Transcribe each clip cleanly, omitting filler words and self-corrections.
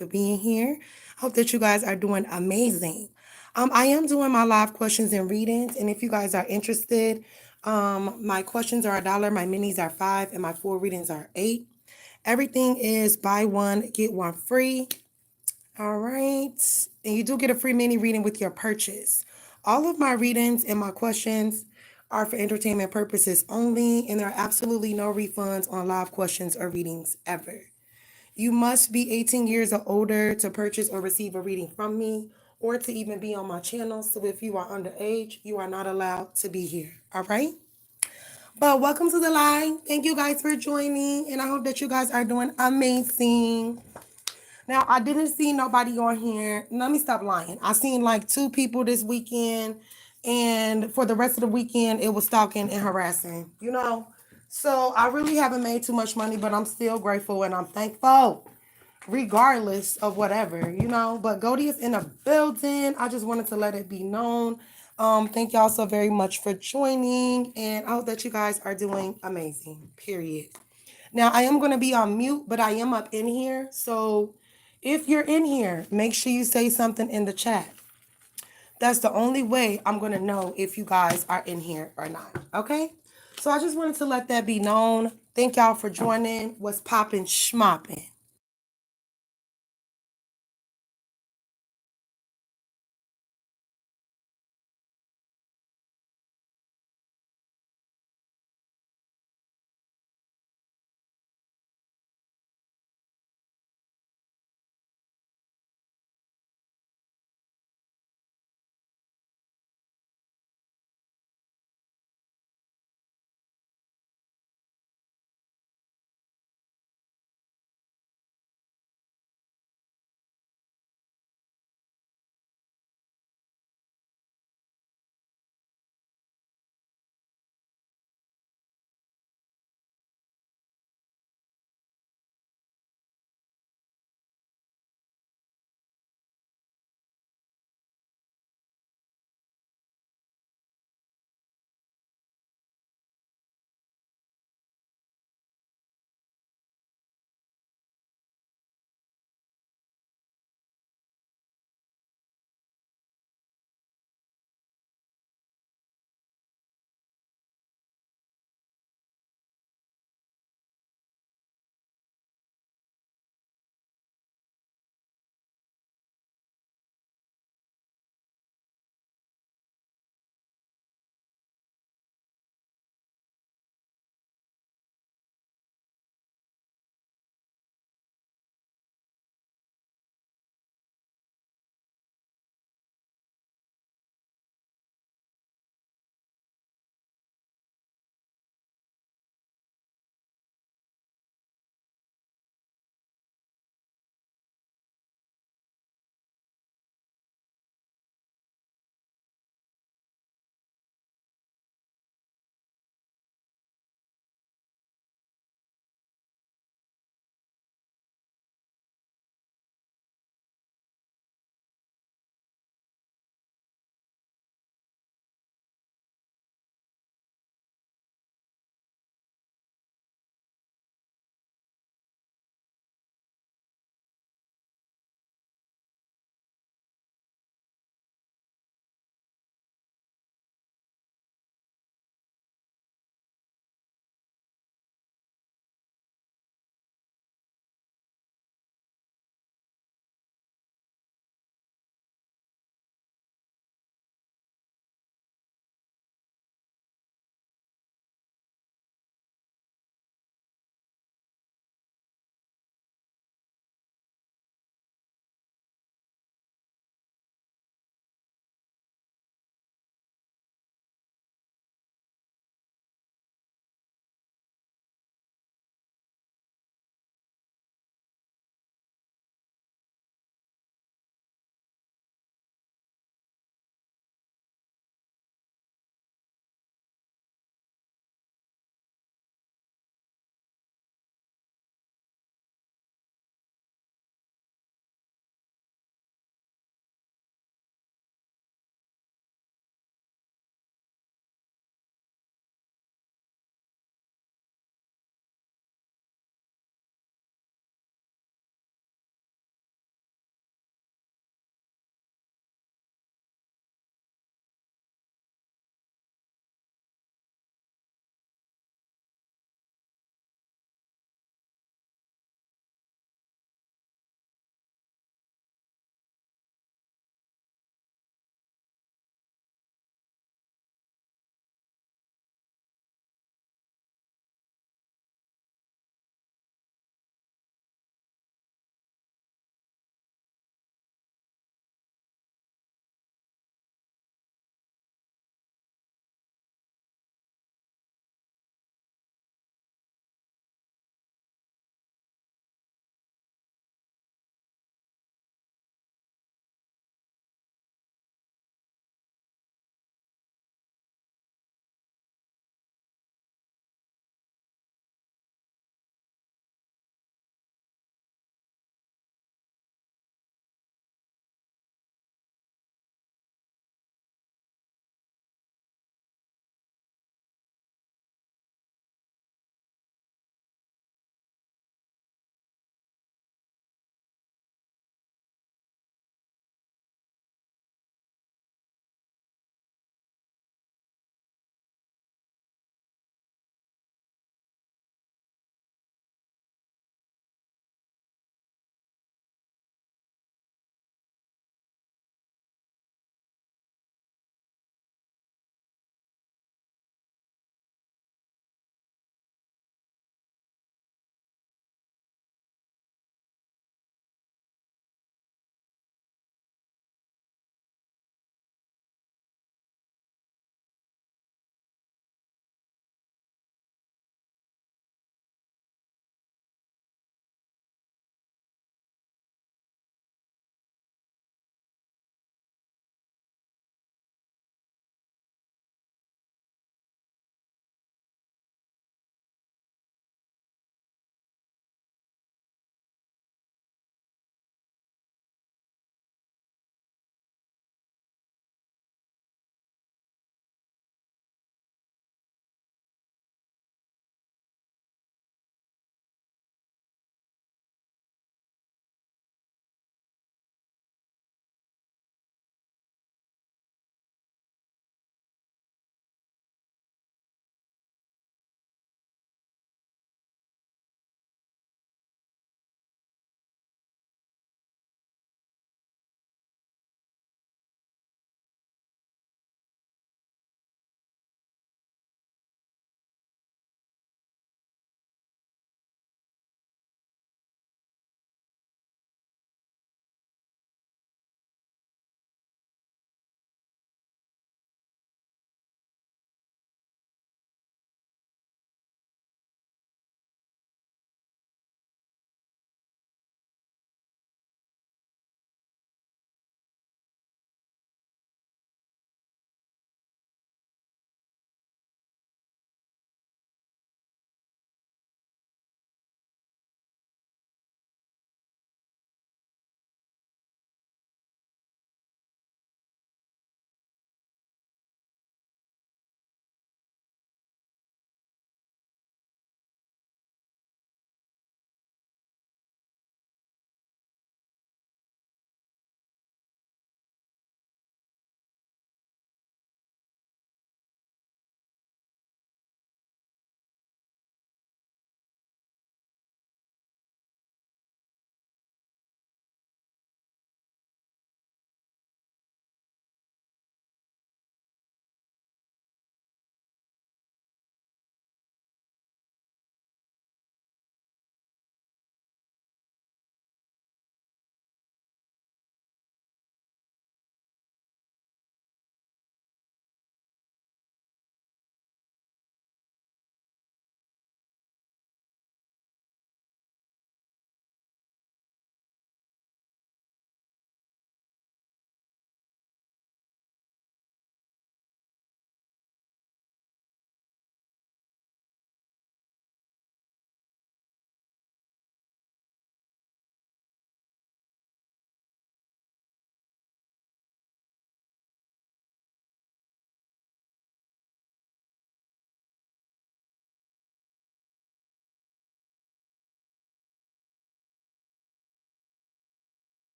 for being here. Hope that you guys are doing amazing. I am doing my live questions and readings, and if you guys are interested, my questions are $1, my minis are 5, and my full readings are 8. Everything is buy one, get one free. All right. And you do get a free mini reading with your purchase. All of my readings and my questions are for entertainment purposes only, and there are absolutely no refunds on live questions or readings ever. You must be 18 years or older to purchase or receive a reading from me or to even be on my channel. So if you are underage, you are not allowed to be here. All right? But welcome to the live. Thank you guys for joining, and I hope that you guys are doing amazing. Now, I didn't see nobody on here. Let me stop lying. I seen like 2 people this weekend, and for the rest of the weekend, it was stalking and harassing, So I really haven't made too much money, but I'm still grateful and I'm thankful, regardless of whatever. But Goldie is in a building. I just wanted to let it be known. Thank y'all so very much for joining, and I hope that you guys are doing amazing, period. Now, I am going to be on mute, but I am up in here. So if you're in here, make sure you say something in the chat. That's the only way I'm going to know if you guys are in here or not. Okay? So I just wanted to let that be known. Thank y'all for joining. What's poppin' schmoppin'?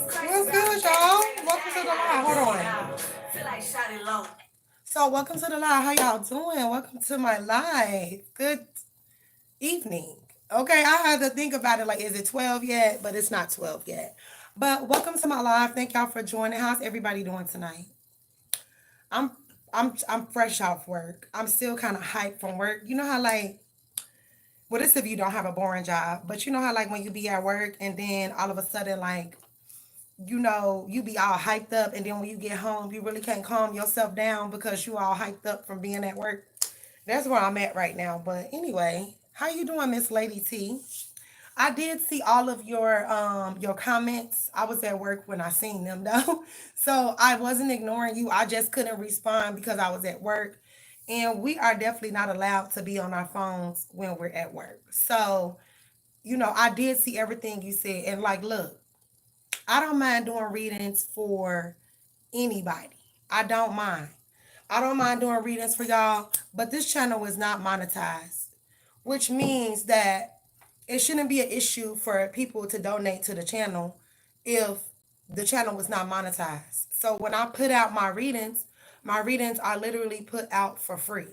What's good, y'all? Welcome to the live. Hold on. Feel like shouting low. So, welcome to the live. How y'all doing? Welcome to my live. Good evening. Okay, I had to think about it. Like, is it 12 yet? But it's not 12 yet. But welcome to my live. Thank y'all for joining. How's everybody doing tonight? I'm I'm fresh off work. I'm still kind of hyped from work. You know how like well, this if you don't have a boring job, but you know how like when you be at work and then all of a sudden like you be all hyped up, and then when you get home, you really can't calm yourself down because you all hyped up from being at work. That's where I'm at right now. But anyway, how you doing, Miss Lady T? I did see all of your comments. I was at work when I seen them though. So I wasn't ignoring you. I just couldn't respond because I was at work. And we are definitely not allowed to be on our phones when we're at work. So, I did see everything you said. And like, look, I don't mind doing readings for anybody. I don't mind. I don't mind doing readings for y'all, but this channel is not monetized, which means that it shouldn't be an issue for people to donate to the channel if the channel was not monetized. So when I put out my readings are literally put out for free.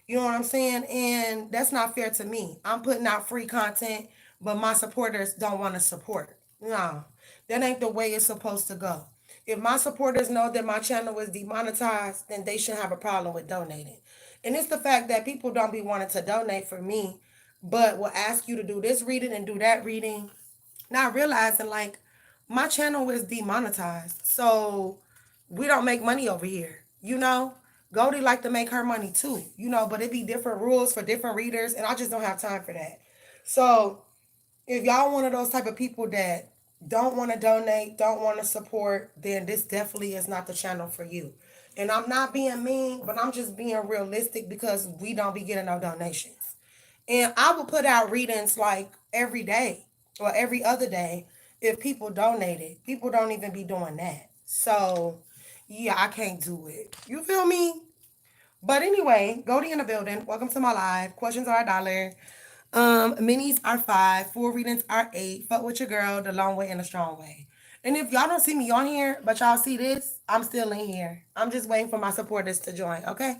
You know what I'm saying? And that's not fair to me. I'm putting out free content, but my supporters don't want to support. No, that ain't the way it's supposed to go. If my supporters know that my channel is demonetized, then they shouldn't have a problem with donating. And it's the fact that people don't be wanting to donate for me, but will ask you to do this reading and do that reading, not realizing like my channel is demonetized. So we don't make money over here. Goldie like to make her money too, but it be different rules for different readers, and I just don't have time for that. So if y'all one of those type of people that don't want to donate, don't want to support, then this definitely is not the channel for you. And I'm not being mean, but I'm just being realistic because we don't be getting no donations. And I will put out readings like every day or every other day if people donated. People don't even be doing that. So, yeah, I can't do it. You feel me? But anyway, Goldie in the building. Welcome to my live. Questions are $1. Minis are 5. Full readings are 8. Fuck with your girl the long way and the strong way. And if y'all don't see me on here, but y'all see this, I'm still in here. I'm just waiting for my supporters to join, okay?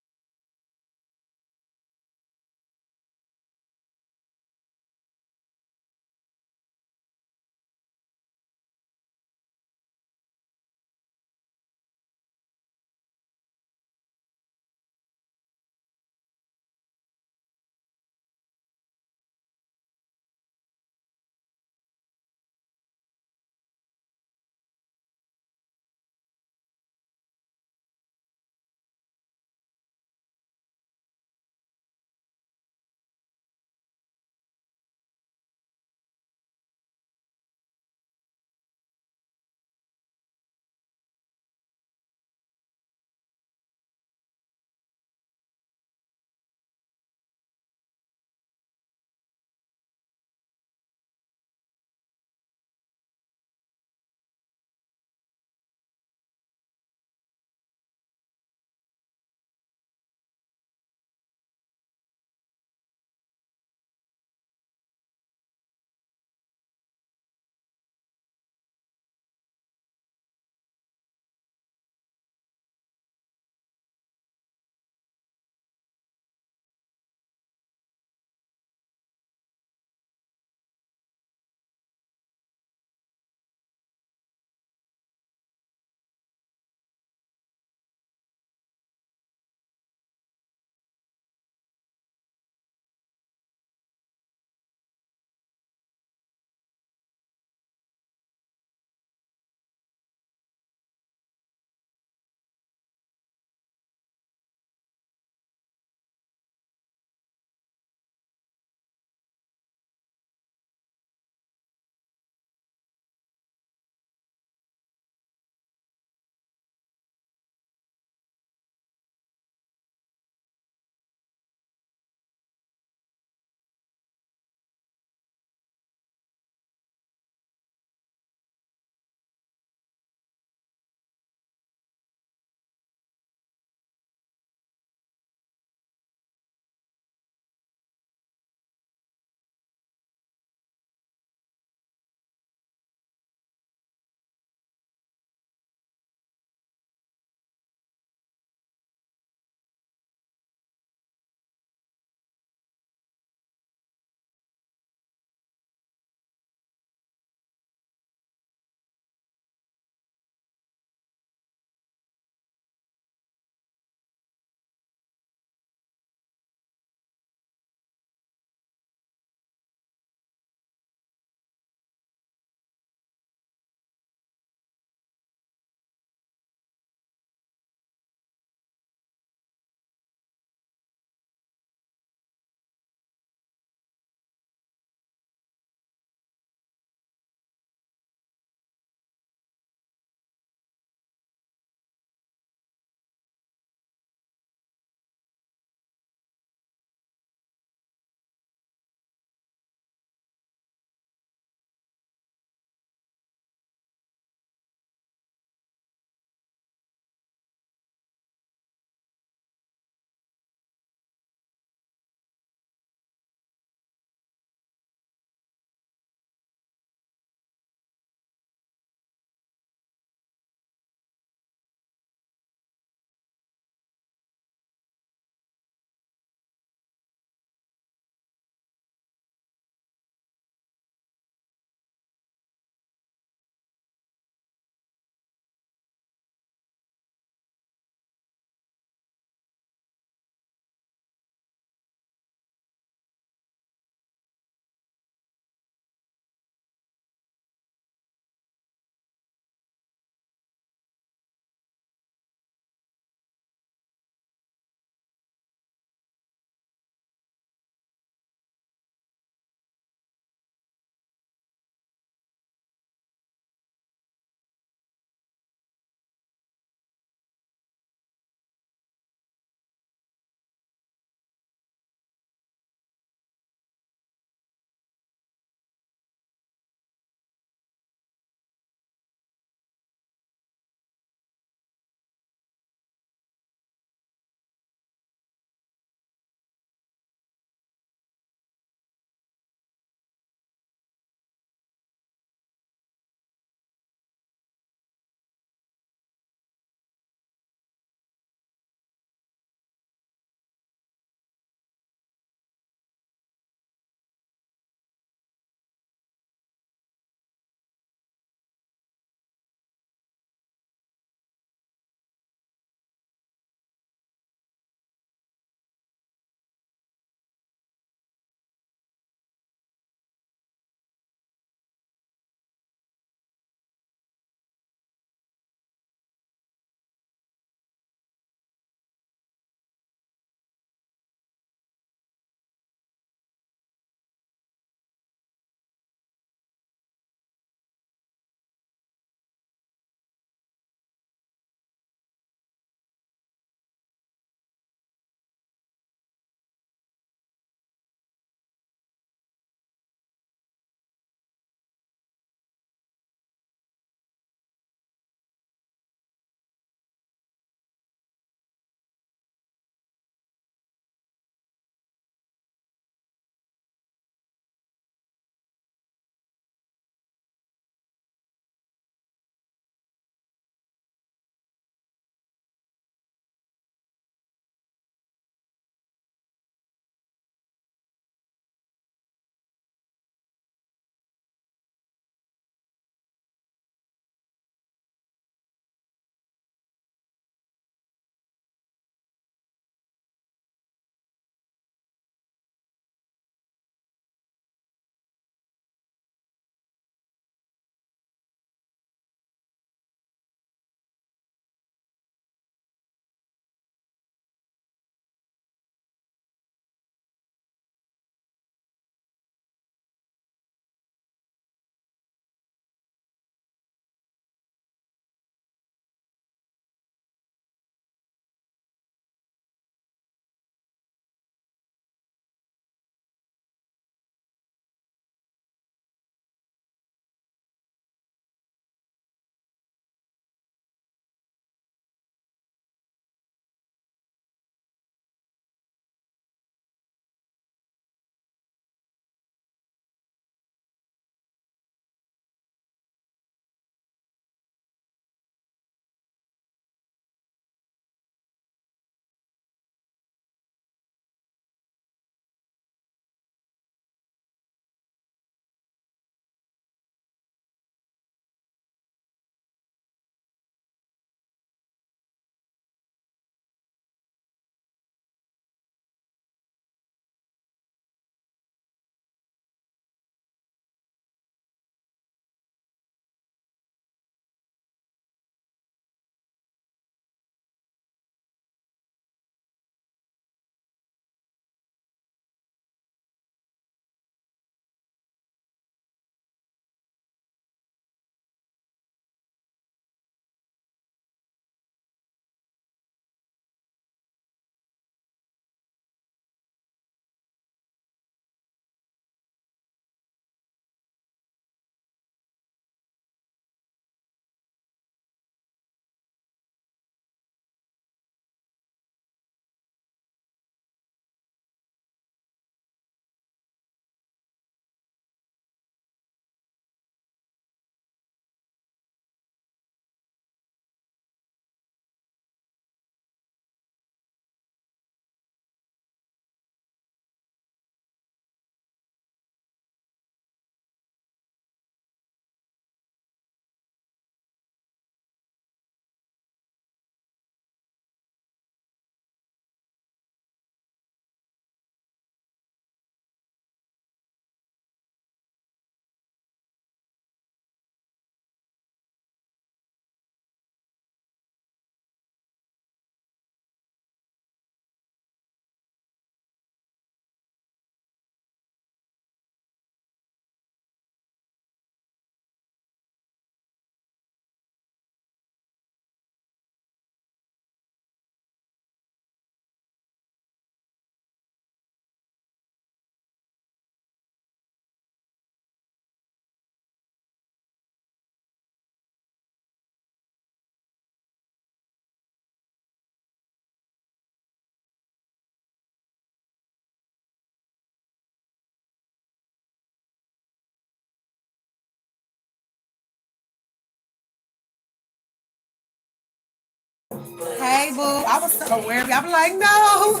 Bible. I was so worried. I'm like, no,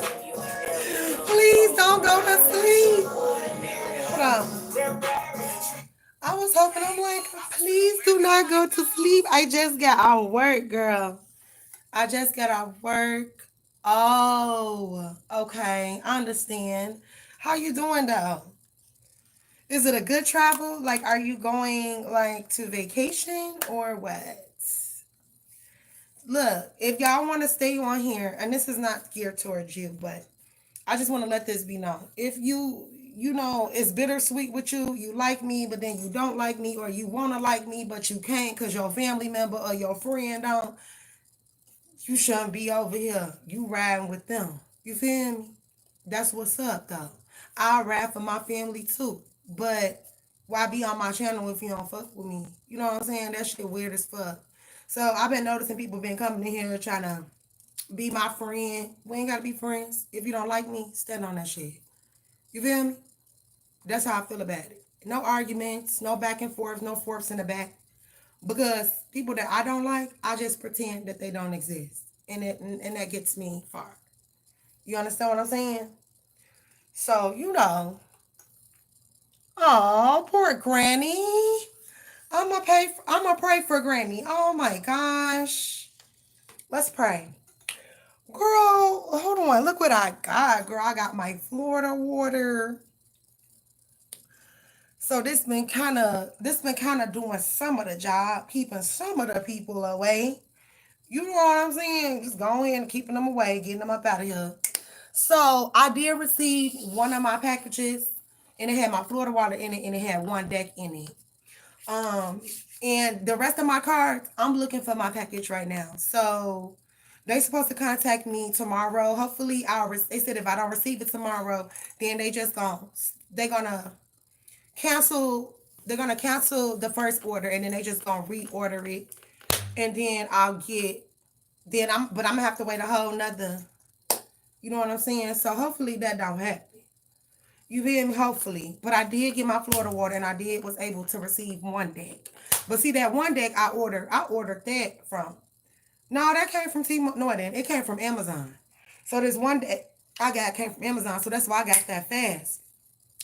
please don't go to sleep. Hold on. I was hoping, I'm like, please do not go to sleep. I just got out of work, girl. I just got out of work. Oh, okay. I understand. How you doing though? Is it a good travel? Like, are you going like to vacation or what? Look, if y'all want to stay on here, and this is not geared towards you, but I just want to let this be known. If you know, it's bittersweet with you, you like me, but then you don't like me, or you want to like me, but you can't because your family member or your friend don't, you shouldn't be over here. You riding with them. You feel me? That's what's up, though. I'll ride for my family, too. But why be on my channel if you don't fuck with me? You know what I'm saying? That shit weird as fuck. So I've been noticing people been coming in here trying to be my friend. We ain't got to be friends. If you don't like me, stand on that shit. You feel me? That's how I feel about it. No arguments, no back and forth, no forks in the back. Because people that I don't like, I just pretend that they don't exist. And that gets me far. You understand what I'm saying? So, oh, poor Granny. I'm gonna pray for Granny. Oh my gosh. Let's pray. Girl, hold on. Look what I got, girl. I got my Florida water. So this been kind of doing some of the job, keeping some of the people away. You know what I'm saying? Just going and keeping them away, getting them up out of here. So I did receive one of my packages, and it had my Florida water in it, and it had one deck in it. Um, and the rest of my cards, I'm looking for my package right now. So they supposed to contact me tomorrow. Hopefully, they said if I don't receive it tomorrow, then they're gonna cancel. They're gonna cancel the first order, and then they just gonna reorder it, and then but I'm gonna have to wait a whole nother. You know what I'm saying? So hopefully that don't happen. You feel me? Hopefully. But I did get my Florida water, and I was able to receive one deck. But see, that one deck I ordered that from. No, that came from T-Mobile. No, it didn't. It came from Amazon. So this one deck I got came from Amazon. So that's why I got that fast.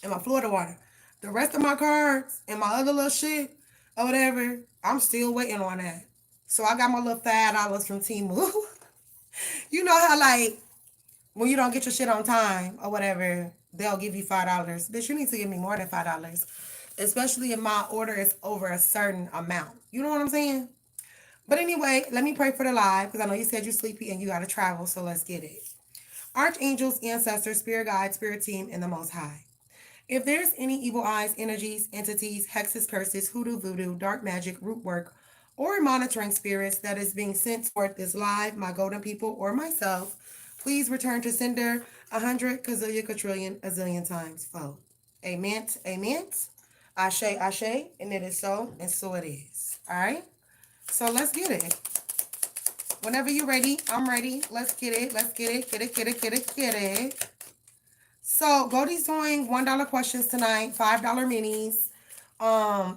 And my Florida water. The rest of my cards and my other little shit or whatever, I'm still waiting on that. So I got my little $5 from T-Mobile. You know how like when you don't get your shit on time or whatever, they'll give you $5. Bitch, you need to give me more than $5. Especially if my order is over a certain amount. You know what I'm saying? But anyway, let me pray for the live because I know you said you're sleepy and you gotta travel, so let's get it. Archangels, ancestors, spirit guides, spirit team, and the most high. If there's any evil eyes, energies, entities, hexes, curses, hoodoo, voodoo, dark magic, root work, or monitoring spirits that is being sent toward this live, my golden people, or myself, please return to sender 100 gazillion quadrillion a zillion times fold. Amen. Amen. Ashe, ashe, and it is so, and so it is. All right. So let's get it. Whenever you're ready, I'm ready. Let's get it. Let's get it. Get it. Get it. Get it. Get it. So Goldie's doing $1 questions tonight, $5 minis.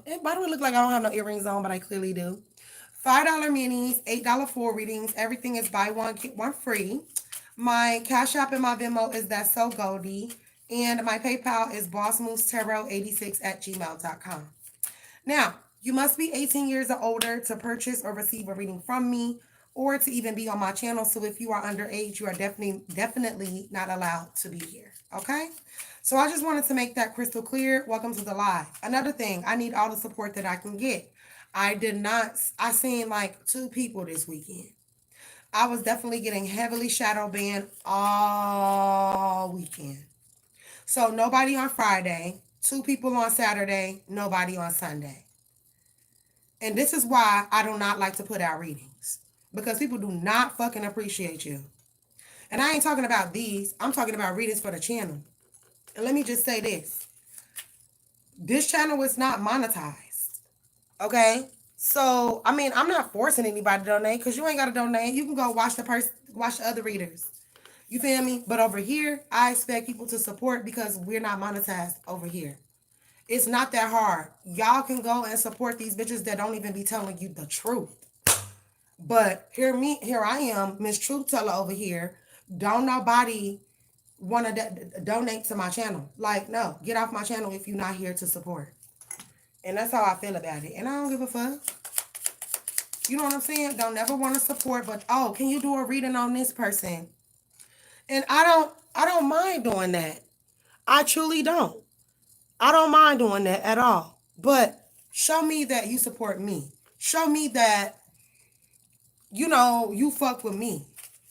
It by the way look like I don't have no earrings on, but I clearly do. $5 minis, $8 full readings. Everything is buy one, get one free. My Cash App and my Venmo is Thatssogoldie. And my PayPal is bossmovestarot86@gmail.com. Now, you must be 18 years or older to purchase or receive a reading from me or to even be on my channel. So if you are underage, you are definitely not allowed to be here. Okay? So I just wanted to make that crystal clear. Welcome to the live. Another thing, I need all the support that I can get. I seen like 2 people this weekend. I was definitely getting heavily shadow banned all weekend. So nobody on Friday, 2 people on Saturday, nobody on Sunday. And this is why I do not like to put out readings. Because people do not fucking appreciate you. And I ain't talking about these. I'm talking about readings for the channel. And let me just say this. This channel is not monetized. Okay? So, I mean, I'm not forcing anybody to donate because you ain't got to donate. You can go watch the other readers. You feel me? But over here, I expect people to support because we're not monetized over here. It's not that hard. Y'all can go and support these bitches that don't even be telling you the truth. But here I am, Miss Truth Teller over here. Don't nobody want to donate to my channel. Like, no, get off my channel if you're not here to support. And that's how I feel about it. And I don't give a fuck. You know what I'm saying? Don't never want to support, but oh, can you do a reading on this person? And I don't mind doing that. I truly don't. I don't mind doing that at all. But show me that you support me. Show me that, you fuck with me.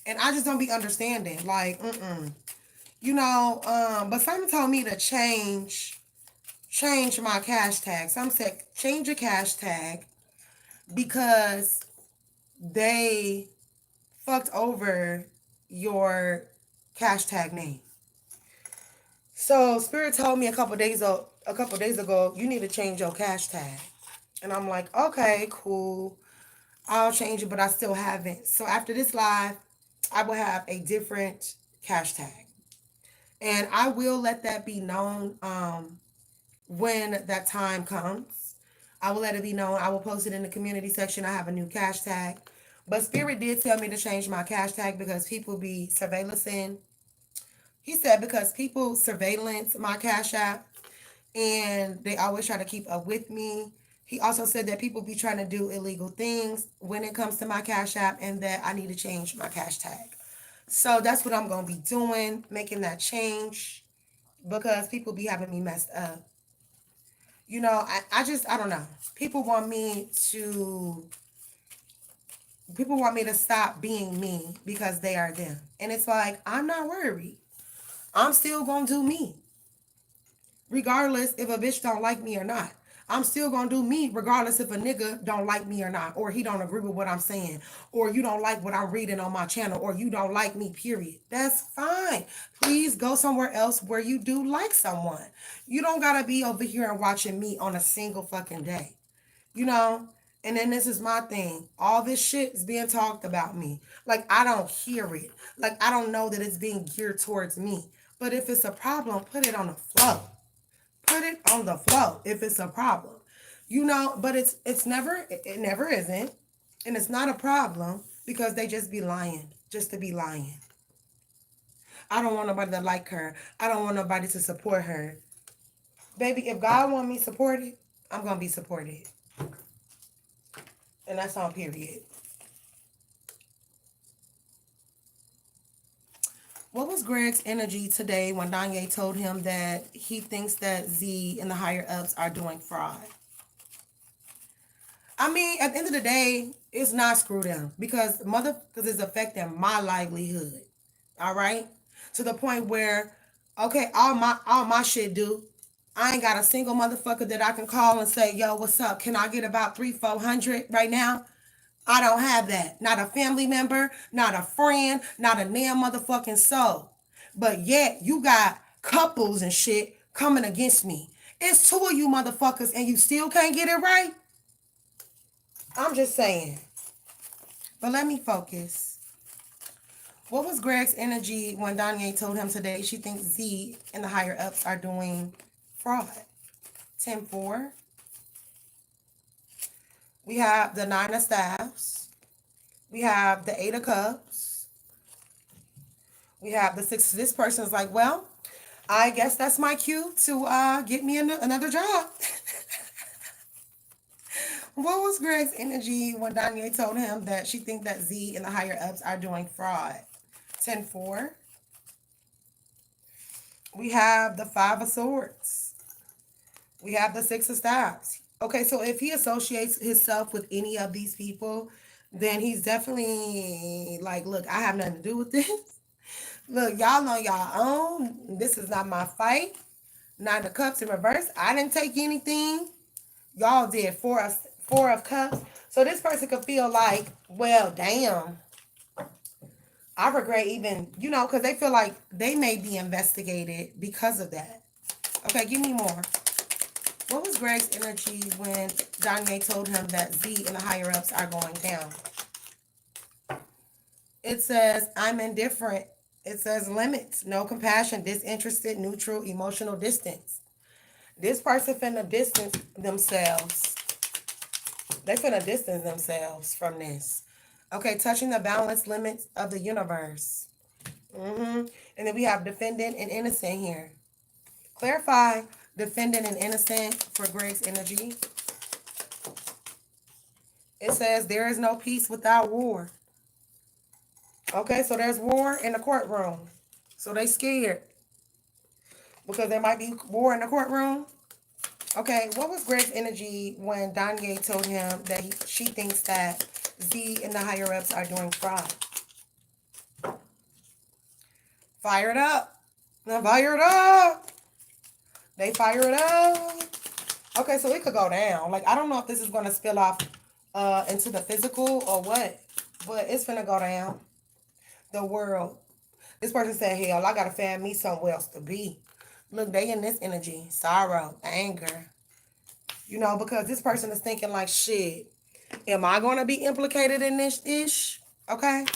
And I just don't be understanding. Like, but someone told me to change my cash tag. Some said change your cash tag because they fucked over your cash tag name. So Spirit told me a couple days ago, you need to change your cash tag. And I'm like, okay, cool. I'll change it, but I still haven't. So after this live, I will have a different cash tag. And I will let that be known when that time comes. I will let it be known. I will post it in the community section. I have a new cash tag. But Spirit did tell me to change my cash tag because people be surveillancing. He said because people surveillance my cash app and they always try to keep up with me. He also said that people be trying to do illegal things when it comes to my cash app and that I need to change my cash tag. So that's what I'm going to be doing, making that change because people be having me messed up. I don't know. People want me to stop being me because they are them. And it's like, I'm not worried. I'm still going to do me. Regardless if a bitch don't like me or not. I'm still going to do me regardless if a nigga don't like me or not. Or he don't agree with what I'm saying. Or you don't like what I'm reading on my channel. Or you don't like me, period. That's fine. Please go somewhere else where you do like someone. You don't got to be over here and watching me on a single fucking day. And then this is my thing. All this shit is being talked about me. Like, I don't hear it. Like, I don't know that it's being geared towards me. But if it's a problem, put it on the flow. Put it on the flow if it's a problem. But it never isn't. And it's not a problem because they just be lying. Just to be lying. I don't want nobody to like her. I don't want nobody to support her. Baby, if God want me supported, I'm going to be supported. And that's on period. What was Greg's energy today when Danye told him that he thinks that Z and the higher ups are doing fraud? I mean, at the end of the day, it's not screw them because it's affecting my livelihood. All right? To the point where, okay, all my shit do. I ain't got a single motherfucker that I can call and say, yo, what's up? Can I get about 300-400 right now? I don't have that. Not a family member, not a friend, not a damn motherfucking soul. But yet you got couples and shit coming against me. It's two of you motherfuckers and you still can't get it right? I'm just saying. But let me focus. What was Greg's energy when Danye told him today she thinks Z and the higher ups are doing fraud? 10-4. We have the 9 of staffs. We have the 8 of cups. We have the 6. This person's like, well, I guess that's my cue to get me another job. What was Greg's energy when Danye told him that she thinks that Z and the higher ups are doing fraud? 10-4. We have the 5 of swords. We have the 6 of staffs. Okay, so if he associates himself with any of these people, then he's definitely like, look, I have nothing to do with this. Look, y'all know y'all own. This is not my fight. 9 of cups in reverse. I didn't take anything. Y'all did. 4 of cups. So this person could feel like, well, damn. I regret even, because they feel like they may be investigated because of that. Okay, give me more. What was Greg's energy when Danye told him that Z and the higher-ups are going down? It says, I'm indifferent. It says limits, no compassion, disinterested, neutral, emotional distance. This person finna distance themselves. They finna distance themselves from this. Okay, touching the balance limits of the universe. And then we have defendant and innocent here. Clarify defendant and innocent for Greg's energy. It says there is no peace without war. Okay, so there's war in the courtroom. So they scared because there might be war in the courtroom. Okay, what was Greg's energy when Danye told him that she thinks that Z and the higher ups are doing fraud? Fired up. Now fired up. They fired up. Okay, so it could go down. Like, I don't know if this is going to spill off into the physical or what, but it's going to go down. The world. This person said, hell, I got to find me somewhere else to be. Look, they in this energy. Sorrow, anger. You know, because this person is thinking like, shit, am I going to be implicated in this ish? Okay.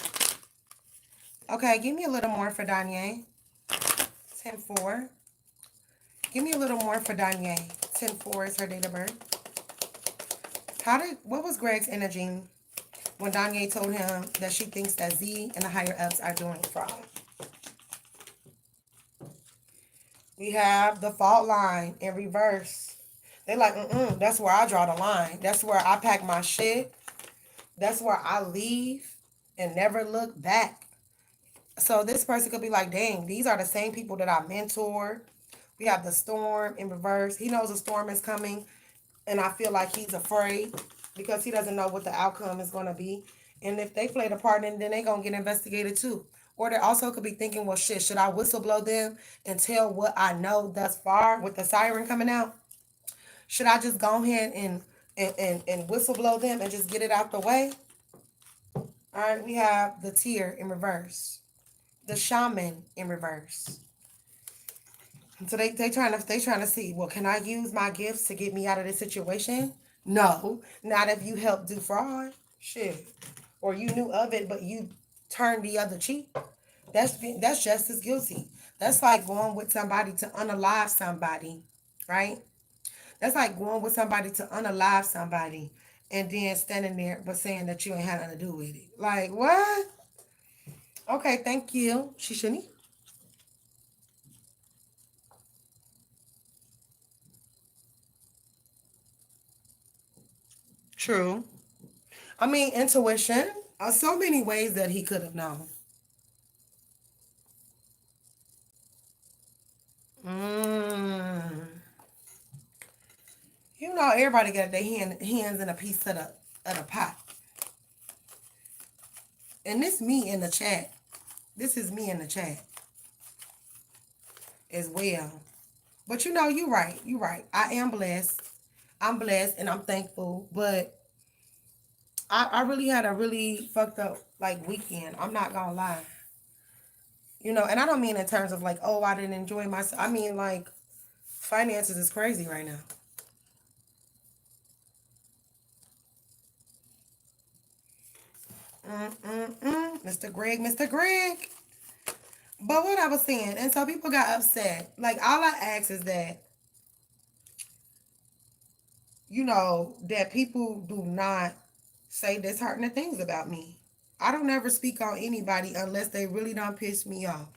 Okay, give me a little more for Danye. 10-4. Give me a little more for Danye. 10-4 is her date of birth. What was Greg's energy when Danye told him that she thinks that Z and the higher ups are doing fraud? We have the fault line in reverse. They like, that's where I draw the line. That's where I pack my shit. That's where I leave and never look back. So this person could be like, dang, these are the same people that I mentored. We have the storm in reverse. He knows a storm is coming, and I feel like he's afraid because he doesn't know what the outcome is going to be. And if they played a part in it, then they're going to get investigated too. Or they also could be thinking, well, shit, should I whistle blow them and tell what I know thus far with the siren coming out? Should I just go ahead and whistle blow them and just get it out the way? All right, we have the tear in reverse. The shaman in reverse. So they trying to see, well, can I use my gifts to get me out of this situation? No, not if you help do fraud. Shit. Or you knew of it, but you turned the other cheek. That's just as guilty. That's like going with somebody to unalive somebody, right? That's like going with somebody to unalive somebody and then standing there but saying that you ain't had nothing to do with it. Like, what? Okay, thank you, Shishini. True. I mean, intuition. So many ways that he could have known. Mm. You know, everybody got their hands in a piece of the pot. And this me in the chat. This is me in the chat as well. But you know, you're right. You're right. I am blessed. I'm blessed and I'm thankful. But I really had a really fucked up like weekend. I'm not gonna lie. You know, and I don't mean in terms of like, oh, I didn't enjoy myself. I mean like finances is crazy right now. Mr. Greg, Mr. Greg. But what I was saying, and so people got upset. Like, all I ask is that, you know, that people do not say disheartening things about me. I don't ever speak on anybody unless they really don't piss me off.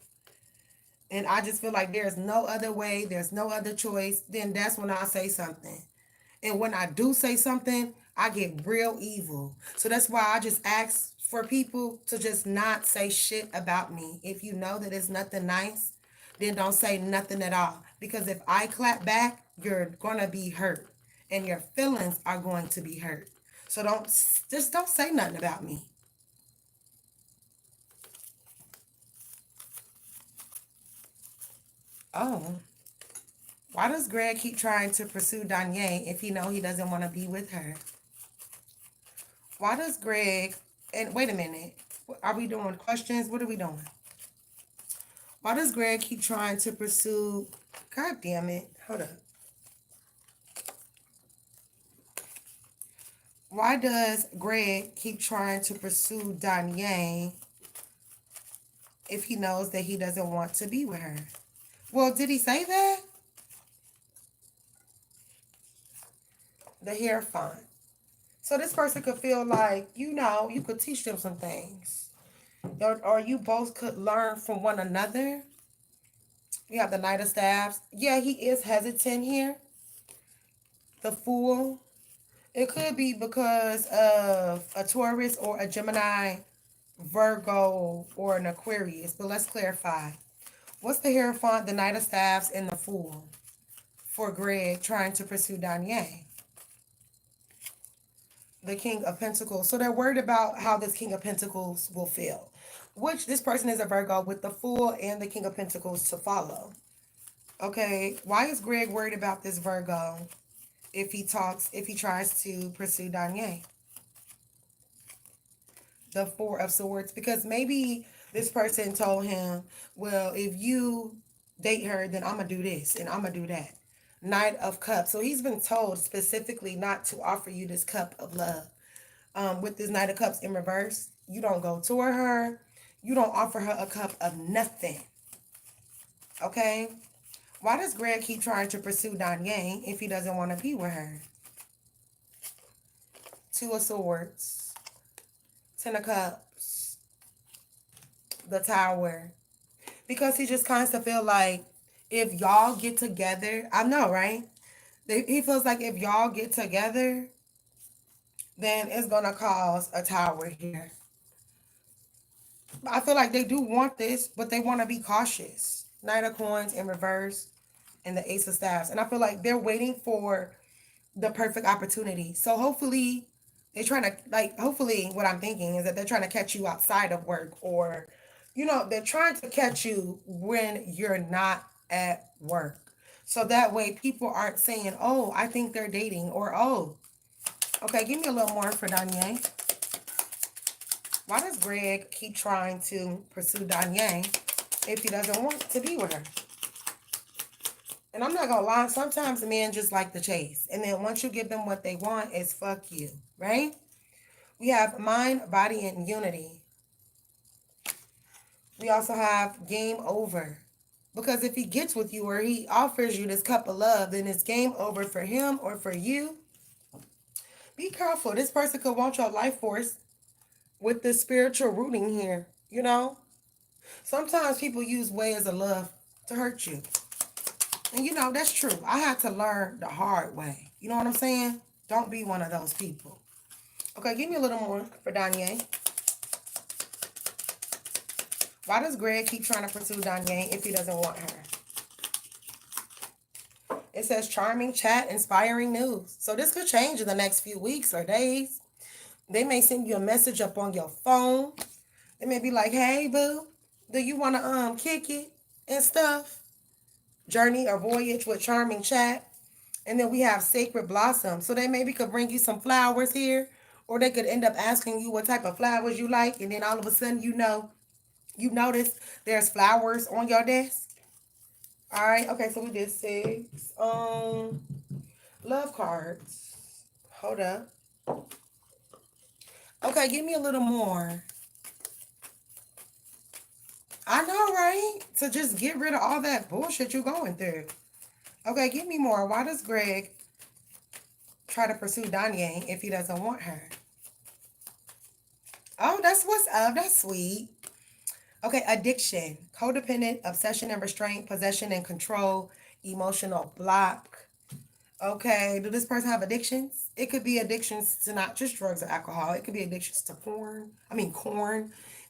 And I just feel like there's no other way, there's no other choice, then that's when I say something. And when I do say something, I get real evil. So that's why I just ask for people to just not say shit about me. If you know that it's nothing nice, then don't say nothing at all. Because if I clap back, you're going to be hurt. And your feelings are going to be hurt. So don't say nothing about me. Oh. Why does Greg keep trying to pursue Danye if he know he doesn't want to be with her? Why does Greg, and wait a minute, are we doing questions? What are we doing? Why does Greg keep trying to pursue, God damn it, hold up. Why does Greg keep trying to pursue Danye if he knows that he doesn't want to be with her? Well, did he say that? The hair font. So this person could feel like, you could teach them some things. Or you both could learn from one another. We have the Knight of Staves. Yeah, he is hesitant here. The Fool. It could be because of a Taurus or a Gemini, Virgo, or an Aquarius. But let's clarify. What's the Hierophant, the Knight of Staves, and the Fool for Greg trying to pursue Danye? The King of Pentacles. So they're worried about how this King of Pentacles will feel. Which this person is a Virgo with the Fool and the King of Pentacles to follow. Okay, why is Greg worried about this Virgo if he tries to pursue Danye? The Four of Swords. Because maybe this person told him, well, if you date her, then I'm going to do this and I'm going to do that. Knight of Cups. So he's been told specifically not to offer you this cup of love. With this Knight of Cups in reverse, you don't go toward her. You don't offer her a cup of nothing. Okay? Why does Greg keep trying to pursue Danye if he doesn't want to be with her? Two of Swords. Ten of Cups. The Tower. Because he just kind of feel like if y'all get together, I know, right? He feels like if y'all get together, then it's going to cause a tower here. I feel like they do want this, but they want to be cautious. Knight of Coins in reverse and the Ace of Staves. And I feel like they're waiting for the perfect opportunity. So hopefully they're trying to, hopefully what I'm thinking is that they're trying to catch you outside of work, or, they're trying to catch you when you're not at work. So that way people aren't saying, oh, I think they're dating, or, oh, okay, give me a little more for Danye. Why does Greg keep trying to pursue Danye if he doesn't want to be with her? And I'm not going to lie, sometimes men just like the chase. And then once you give them what they want, it's fuck you, right? We have mind, body, and unity. We also have game over. Because if he gets with you or he offers you this cup of love, then it's game over for him or for you. Be careful. This person could want your life force with this spiritual rooting here, Sometimes people use ways of love to hurt you. And that's true. I had to learn the hard way. You know what I'm saying? Don't be one of those people. Okay, give me a little more for Danye. Why does Greg keep trying to pursue Danye if he doesn't want her? It says charming chat, inspiring news. So this could change in the next few weeks or days. They may send you a message up on your phone. They may be like, hey, boo, do you want to kick it and stuff? Journey or voyage with charming chat. And then we have sacred blossom. So they maybe could bring you some flowers here, or they could end up asking you what type of flowers you like. And then all of a sudden, you notice there's flowers on your desk. All right. Okay. So we did 6. Love cards. Hold up. Okay. Give me a little more. I know, right? So just get rid of all that bullshit you're going through. Okay, give me more. Why does Greg try to pursue Danye if he doesn't want her? Oh, that's what's up. That's sweet. Okay, addiction, codependent, obsession and restraint, possession and control, emotional block. Okay, do this person have addictions? It could be addictions to not just drugs or alcohol. It could be addictions to corn,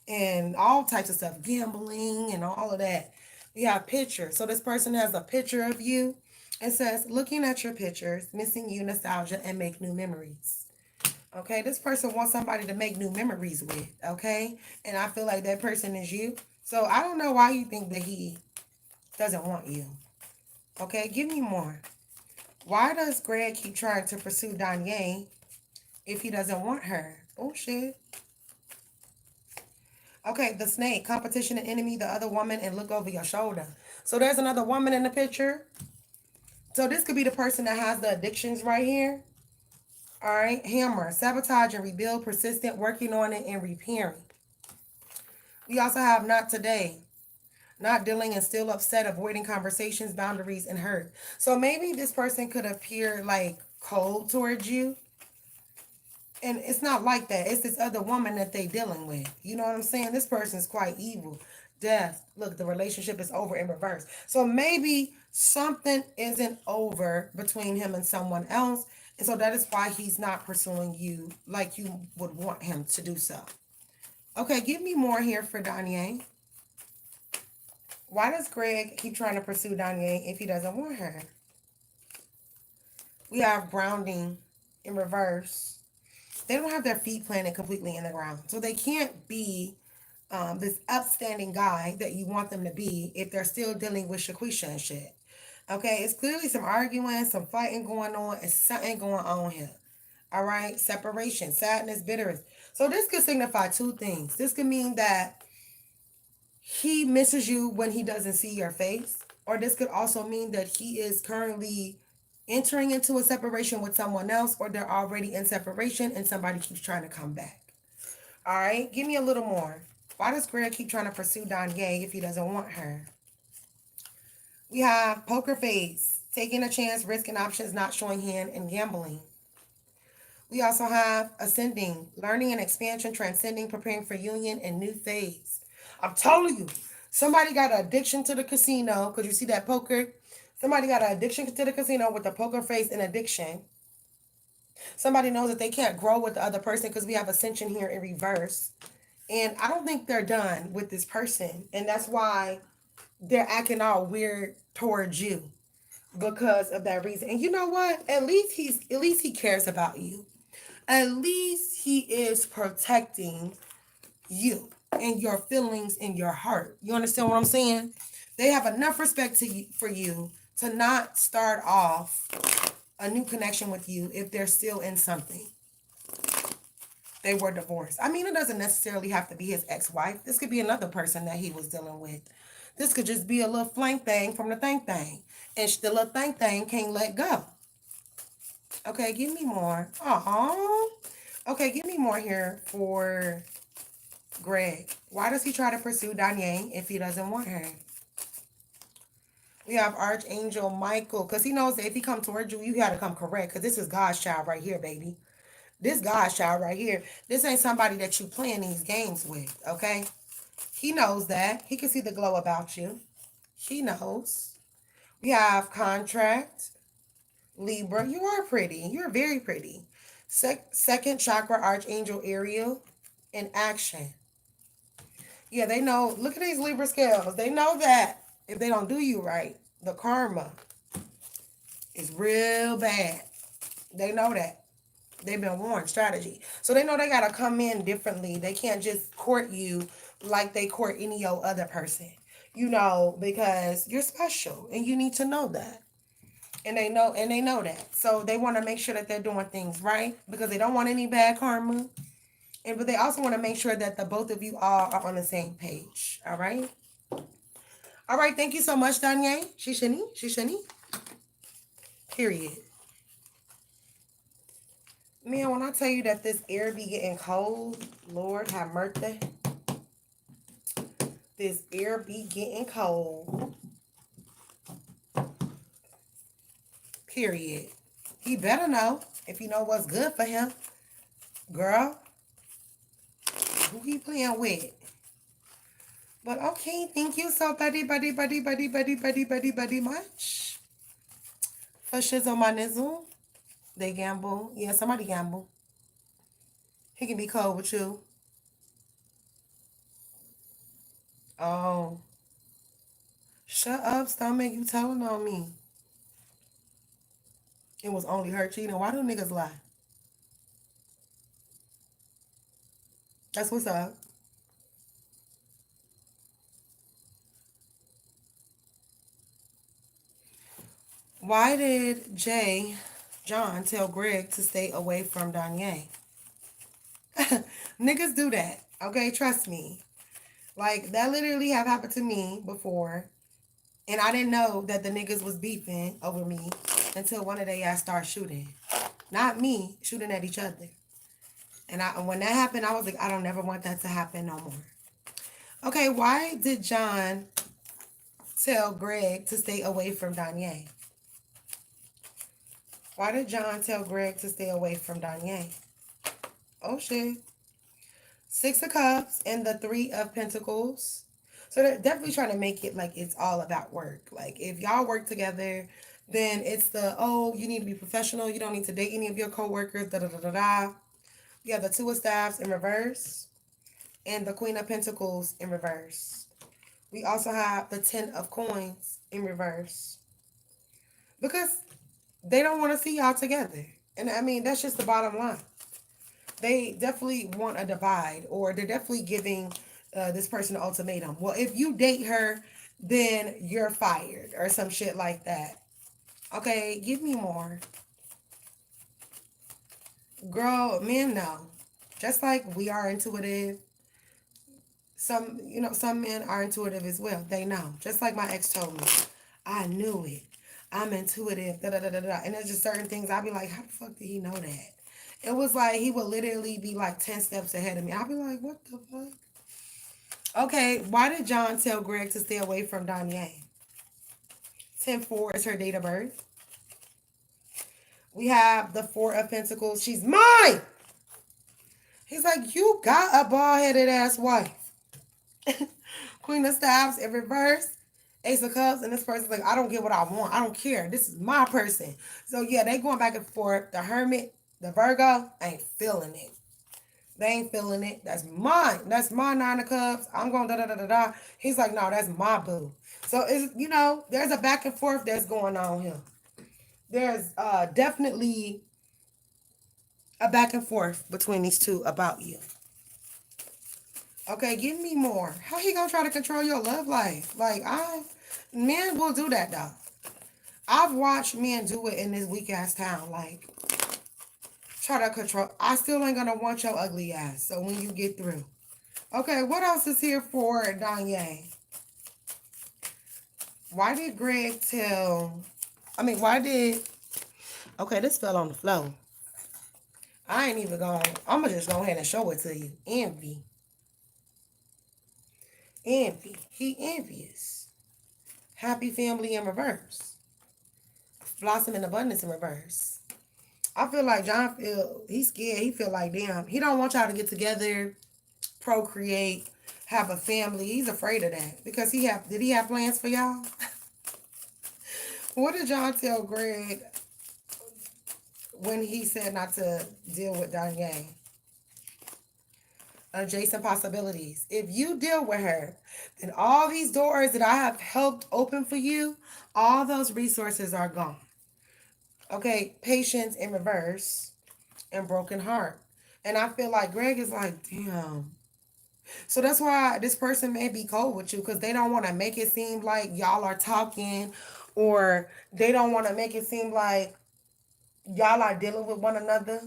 and all types of stuff, gambling and all of that. We have pictures. So this person has a picture of you. It says, looking at your pictures, missing you, nostalgia, and make new memories. Okay, this person wants somebody to make new memories with, okay? And I feel like that person is you. So I don't know why you think that he doesn't want you. Okay, give me more. Why does Greg keep trying to pursue Danye if he doesn't want her? Oh, shit. Okay, the snake, competition and enemy, the other woman, and look over your shoulder. So there's another woman in the picture. So this could be the person that has the addictions right here. All right, hammer, sabotage and rebuild, persistent, working on it and repairing. We also have not today, not dealing and still upset, avoiding conversations, boundaries, and hurt. So maybe this person could appear like cold towards you. And it's not like that. It's this other woman that they dealing with. You know what I'm saying? This person's quite evil. Death. Look, the relationship is over in reverse. So maybe something isn't over between him and someone else. And so that is why he's not pursuing you like you would want him to do so. Okay, give me more here for Danye. Why does Greg keep trying to pursue Danye if he doesn't want her? We have grounding in reverse. They don't have their feet planted completely in the ground. So they can't be this upstanding guy that you want them to be if they're still dealing with Shaquisha and shit. Okay, it's clearly some arguing, some fighting going on, and something going on here. All right, separation, sadness, bitterness. So this could signify two things. This could mean that he misses you when he doesn't see your face, or this could also mean that he is currently entering into a separation with someone else, or they're already in separation and somebody keeps trying to come back. All right, give me a little more. Why does Greg keep trying to pursue Danye if he doesn't want her? We have poker face, taking a chance, risking options, not showing hand, and gambling. We also have ascending, learning and expansion, transcending, preparing for union, and new phase. I'm telling you, somebody got an addiction to the casino, because you see that poker? Somebody got an addiction to the casino with the poker face and addiction. Somebody knows that they can't grow with the other person because we have ascension here in reverse. And I don't think they're done with this person. And that's why they're acting all weird towards you because of that reason. And you know what? At least he cares about you. At least he is protecting you and your feelings in your heart. You understand what I'm saying? They have enough respect for you to not start off a new connection with you if they're still in something. They were divorced. I mean, it doesn't necessarily have to be his ex-wife. This could be another person that he was dealing with. This could just be a little flank thing from the thing. And the little thing can't let go. Okay, give me more. Aww. Okay, give me more here for Greg. Why does he try to pursue Danye if he doesn't want her? We have Archangel Michael, because he knows that if he comes towards you, you got to come correct, because this is God's child right here, baby. This God's child right here. This ain't somebody that you playing these games with, okay? He knows that. He can see the glow about you. He knows. We have contract. Libra, you are pretty. You're very pretty. Second chakra, Archangel Ariel, in action. Yeah, they know. Look at these Libra scales. They know that if they don't do you right, the karma is real bad. They know that. They've been warned, strategy. So they know they got to come in differently. They can't just court you like they court any old other person. You know, because you're special and you need to know that. And they know that. So they want to make sure that they're doing things right because they don't want any bad karma. But they also want to make sure that the both of you all are on the same page. All right? All right, thank you so much, Danye. Shishani. Period. Man, when I tell you that this air be getting cold, Lord have mercy. This air be getting cold. Period. He better know if you know what's good for him. Girl, who he playing with? But okay, thank you so buddy much. For shizzle my nizzle. They gamble. Yeah, somebody gamble. He can be cold with you. Oh. Shut up, stomach. You telling on me. It was only her cheating. Why do niggas lie? That's what's up. Why did John tell Greg to stay away from Danye? Niggas do that. Okay, trust me. Like, that literally have happened to me before. And I didn't know that the niggas was beefing over me until one of they ass started shooting. Not me, shooting at each other. And when that happened, I was like, I don't never want that to happen no more. Okay, why did John tell Greg to stay away from Danye? Why did John tell Greg to stay away from Danye? Oh shit. Six of Cups and the Three of Pentacles. So they're definitely trying to make it like it's all about work. Like if y'all work together, then it's the, oh, you need to be professional. You don't need to date any of your coworkers. Da da da da da. You have the Two of Staffs in reverse and the Queen of Pentacles in reverse. We also have the Ten of Coins in reverse because they don't want to see y'all together. And I mean, that's just the bottom line. They definitely want a divide, or they're definitely giving this person an ultimatum. Well, if you date her, then you're fired, or some shit like that. Okay, give me more. Girl, men know. Just like we are intuitive, some men are intuitive as well. They know. Just like my ex told me. I knew it. I'm intuitive. Da da da da da. And there's just certain things I'd be like, how the fuck did he know that? It was like he would literally be like 10 steps ahead of me. I'd be like, what the fuck? Okay, why did John tell Greg to stay away from Danye? 10-4 is her date of birth. We have the Four of Pentacles. She's mine. He's like, you got a bald-headed ass wife. Queen of Staffs in reverse. Ace of Cups, and this person's like, I don't get what I want. I don't care. This is my person. So yeah, they going back and forth. The Hermit, the Virgo, ain't feeling it. They ain't feeling it. That's mine. That's my Nine of Cups. I'm going da da da da da. He's like, no, that's my boo. So it's, there's a back and forth that's going on here. There's definitely a back and forth between these two about you. Okay, give me more. How he gonna try to control your love life? Like men will do that though. I've watched men do it in this weak ass town. Like try to control. I still ain't gonna want your ugly ass. So when you get through. Okay, what else is here for Danye? Why did Greg tell... why did... Okay, this fell on the floor. I ain't even going... I'm going to just go ahead and show it to you. Envy. Envy. He envious. Happy family in reverse. Blossom in abundance in reverse. I feel like John he's scared. He feel like, damn, he don't want y'all to get together, procreate, have a family. He's afraid of that. Because did he have plans for y'all? What did John tell Greg when he said not to deal with Danye? Adjacent possibilities. If you deal with her, then all these doors that I have helped open for you, all those resources are gone. Okay, patience in reverse and broken heart. And I feel like Greg is like, damn. So that's why this person may be cold with you, because they don't want to make it seem like y'all are talking, or they don't want to make it seem like y'all are dealing with one another,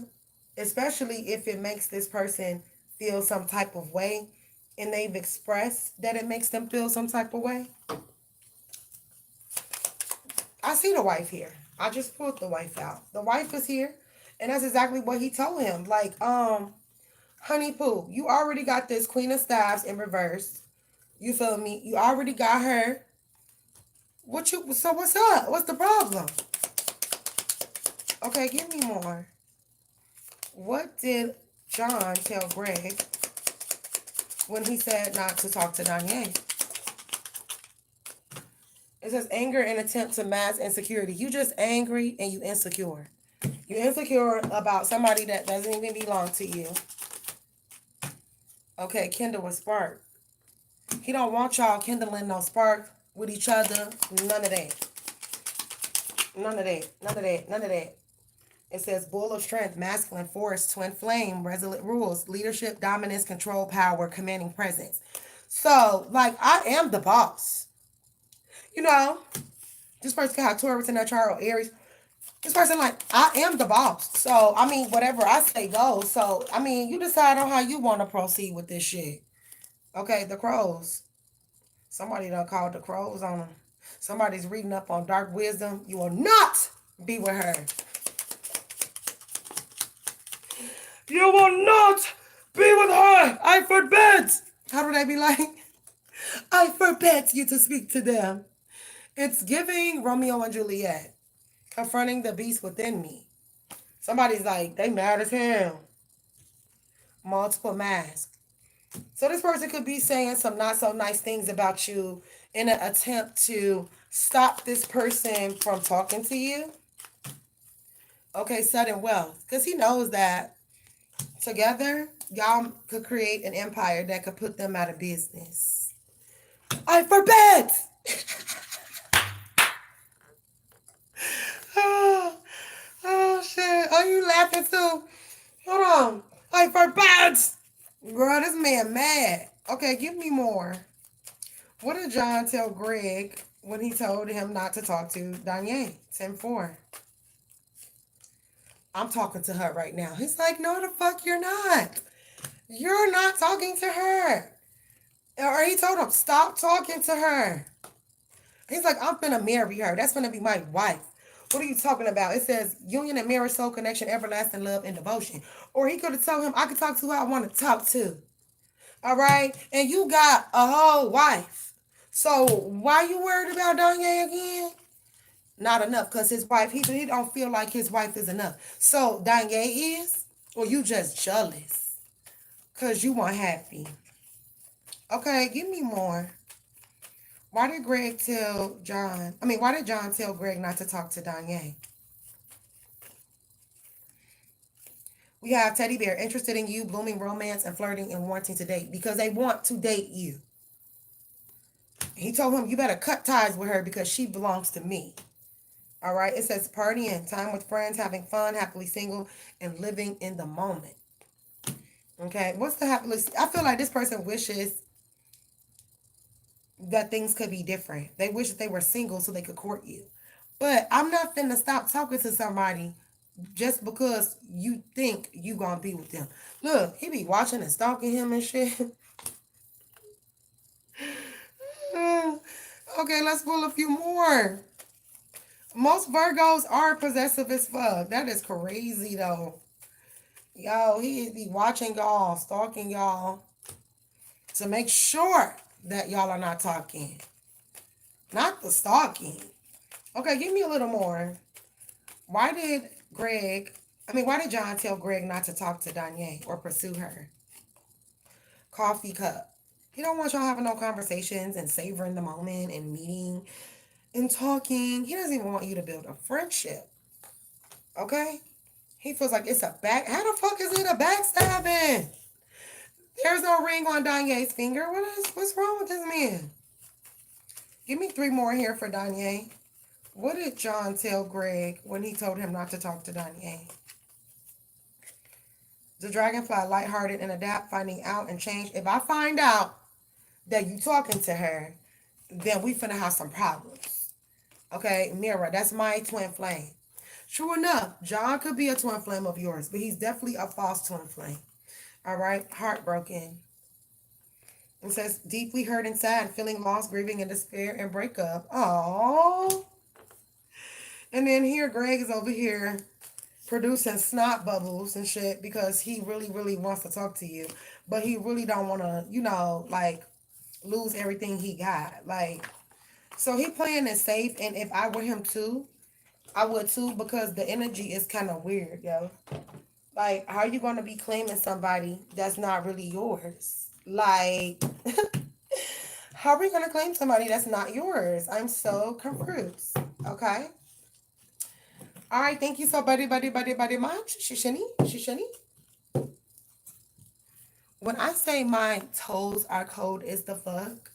especially if it makes this person feel some type of way and they've expressed that it makes them feel some type of way. I see the wife here. I just pulled the wife out. The wife is here, and that's exactly what he told him. Like, honey poo, you already got this Queen of Staffs in reverse. You feel me? You already got her. So what's up? What's the problem? Okay, give me more. What did John tell Greg when he said not to talk to Danye? It says anger and attempt to mask insecurity. You just angry and you insecure. You're insecure about somebody that doesn't even belong to you. Okay, kindle a spark. He don't want y'all kindling no spark with each other. None of that. None of that. None of that. None of that. It says bull of strength, masculine force, twin flame, resolute rules, leadership, dominance, control, power, commanding presence. So, like, I am the boss. This person can have Taurus in their chart or Aries. This person, like, I am the boss. So, whatever I say goes. So, you decide on how you want to proceed with this shit. Okay, the crows. Somebody done called the crows on them. Somebody's reading up on dark wisdom. You will not be with her. You will not be with her. I forbid. How do they be like? I forbid you to speak to them. It's giving Romeo and Juliet, confronting the beast within me. Somebody's like, they mad as hell. Multiple masks. So this person could be saying some not so nice things about you in an attempt to stop this person from talking to you. Okay, sudden wealth. Because he knows that together, y'all could create an empire that could put them out of business. I forbid! Oh, oh shit. Are you laughing too? Hold on. I forbid! Girl, this man mad. Okay, give me more. What did John tell Greg when he told him not to talk to Danye? 10-4. I'm talking to her right now. He's like, no, the fuck you're not. You're not talking to her. Or he told him, stop talking to her. He's like, I'm finna marry her. That's gonna be my wife. What are you talking about? It says union and marriage, soul connection, everlasting love, and devotion. Or he could have told him, I could talk to who I want to talk to. All right? And you got a whole wife. So why you worried about Danye again? Not enough, because his wife, he don't feel like his wife is enough. So Danye is, or you just jealous because you weren't happy. Okay, give me more. Why did why did John tell Greg not to talk to Danye? We have Teddy Bear, interested in you, blooming romance and flirting and wanting to date because they want to date you. He told him, you better cut ties with her because she belongs to me. All right, it says partying, time with friends, having fun, happily single, and living in the moment. Okay, what's the happily? I feel like this person wishes that things could be different. They wish that they were single so they could court you. But I'm not finna stop talking to somebody just because you think you gonna be with them. Look, he be watching and stalking him and shit. Okay, let's pull a few more. Most Virgos are possessive as fuck. That is crazy though. Yo, he be watching y'all, stalking y'all to make sure that y'all are not talking. Not the stalking. Okay, give me a little more. Why did John tell Greg not to talk to Danye or pursue her? Coffee cup. He don't want y'all having no conversations and savoring the moment and meeting and talking. He doesn't even want you to build a friendship. Okay? He feels like it's a back. How the fuck is it a backstabbing? There's no ring on Danye's finger. What's wrong with this man? Give me 3 more here for Danye. What did John tell Greg when he told him not to talk to Danye? The dragonfly, lighthearted and adapt, finding out and change. If I find out that you talking to her, then we finna have some problems. Okay, mirror, that's my twin flame. True enough, John could be a twin flame of yours, but he's definitely a false twin flame. All right, heartbroken. It says deeply hurt and sad, feeling lost, grieving, and despair and breakup. Oh. And then here, Greg is over here producing snot bubbles and shit because he really, really wants to talk to you, but he really don't want to, like lose everything he got. Like, so he playing it safe, and if I were him too, I would too because the energy is kind of weird, yo. Like, how are you going to be claiming somebody that's not really yours? Like, how are we going to claim somebody that's not yours? I'm so confused. Okay. All right. Thank you so buddy much. Shishini. When I say my toes are cold as the fuck,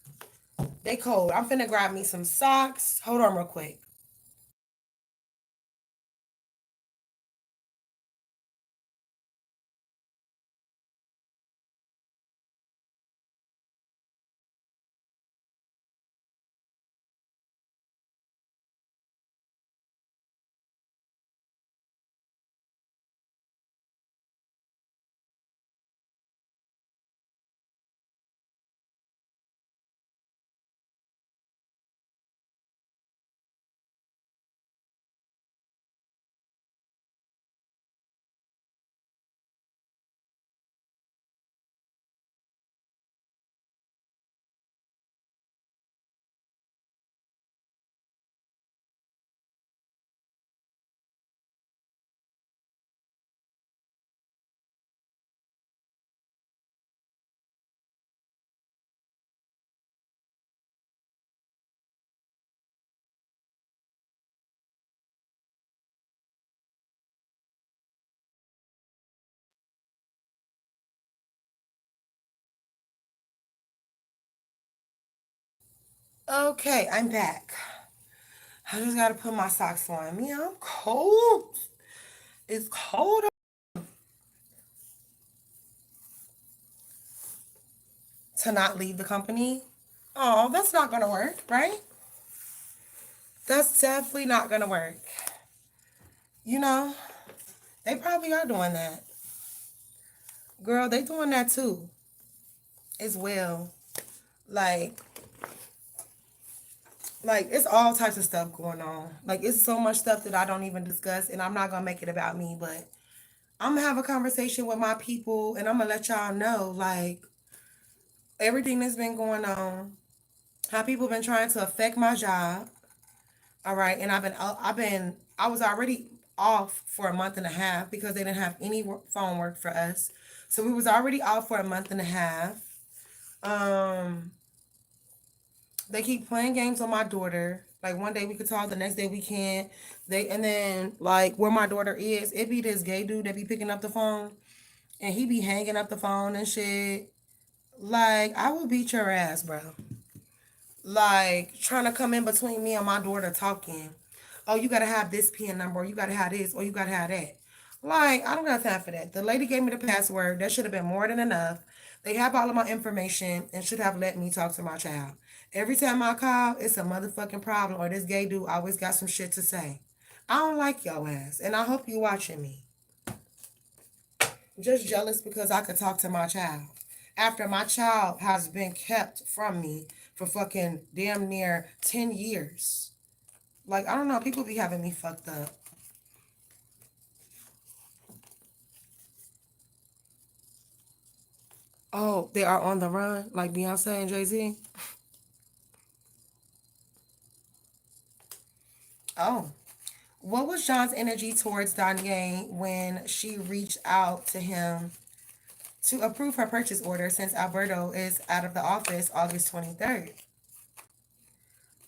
they cold. I'm finna grab me some socks. Hold on real quick. Okay, I'm back. I just gotta put my socks on. Me, I'm cold. It's cold to not leave the company. Oh, that's not gonna work, right? That's definitely not gonna work. You know, they probably are doing that. Girl, they doing that too, as well. Like, like it's all types of stuff going on. Like it's so much stuff that I don't even discuss, and I'm not gonna make it about me, but I'm gonna have a conversation with my people, and I'm gonna let y'all know like everything that's been going on, how people been trying to affect my job. All right, and I was already off for a month and a half because they didn't have any phone work for us, so we was already off for a month and a half. Um, they keep playing games on my daughter. Like one day we could talk, the next day we can't. And then like where my daughter is, it be this gay dude that be picking up the phone, and he be hanging up the phone and shit. Like I will beat your ass, bro. Like trying to come in between me and my daughter talking. Oh, you gotta have this PIN number, or you gotta have this, or you gotta have that. Like, I don't got time for that. The lady gave me the password. That should have been more than enough. They have all of my information and should have let me talk to my child. Every time I call, it's a motherfucking problem, or this gay dude always got some shit to say. I don't like your ass, and I hope you watching me. Just jealous because I could talk to my child. After my child has been kept from me for fucking damn near 10 years. Like, I don't know, people be having me fucked up. Oh, they are on the run, like Beyonce and Jay-Z? Oh. What was John's energy towards Danye when she reached out to him to approve her purchase order since Alberto is out of the office August 23rd?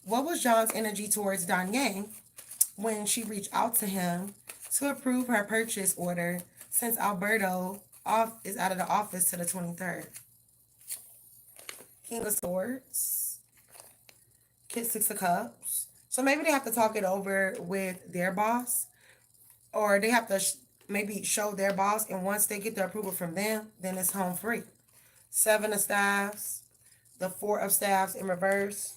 What was John's energy towards Danye when she reached out to him to approve her purchase order since Alberto is out of the office to the 23rd? King of Swords, Kid Six of Cups. So maybe they have to talk it over with their boss, or they have to maybe show their boss, and once they get the approval from them, then it's home free. Seven of Staffs, the Four of Staffs in reverse,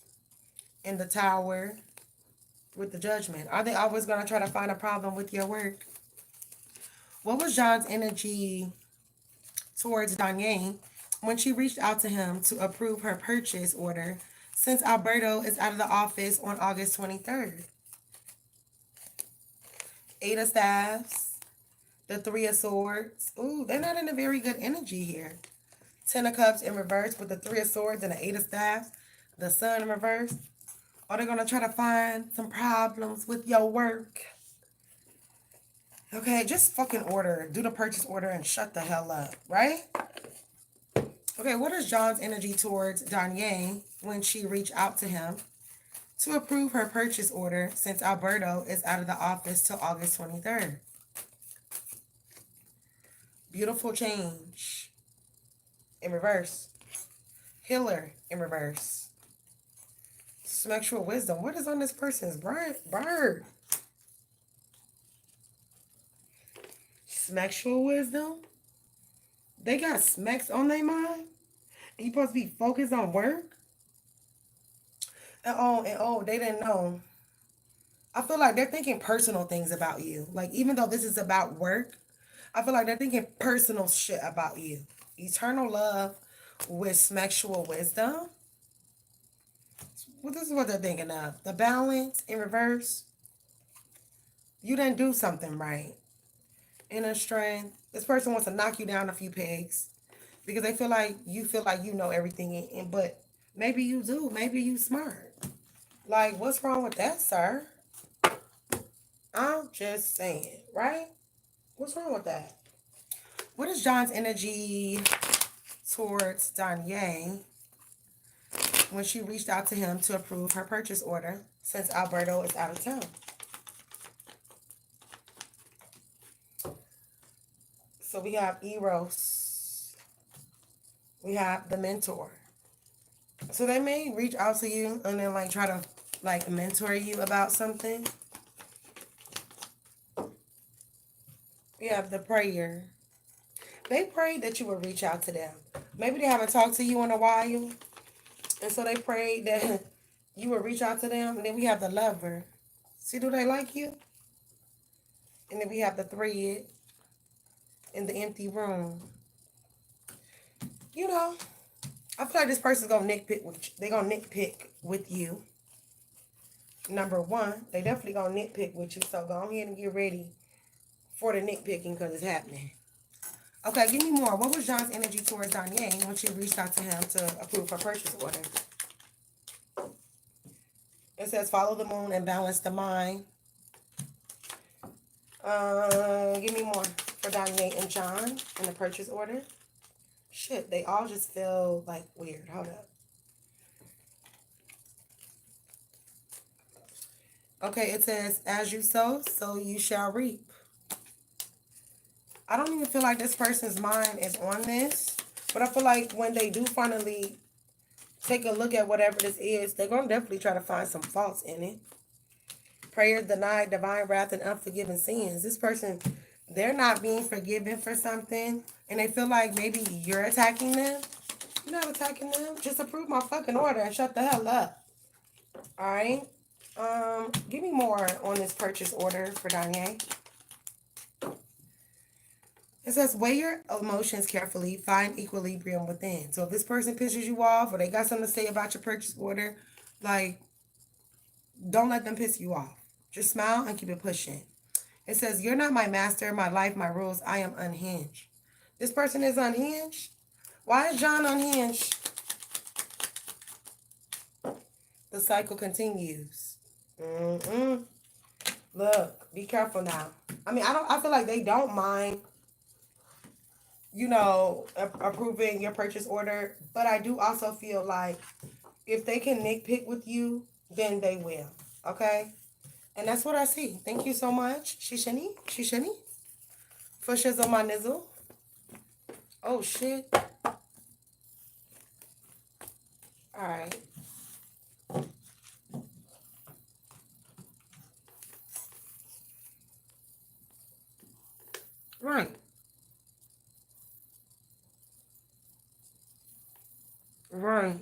in the Tower with the Judgment. Are they always going to try to find a problem with your work? What was John's energy towards Danye when she reached out to him to approve her purchase order since Alberto is out of the office on August 23rd? Eight of Staffs, the Three of Swords. Ooh, they're not in a very good energy here. Ten of Cups in reverse with the Three of Swords and the Eight of Staffs. The Sun in reverse. Are they going to try to find some problems with your work? Okay, just fucking order. Do the purchase order and shut the hell up, right? Okay, what is John's energy towards Danye when she reached out to him to approve her purchase order since Alberto is out of the office till August 23rd? Beautiful Change in reverse. Healer in reverse. Sexual Wisdom. What is on this person's bird? Sexual Wisdom? They got smacks on their mind? And you supposed to be focused on work? And they didn't know. I feel like they're thinking personal things about you. Like, even though this is about work, I feel like they're thinking personal shit about you. Eternal love with sexual wisdom. Well, this is what they're thinking of. The balance in reverse. You didn't do something right. Inner strength. This person wants to knock you down a few pegs because they feel like you know everything, but maybe you do. Maybe you smart. Like, what's wrong with that, sir? I'm just saying, right? What's wrong with that? What is John's energy towards Danye when she reached out to him to approve her purchase order since Alberto is out of town? So we have Eros. We have the Mentor. So they may reach out to you and then like try to like mentor you about something. We have the prayer. They prayed that you would reach out to them. Maybe they haven't talked to you in a while. And so they prayed that you would reach out to them. And then we have the lover. See, do they like you? And then we have the thread in the empty room. You know, I feel like this person's gonna nitpick with you. They're gonna nitpick with you. Number one, they definitely gonna nitpick with you. So go ahead and get ready for the nitpicking because it's happening. Okay, give me more. What was John's energy towards Danye once you reached out to him to approve her purchase order? It says follow the moon and balance the mind. Give me more for Danye and John in the purchase order. Shit, they all just feel like weird. Hold up. Okay, it says, as you sow, so you shall reap. I don't even feel like this person's mind is on this. But I feel like when they do finally take a look at whatever this is, they're going to definitely try to find some faults in it. Prayers denied, divine wrath, and unforgiven sins. This person, they're not being forgiven for something. And they feel like maybe you're attacking them. You're not attacking them. Just approve my fucking order and shut the hell up. All right? Give me more on this purchase order for Danye. It says, weigh your emotions carefully, find equilibrium within. So if this person pisses you off or they got something to say about your purchase order, like, don't let them piss you off. Just smile and keep it pushing. It says, you're not my master, my life, my rules. I am unhinged. This person is unhinged? Why is John unhinged? The cycle continues. Look, be careful now. I mean, I feel like they don't mind, you know, approving your purchase order. But I do also feel like if they can nitpick with you, then they will. Okay? And that's what I see. Thank you so much, Shishani, for shizzle my nizzle. Oh, shit. All right. Right. Right.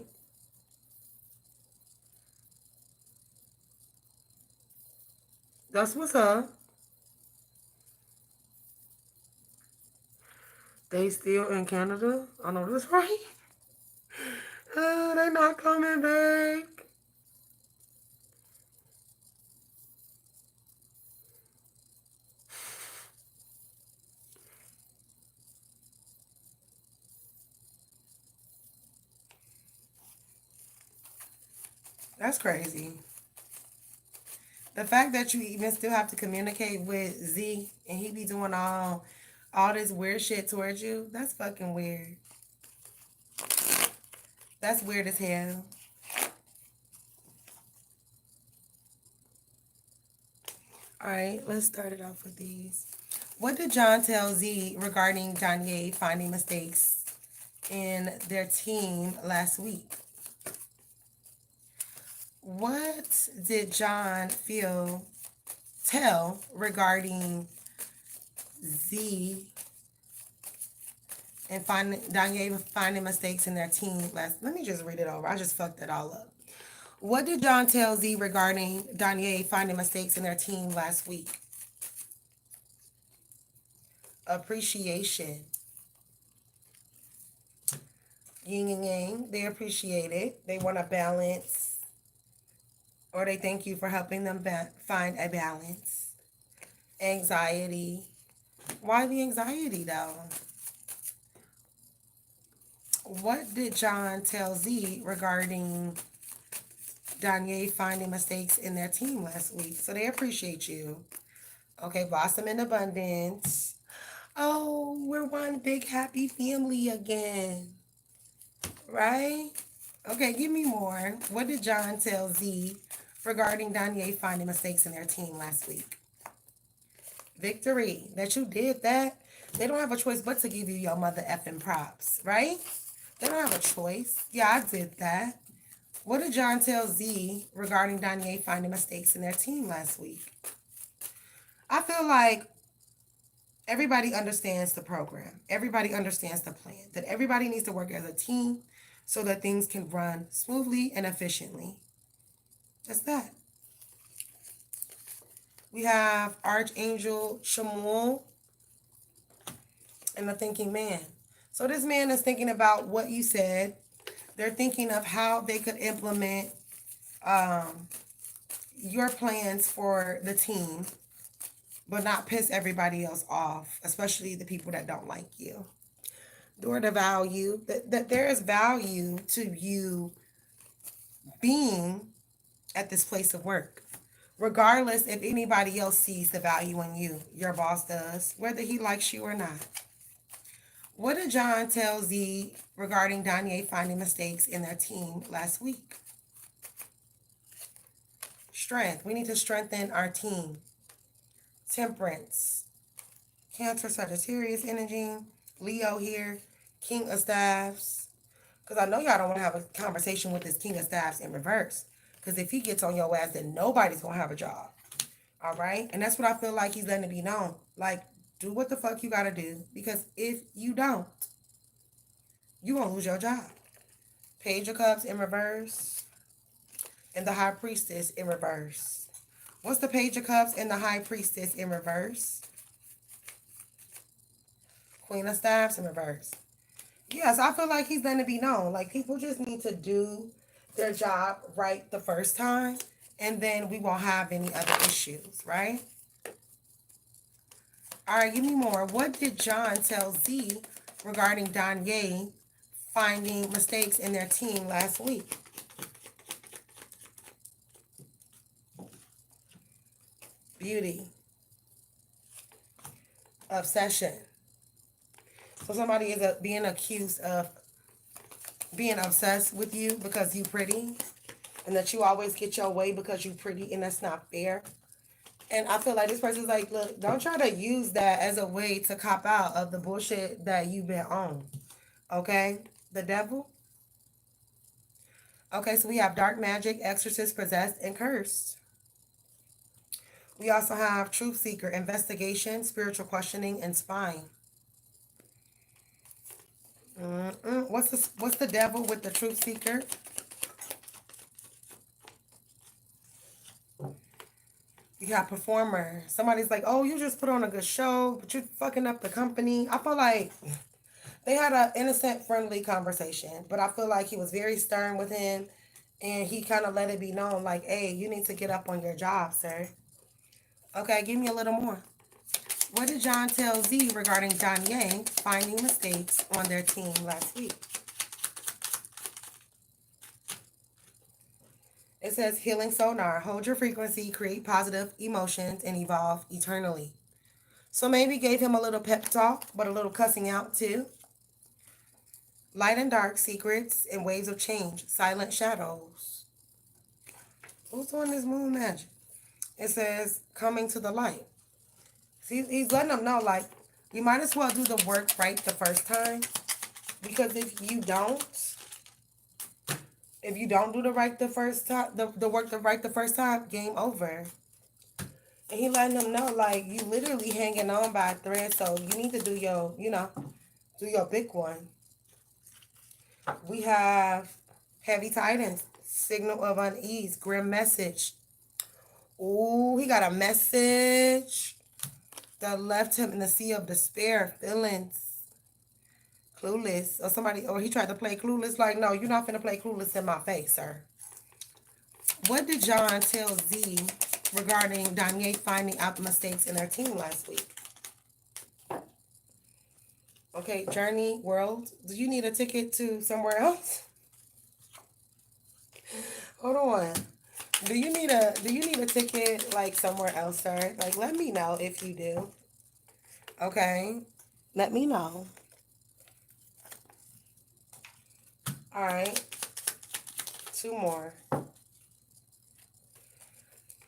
That's what's up. They still in Canada? I know this right. They not coming back. That's crazy. The fact that you even still have to communicate with Z and he be doing all this weird shit towards you, that's fucking weird. That's weird as hell. All right, let's start it off with these. What did John tell Z regarding Danye finding mistakes in their team last week? What did John tell regarding Z and Danye finding mistakes in their team last? Let me just read it over. I just fucked it all up. What did John tell Z regarding Danye finding mistakes in their team last week? Appreciation. Yin and yang. They appreciate it. They want a balance. Or they thank you for helping them find a balance. Anxiety. Why the anxiety, though? What did John tell Z regarding Danye finding mistakes in their team last week? So they appreciate you. Okay, blossom in abundance. Oh, we're one big happy family again. Right? Okay, give me more. What did John tell Z regarding Danye finding mistakes in their team last week? Victory. That you did that. They don't have a choice but to give you your mother effing props, right? They don't have a choice. Yeah, I did that. What did John tell Z regarding Danye finding mistakes in their team last week? I feel like everybody understands the program. Everybody understands the plan. That everybody needs to work as a team so that things can run smoothly and efficiently. That's that. We have Archangel Shamuel and the thinking man. So this man is thinking about what you said. They're thinking of how they could implement your plans for the team, but not piss everybody else off, especially the people that don't like you. Or the value, that there is value to you being at this place of work, regardless if anybody else sees the value in you. Your boss does, whether he likes you or not. What did John tell Z regarding Danye finding mistakes in their team last week? Strength. We need to strengthen our team. Temperance. Cancer, Sagittarius energy. Leo here. King of Staffs. Because I know y'all don't want to have a conversation with this King of Staffs in reverse. Because if he gets on your ass, then nobody's going to have a job. All right? And that's what I feel like he's letting it be known. Like, do what the fuck you got to do. Because if you don't, you're going to lose your job. Page of Cups in reverse. And the High Priestess in reverse. What's the Page of Cups and the High Priestess in reverse? Queen of Staffs in reverse. Yes, I feel like he's letting it be known. Like, people just need to do their job right the first time, and then we won't have any other issues, right? All right, give me more. What did John tell Z regarding Danye finding mistakes in their team last week? Beauty. Obsession. So somebody is being accused of being obsessed with you because you pretty, and that you always get your way because you pretty, and that's not fair. And I feel like this person's like, look, don't try to use that as a way to cop out of the bullshit that you've been on. Okay? The devil. Okay, so we have dark magic, exorcist, possessed, and cursed. We also have truth seeker, investigation, spiritual questioning, and spying. What's the devil with the truth seeker? You got performer. Somebody's like, oh, you just put on a good show, but you're fucking up the company. I feel like they had an innocent, friendly conversation, but I feel like he was very stern with him, and he kind of let it be known, like, hey, you need to get up on your job, sir. Okay, give me a little more. What did John tell Z regarding Danye finding mistakes on their team last week? It says healing sonar. Hold your frequency, create positive emotions, and evolve eternally. So maybe gave him a little pep talk, but a little cussing out too. Light and dark, secrets, and waves of change. Silent shadows. Who's doing this moon magic? It says coming to the light. He's letting them know, like, you might as well do the work right the first time. Because if you don't do the right the first time, the work the right the first time, game over. And he letting them know, like, you literally hanging on by a thread, so you need to do your, do your big one. We have heavy tidings, signal of unease, grim message. Ooh, he got a message that left him in the sea of despair, feelings, clueless, or he tried to play clueless. Like, no, you're not finna play clueless in my face, sir. What did John tell Z regarding Danye finding out the mistakes in their team last week? Okay, Journey World. Do you need a ticket to somewhere else? Hold on. Do you need a ticket like somewhere else, sir? Like, let me know if you do. Okay. Let me know. All right. 2 more.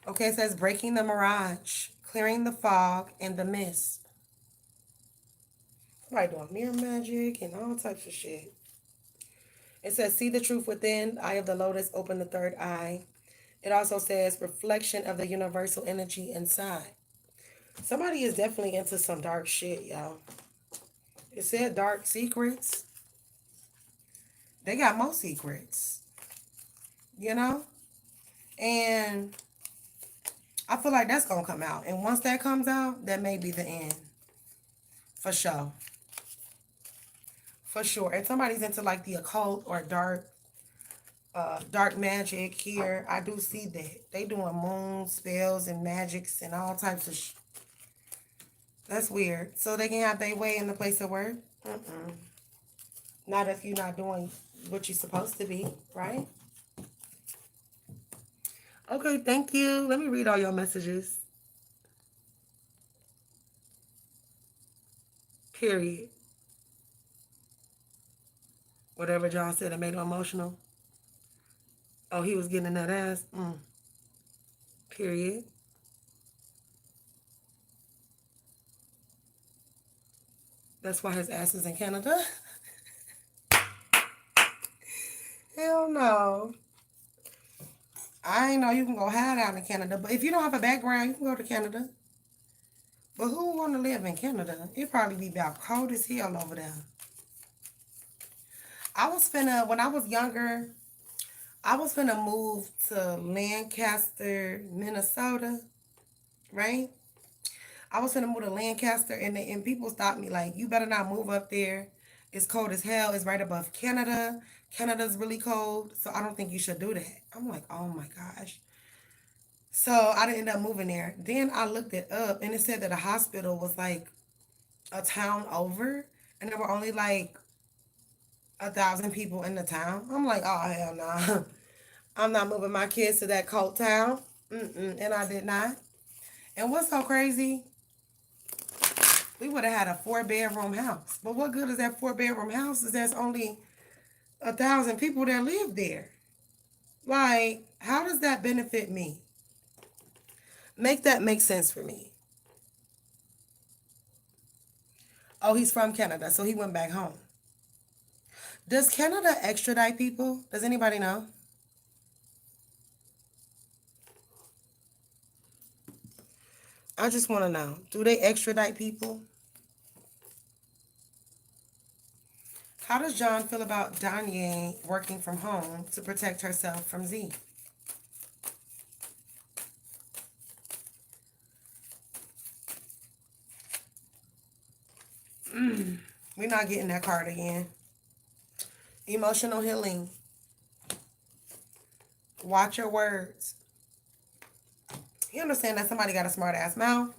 Okay, it says breaking the mirage, clearing the fog and the mist. Somebody doing mirror magic and all types of shit. It says, see the truth within, eye of the lotus, open the third eye. It also says, reflection of the universal energy inside. Somebody is definitely into some dark shit, y'all. It said dark secrets. They got more secrets, you know? And I feel like that's going to come out. And once that comes out, that may be the end. For sure. For sure. And somebody's into like the occult or dark magic here. I do see that. They doing moon spells and magics and all types of That's weird. So they can have their way in the place of work? Not if you're not doing what you're supposed to be, right? Okay, thank you. Let me read all your messages. Period. Whatever John said, it made him emotional. Oh, he was getting in that ass? Period. That's why his ass is in Canada? Hell no. I ain't know you can go hide out in Canada. But if you don't have a background, you can go to Canada. But who want to live in Canada? It probably be about cold as hell over there. When I was younger, I was finna move to Lancaster, Minnesota, right? I was finna move to Lancaster, and people stopped me like, you better not move up there. It's cold as hell. It's right above Canada. Canada's really cold, so I don't think you should do that. I'm like, oh my gosh. So I didn't end up moving there. Then I looked it up, and it said that a hospital was like a town over, and there were only like 1,000 people in the town. I'm like, oh hell no. Nah. I'm not moving my kids to that cold town. And I did not. And what's so crazy? We would have had a 4-bedroom house. But what good is that 4-bedroom house if there's only 1,000 people that live there? Like, how does that benefit me? Make that make sense for me. Oh, he's from Canada, so he went back home. Does Canada extradite people? Does anybody know? I just want to know. Do they extradite people? How does John feel about Danye working from home to protect herself from Z? We're not getting that card again. Emotional healing. Watch your words. You understand that somebody got a smart ass mouth?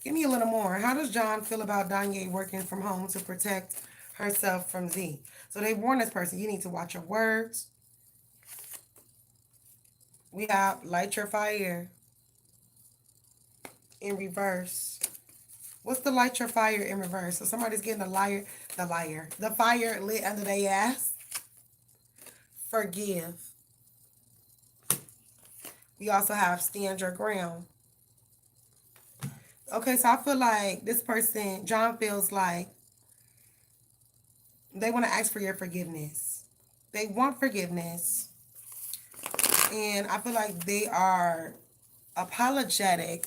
Give me a little more. How does John feel about Danye working from home to protect herself from Z? So they warn this person, you need to watch your words. We have light your fire in reverse. What's the light your fire in reverse? So somebody's getting the fire lit under their ass. Forgive. We also have stand your ground. Okay, so I feel like this person, John, feels like they want to ask for your forgiveness. They want forgiveness. And I feel like they are apologetic.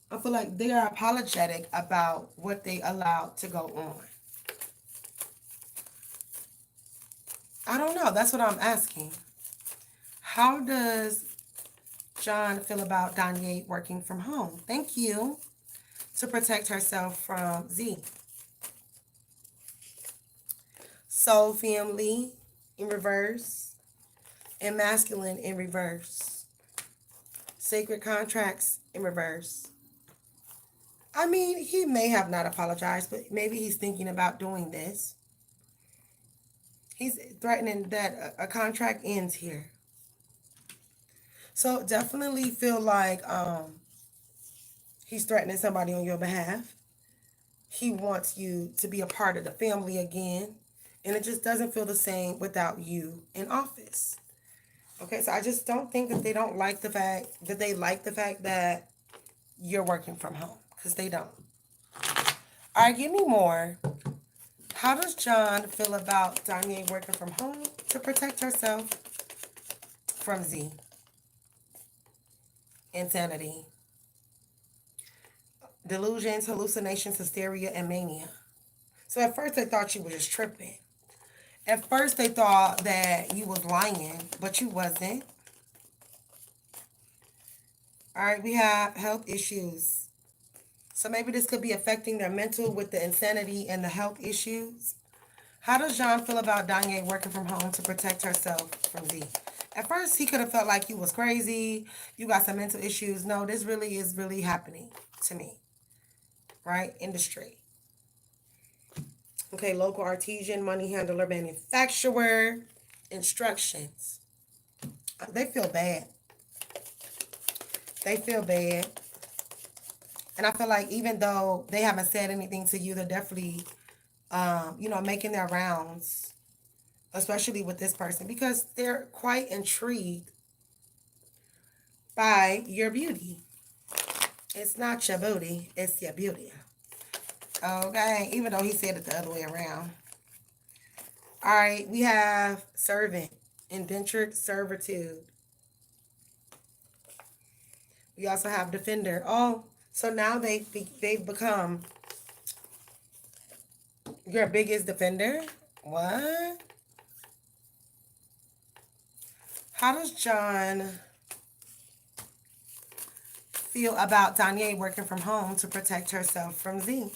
I feel like they are apologetic about what they allowed to go on. I don't know. That's what I'm asking. How does John feel about Danye working from home? Thank you. To protect herself from Z. Soul family in reverse. And masculine in reverse. Sacred contracts in reverse. I mean, he may have not apologized, but maybe he's thinking about doing this. He's threatening that a contract ends here. So definitely feel like he's threatening somebody on your behalf. He wants you to be a part of the family again. And it just doesn't feel the same without you in office. Okay, so I just don't think that they don't like the fact that they like the fact that you're working from home. Because they don't. All right, give me more. How does John feel about Danye working from home to protect herself from Z? Insanity. Delusions, hallucinations, hysteria, and mania. So at first they thought you was just tripping. At first they thought that you was lying, but you wasn't. All right, we have health issues. So maybe this could be affecting their mental with the insanity and the health issues. How does John feel about Danye working from home to protect herself from Z? At first, he could have felt like you was crazy. You got some mental issues. No, this really is really happening to me, right? Industry. Okay, local artisan, money handler, manufacturer, instructions. They feel bad. They feel bad. And I feel like even though they haven't said anything to you, they're definitely, making their rounds, especially with this person, because they're quite intrigued by your beauty. It's not your booty, it's your beauty. Okay, even though he said it the other way around. All right, we have servant, indentured servitude. We also have defender. Oh, so now they've become your biggest defender? What? How does John feel about Danye working from home to protect herself from Z?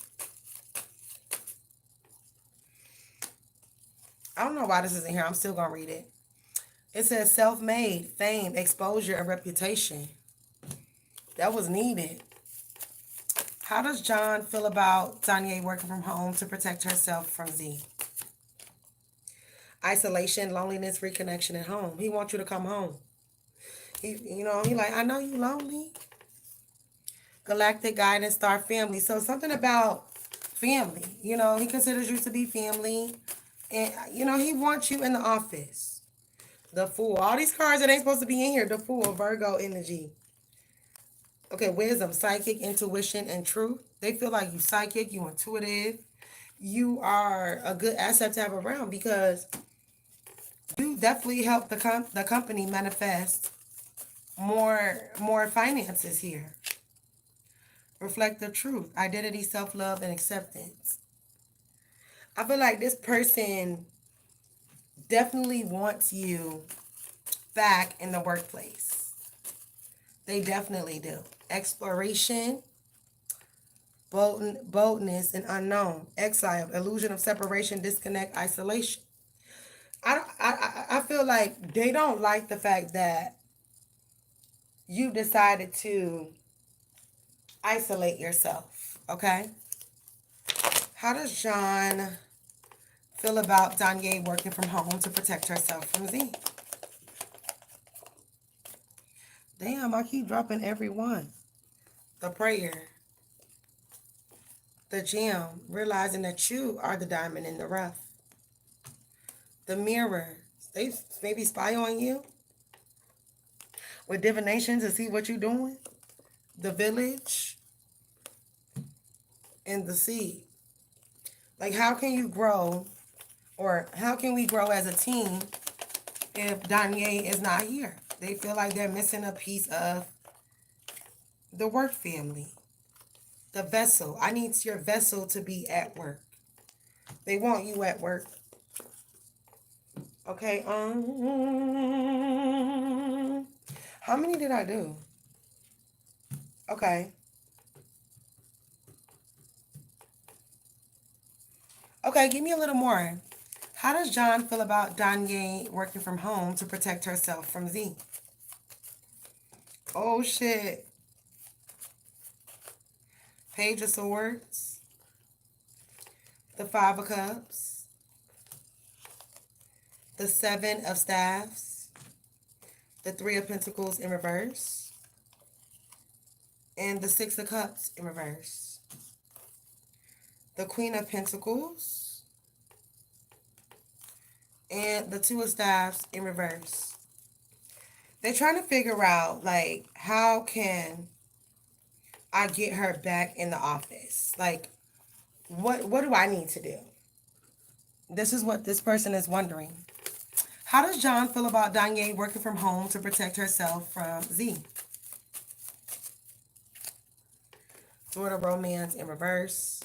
I don't know why this isn't here. I'm still going to read it. It says self-made, fame, exposure, and reputation. That was needed. How does John feel about Danye working from home to protect herself from Z? Isolation, loneliness, reconnection at home. He wants you to come home. He like, I know you lonely. Galactic guidance, star family. So something about family. He considers you to be family. And, he wants you in the office. The Fool. All these cards that ain't supposed to be in here. The Fool, Virgo energy. Okay, wisdom, psychic, intuition, and truth. They feel like you psychic, you intuitive. You are a good asset to have around because you definitely help the company manifest more finances here. Reflect the truth, identity, self-love, and acceptance. I feel like this person definitely wants you back in the workplace. They definitely do. Exploration, boldness, and unknown. Exile, illusion of separation, disconnect, isolation. I feel like they don't like the fact that you decided to isolate yourself, okay? How does John feel about Danye working from home to protect herself from Z? Damn, I keep dropping every one. The prayer. The gem, realizing that you are the diamond in the rough. The mirror. They maybe spy on you with divination to see what you're doing. The village. And the seed. Like, how can you grow, or how can we grow as a team if Danye is not here? They feel like they're missing a piece of the work family. The vessel. I need your vessel to be at work. They want you at work. Okay. How many did I do? Okay. Okay, give me a little more. How does John feel about Danye working from home to protect herself from Z? Oh, shit. Page of Swords. The Five of Cups. The Seven of Staffs. The Three of Pentacles in reverse. And the Six of Cups in reverse. The Queen of Pentacles. And the Two of Staffs in reverse. They're trying to figure out, like, how can I get her back in the office? Like, what do I need to do? This is what this person is wondering. How does John feel about Danye working from home to protect herself from Z? Sort of romance in reverse.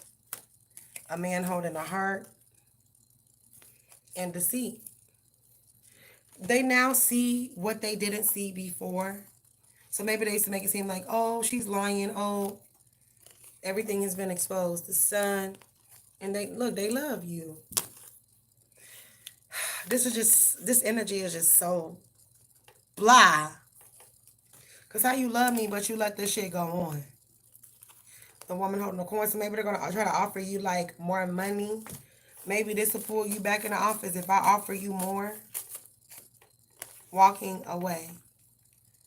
A man holding a heart. And deceit. They now see what they didn't see before. So maybe they used to make it seem like, oh, she's lying. Oh, everything has been exposed. The sun. And they look, they love you. This energy is just so blah. Because how you love me, but you let this shit go on. The woman holding the coin. So maybe they're going to try to offer you like more money. Maybe this will pull you back in the office if I offer you more. Walking away.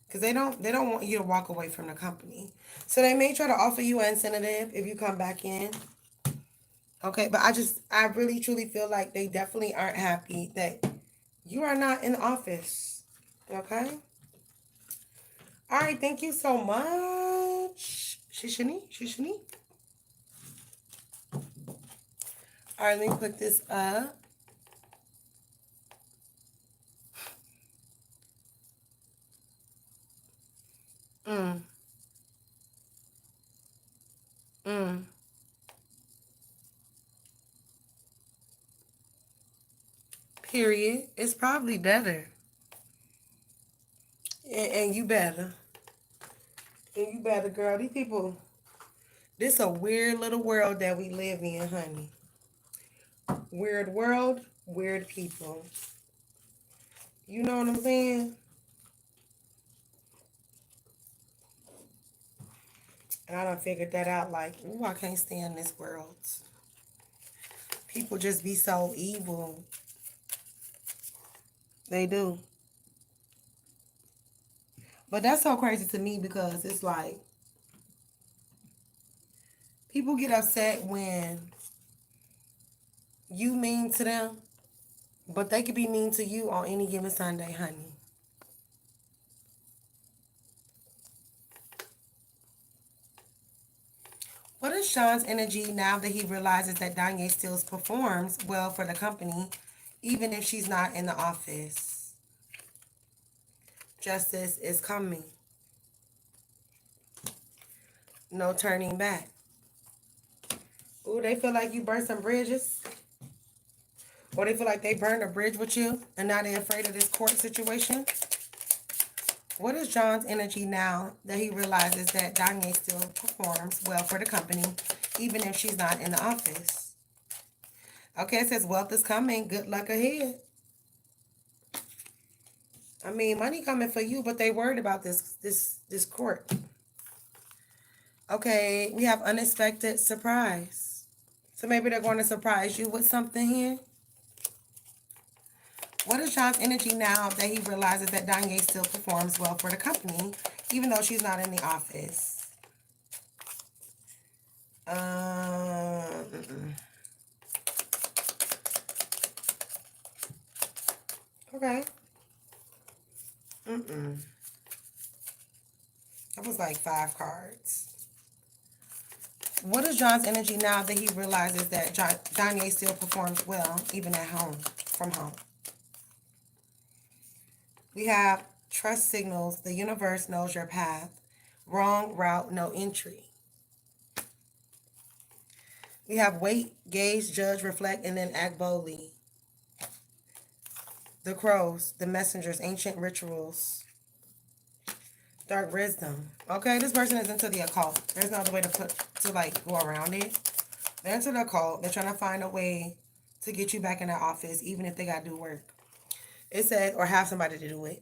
Because they don't want you to walk away from the company. So they may try to offer you an incentive if you come back in. Okay, but I really truly feel like they definitely aren't happy that you are not in the office. Okay? All right, thank you so much. Shishini. All right, let me put this up. Period. It's probably better. And you better. And you better, girl. These people, this a weird little world that we live in, honey. Weird world, weird people. You know what I'm saying? And I done figured that out like, ooh, I can't stand this world. People just be so evil. They do. But that's so crazy to me because it's like, people get upset when you mean to them, but they could be mean to you on any given Sunday, honey. What is Sean's energy now that he realizes that Danye still performs well for the company, even if she's not in the office? Justice is coming. No turning back. Ooh, they feel like you burned some bridges. Or they feel like they burned a bridge with you and now they're afraid of this court situation. What is John's energy now that he realizes that Danye still performs well for the company, even if she's not in the office? Okay, it says wealth is coming. Good luck ahead. I mean, money coming for you, but they worried about this court. Okay, we have unexpected surprise. So maybe they're going to surprise you with something here. What is John's energy now that he realizes that Danye still performs well for the company, even though she's not in the office? Okay. That was like 5 cards. What is John's energy now that he realizes that Danye still performs well, even at home, from home? We have trust signals. The universe knows your path. Wrong route, no entry. We have wait, gaze, judge, reflect, and then act boldly. The crows, the messengers, ancient rituals. Dark wisdom. Okay, this person is into the occult. There's no other way to go around it. They're into the occult. They're trying to find a way to get you back in their office, even if they got to do work. It says, or have somebody to do it.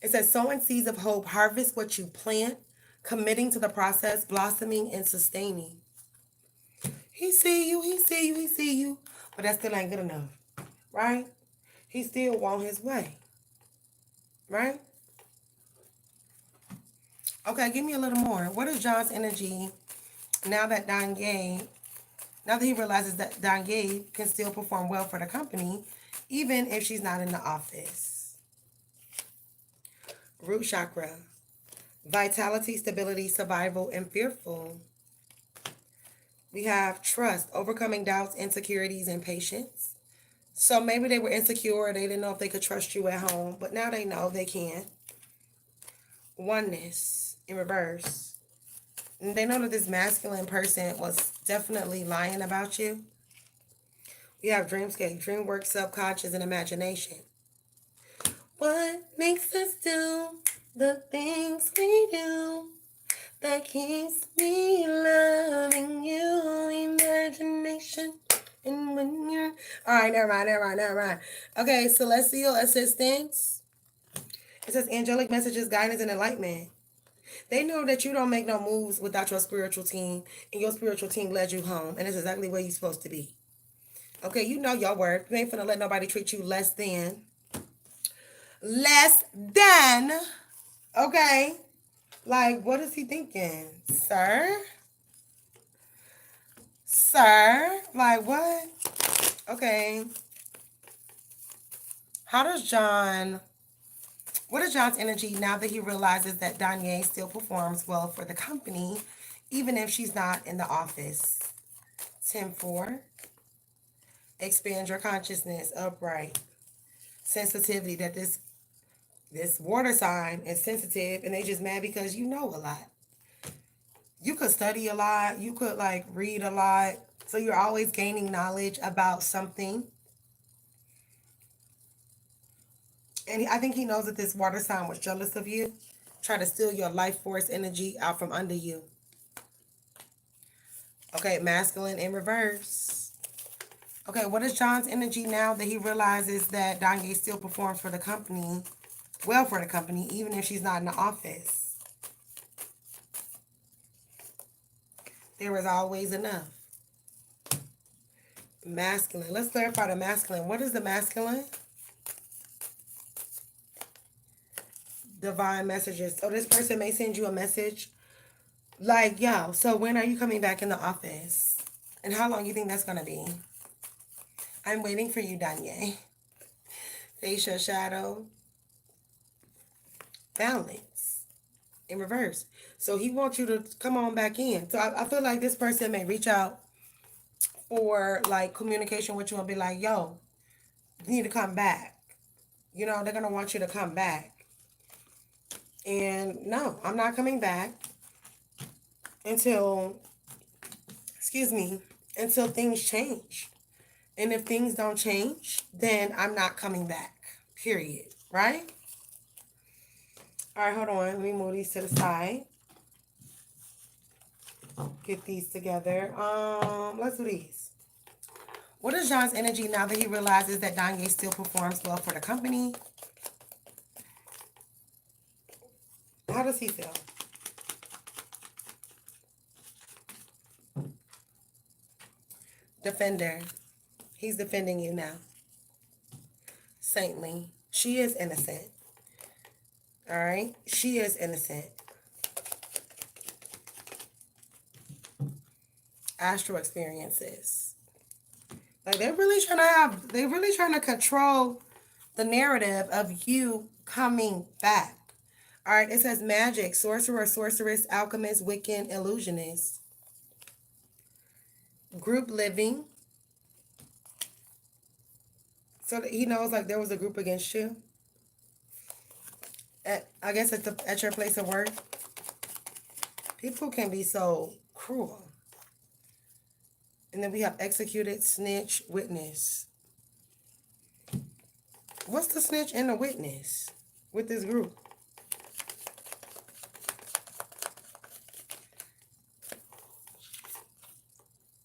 It says, sowing seeds of hope, harvest what you plant, committing to the process, blossoming and sustaining. He see you. But that still ain't good enough, right? He still want his way, right? Okay, give me a little more. What is John's energy now that he realizes that Danye can still perform well for the company, even if she's not in the office? Root chakra. Vitality, stability, survival, and fearful. We have trust, overcoming doubts, insecurities, and patience. So maybe they were insecure, or they didn't know if they could trust you at home, but now they know they can. Oneness in reverse. And they know that this masculine person was definitely lying about you. We have dreamscape, dream work, subconscious, and imagination. What makes us do the things we do that keeps me loving you? Imagination. And when you're... All right, never mind. Okay, celestial assistance. It says angelic messages, guidance, and enlightenment. They know that you don't make no moves without your spiritual team, and your spiritual team led you home, and it's exactly where you're supposed to be. Okay, you know your word. You ain't finna let nobody treat you less than. Less than. Okay. Like, what is he thinking? Sir? Sir? Like, what? Okay. What is John's energy now that he realizes that Danye still performs well for the company, even if she's not in the office? 10-4. Expand your consciousness, upright. Sensitivity, that this water sign is sensitive, and they just mad because you know a lot. You could study a lot. You could like read a lot. So you're always gaining knowledge about something. And I think he knows that this water sign was jealous of you. Try to steal your life force energy out from under you. Okay, masculine in reverse. Okay, what is John's energy now that he realizes that Danye still performs for the company, well for the company, even if she's not in the office? There is always enough. Masculine. Let's clarify the masculine. What is the masculine? Divine messages. So this person may send you a message like, yo, so when are you coming back in the office? And how long you think that's going to be? I'm waiting for you, Danye. Face your shadow. Balance. In reverse. So he wants you to come on back in. So I feel like this person may reach out for like communication with you and be like, yo, you need to come back. You know, they're going to want you to come back. And no, I'm not coming back until things change. And if things don't change, then I'm not coming back. Period. Right? All right, hold on. Let me move these to the side. Get these together. Let's do these. What is John's energy now that he realizes that Danye still performs well for the company? How does he feel? Defender. He's defending you now. Saintly. She is innocent. All right? She is innocent. Astral experiences. Like they're really trying to control the narrative of you coming back. All right, it says magic, sorcerer, sorceress, alchemist, Wiccan, illusionist. Group living. So that he knows like there was a group against you. I guess at your place of work. People can be so cruel. And then we have executed, snitch, witness. What's the snitch and the witness with this group?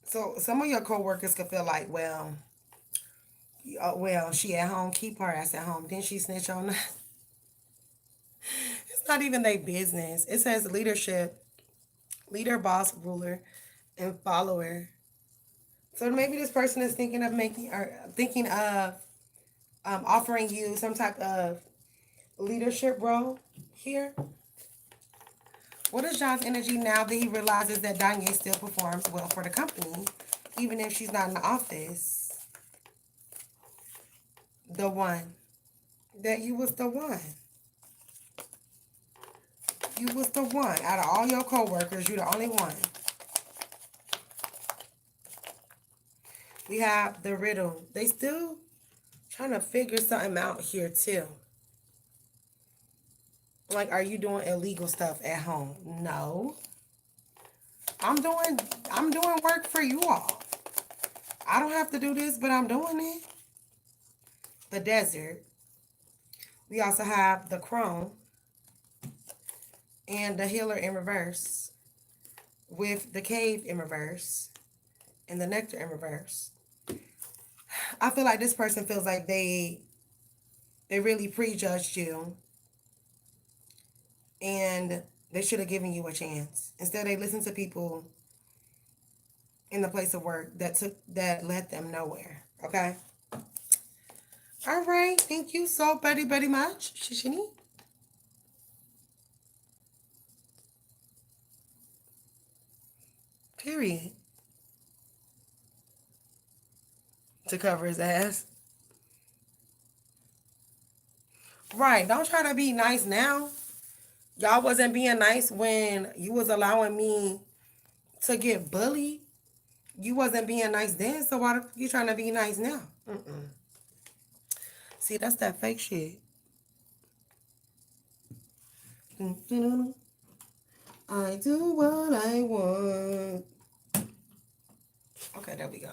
So some of your coworkers could feel like, well, she at home, keep her ass at home. Then she snitch on us. It's not even their business. It says leadership, leader, boss, ruler, and follower. So maybe this person is thinking of offering you some type of leadership role here. What is John's energy now that he realizes that Danye still performs well for the company, even if she's not in the office? The one. That you was the one. You was the one. Out of all your coworkers, you're the only one. We have the riddle. They still Trying to figure something out here too. Like, are you doing illegal stuff at home? No. I'm doing work for you all. I don't have to do this, but I'm doing it. The desert. We also have the crone and the healer in reverse with the cave in reverse and the nectar in reverse. I feel like this person feels like they really prejudged you and they should have given you a chance. Instead, they listened to people in the place of work that led them nowhere. Okay? All right. Thank you so very much, Shishini. Period. To cover his ass. Right. Don't try to be nice now. Y'all wasn't being nice when you was allowing me to get bullied. You wasn't being nice then, so why you trying to be nice now? See, that's that fake shit. I do what I want. Okay, there we go.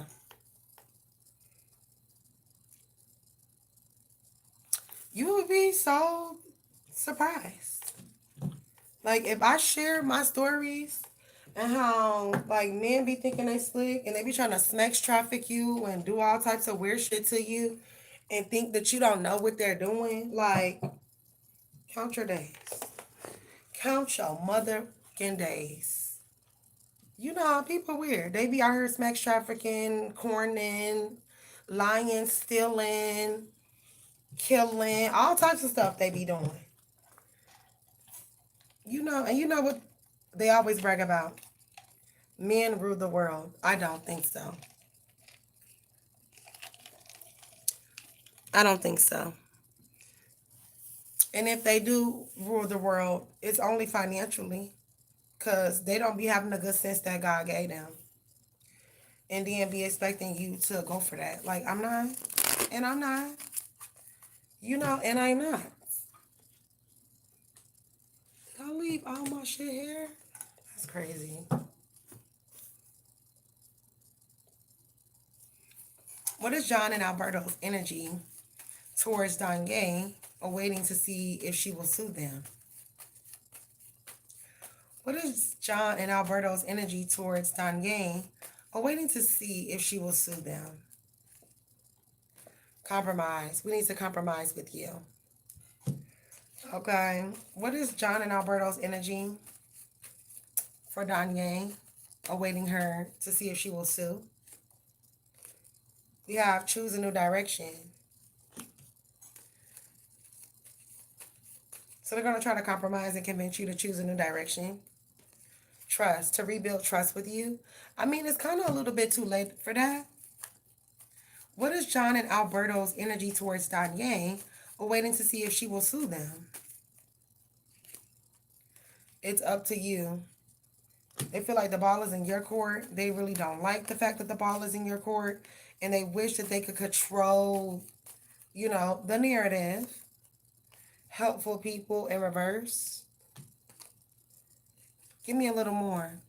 You would be so surprised. Like, if I share my stories and how, like, men be thinking they slick and they be trying to sex traffic you and do all types of weird shit to you and think that you don't know what they're doing, like, count your days. Count your motherfucking days. You know, people weird. They be out here sex trafficking, corning, lying, stealing, killing, all types of stuff they be doing. You know, and you know what they always brag about? Men rule the world. I don't think so. I don't think so. And if they do rule the world, it's only financially because they don't be having the good sense that God gave them. And then be expecting you to go for that. Like, I'm not. And I'm not. You know, and I'm not. Did I leave all my shit here? That's crazy. What is John and Alberto's energy towards Danye, awaiting to see if she will sue them? What is John and Alberto's energy towards Danye, awaiting to see if she will sue them? Compromise. We need to compromise with you. Okay. What is John and Alberto's energy for Danye, awaiting her to see if she will sue? We have choose a new direction. So they're going to try to compromise and convince you to choose a new direction. Trust, to rebuild trust with you. I mean, it's kind of a little bit too late for that. What is John and Alberto's energy towards Danye, awaiting to see if she will sue them? It's up to you. They feel like the ball is in your court. They really don't like the fact that the ball is in your court. And they wish that they could control, you know, the narrative. Helpful people in reverse. Give me a little more.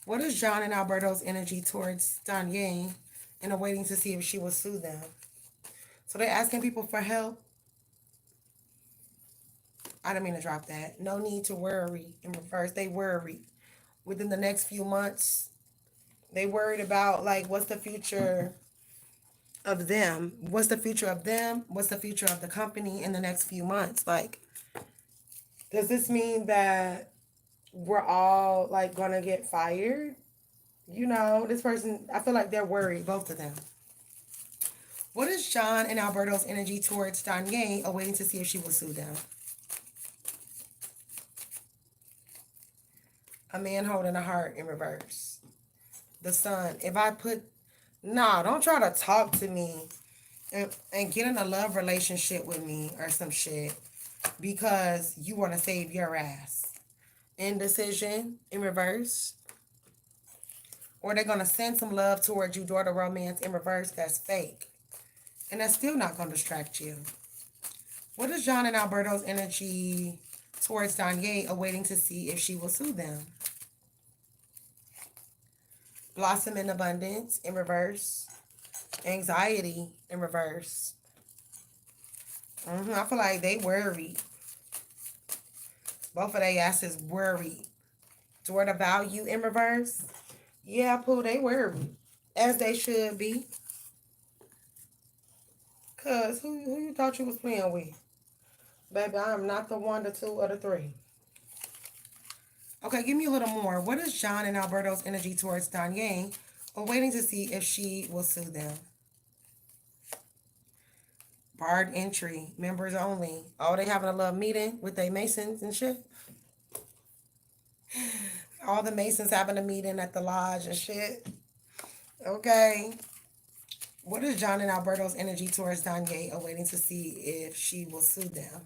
What is John and Alberto's energy towards Danye and waiting to see if she will sue them? So they're asking people for help. I didn't mean to drop that. No need to worry in reverse. They worry. Within the next few months, they worried about, like, what's the future of them? What's the future of them? What's the future of the company in the next few months? Like, does this mean that we're all, like, gonna get fired? You know, this person, I feel like they're worried, both of them. What is John and Alberto's energy towards Danye, awaiting to see if she will sue them? A man holding a heart in reverse. The sun. If I put, nah, don't try to talk to me and get in a love relationship with me or some shit because you want to save your ass. Indecision in reverse. Or they're going to send some love towards you, daughter romance in reverse. That's fake. And that's still not going to distract you. What is John and Alberto's energy towards Danye, awaiting to see if she will sue them? Blossom in abundance in reverse. Anxiety in reverse. I feel like they worried. Both of their asses worried. Toward the value in reverse. Yeah, Pooh, they worried. As they should be. Cause who you thought you was playing with? Baby, I am not the one, the two, or the three. Okay, give me a little more. What is John and Alberto's energy towards Danye? We're waiting to see if she will sue them. Barred entry. Members only. Oh, they having a little meeting with their Masons and shit? All the Masons having a meeting at the lodge and shit. Okay. What is John and Alberto's energy towards Danye, awaiting to see if she will sue them?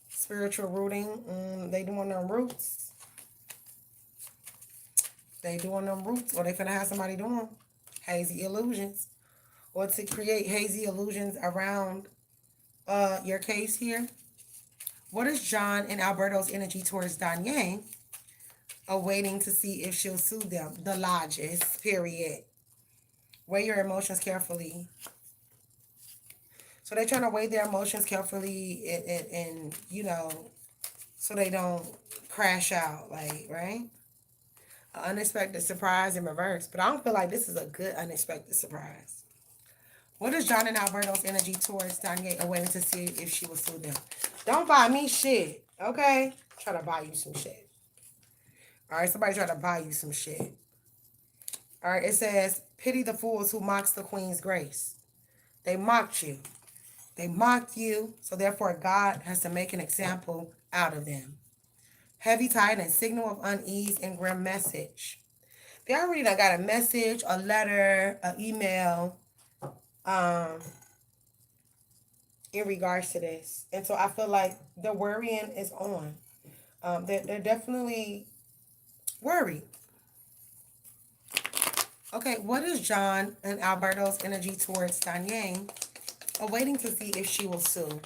Spiritual rooting. They doing them roots. They doing them roots. Or they finna have somebody doing hazy illusions. Or to create hazy illusions around your case here. What is John and Alberto's energy towards Danye, awaiting to see if she'll sue them? The lodges, period. Weigh your emotions carefully. So they're trying to weigh their emotions carefully and you know, so they don't crash out, like, right? An unexpected surprise in reverse. But I don't feel like this is a good unexpected surprise. What is John and Alberto's energy towards Danye, awaiting to see if she will sue them? Don't buy me shit, okay? Try to buy you some shit. All right, somebody try to buy you some shit. All right, it says, pity the fools who mocks the queen's grace. They mocked you. They mocked you, so therefore God has to make an example out of them. Heavy tidings, signal of unease, and grim message. They already done got a message, a letter, an email, in regards to this. And so I feel like the worrying is on. They're definitely worried. Okay, what is John and Alberto's energy towards Danye, awaiting to see if she will sue?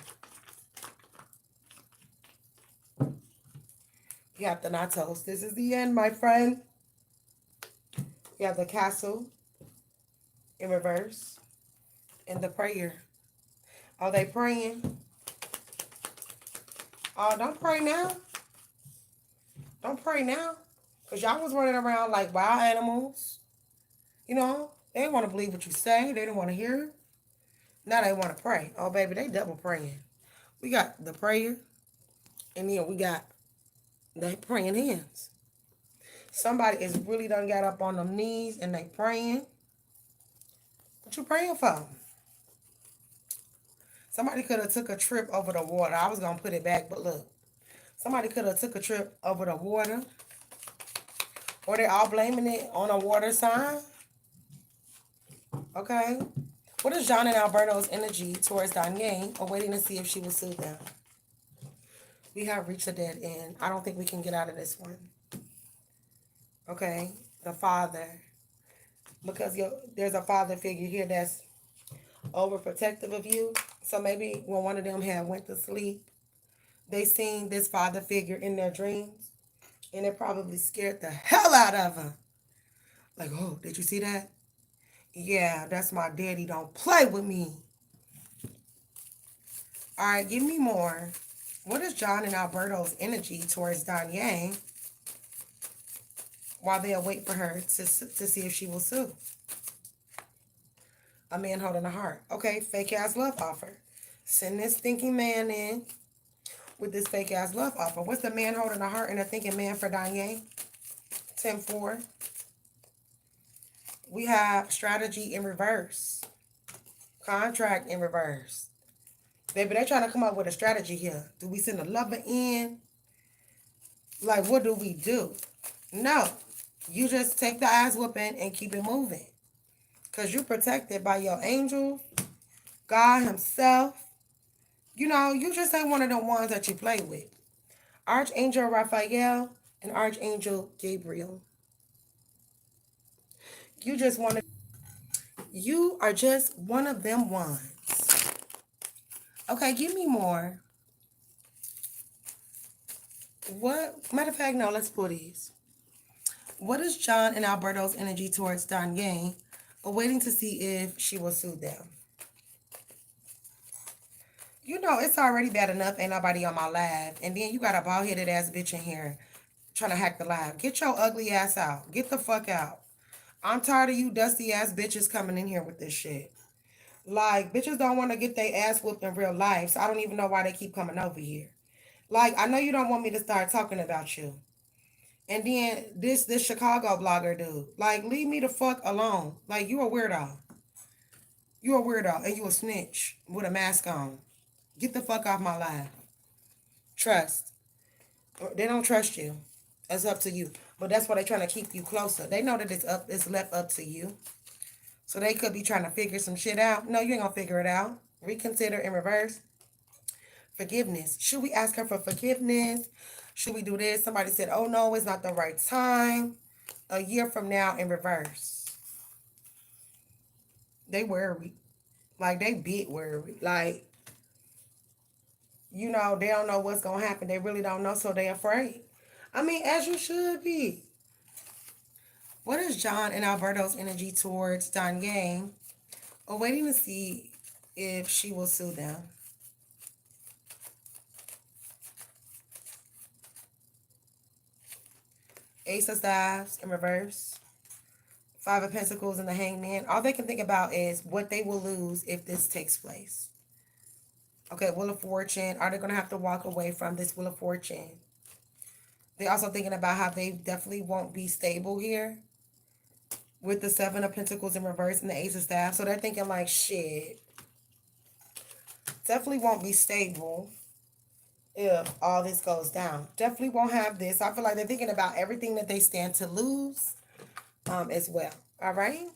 You have the Natos. This is the end, my friend. You have the Castle in reverse and the prayer. Are they praying? Oh, don't pray now. Don't pray now. Because y'all was running around like wild animals. You know, they didn't want to believe what you say. They didn't want to hear it. Now they want to pray. Oh, baby, they double praying. We got the prayer. And then we got the praying hands. Somebody is really done got up on them knees and they praying. What you praying for? Somebody could have took a trip over the water. I was going to put it back, but look. Somebody could have took a trip over the water. Or they all blaming it on a water sign. Okay. What is John and Alberto's energy towards Danye, awaiting to see if she will sue them? We have reached a dead end. I don't think we can get out of this one. Okay. The father. Because there's a father figure here that's overprotective of you. So maybe when one of them had went to sleep, they seen this father figure in their dreams. And it probably scared the hell out of them. Like, oh, did you see that? Yeah, that's my daddy. Don't play with me. All right, give me more. What is John and Alberto's energy towards Danye while they wait for her to see if she will sue? A man holding a heart. Okay, fake-ass love offer. Send this thinking man in with this fake-ass love offer. What's the man holding a heart and a thinking man for Danye? 10-4. We have strategy in reverse. Contract in reverse. Baby, they're trying to come up with a strategy here. Do we send a lover in? Like, what do we do? No. You just take the ass whooping and keep it moving. Because you're protected by your angel, God himself. You know, you just ain't one of the ones that you play with. Archangel Raphael and Archangel Gabriel. You just want to... You are just one of them ones. Okay, give me more. What? Matter of fact, no, let's pull these. What is John and Alberto's energy towards Danye, waiting to see if she will sue them? You know, it's already bad enough. Ain't nobody on my live. And then you got a bald-headed ass bitch in here trying to hack the live. Get your ugly ass out. Get the fuck out. I'm tired of you dusty ass bitches coming in here with this shit. Like, bitches don't want to get their ass whooped in real life, so I don't even know why they keep coming over here. Like, I know you don't want me to start talking about you. And then this Chicago blogger dude, like, leave me the fuck alone. Like, you a weirdo. You a weirdo, and you a snitch with a mask on. Get the fuck off my life. Trust. They don't trust you. It's up to you. But that's why they're trying to keep you closer. They know that it's left up to you. So they could be trying to figure some shit out. No, you ain't gonna figure it out. Reconsider in reverse. Forgiveness. Should we ask her for forgiveness? Should we do this? Somebody said, oh no, it's not the right time. A year from now in reverse. They worried. Like, they bit worried. Like, you know, they don't know what's going to happen. They really don't know, so they're afraid. I mean, as you should be. What is John and Alberto's energy towards Danye? Waiting to see if she will sue them. Ace of Staves in reverse. Five of Pentacles and the Hangman. All they can think about is what they will lose if this takes place. Okay, Wheel of Fortune. Are they going to have to walk away from this Wheel of Fortune? They're also thinking about how they definitely won't be stable here with the Seven of Pentacles in reverse and the Ace of Staves. So they're thinking like, shit, definitely won't be stable if all this goes down. Definitely won't have this. I feel like they're thinking about everything that they stand to lose as well. All right?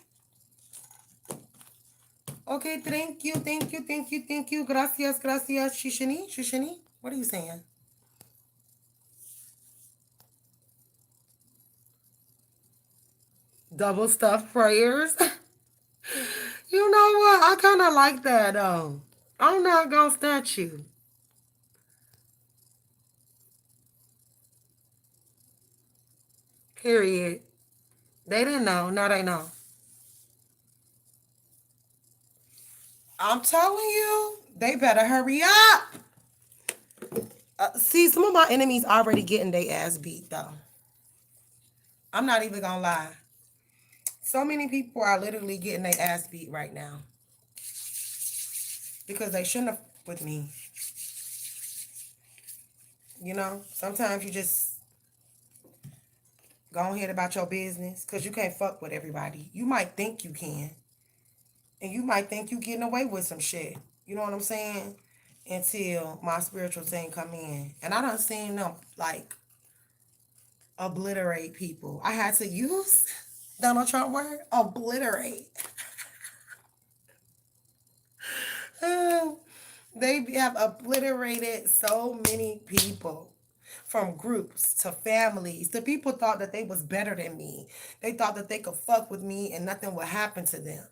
Okay, thank you, thank you, thank you, thank you. Gracias, gracias. Shishini? What are you saying? Double stuffed prayers. You know what? I kind of like that, though. I'm not going to stunt you. Period. They didn't know. Now they know. I'm telling you, they better hurry up. See, some of my enemies already getting their ass beat, though. I'm not even going to lie. So many people are literally getting their ass beat right now. Because they shouldn't have with me. You know, sometimes you just go ahead about your business because you can't fuck with everybody. You might think you can. And you might think you getting away with some shit. You know what I'm saying? Until my spiritual thing come in. And I done seen them, like, obliterate people. I had to use Donald Trump word, obliterate. They have obliterated so many people. From groups to families. The people thought that they was better than me. They thought that they could fuck with me and nothing would happen to them.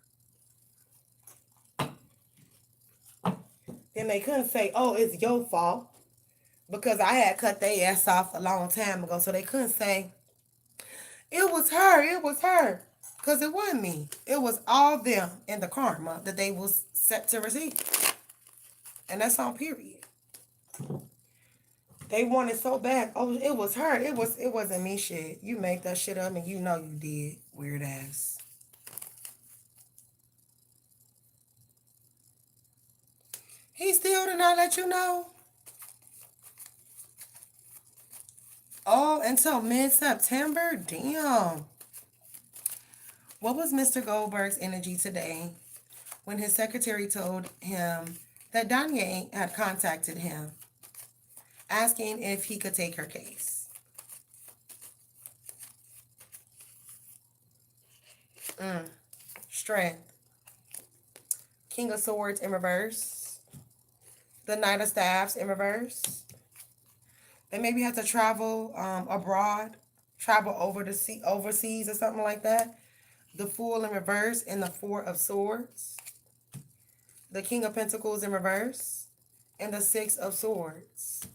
Then they couldn't say, oh, it's your fault. Because I had cut their ass off a long time ago. So they couldn't say, it was her. Because it wasn't me. It was all them in the karma that they was set to receive. And that's on period. They wanted so bad. Oh, it was her. It wasn't me shit. You made that shit up and you know you did. Weird ass. He still did not let you know? Oh, until mid-September? Damn. What was Mr. Goldberg's energy today when his secretary told him that Danye had contacted him asking if he could take her case? Strength. King of Swords in reverse. The Knight of Staves in reverse. They maybe have to travel abroad, travel overseas or something like that. the Fool in reverse, and the Four of Swords. The King of Pentacles in reverse, and the Six of Swords.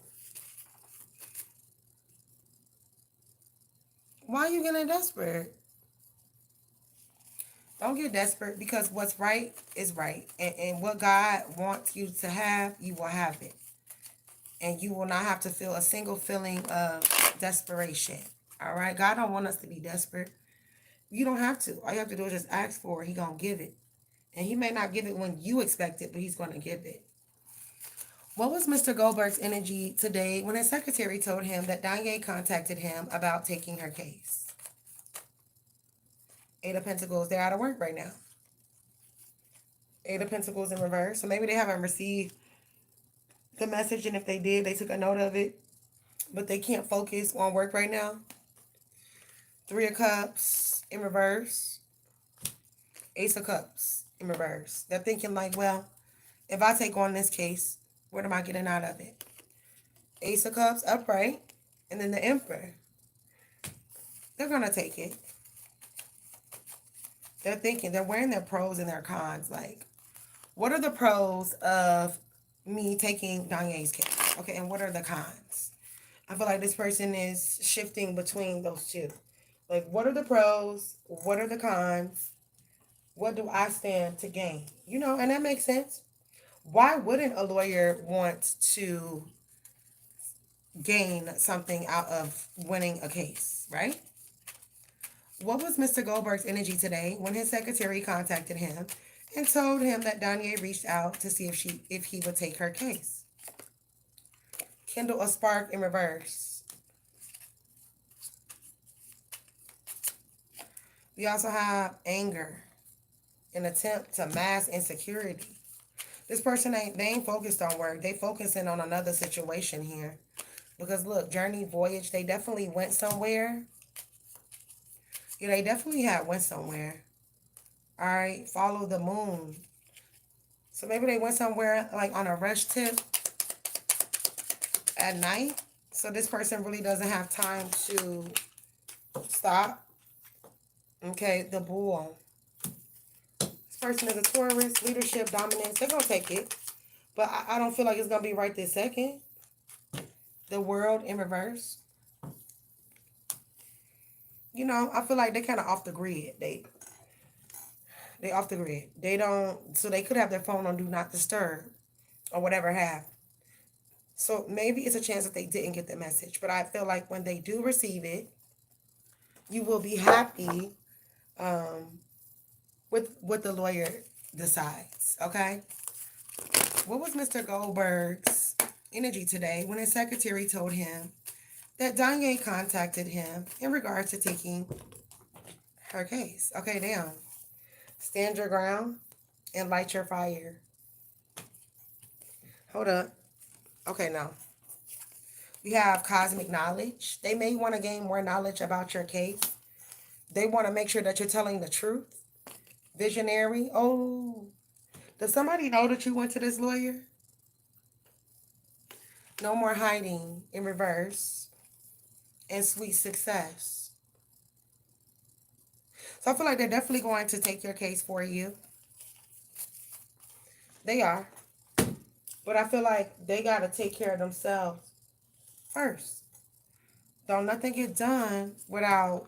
Why are you getting desperate? Don't get desperate, because what's right is right. And what God wants you to have, you will have it. And you will not have to feel a single feeling of desperation. All right? God don't want us to be desperate. You don't have to. All you have to do is just ask for it. He going to give it. And he may not give it when you expect it, but he's going to give it. What was Mr. Goldberg's energy today when his secretary told him that Danye contacted him about taking her case? Eight of Pentacles. They're out of work right now. Eight of Pentacles in reverse. So maybe they haven't received the message, and if they did, they took a note of it. But they can't focus on work right now. Three of Cups in reverse. Ace of Cups in reverse. They're thinking like, well, if I take on this case, what am I getting out of it? Ace of Cups upright. And then the Emperor. They're going to take it. They're thinking, they're wearing their pros and their cons. Like, what are the pros of me taking Danye's case? Okay, and what are the cons? I feel like this person is shifting between those two. Like, what are the pros? What are the cons? What do I stand to gain? You know, and that makes sense. Why wouldn't a lawyer want to gain something out of winning a case, right? What was Mr. Goldberg's energy today when his secretary contacted him and told him that Danye reached out to see if he would take her case? Kindle a spark in reverse. We also have anger, an attempt to mask insecurity. This person they ain't focused on work. They focusing on another situation here. Because look, journey, voyage, they definitely went somewhere. Yeah, they definitely went somewhere. All right, follow the moon. So maybe they went somewhere like on a rush tip at night. So this person really doesn't have time to stop. Okay, the Bull. This person is a Taurus, leadership, dominance. They're going to take it. But I don't feel like it's going to be right this second. The World in reverse. You know, I feel like they're kind of off the grid. They off the grid. They don't, so they could have their phone on Do Not Disturb or whatever have. So maybe it's a chance that they didn't get the message. But I feel like when they do receive it, you will be happy with what the lawyer decides, okay? What was Mr. Goldberg's energy today when his secretary told him that Danye contacted him in regards to taking her case? Okay, down. Stand your ground and light your fire. Hold up. Okay, now. We have cosmic knowledge. They may want to gain more knowledge about your case. They want to make sure that you're telling the truth. Visionary. Oh, does somebody know that you went to this lawyer? No more hiding in reverse. And sweet success. So I feel like they're definitely going to take your case for you. They are. But I feel like they got to take care of themselves first. Don't nothing get done without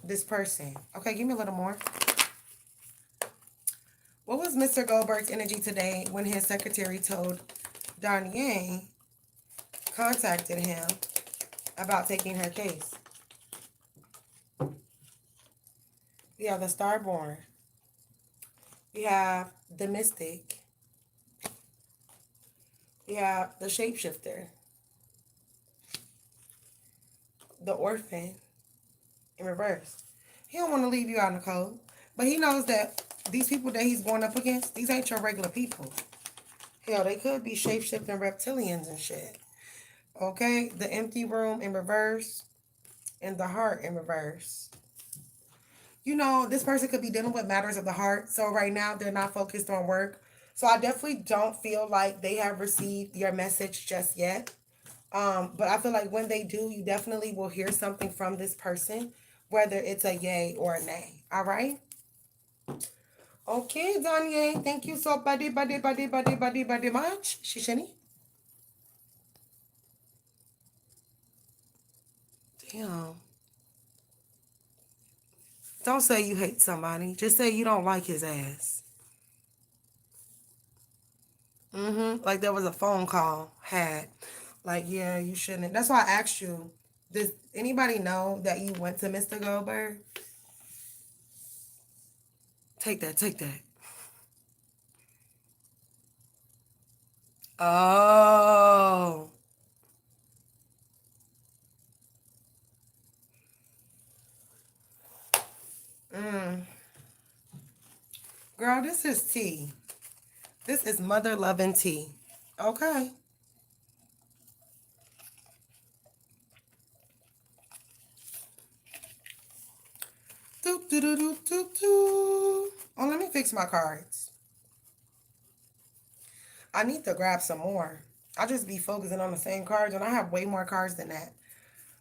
this person. Okay, give me a little more. What was Mr. Goldberg's energy today when his secretary told Danye contacted him about taking her case? We have the Starborn. We have the Mystic. We have the Shapeshifter. The Orphan in reverse. He don't want to leave you out in the cold. But he knows that these people that he's going up against, these ain't your regular people. Hell, they could be shape-shifting reptilians and shit. Okay? The Empty Room in reverse. And the Heart in reverse. You know, this person could be dealing with matters of the heart. So right now, they're not focused on work. So I definitely don't feel like they have received your message just yet. But I feel like when they do, you definitely will hear something from this person, whether it's a yay or a nay. All right? Okay, Danye. Thank you so buddy much. Shishani. Damn. Don't say you hate somebody. Just say you don't like his ass. Like there was a phone call had. Like, yeah, you shouldn't. That's why I asked you. Does anybody know that you went to Mr. Goldberg? Take that, take that. Oh. Girl, this is tea. This is mother loving tea. Okay. Doop, doop, doop, doop, doop, doop. Oh, let me fix my cards. I need to grab some more. I just be focusing on the same cards, and I have way more cards than that.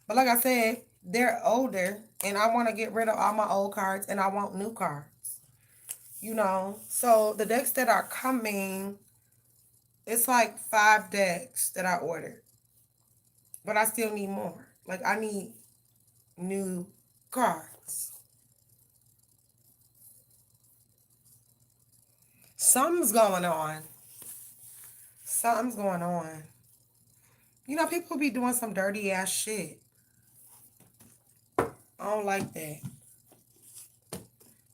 But like I said, they're older, and I want to get rid of all my old cards, and I want new cards. You know? So the decks that are coming, it's like 5 decks that I ordered. But I still need more. Like, I need new cards. Something's going on. Something's going on. You know, people be doing some dirty ass shit. I don't like that.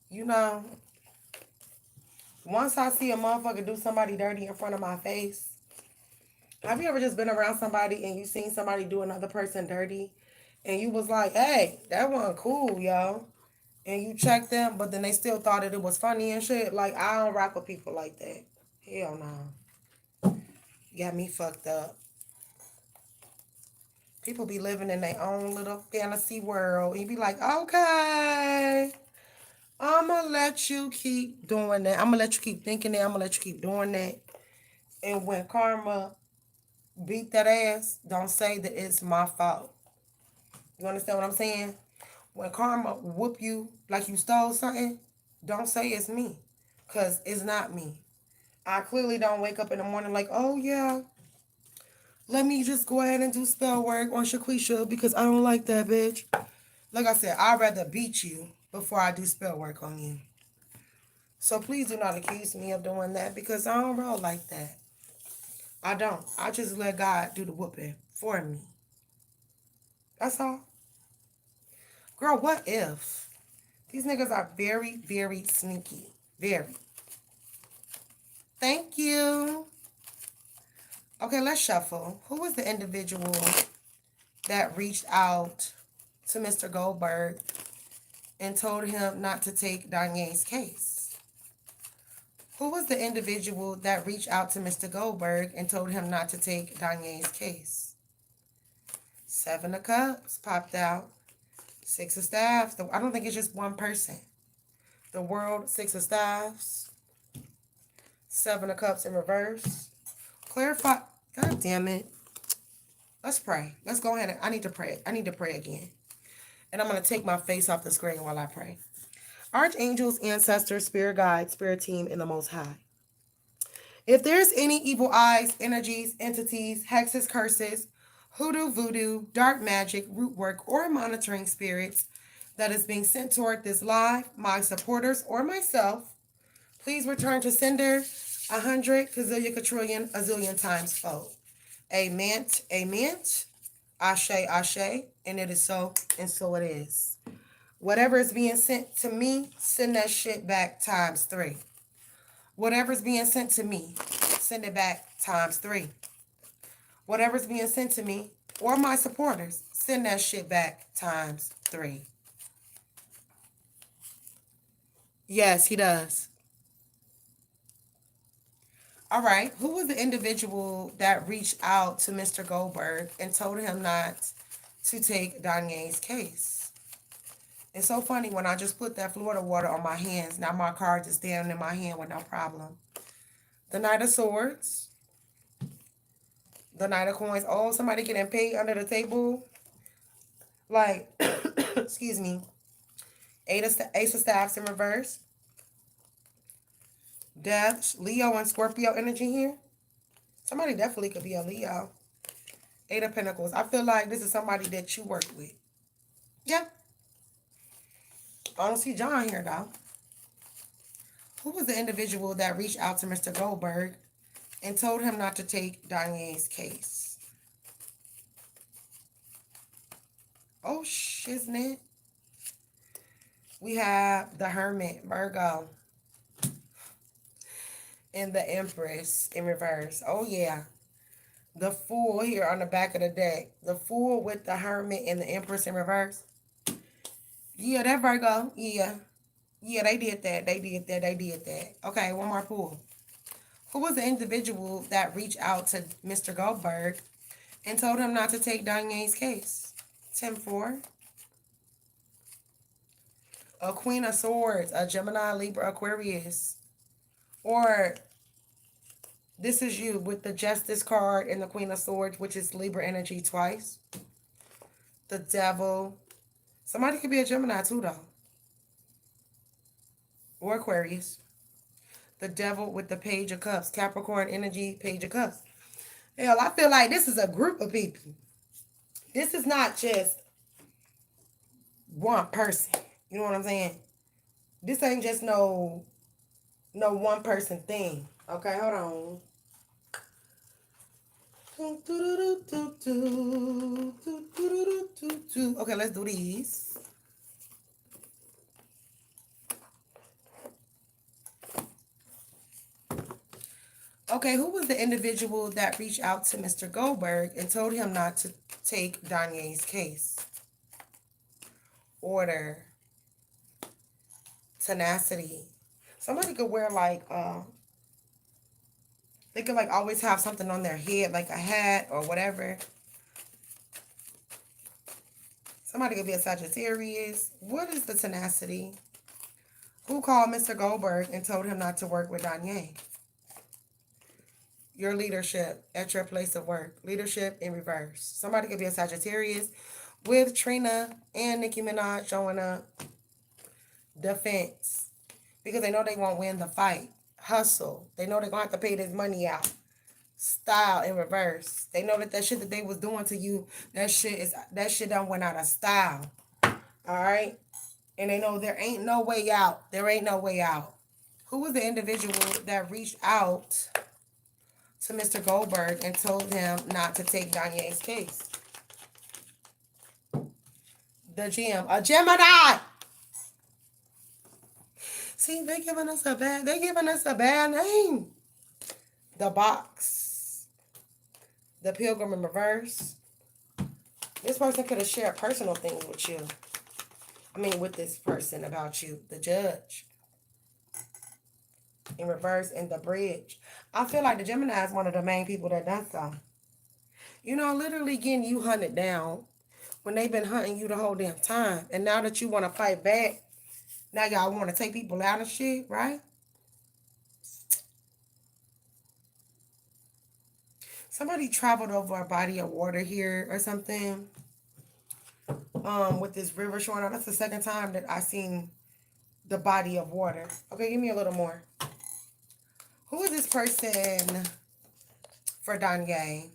You know, once I see a motherfucker do somebody dirty in front of my face, have you ever just been around somebody and you seen somebody do another person dirty and you was like, hey, that wasn't cool, yo. And you checked them, but then they still thought that it was funny and shit. Like, I don't rock with people like that. Hell no. Got me fucked up. People be living in their own little fantasy world. You be like, okay, I'm going to let you keep doing that. I'm going to let you keep thinking that. I'm going to let you keep doing that. And when karma beat that ass, don't say that it's my fault. You understand what I'm saying? When karma whoop you like you stole something, don't say it's me. Because it's not me. I clearly don't wake up in the morning like, oh yeah, let me just go ahead and do spell work on Shaquisha because I don't like that bitch. Like I said, I'd rather beat you before I do spell work on you. So please do not accuse me of doing that because I don't roll like that. I don't. I just let God do the whooping for me. That's all. Girl, what if? These niggas are very, very sneaky. Very. Thank you. Okay, let's shuffle. Who was the individual that reached out to Mr. Goldberg and told him not to take Danye's case? Who was the individual that reached out to Mr. Goldberg and told him not to take Danye's case? 7 of Cups popped out. 6 of Staffs. I don't think it's just one person. The World, 6 of Staffs. 7 of Cups in reverse. Clarify. God damn it. Let's pray. Let's go ahead. I need to pray. I need to pray again. And I'm going to take my face off the screen while I pray. Archangels, ancestors, spirit guides, spirit team, and the Most High. If there's any evil eyes, energies, entities, hexes, curses, hoodoo, voodoo, dark magic, root work, or monitoring spirits that is being sent toward this live, my supporters, or myself, please return to sender 100 gazillion, quadrillion, a zillion times fold. Amen, amen, ashe, ashe, and it is so, and so it is. Whatever is being sent to me, send that shit back times 3. Whatever's being sent to me, send it back times 3. Whatever's being sent to me or my supporters, send that shit back times 3. Yes, he does. All right. Who was the individual that reached out to Mr. Goldberg and told him not to take Danye's case? It's so funny when I just put that Florida water on my hands. Now my cards is standing in my hand with no problem. The Knight of Swords. The Knight of Coins. Oh, somebody getting paid under the table. Like, excuse me. Ace of Staffs in reverse. Death, Leo and Scorpio energy here. Somebody definitely could be a Leo. Eight of Pentacles. I feel like this is somebody that you work with. Yeah. I don't see John here, though. Who was the individual that reached out to Mr. Goldberg and told him not to take Danye's case? Oh, shiznit. We have the Hermit, Virgo, and the Empress in reverse. Oh, yeah. The Fool here on the back of the deck. The Fool with the Hermit and the Empress in reverse. Yeah, that Virgo. Yeah. Yeah, they did that. They did that. They did that. Okay, one more pull. Who was the individual that reached out to Mr. Goldberg and told him not to take Danye's case? 10-4. A Queen of Swords, a Gemini, Libra, Aquarius. Or this is you with the Justice card and the Queen of Swords, which is Libra energy twice. The Devil. Somebody could be a Gemini too, though. Or Aquarius. The Devil with the Page of Cups. Capricorn energy, Page of Cups. Hell, I feel like this is a group of people. This is not just one person. You know what I'm saying? This ain't just no one person thing. Okay, hold on. Okay, let's do these. Okay, who was the individual that reached out to Mr. Goldberg and told him not to take Danye's case? Order. Tenacity. Somebody could wear like, they could like always have something on their head, like a hat or whatever. Somebody could be a Sagittarius. What is the tenacity? Who called Mr. Goldberg and told him not to work with Danye? Your leadership at your place of work. Leadership in reverse. Somebody could be a Sagittarius with Trina and Nicki Minaj showing up. Defense. Because they know they won't win the fight. Hustle. They know they're going to have to pay this money out. Style in reverse. They know that shit that they was doing to you, that shit done went out of style. Alright? And they know there ain't no way out. There ain't no way out. Who was the individual that reached out to Mr. Goldberg and told him not to take Danye's case? The Gem. A Gemini! See, they're giving us a bad name. The Box. The Pilgrim in reverse. This person could have shared personal things with you. I mean, with this person about you. The Judge. In reverse, and the Bridge. I feel like the Gemini is one of the main people that does so. You know, literally getting you hunted down when they've been hunting you the whole damn time. And now that you want to fight back, now y'all want to take people out and shit, right? Somebody traveled over a body of water here or something. With this river showing up. That's the second time that I seen the body of water. Okay, give me a little more. Who is this person for Danye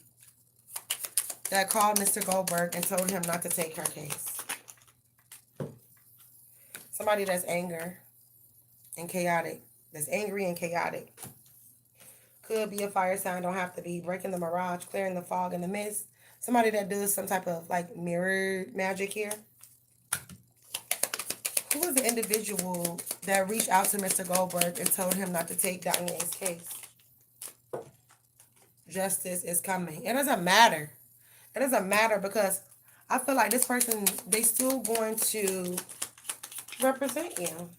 that called Mr. Goldberg and told him not to take her case? Somebody that's angry and chaotic. That's angry and chaotic. Could be a fire sign. Don't have to be. Breaking the mirage. Clearing the fog and the mist. Somebody that does some type of like mirror magic here. Who was the individual that reached out to Mr. Goldberg and told him not to take Danye's case? Justice is coming. It doesn't matter. It doesn't matter because I feel like this person, they still going to represent you.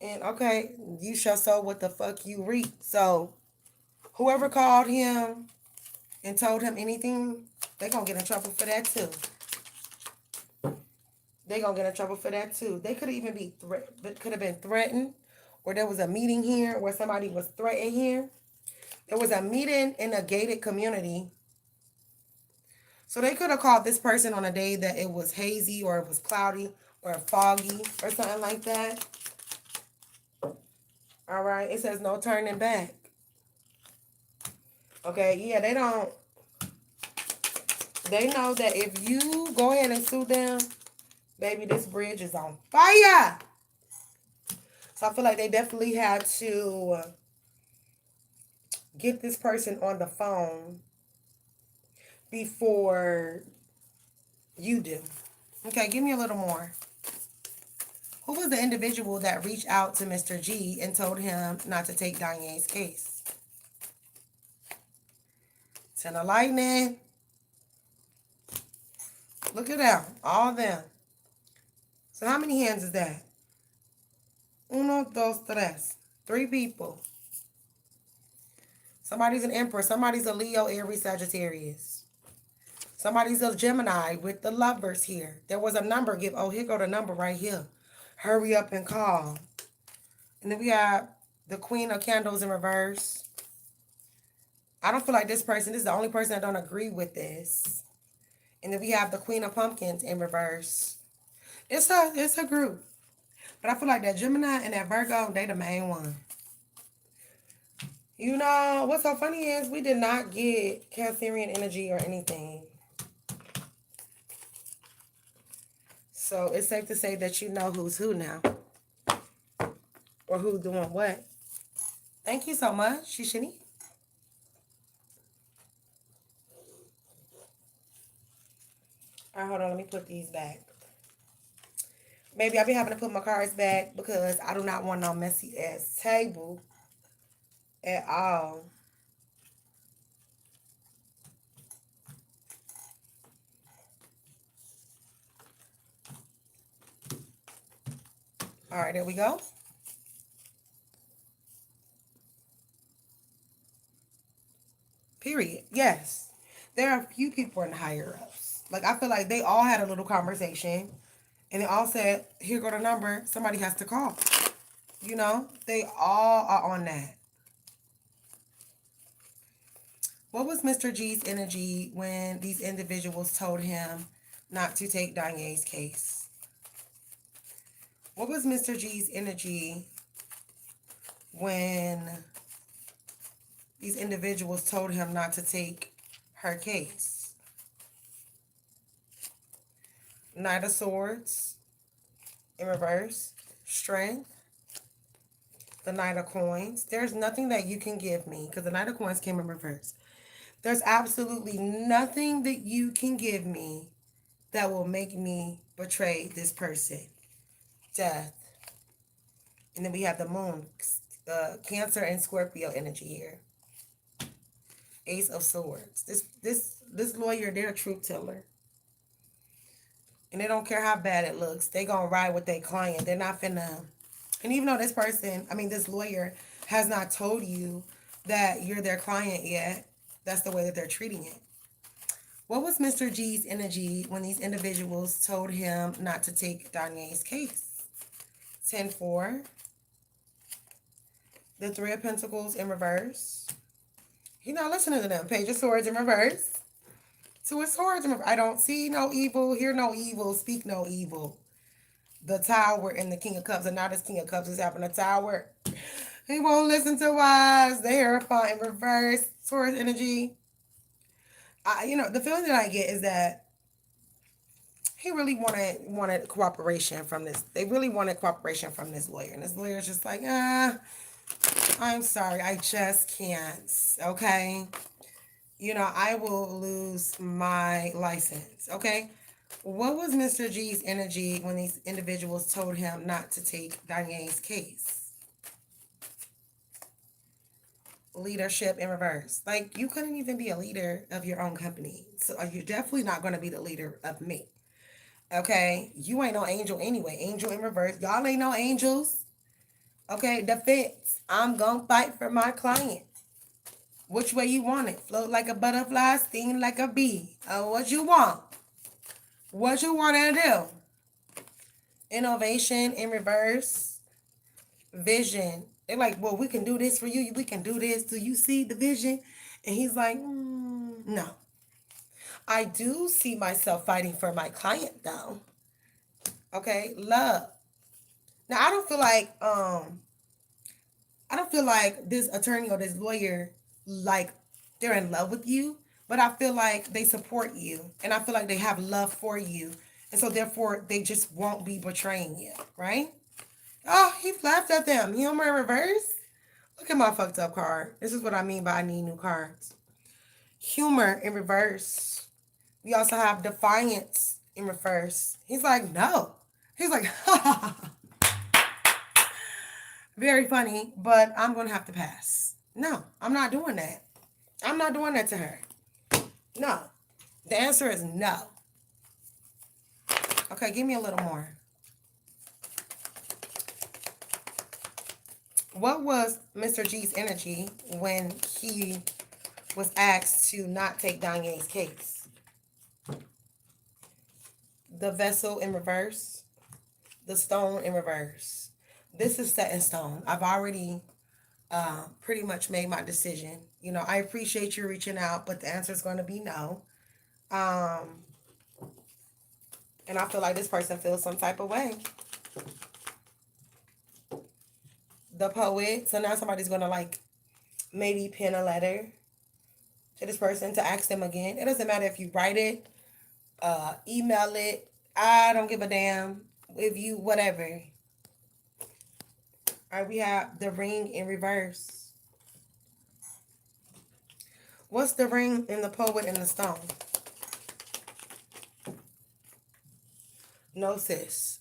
And okay, you shall sow what the fuck you reap. So whoever called him and told him anything, they're going to get in trouble for that too. They're going to get in trouble for that too. They could even be could have been threatened, or there was a meeting here where somebody was threatened here. There was a meeting in a gated community. So they could have called this person on a day that it was hazy or it was cloudy or foggy or something like that. All right. It says no turning back. Okay. Yeah, they don't. They know that if you go ahead and sue them, baby, this bridge is on fire. So I feel like they definitely had to get this person on the phone before you do. Okay, give me a little more. Who was the individual that reached out to Mr. G and told him not to take Danye's case? Ten of Lightning. Look at them. All of them. So how many hands is that? Uno, dos, tres. 3 people. Somebody's an Emperor. Somebody's a Leo, Aries, Sagittarius. Somebody's a Gemini with the lovers here. There was a number. Oh, here go the number right here. Hurry up and call. And then we have the Queen of Candles in reverse. I don't feel like this is the only person that don't agree with this. And then we have the Queen of Pumpkins in reverse. It's a group. But I feel like that Gemini and that Virgo, they the main one. You know, what's so funny is we did not get Cancerian energy or anything. So it's safe to say that you know who's who now. Or who's doing what. Thank you so much, Shishini. All right, hold on. Let me put these back. Maybe I'll be having to put my cards back because I do not want no messy ass table at all. All right, there we go. Period. Yes. There are a few people in the higher ups. Like, I feel like they all had a little conversation and they all said, here go the number. Somebody has to call. You know, they all are on that. What was Mr. G's energy when these individuals told him not to take Danye's case? What was Mr. G's energy when these individuals told him not to take her case? Knight of Swords in reverse. Strength. The Knight of Coins. There's nothing that you can give me because the Knight of Coins came in reverse. There's absolutely nothing that you can give me that will make me betray this person. Death. And then we have the Moon. Cancer and Scorpio energy here. Ace of Swords. This lawyer, they're a truth teller. And they don't care how bad it looks. They gonna ride with their client. They're not finna. And even though this lawyer has not told you that you're their client yet, that's the way that they're treating it. What was Mr. G's energy when these individuals told him not to take Danye's case? 10-4. The 3 of Pentacles in reverse. He's not listening to them. Page of Swords in reverse. 2 of Swords in reverse. I don't see no evil, hear no evil, speak no evil. The Tower and the King of Cups. And now this King of Cups is having a Tower. He won't listen to us. The Hierophant in reverse. Swords energy. The feeling that I get is that he really wanted cooperation from this. They really wanted cooperation from this lawyer. And this lawyer is just like, I'm sorry. I just can't. Okay? I will lose my license. Okay? What was Mr. G's energy when these individuals told him not to take Danye's case? Leadership in reverse. Like, you couldn't even be a leader of your own company. So you're definitely not going to be the leader of me. Okay? You ain't no angel anyway. Angel in reverse. Y'all ain't no angels. Okay? Defense. I'm going to fight for my client. Which way you want it? Float like a butterfly, sting like a bee. What you want? What you want to do? Innovation in reverse. Vision. They're like, well, we can do this for you. We can do this. Do you see the vision? And he's like, no. I do see myself fighting for my client, though. Okay, love. Now, I don't feel like I don't feel like this attorney or this lawyer, like, they're in love with you, but I feel like they support you, and I feel like they have love for you, and so therefore they just won't be betraying you, right? Oh, he laughed at them. Humor in reverse. Look at my fucked up card. This is what I mean by I need new cards. Humor in reverse. We also have defiance in reverse. He's like, no. He's like, very funny, but I'm going to have to pass. No, I'm not doing that. I'm not doing that to her. No. The answer is no. Okay, give me a little more. What was Mr. G's energy when he was asked to not take Danye's case? The vessel in reverse, the stone in reverse. This is set in stone. I've already pretty much made my decision. You know, I appreciate you reaching out, but the answer is going to be no. And I feel like this person feels some type of way. The poet. So now somebody's going to like maybe pen a letter to this person to ask them again. It doesn't matter if you write it, email it. I don't give a damn if you, whatever. All right, we have the ring in reverse. What's the ring in the poet and the stone? Gnosis.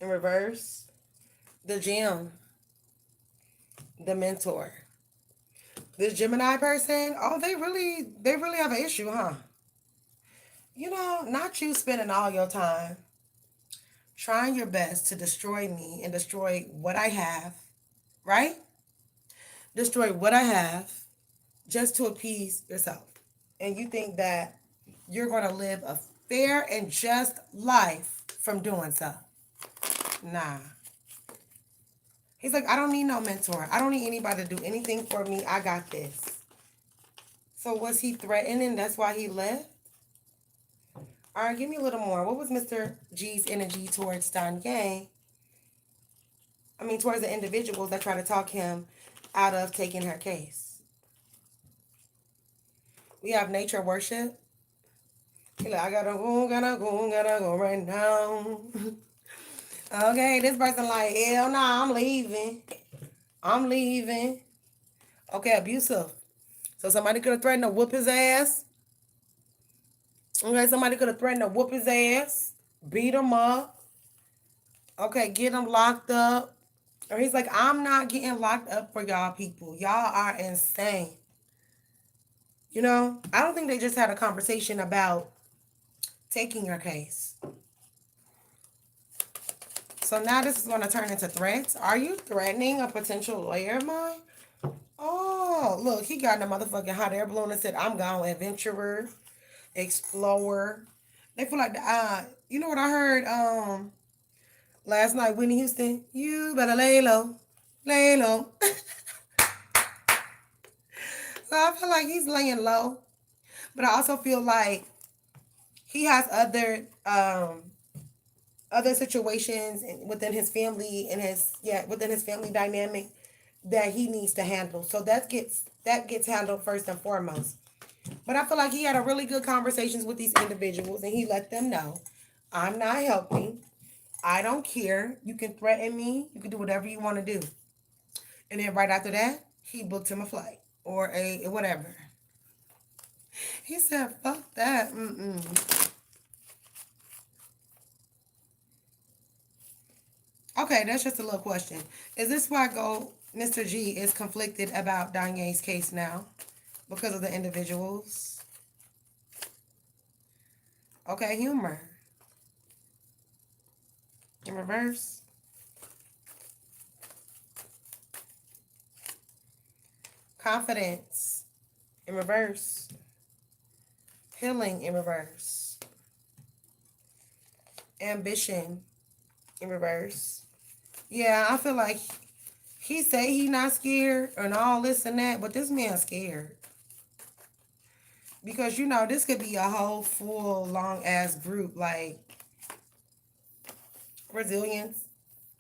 In reverse. The gem. The mentor. This Gemini person, oh, they really have an issue, huh? You know, not you spending all your time trying your best to destroy me and destroy what I have, right? Destroy what I have just to appease yourself. And you think that you're going to live a fair and just life from doing so. Nah. He's like, I don't need no mentor. I don't need anybody to do anything for me. I got this. So was he threatening? That's why he left? All right, give me a little more. What was Mr. G's energy towards Danye? I mean, towards the individuals that try to talk him out of taking her case. We have nature worship. He's like, I gotta go right now. Okay, this person like, hell no, I'm leaving. I'm leaving. Okay, abusive. So somebody could have threatened to whoop his ass. Okay, somebody could have threatened to whoop his ass, beat him up. Okay, get him locked up. Or he's like, I'm not getting locked up for y'all people. Y'all are insane. You know, I don't think they just had a conversation about taking your case. So now this is going to turn into threats. Are you threatening a potential lawyer of mine? Oh, look, he got in a motherfucking hot air balloon and said, I'm gone, adventurer, explorer. They feel like, you know what I heard last night, Whitney Houston? You better lay low, lay low. So I feel like he's laying low. But I also feel like he has other situations within his family and within his family dynamic that he needs to handle. So that gets handled first and foremost. But I feel like he had a really good conversations with these individuals and he let them know, I'm not helping. I don't care. You can threaten me. You can do whatever you want to do. And then right after that, he booked him a flight or a whatever. He said, fuck that. Okay, that's just a little question. Is this why Mr. G is conflicted about Danye's case now? Because of the individuals? Okay, humor. In reverse. Confidence. In reverse. Healing in reverse. Ambition in reverse. Yeah, I feel like he say he not scared and all this and that, but this man's scared. Because, you know, this could be a whole full, long-ass group, like resilience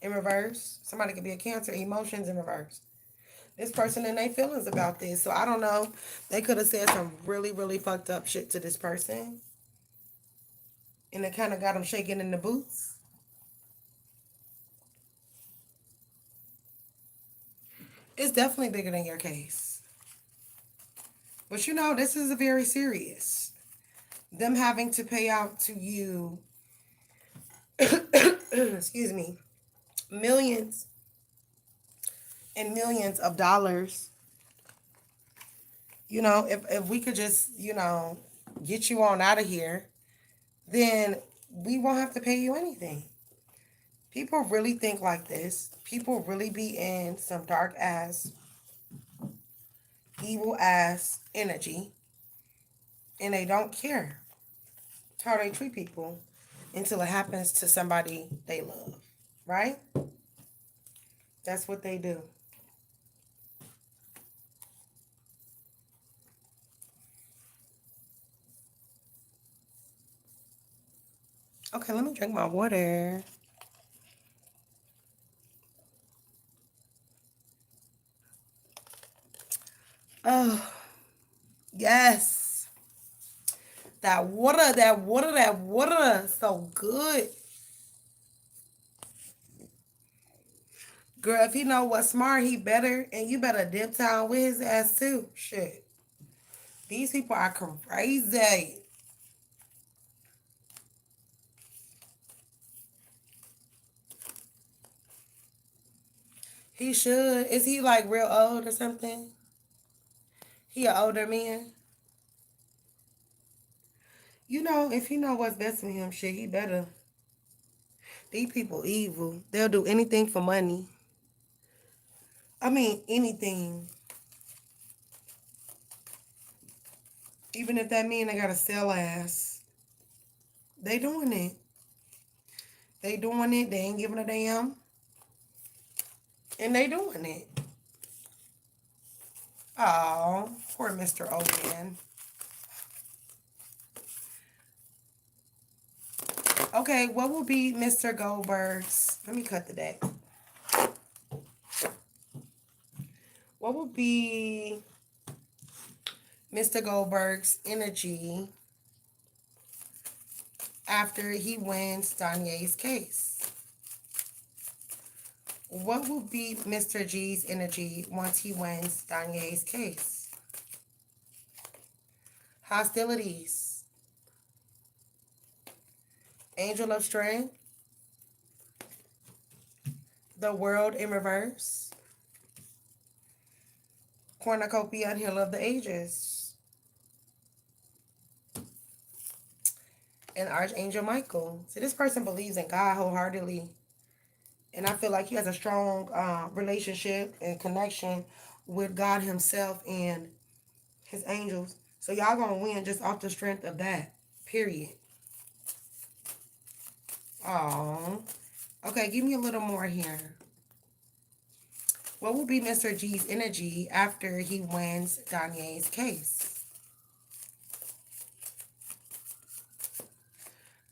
in reverse. Somebody could be a Cancer, emotions in reverse. This person in their feelings about this. So I don't know. They could have said some really, really fucked up shit to this person. And it kind of got them shaking in the boots. It's definitely bigger than your case. But you know, this is a very serious. Them having to pay out to you, excuse me, millions and millions of dollars. You know, if we could just, you know, get you on out of here, then we won't have to pay you anything. People really think like this. People really be in some dark ass, evil ass energy, and they don't care how they treat people until it happens to somebody they love, right? That's what they do. Okay, let me drink my water. Oh, yes. That water, that water, that water. So good. Girl, if he know what's smart, he better. And you better dip town with his ass too. Shit. These people are crazy. He should. Is he like real old or something? He an older man? You know, if he know what's best for him, shit, he better. These people evil. They'll do anything for money. I mean, anything. Even if that mean they gotta sell ass. They doing it. They doing it. They ain't giving a damn. And they doing it. Oh, poor Mr. Old Man. Okay, what will be Mr. Goldberg's? Let me cut the deck. What will be Mr. Goldberg's energy after he wins Danye's case? What will be Mr. G's energy once he wins Danye's case? Hostilities. Angel of Strength. The World in Reverse. Cornucopia and Hill of the Ages. And Archangel Michael. See, this person believes in God wholeheartedly. And I feel like he has a strong relationship and connection with God himself and his angels. So y'all gonna win just off the strength of that. Period. Oh. Okay, give me a little more here. What will be Mr. G's energy after he wins Danye's case?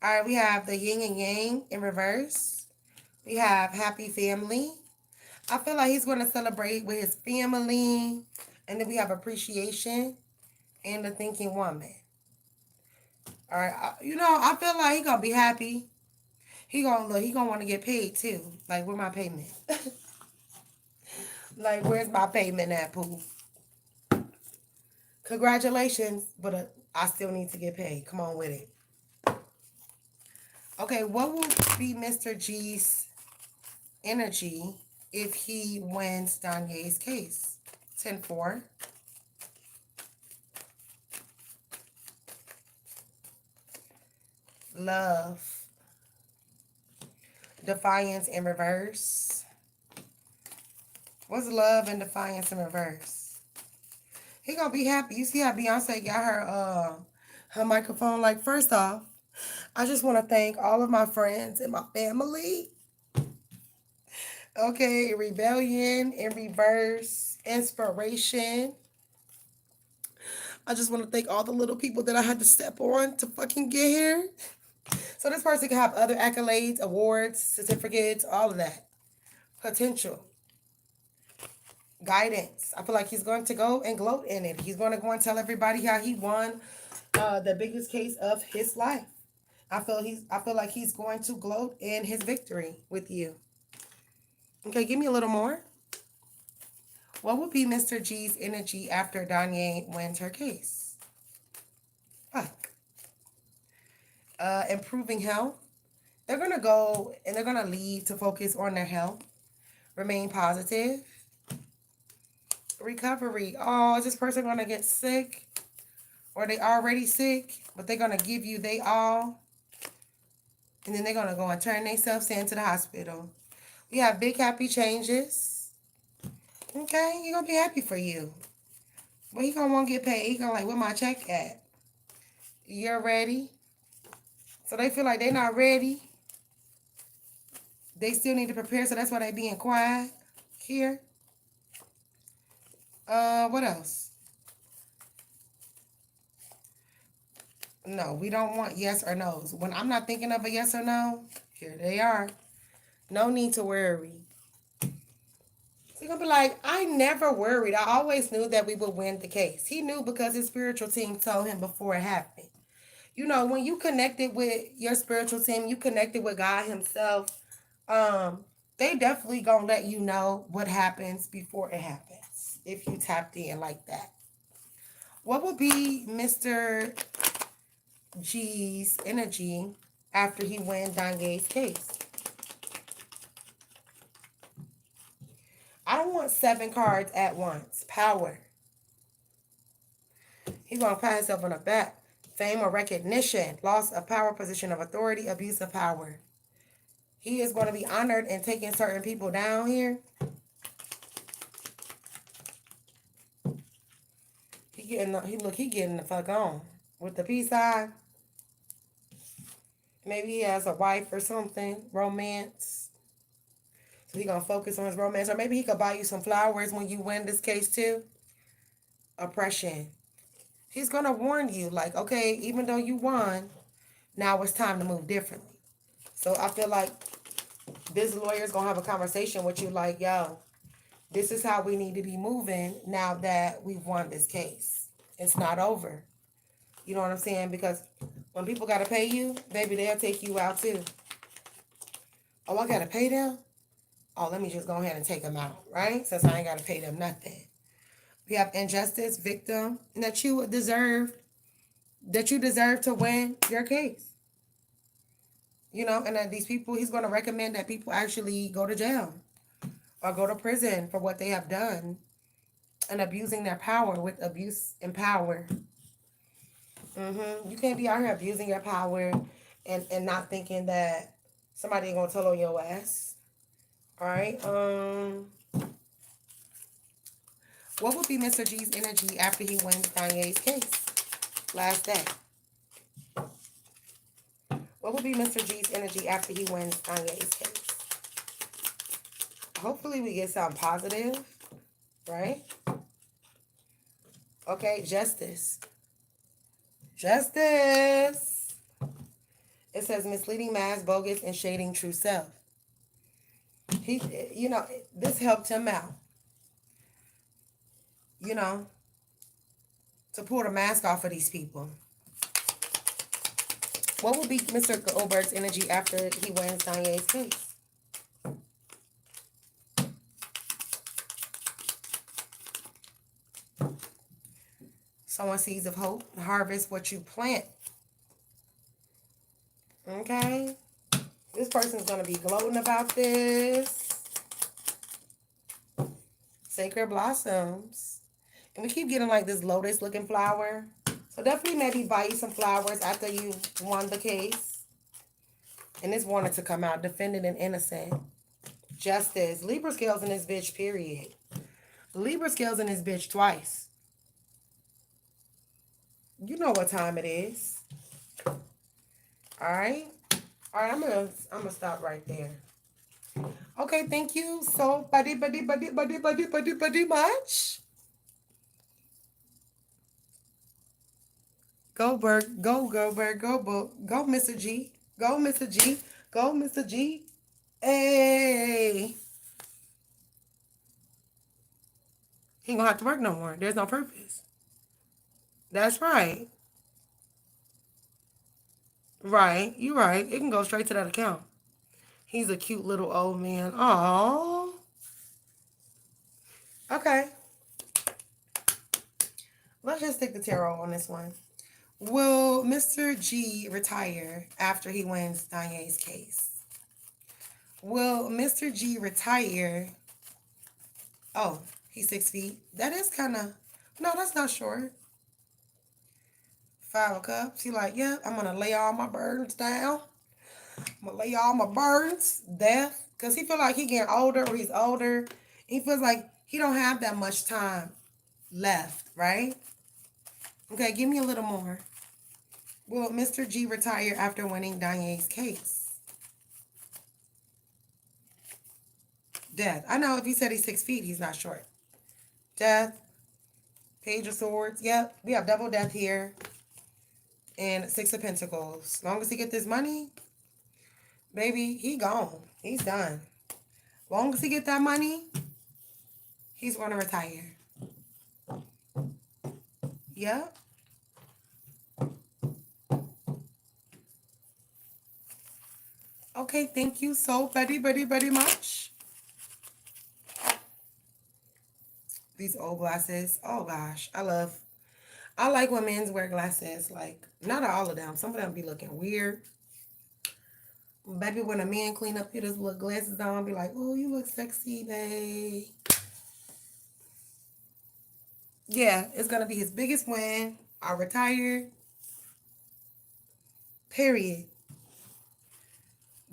All right, we have the yin and yang in reverse. We have happy family. I feel like he's going to celebrate with his family. And then we have appreciation and the thinking woman. All right, you know, I feel like he's going to be happy. He going to want to get paid too. Like, where my payment? Like, where's my payment at, Pooh? Congratulations, but I still need to get paid. Come on with it. Okay, what will be Mr. G's energy if he wins Danye's case? 10-4. Love. Defiance in reverse. What's love and defiance in reverse? He gonna be happy. You see how Beyonce got her microphone? Like, first off, I just want to thank all of my friends and my family. Okay, rebellion in reverse, inspiration. I just want to thank all the little people that I had to step on to fucking get here. So this person can have other accolades, awards, certificates, all of that. Potential. guidance. I feel like he's going to go and gloat in it. He's going to go and tell everybody how he won the biggest case of his life. I feel like he's going to gloat in his victory with you. Okay, give me a little more. What would be Mr. G's energy after Danye wins her case? Fuck. Improving health. They're going to go and they're going to leave to focus on their health. Remain positive. Recovery. Oh, is this person going to get sick? Or they already sick, but they're going to give you they all. And then they're going to go and turn themselves into the hospital. We have big happy changes. Okay, you're going to be happy for you. But he going to want to get paid. He going to like, where my check at? You're ready? So they feel like they're not ready. They still need to prepare, so that's why they being quiet here. What else? No, we don't want yes or no's. When I'm not thinking of a yes or no, here they are. No need to worry. He's going to be like, I never worried. I always knew that we would win the case. He knew because his spiritual team told him before it happened. You know, when you connected with your spiritual team, you connected with God himself, they definitely going to let you know what happens before it happens if you tapped in like that. What would be Mr. G's energy after he wins Danye's case? I don't want 7 cards at once. Power. He's going to pat himself on the back. Fame or recognition. Loss of power, position of authority, abuse of power. He is going to be honored and taking certain people down here. He getting the fuck on. With the peace sign. Maybe he has a wife or something. Romance. So he's going to focus on his romance. Or maybe he could buy you some flowers when you win this case too. Oppression. He's going to warn you, like, okay, even though you won, now it's time to move differently. So I feel like this lawyer is going to have a conversation with you like, yo, this is how we need to be moving now that we've won this case. It's not over. You know what I'm saying? Because when people got to pay you, baby, they'll take you out too. Oh, I got to pay them? Oh, let me just go ahead and take them out, right? Since I ain't got to pay them nothing. We have injustice, victim, and that you deserve to win your case. You know, and that these people, he's going to recommend that people actually go to jail or go to prison for what they have done and abusing their power with abuse and power. You can't be out here abusing your power and not thinking that somebody ain't going to tell on your ass. All right. What would be Mr. G's energy after he wins Danye's case? Last day. What would be Mr. G's energy after he wins Danye's case? Hopefully we get something positive, right? Okay, justice. Justice. It says misleading mass, bogus, and shading true self. He, you know, this helped him out. You know, to pull the mask off of these people. What would be Mr. Goldberg's energy after he wins Danye's case? Sowing seeds of hope. Harvest what you plant. Okay. This person's going to be gloating about this. Sacred blossoms. And we keep getting like this lotus looking flower. So definitely maybe buy you some flowers after you won the case. And this wanted to come out defended and innocent. Justice. Libra scales in this bitch, period. Libra scales in this bitch twice. You know what time it is. Alright. Alright, I'm gonna stop right there. Okay, thank you so buddy much. Go Berg, go Goldberg, go Mr. G, go Mr. G, go Mr. G. Hey. He ain't gonna have to work no more. There's no purpose. That's right. Right. You're right. It can go straight to that account. He's a cute little old man. Oh. Okay. Let's just stick the tarot on this one. Will Mr. G retire after he wins Danye's case? Will Mr. G retire? Oh, he's 6 feet. That is kind of, no, that's not short. 5 of Cups. He like, yeah, I'm going to lay all my burdens down. I'm going to lay all my burdens. Death. Because he feel like he getting older or he's older. He feels like he don't have that much time left, right? Okay, give me a little more. Will Mr. G retire after winning Danye's case? Death. I know if he said he's 6 feet, he's not short. Death. Page of Swords. Yep, we have double death here. And 6 of Pentacles. As long as he get this money, baby, he gone. He's done. As long as he get that money, he's going to retire. Yep. Okay, thank you so very, very, very much. These old glasses. Oh, gosh. I like when men wear glasses. Like, not all of them. Some of them be looking weird. Baby, when a man clean up his little glasses on, be like, oh, you look sexy, babe. Yeah, it's going to be his biggest win. I retired. Period.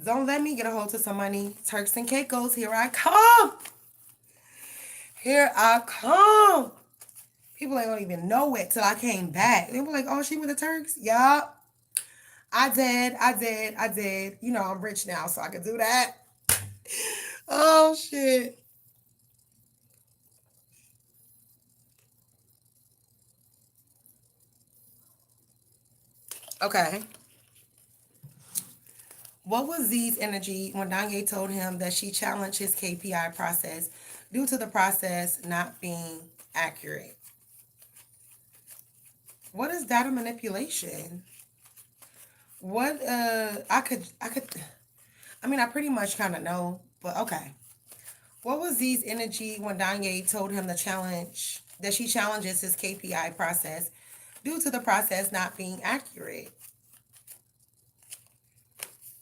Don't let me get a hold of some money. Turks and Caicos, here I come. Here I come. People ain't gonna even know it till I came back. They were like, oh, she with the Turks? Yup. I did. You know, I'm rich now, so I can do that. Oh, shit. Okay. What was Z's energy when Danye told him that she challenged his KPI process due to the process not being accurate? What is data manipulation? What I mean I pretty much kind of know, but okay. What was Z's energy when Danye told him that she challenges his KPI process due to the process not being accurate?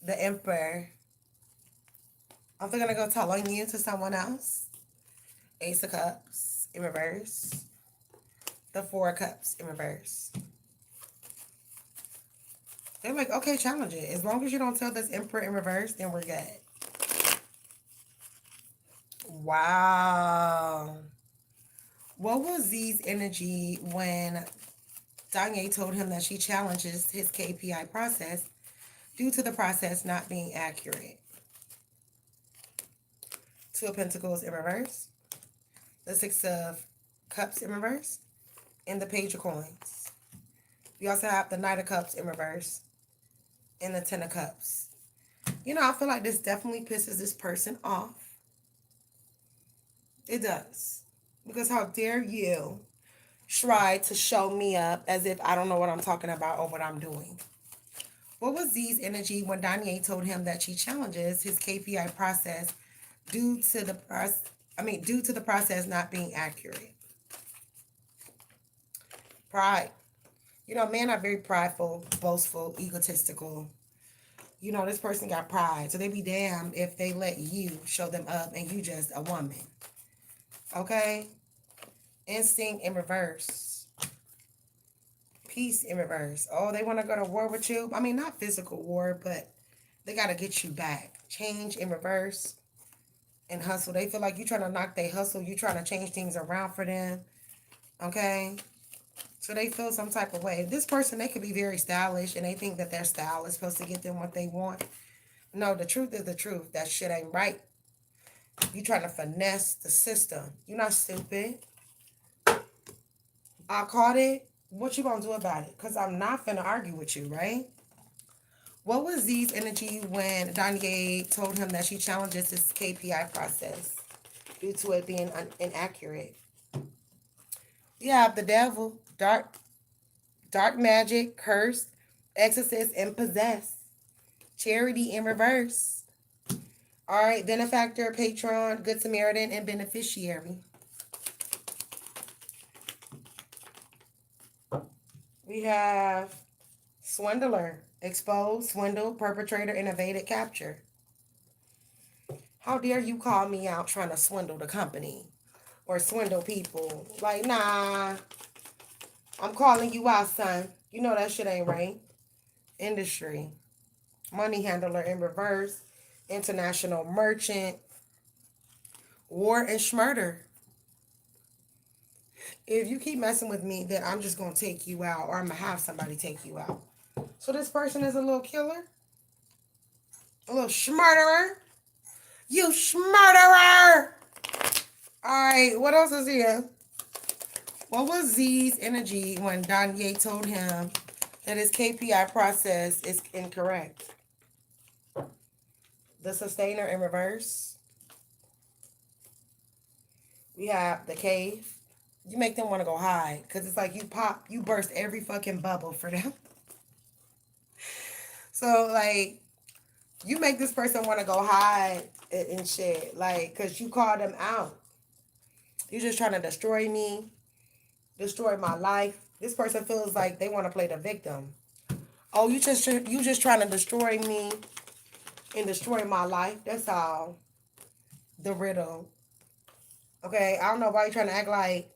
The Emperor. I'm gonna go telling you to someone else. Ace of Cups in reverse. The 4 of Cups in reverse. They're like, okay, challenge it. As long as you don't tell this Emperor in reverse, then we're good. Wow. What was Z's energy when Danye told him that she challenges his KPI process due to the process not being accurate? 2 of Pentacles in reverse. The 6 of Cups in reverse. And the Page of Coins. We also have the Knight of Cups in reverse. And the 10 of Cups. You know, I feel like this definitely pisses this person off. It does. Because how dare you try to show me up as if I don't know what I'm talking about or what I'm doing. What was Z's energy when Danye told him that she challenges his KPI process due to the process not being accurate? Pride. You know, men are very prideful, boastful, egotistical. You know, this person got pride, so they be damned if they let you show them up and you just a woman. Okay? Instinct in reverse. Peace in reverse. Oh, they want to go to war with you? I mean, not physical war, but they got to get you back. Change in reverse. And hustle. They feel like you trying to knock their hustle. You trying to change things around for them. Okay? So they feel some type of way. This person, they could be very stylish and they think that their style is supposed to get them what they want. No, the truth is the truth. That shit ain't right. You trying to finesse the system. You're not stupid. I caught it. What you gonna do about it? Because I'm not finna argue with you, right? What was Z's energy when Danye told him that she challenges his KPI process due to it being inaccurate? You have the devil, dark magic, cursed, exorcist, and possessed. Charity in reverse. All right, benefactor, patron, good Samaritan, and beneficiary. We have swindler, expose, swindle, perpetrator, and evaded capture. How dare you call me out trying to swindle the company or swindle people? Like, nah, I'm calling you out, son. You know that shit ain't right. Industry, money handler in reverse, international merchant, war and schmurder. If you keep messing with me, then I'm just going to take you out, or I'm going to have somebody take you out. So this person is a little killer, a little schmurderer. You schmurderer! All right, what else is here? What was Z's energy when Danye told him that his KPI process is incorrect? The sustainer in reverse. We have the cave. You make them want to go hide because it's like you burst every fucking bubble for them. So, like, you make this person want to go hide and shit. Like, because you called them out. You're just trying to destroy me, destroy my life. This person feels like they want to play the victim. Oh, you just trying to destroy me and destroy my life. That's all. The riddle. Okay, I don't know why you're trying to act like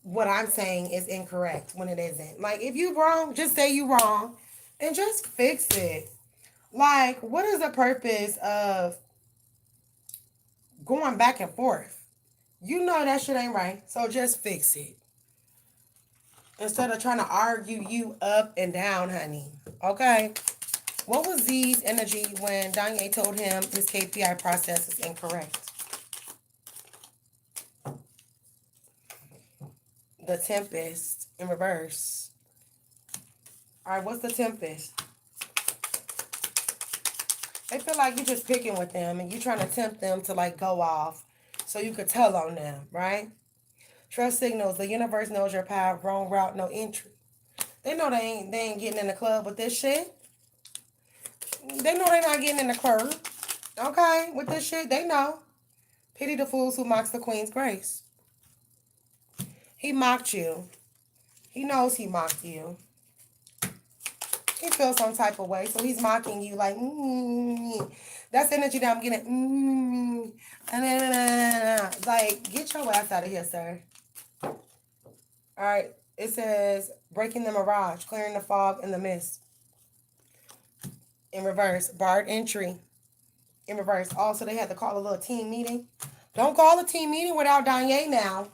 what I'm saying is incorrect when it isn't. Like, if you wrong, just say you wrong and just fix it. Like, what is the purpose of going back and forth? You know that shit ain't right, so just fix it. Instead of trying to argue you up and down, honey. Okay? What was Z's energy when Danye told him his KPI process is incorrect? The Tempest in reverse. All right, what's the Tempest? They feel like you're just picking with them and you're trying to tempt them to, like, go off so you could tell on them, right? Trust signals. The universe knows your path. Wrong route, no entry. They know they ain't getting in the club with this shit. They know they're not getting in the club. Okay? With this shit, they know. Pity the fools who mocks the queen's grace. He mocked you. He knows he mocked you. He feels some type of way, so he's mocking you like, That's the energy that I'm getting. Like, get your ass out of here, sir. All right. It says, breaking the mirage, clearing the fog and the mist. In reverse, barred entry. In reverse. Also, they had to call a little team meeting. Don't call a team meeting without Danye now.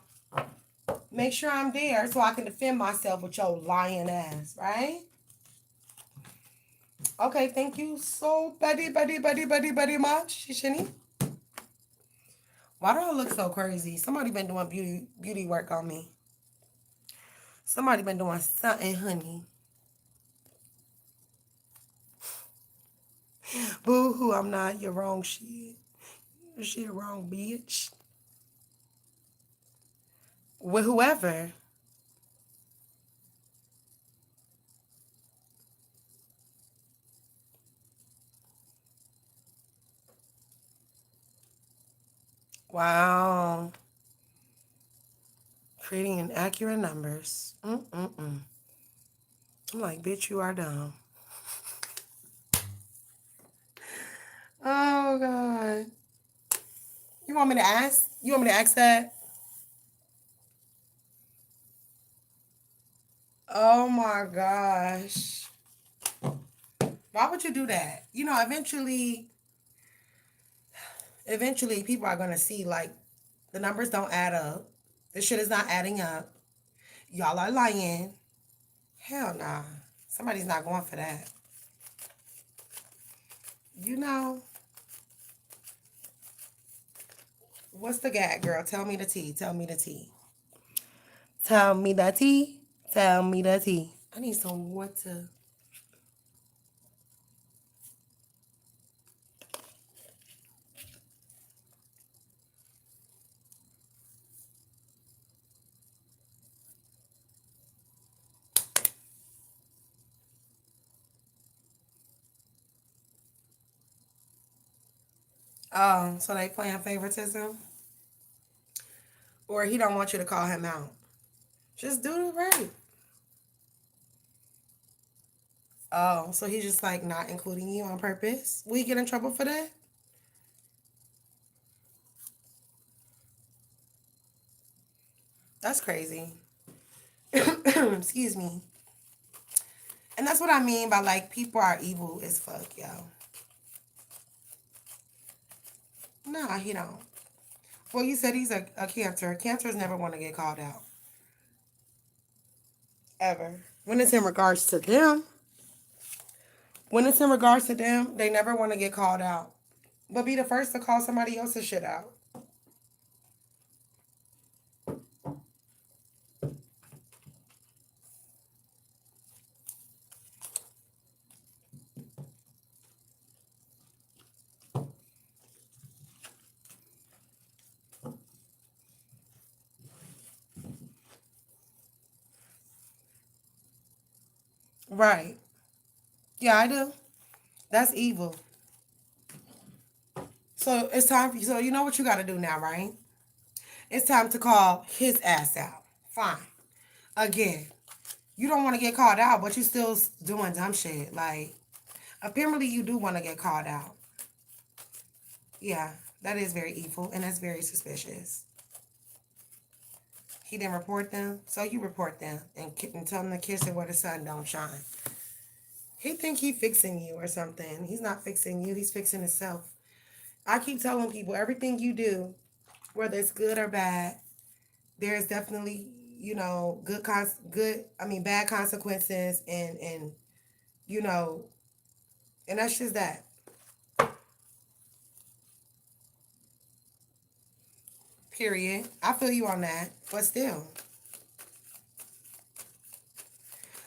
Make sure I'm there so I can defend myself with your lying ass, right? Okay, thank you so buddy much, Shishini. Why do I look so crazy? Somebody been doing beauty work on me. Somebody been doing something, honey. Boo-hoo, I'm not. You're wrong, shit. You're wrong, bitch. With whoever. Wow. Creating inaccurate numbers. I'm like, bitch, you are dumb. Oh, God. You want me to ask? You want me to ask that? Oh, my gosh. Why would you do that? You know, eventually people are going to see, like, the numbers don't add up. This shit is not adding up. Y'all are lying. Hell nah. Somebody's not going for that. You know. What's the gag, girl? Tell me the tea. Tell me the tea. Tell me the tea. Tell me the tea. I need some water. Oh, so they playing favoritism? Or he don't want you to call him out? Just do it right. Oh, so he's just like not including you on purpose? Will you get in trouble for that? That's crazy. Excuse me. And that's what I mean by like people are evil as fuck, yo. Nah, he don't. Well, you said he's a cancer. Cancers never want to get called out. Ever. When it's in regards to them, when it's in regards to them, they never want to get called out. But be the first to call somebody else's shit out. Right. Yeah, I do. That's evil. So it's time for you. So you know what you got to do now, right? It's time to call his ass out. Fine. Again, you don't want to get called out, but you still doing dumb shit. Like, apparently you do want to get called out. Yeah, that is very evil, and that's very suspicious. He didn't report them, so you report them and tell them to kiss it where the sun don't shine. He think he fixing you or something. He's not fixing you. He's fixing himself. I keep telling people everything you do, whether it's good or bad, there's definitely bad consequences and you know and that's just that. Period. I feel you on that, but still.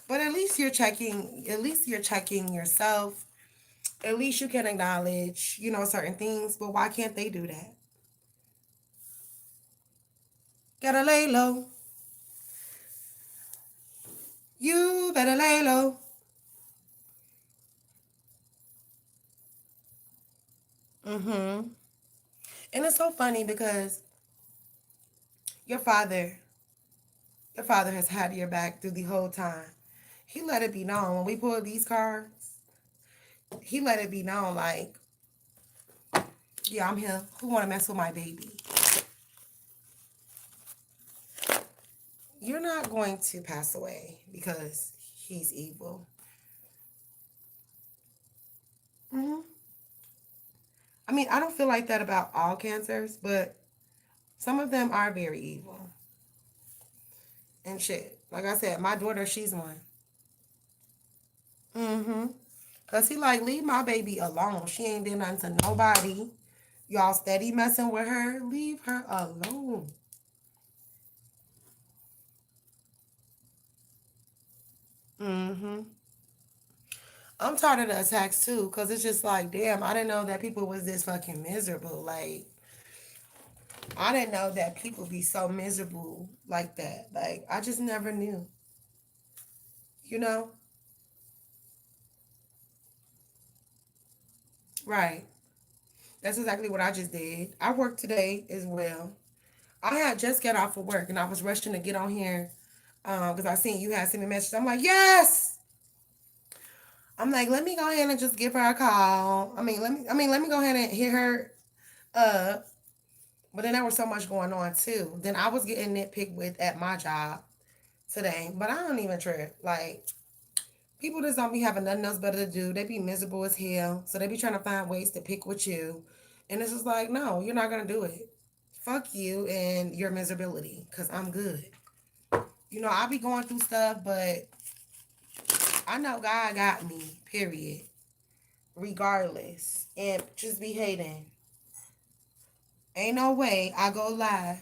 But at least you're checking yourself. At least you can acknowledge, certain things. But why can't they do that? Gotta lay low. You better lay low. Mm-hmm. And it's so funny because your father, your father has had your back through the whole time. He let it be known when we pulled these cards. He let it be known, like, yeah, I'm here. Who want to mess with my baby? You're not going to pass away because he's evil. Hmm. I mean, I don't feel like that about all cancers, but some of them are very evil and shit. Like I said, my daughter, she's one. Mm-hmm. Cause he like, leave my baby alone. She ain't did nothing to nobody. Y'all steady messing with her. Leave her alone. Mm-hmm. I'm tired of the attacks too, cause it's just like, damn, I didn't know that people was this fucking miserable. Like, I didn't know that people be so miserable like that. Like, I just never knew. You know? Right. That's exactly what I just did. I worked today as well. I had just got off of work and I was rushing to get on here because I seen you had sent me a message. I'm like, yes. I'm like, let me go ahead and just give her a call. Let me go ahead and hit her up. But then there was so much going on too. Then I was getting nitpicked with at my job today. But I don't even trip. Like, people just don't be having nothing else better to do. They be miserable as hell. So they be trying to find ways to pick with you. And it's just like, no, you're not gonna do it. Fuck you and your miserability. Cause I'm good. I be going through stuff, but I know God got me, period. Regardless. And just be hating. Ain't no way I go live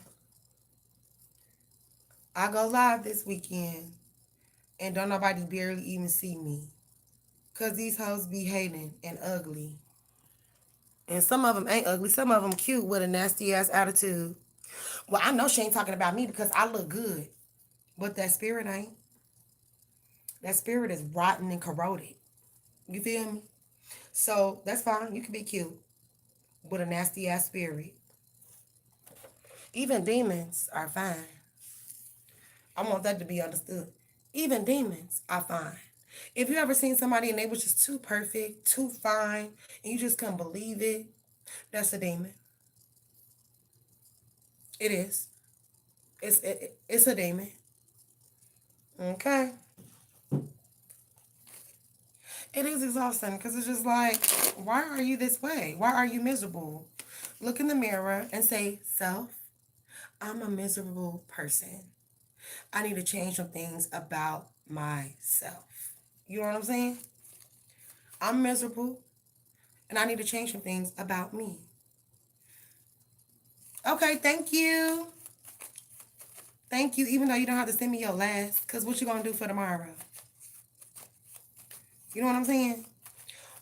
this weekend and don't nobody barely even see me. Cause these hoes be hating and ugly. And some of them ain't ugly. Some of them cute with a nasty ass attitude. Well, I know she ain't talking about me because I look good. But that spirit ain't. That spirit is rotten and corroded. You feel me? So that's fine. You can be cute. with a nasty ass spirit. Even demons are fine. I want that to be understood. Even demons are fine. If you ever seen somebody and they was just too perfect, too fine, and you just couldn't believe it, that's a demon. It is. It's a demon. Okay. It is exhausting because it's just like, why are you this way? Why are you miserable? Look in the mirror and say, self, I'm a miserable person. I need to change some things about myself. You know what I'm saying? I'm miserable and I need to change some things about me. Okay, thank you. Thank you, even though you don't have to send me your last, because what you going to do for tomorrow? You know what I'm saying?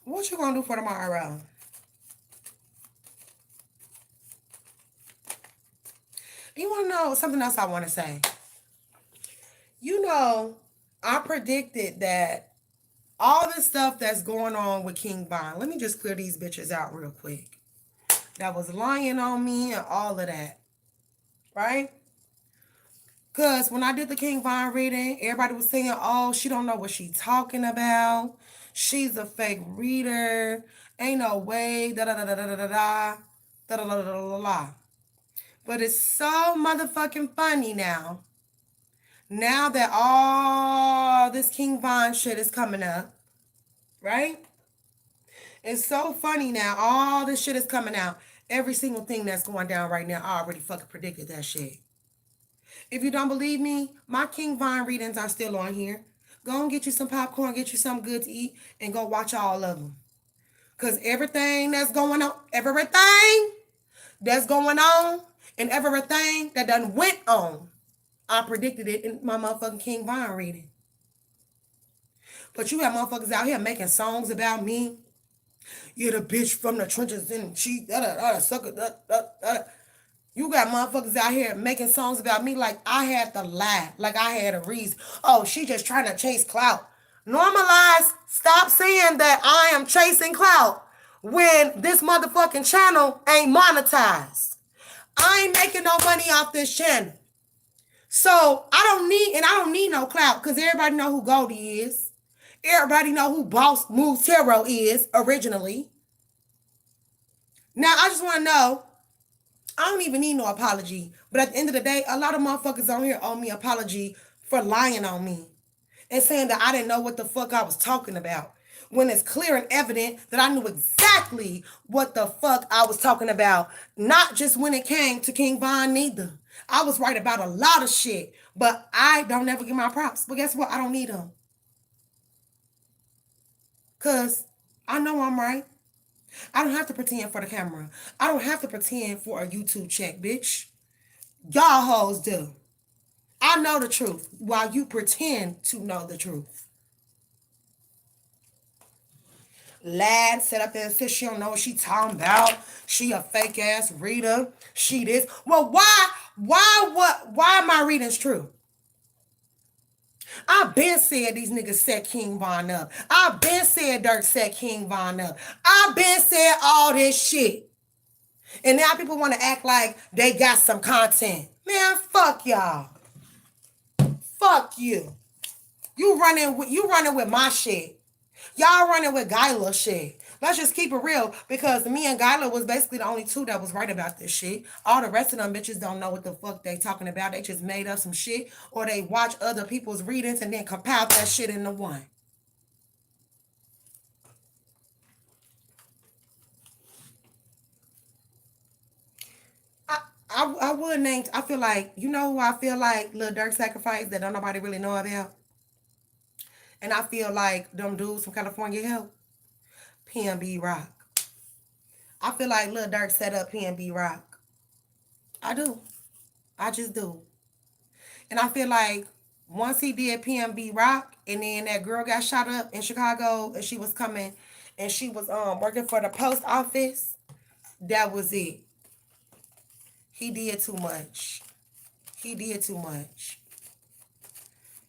What you going to do for tomorrow? You want to know something else I want to say? You know, I predicted that all this stuff that's going on with King Von, let me just clear these bitches out real quick. That was lying on me and all of that. Right? Because when I did the King Von reading, everybody was saying, oh, she don't know what she's talking about. She's a fake reader. Ain't no way. Da-da-da-da-da-da-da. Da-da-da-da-da-da. But it's so motherfucking funny now. Now that all this King Von shit is coming up. Right? It's so funny now. All this shit is coming out. Every single thing that's going down right now, I already fucking predicted that shit. If you don't believe me, my King Von readings are still on here. Go and get you some popcorn, get you something good to eat, and go watch all of them. Because everything that's going on, and everything that done went on, I predicted it in my motherfucking King Von reading. But you have motherfuckers out here making songs about me. You're the bitch from the trenches and she, sucker, You got motherfuckers out here making songs about me like I had to lie, like I had a reason. Oh, she just trying to chase clout. Normalize, stop saying that I am chasing clout when this motherfucking channel ain't monetized. I ain't making no money off this channel. So I don't need no clout because everybody know who Goldie is. Everybody know who Boss Moves Hero is originally. Now I just want to know, I don't even need no apology. But at the end of the day, a lot of motherfuckers on here owe me apology for lying on me and saying that I didn't know what the fuck I was talking about. When it's clear and evident that I knew exactly what the fuck I was talking about. Not just when it came to King Von neither. I was right about a lot of shit. But I don't ever get my props. But guess what? I don't need them. Because I know I'm right. I don't have to pretend for the camera. I don't have to pretend for a YouTube check, bitch. Y'all hoes do. I know the truth while you pretend to know the truth. Lad set up there and said she don't know what she talking about. She a fake ass reader. She this. Well, why my readings true? I been said these niggas set King Von up. I been said Dirk set King Von up. I been said all this shit. And now people want to act like they got some content. Man, fuck y'all. Fuck you. You running with my shit. Y'all running with Gyla shit. Let's just keep it real because me and Gyla was basically the only two that was right about this shit. All the rest of them bitches don't know what the fuck they talking about. They just made up some shit or they watch other people's readings and then compile that shit into one. I would name, I feel like, you know who I feel like Lil Durk sacrifice that don't nobody really know about? And I feel like them dudes from California help. PNB Rock. I feel like Lil Durk set up PNB Rock. I do. I just do. And I feel like once he did PNB Rock and then that girl got shot up in Chicago and she was coming and she was working for the post office, that was it. He did too much. He did too much.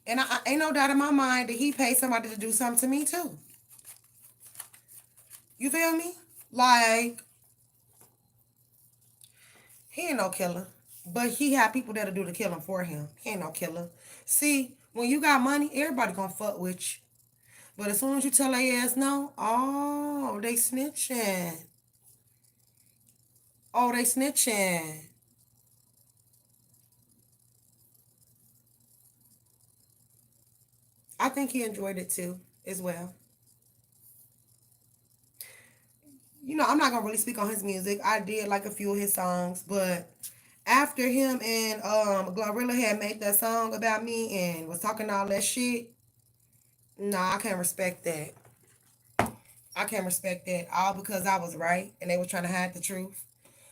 And I ain't no doubt in my mind that he paid somebody to do something to me too. You feel me? Like, He ain't no killer. But he had people that'll do the killing for him. He ain't no killer. See, when you got money, everybody gonna fuck with you. But as soon as you tell their ass no, oh, they snitching. Oh, they snitching. I think he enjoyed it too, as well. I'm not gonna really speak on his music. I did like a few of his songs, but after him and Glorilla had made that song about me and was talking all that shit, nah, I can't respect that. I can't respect that all because I was right and they were trying to hide the truth.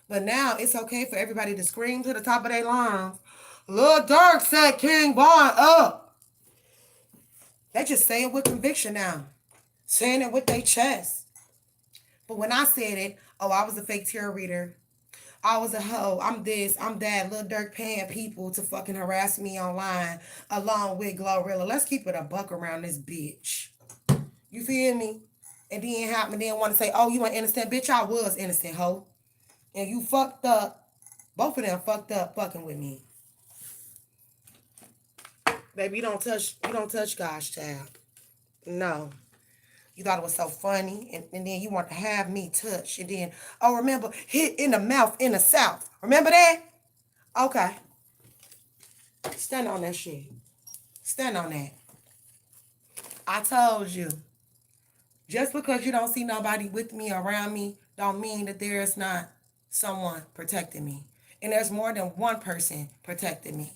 But now it's okay for everybody to scream to the top of their lungs. Lil Durk said King Von up. They just say it with conviction now, saying it with their chest. But when I said it, oh, I was a fake tarot reader. I was a hoe. I'm this. I'm that. Lil Durk paying people to fucking harass me online along with Glorilla. Let's keep it a buck around this bitch. You feel me? And then want to say, oh, you an innocent bitch. I was innocent, hoe. And you fucked up. Both of them fucked up fucking with me. Baby, you don't touch God's child. No. You thought it was so funny, and then you want to have me touch. And then, oh, remember, hit in the mouth in the South. Remember that? Okay. Stand on that shit. Stand on that. I told you. Just because you don't see nobody with me around me don't mean that there's not someone protecting me. And there's more than one person protecting me.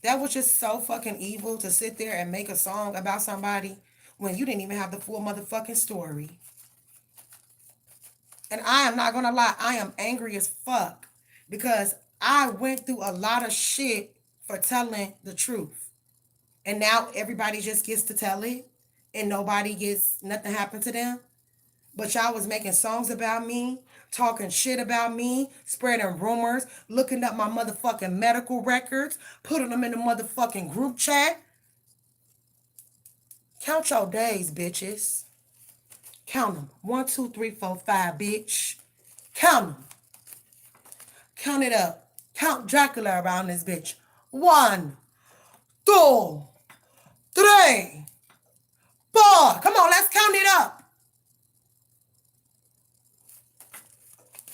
That was just so fucking evil to sit there and make a song about somebody when you didn't even have the full motherfucking story. And I am not gonna lie, I am angry as fuck because I went through a lot of shit for telling the truth. And now everybody just gets to tell it and nothing happened to them. But y'all was making songs about me, talking shit about me, spreading rumors, looking up my motherfucking medical records, putting them in the motherfucking group chat. Count your days, bitches. Count them. 1, 2, 3, 4, 5, bitch. Count them. Count it up. Count Dracula around this bitch. 1, 2, 3, 4. Come on, let's count it up.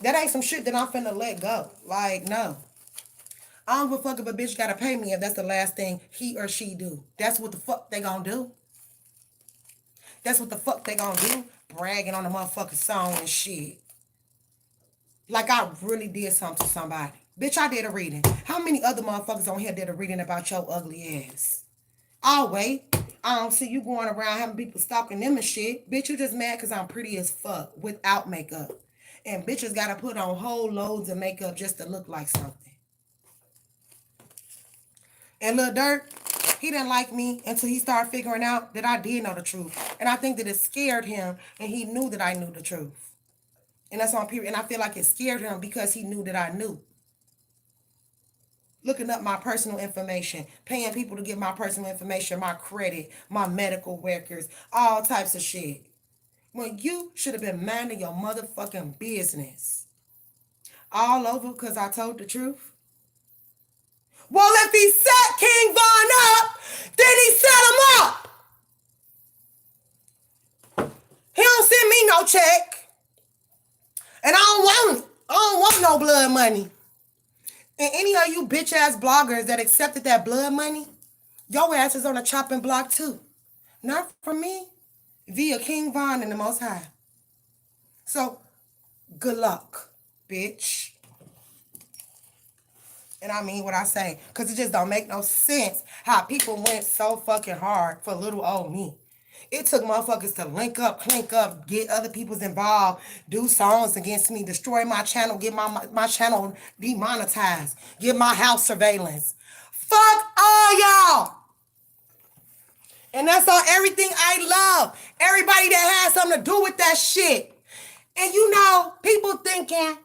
That ain't some shit that I'm finna let go. Like, no. I don't give a fuck if a bitch gotta pay me if that's the last thing he or she do. That's what the fuck they gonna do. That's what the fuck they gonna do. Bragging on the motherfucking song and shit. Like I really did something to somebody. Bitch, I did a reading. How many other motherfuckers on here did a reading about your ugly ass? I'll wait. I don't see you going around having people stalking them and shit. Bitch, you just mad because I'm pretty as fuck without makeup. And bitches gotta put on whole loads of makeup just to look like something. And Lil Durk, he didn't like me until he started figuring out that I did know the truth. And I think that it scared him and he knew that I knew the truth. And that's on period. And I feel like it scared him because he knew that I knew. Looking up my personal information, paying people to get my personal information, my credit, my medical records, all types of shit. When you should have been minding your motherfucking business. All over because I told the truth. Well, if he set King Von up, then he set him up. He don't send me no check. And I don't want it. I don't want no blood money. And any of you bitch ass bloggers that accepted that blood money, your ass is on a chopping block too. Not from me. Via King Von and the Most High. So, good luck, bitch. And I mean what I say. Because it just don't make no sense how people went so fucking hard for little old me. It took motherfuckers to link up, clink up, get other people's involved, do songs against me, destroy my channel, get my channel demonetized, get my house surveillance. Fuck all y'all. And that's on everything I love. Everybody that has something to do with that shit. And you know, people thinking,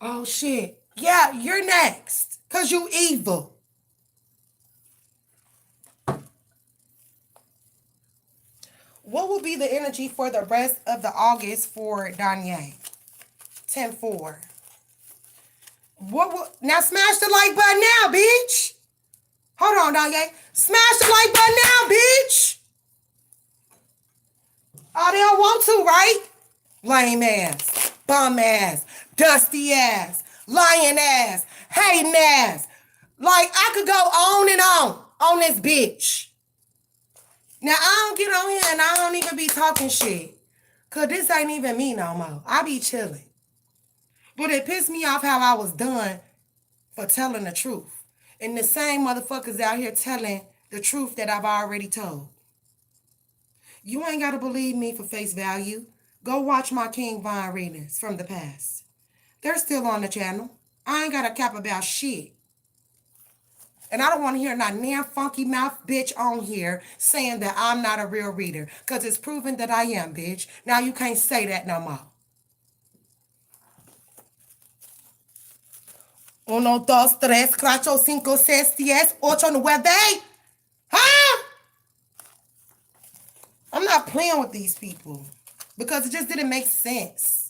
oh shit, yeah, you're next. Because you evil. What will be the energy for the rest of the August for Danye? 10-4. What? Now smash the like button now, bitch. Hold on, Danye. Smash the like button now, bitch. Oh, they don't want to, right? Lame ass, bum ass, dusty ass, lying ass, hating ass. Like, I could go on and on this bitch. Now, I don't get on here and I don't even be talking shit. Because this ain't even me no more. I be chilling. But it pissed me off how I was done for telling the truth. And the same motherfuckers out here telling the truth that I've already told. You ain't got to believe me for face value. Go watch my King Von readings from the past. They're still on the channel. I ain't got a cap about shit. And I don't want to hear not damn funky mouth bitch on here saying that I'm not a real reader. Because it's proven that I am, bitch. Now you can't say that no more. 1, 2, 3, 4, 5, 6, 7, 8, 9, 10. Huh? I'm not playing with these people. Because it just didn't make sense.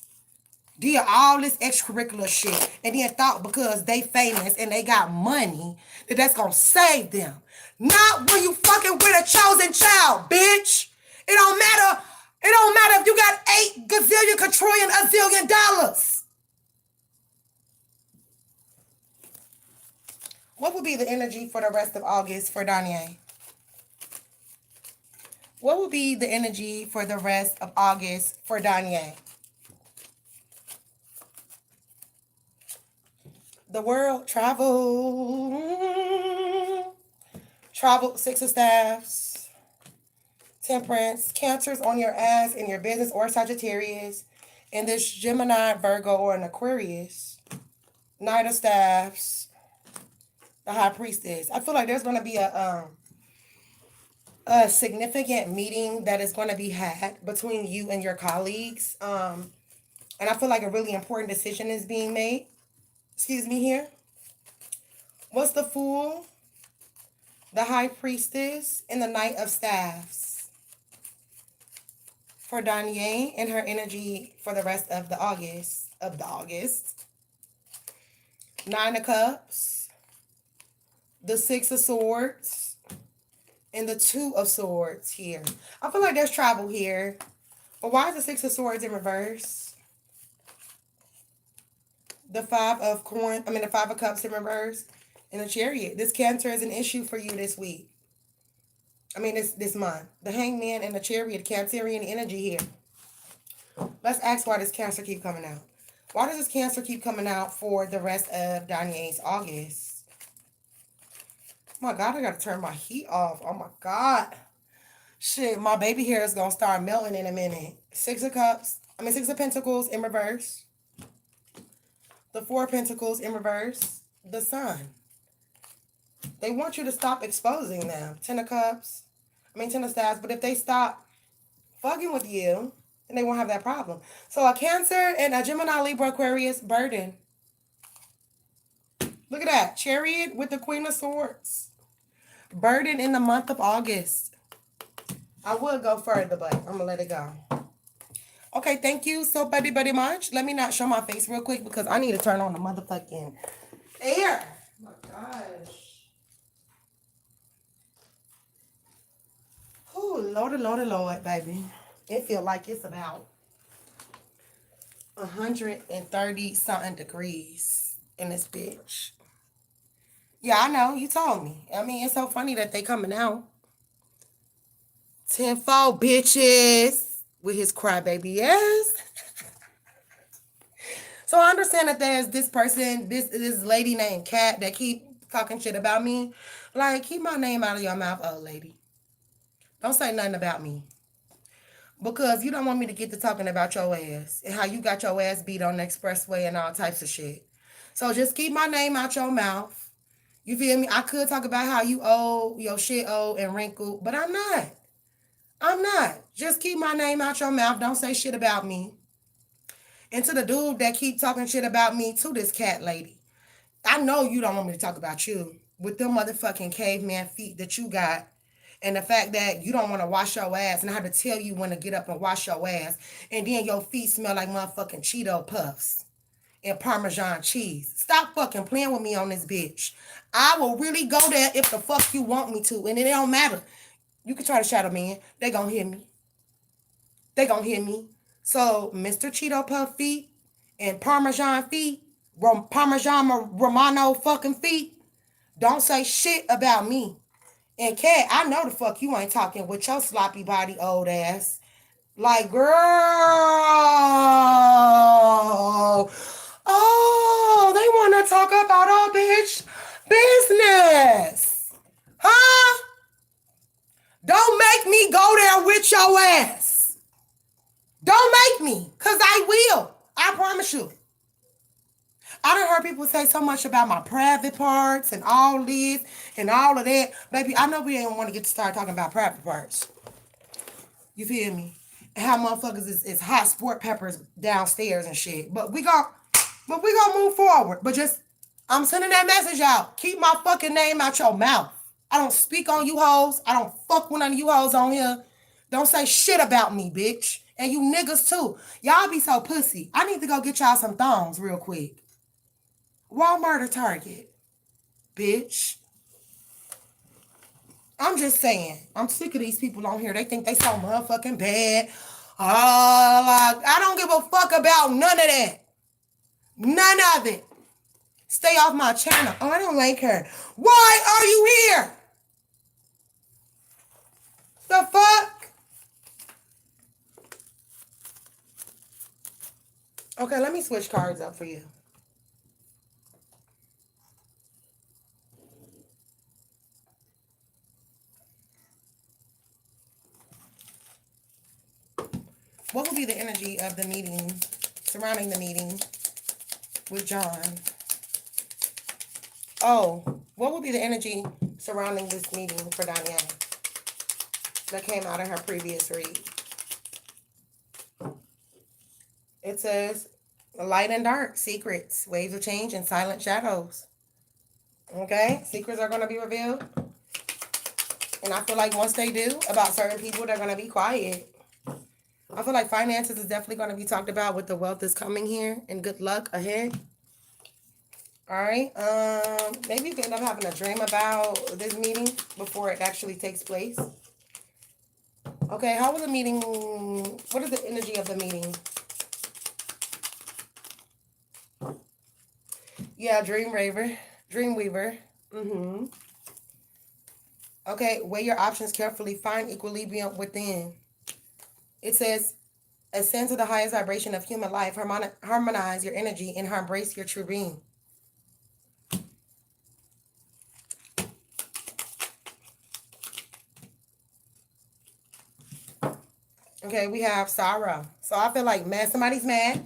Did all this extracurricular shit and then thought because they famous and they got money that that's gonna save them. Not when you fucking with a chosen child, bitch. It don't matter. It don't matter if you got 8 gazillion, quadrillion, a zillion dollars. What would be the energy for the rest of August for Danye? What would be the energy for the rest of August for Danye? The world, travel, 6 of staffs, temperance, cancers on your ass in your business or Sagittarius, and this Gemini, Virgo, or an Aquarius, Knight of staffs, the High Priestess. I feel like there's going to be a significant meeting that is going to be had between you and your colleagues. And I feel like a really important decision is being made. Excuse me here. What's the Fool, the High Priestess, and the Knight of Staffs for Danye and her energy for the rest of the August. 9 of Cups, the 6 of Swords, and the 2 of Swords here. I feel like there's travel here. But why is the 6 of Swords in reverse? The 5 of Cups in reverse, and the Chariot. This Cancer is an issue for you this week. This month. The Hangman and the Chariot, Cancerian energy here. Let's ask why does Cancer keep coming out. Why does this Cancer keep coming out for the rest of Danye's August? Oh my God, I gotta turn my heat off. Oh my God. Shit, my baby hair is gonna start melting in a minute. 6 of Pentacles in reverse. The 4 of Pentacles in reverse. The Sun. They want you to stop exposing them. 10 of Staffs. But if they stop fucking with you, then they won't have that problem. So a Cancer and a Gemini, Libra, Aquarius, burden. Look at that. Chariot with the Queen of Swords. Burden in the month of August. I would go further, but I'm going to let it go. Okay, thank you so very, very much. Let me not show my face real quick because I need to turn on the motherfucking air. Oh my gosh. Oh, Lord, baby. It feel like it's about 130 something degrees in this bitch. Yeah, I know. You told me. It's so funny that they coming out. 10-4 bitches. With his crybaby ass. So I understand that there's this person, this lady named Kat that keep talking shit about me. Like, keep my name out of your mouth, old lady. Don't say nothing about me. Because you don't want me to get to talking about your ass and how you got your ass beat on the expressway and all types of shit. So just keep my name out your mouth. You feel me? I could talk about how you old, your shit old and wrinkled, but I'm not. Just keep my name out your mouth. Don't say shit about me. And to the dude that keep talking shit about me, to this cat lady. I know you don't want me to talk about you. With them motherfucking caveman feet that you got. And the fact that you don't want to wash your ass. And I have to tell you when to get up and wash your ass. And then your feet smell like motherfucking Cheeto Puffs. and Parmesan cheese. Stop fucking playing with me on this bitch. I will really go there if the fuck you want me to. And it don't matter. You can try to shadow me. They gonna hear me. They gonna hear me. So Mr. Cheeto Puff feet and Parmesan feet, Parmesan Romano fucking feet, don't say shit about me. And Kat, I know the fuck you ain't talking with your sloppy body old ass. Like, girl. Oh, they want to talk about our bitch business. Huh? Don't make me go there with your ass. Don't make me, because I will. I promise you. I done heard people say so much about my private parts and all this and all of that. Baby, I know we ain't want to get to start talking about private parts. You feel me? And how motherfuckers is hot sport peppers downstairs and shit. But we gonna move forward. But just, I'm sending that message out. Keep my fucking name out your mouth. I don't speak on you hoes. I don't fuck with none of you hoes on here. Don't say shit about me, bitch. And you niggas too. Y'all be so pussy. I need to go get y'all some thongs real quick. Walmart or Target, bitch. I'm just saying. I'm sick of these people on here. They think they so motherfucking bad. I don't give a fuck about none of that. None of it. Stay off my channel. Oh, I don't like her. Why are you here? The fuck? Okay, let me switch cards up for you. What will be the energy of the meeting, surrounding the meeting with John? Oh, what will be the energy surrounding this meeting for Danielle that came out of her previous read? It says light and dark, secrets, waves of change, and silent shadows. Okay? Secrets are going to be revealed. And I feel like once they do, about certain people, they're going to be quiet. I feel like finances is definitely going to be talked about with the wealth is coming here and good luck ahead. All right. Maybe you can end up having a dream about this meeting before it actually takes place. Okay. How was the meeting? What is the energy of the meeting? Yeah. Dreamweaver. Mm-hmm. Okay. Weigh your options carefully. Find equilibrium within. It says, ascend to the highest vibration of human life. Harmonize your energy and embrace your true being. Okay, we have sorrow. So I feel like somebody's mad.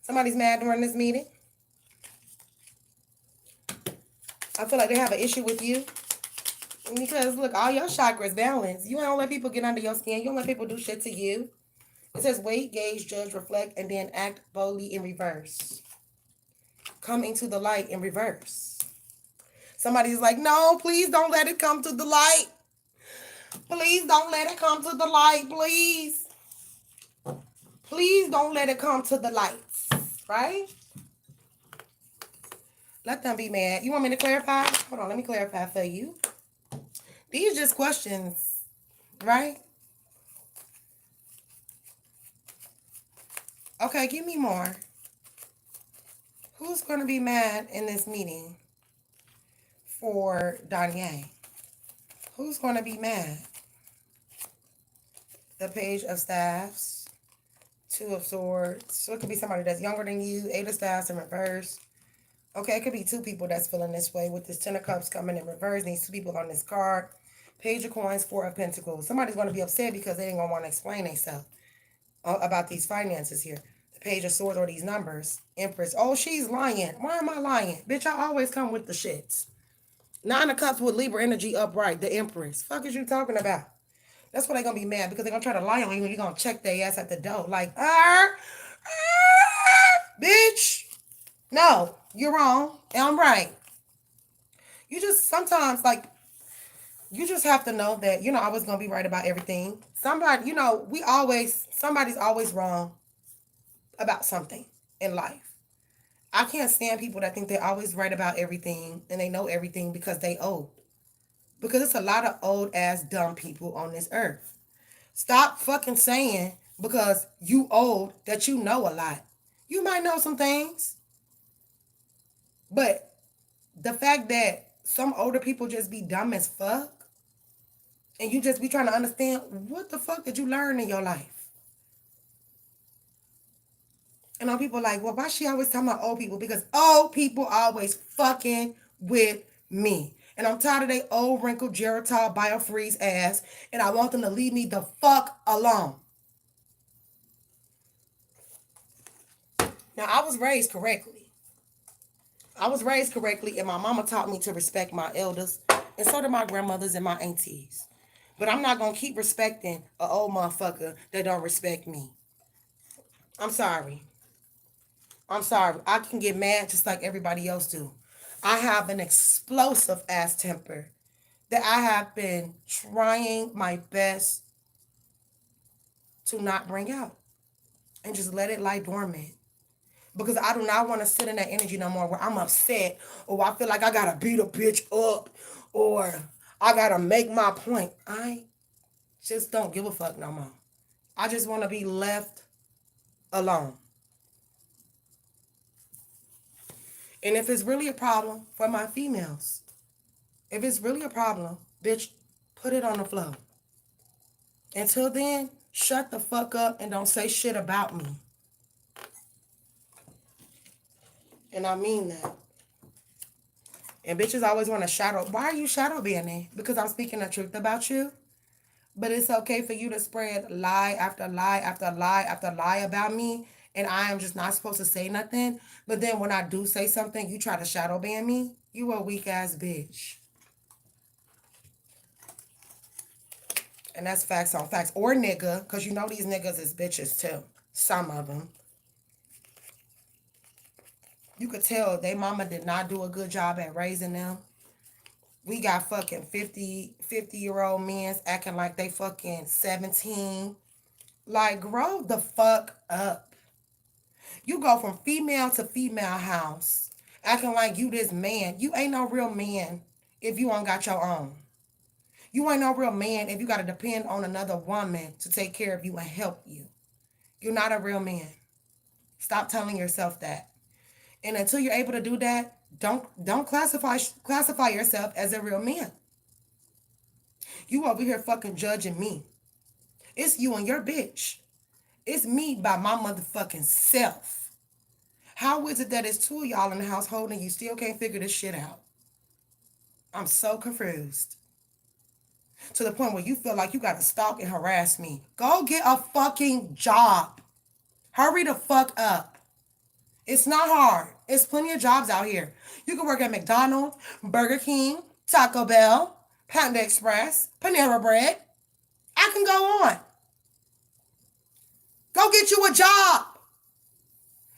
Somebody's mad during this meeting. I feel like they have an issue with you. Because, look, all your chakras balance. You don't let people get under your skin. You don't let people do shit to you. It says wait, gauge, judge, reflect, and then act boldly in reverse. Come into the light in reverse. Somebody's like, no, please don't let it come to the light. Please don't let it come to the light, please. Please don't let it come to the lights, right? Let them be mad. You want me to clarify? Hold on, let me clarify for you. These are just questions, right? Okay, give me more. Who's going to be mad in this meeting for Danye? Who's going to be mad? The Page of Staffs, Two of Swords. So it could be somebody that's younger than you. Eight of Staffs in reverse. Okay, it could be two people that's feeling this way with this Ten of Cups coming in reverse. These two people on this card. Page of Coins, Four of Pentacles. Somebody's going to be upset because they ain't going to want to explain themselves about these finances here. The Page of Swords or these numbers. Empress. Oh, she's lying. Why am I lying? Bitch, I always come with the shits. Nine of Cups with Libra energy upright. The Empress. Fuck is you talking about? That's why they're going to be mad, because they're going to try to lie on you and you're going to check their ass at the door. Like, bitch. No, you're wrong. And I'm right. You just sometimes, like, you just have to know that you're not always going to be right about everything. Somebody, somebody's always wrong about something. in life. I can't stand people that think they're always right about everything and they know everything because they old. Because it's a lot of old ass dumb people on this earth. Stop fucking saying because you old that you know a lot. You might know some things, but the fact that some older people just be dumb as fuck and you just be trying to understand what the fuck did you learn in your life? And all people like, well, why she always talking about old people? Because old people always fucking with me. And I'm tired of they old wrinkled Geritol biofreeze ass. And I want them to leave me the fuck alone. Now I was raised correctly. I was raised correctly and my mama taught me to respect my elders. And so did my grandmothers and my aunties. But I'm not gonna keep respecting an old motherfucker that don't respect me. I'm sorry. I'm sorry. I can get mad just like everybody else do. I have an explosive ass temper that I have been trying my best to not bring out and just let it lie dormant. Because I do not want to sit in that energy no more where I'm upset or I feel like I gotta beat a bitch up or I gotta make my point. I just don't give a fuck no more. I just want to be left alone. And if it's really a problem for my females, if it's really a problem, bitch, put it on the floor. Until then, shut the fuck up and don't say shit about me. And I mean that. And bitches always want to shadow. Why are you shadow banning? Because I'm speaking the truth about you. But it's okay for you to spread lie after lie after lie after lie about me. And I am just not supposed to say nothing. But then when I do say something, you try to shadow ban me. You a weak ass bitch. And that's facts on facts. Or nigga. Because you know these niggas is bitches too. Some of them. You could tell they mama did not do a good job at raising them. We got fucking 50-year-old men acting like they fucking 17. Like, grow the fuck up. You go from female to female house, acting like you this man. You ain't no real man if you ain't got your own. You ain't no real man if you got to depend on another woman to take care of you and help you. You're not a real man. Stop telling yourself that. And until you're able to do that, don't classify yourself as a real man. You over here fucking judging me. It's you and your bitch. It's me by my motherfucking self. How is it that it's two of y'all in the household and you still can't figure this shit out? I'm so confused. To the point where you feel like you gotta stalk and harass me. Go get a fucking job. Hurry the fuck up. It's not hard. It's plenty of jobs out here. You can work at McDonald's, Burger King, Taco Bell, Panda Express, Panera Bread. I can go on. Go get you a job.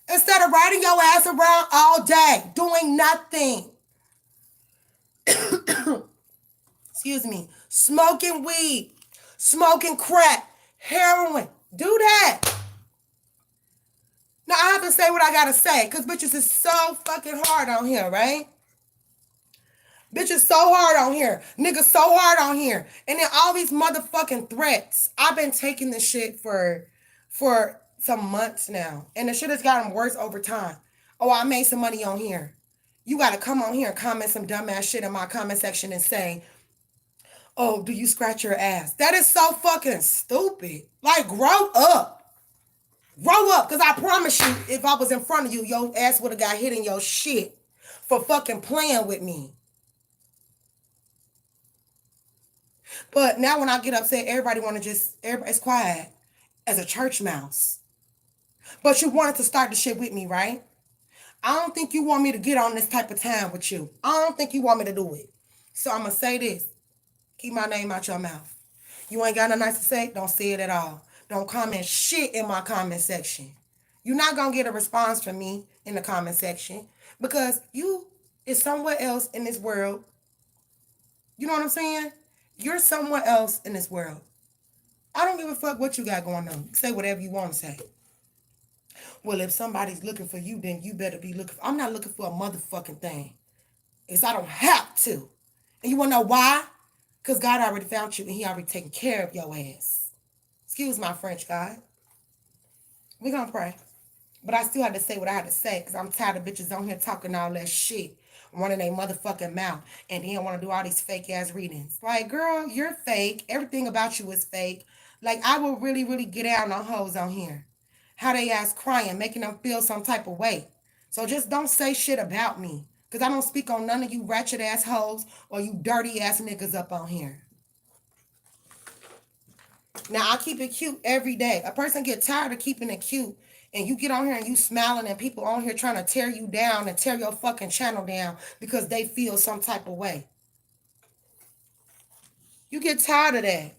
Instead of riding your ass around all day, doing nothing. Excuse me. Smoking weed, smoking crack, heroin. Do that. Now, I have to say what I gotta say, because bitches is so fucking hard on here, right? Bitches so hard on here. Niggas so hard on here. And then all these motherfucking threats. I've been taking this shit for some months now. And the shit has gotten worse over time. Oh, I made some money on here. You gotta come on here and comment some dumbass shit in my comment section and say, oh, do you scratch your ass? That is so fucking stupid. Like, grow up. Grow up, because I promise you, if I was in front of you, your ass would have got hit in your shit for fucking playing with me. But now when I get upset, everybody want to just, everybody's quiet as a church mouse. But you wanted to start the shit with me, right? I don't think you want me to get on this type of time with you. I don't think you want me to do it. So I'm going to say this. Keep my name out your mouth. You ain't got nothing nice to say? Don't say it at all. Don't comment shit in my comment section. You're not going to get a response from me in the comment section because you is somewhere else in this world. You know what I'm saying? You're somewhere else in this world. I don't give a fuck what you got going on. Say whatever you want to say. Well, if somebody's looking for you, then you better be looking for. I'm not looking for a motherfucking thing. It's I don't have to. And you want to know why? Because God already found you and he already taken care of your ass. Excuse my French, God. We're going to pray. But I still had to say what I had to say because I'm tired of bitches on here talking all that shit, running their motherfucking mouth, and then want to do all these fake ass readings. Like, girl, you're fake. Everything about you is fake. Like, I will really, really get down on hoes on here. How they ass crying, making them feel some type of way. So just don't say shit about me because I don't speak on none of you ratchet ass hoes or you dirty ass niggas up on here. Now, I keep it cute every day. A person get tired of keeping it cute and you get on here and you smiling and people on here trying to tear you down and tear your fucking channel down because they feel some type of way. You get tired of that.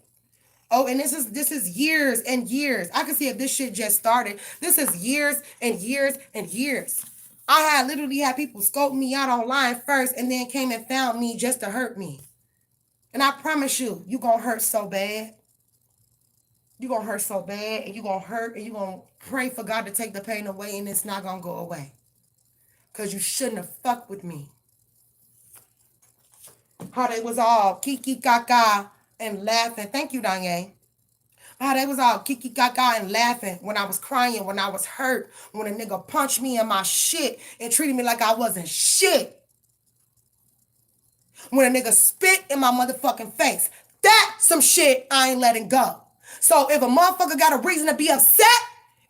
Oh, and this is years and years. I can see if this shit just started. This is years and years and years. I had literally had people scope me out online first and then came and found me just to hurt me. And I promise you, you gonna hurt so bad. You're going to hurt so bad and you're going to hurt and you're going to pray for God to take the pain away and it's not going to go away. Because you shouldn't have fucked with me. How they was all kiki kaka and laughing. Thank you, Danye. How they was all kiki kaka and laughing when I was crying, when I was hurt, when a nigga punched me in my shit and treated me like I wasn't shit. When a nigga spit in my motherfucking face. That's some shit I ain't letting go. So if a motherfucker got a reason to be upset,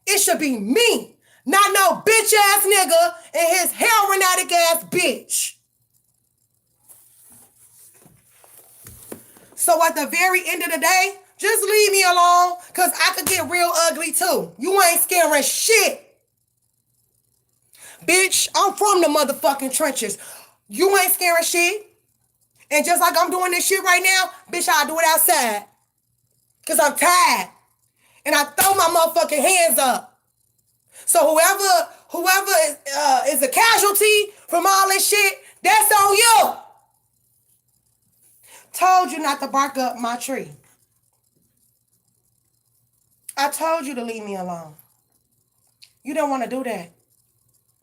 it should be me. Not no bitch ass nigga and his heroin addict ass bitch. So at the very end of the day, just leave me alone because I could get real ugly too. You ain't scaring shit. Bitch, I'm from the motherfucking trenches. You ain't scaring shit. And just like I'm doing this shit right now, bitch, I'll do it outside. Because I'm tired. And I throw my motherfucking hands up. So whoever is a casualty from all this shit, that's on you. Told you not to bark up my tree. I told you to leave me alone. You don't want to do that.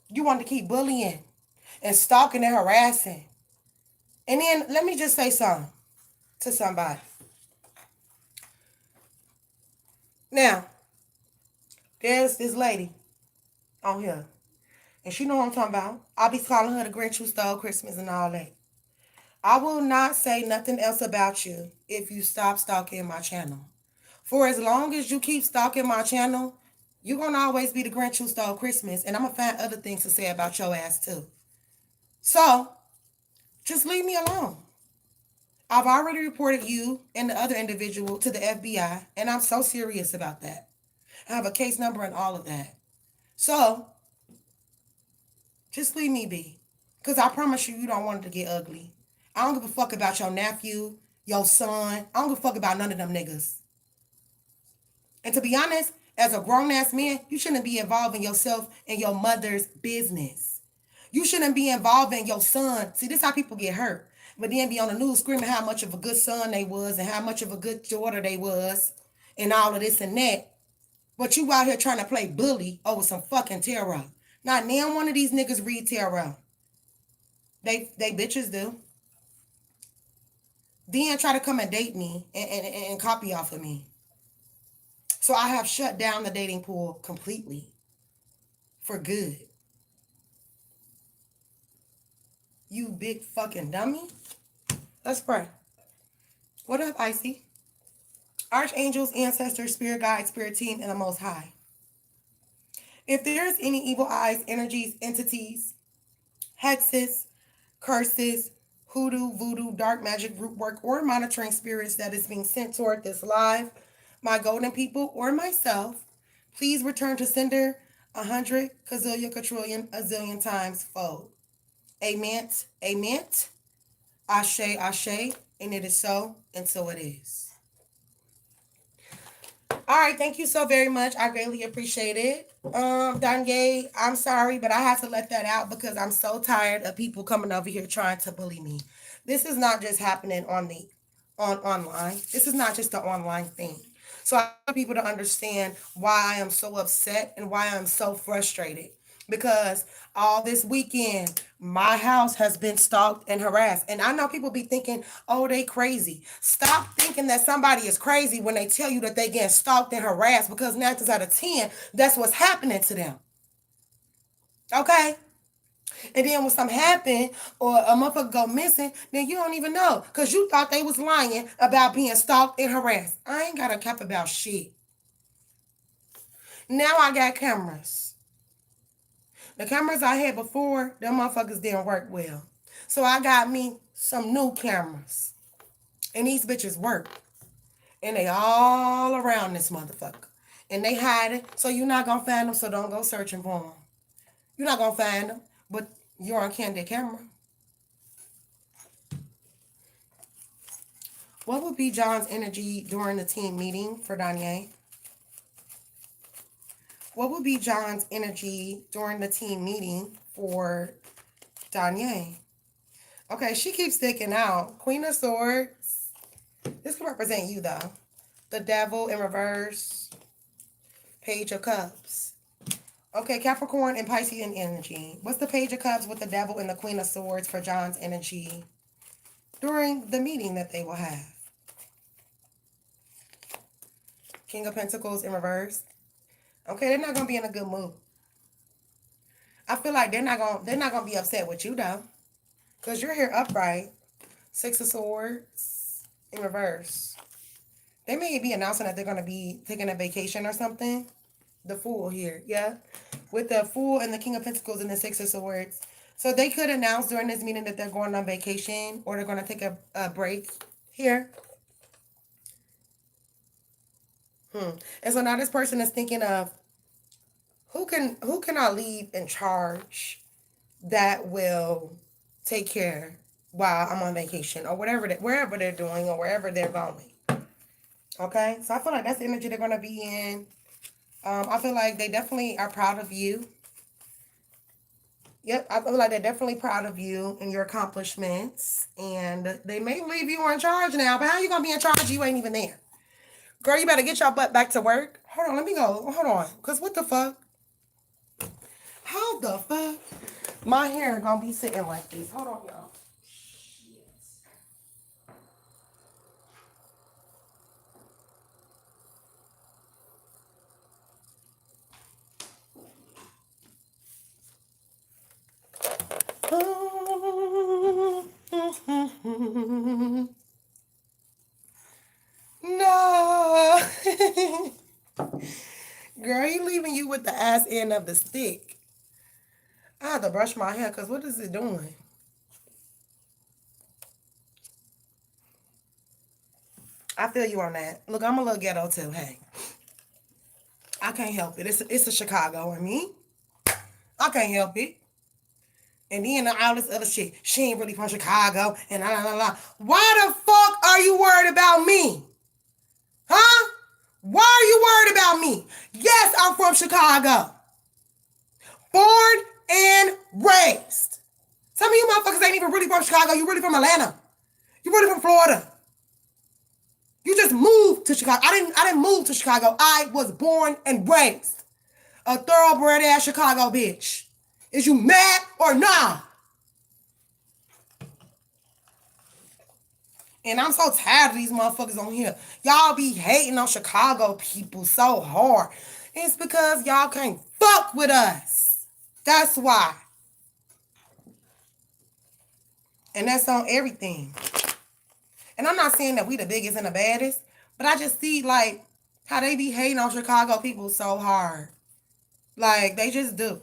You want to keep bullying and stalking and harassing. And then let me just say something to somebody. Now, there's this lady on here. And she know what I'm talking about. I'll be calling her the Grinch who stole Christmas and all that. I will not say nothing else about you if you stop stalking my channel. For as long as you keep stalking my channel, you're going to always be the Grinch who stole Christmas. And I'm going to find other things to say about your ass too. So, just leave me alone. I've already reported you and the other individual to the FBI, and I'm so serious about that. I have a case number and all of that. So, just leave me be. Because I promise you, you don't want it to get ugly. I don't give a fuck about your nephew, your son. I don't give a fuck about none of them niggas. And to be honest, as a grown-ass man, you shouldn't be involving yourself in your mother's business. You shouldn't be involving your son. See, this is how people get hurt. But then be on the news screaming how much of a good son they was and how much of a good daughter they was and all of this and that. But you out here trying to play bully over some fucking tarot. Not now one of these niggas read tarot. They bitches do. Then try to come and date me and copy off of me. So I have shut down the dating pool completely. For good. You big fucking dummy. Let's pray. What up, Icy? Archangels, ancestors, spirit guides, spirit team, and the Most High. If there's any evil eyes, energies, entities, hexes, curses, hoodoo, voodoo, dark magic, root work, or monitoring spirits that is being sent toward this live, my golden people, or myself, please return to sender 100 gazillion, quadrillion, a zillion times fold. Amen. Amen. Ashe, ashe, and it is so, and so it is. All right, thank you so very much. I greatly appreciate it. Danye, I'm sorry, but I have to let that out because I'm so tired of people coming over here trying to bully me. This is not just happening on online. This is not just an online thing. So I want people to understand why I am so upset and why I'm so frustrated. Because all this weekend, my house has been stalked and harassed. And I know people be thinking, oh, they crazy. Stop thinking that somebody is crazy when they tell you that they getting stalked and harassed, because 9 times out of 10, that's what's happening to them. Okay? And then when something happen or a motherfucker go missing, then you don't even know. Because you thought they was lying about being stalked and harassed. I ain't got a cap about shit. Now I got cameras. The cameras I had before, them motherfuckers didn't work well. So I got me some new cameras. And these bitches work. And they all around this motherfucker. And they hide it, so you're not going to find them, so don't go searching for them. You're not going to find them, but you're on candid camera. What would be John's energy during the team meeting for Danye? What would be John's energy during the team meeting for Danye? Okay, she keeps sticking out. Queen of Swords. This can represent you, though. The Devil in reverse. Page of Cups. Okay, Capricorn and Piscean energy. What's the Page of Cups with the Devil and the Queen of Swords for John's energy during the meeting that they will have? King of Pentacles in reverse. Okay, they're not gonna be in a good mood. I feel like they're not gonna be upset with you though, cause you're here upright. Six of Swords in reverse. They may be announcing that they're gonna be taking a vacation or something. The Fool here, yeah, with the Fool and the King of Pentacles and the Six of Swords. So they could announce during this meeting that they're going on vacation or they're gonna take a break here. And so now this person is thinking of who can I leave in charge that will take care while I'm on vacation or wherever they're doing or wherever they're going. Okay, so I feel like that's the energy they're gonna be in. I feel like they definitely are proud of you. Yep, I feel like they're definitely proud of you and your accomplishments, and they may leave you in charge now. But how you gonna be in charge? You ain't even there. Girl, you better get your butt back to work. Hold on, let me go. Hold on. Because what the fuck? How the fuck? My hair gonna be sitting like this. Hold on, y'all. No. Girl, he leaving you with the ass end of the stick. I have to brush my hair because what is it doing? I feel you on that. Look, I'm a little ghetto too. Hey, I can't help it. It's a Chicago in me. I can't help it. And then all this other shit. She ain't really from Chicago. And la la la. Why the fuck are you worried about me? Huh? Why are you worried about me? Yes, I'm from Chicago. Born and raised. Some of you motherfuckers ain't even really from Chicago. You really from Atlanta. You really from Florida. You just moved to Chicago. I didn't move to Chicago. I was born and raised. A thoroughbred ass Chicago bitch. Is you mad or not? And I'm so tired of these motherfuckers on here. Y'all be hating on Chicago people so hard. It's because y'all can't fuck with us. That's why. And that's on everything. And I'm not saying that we the biggest and the baddest, but I just see like how they be hating on Chicago people so hard. Like they just do.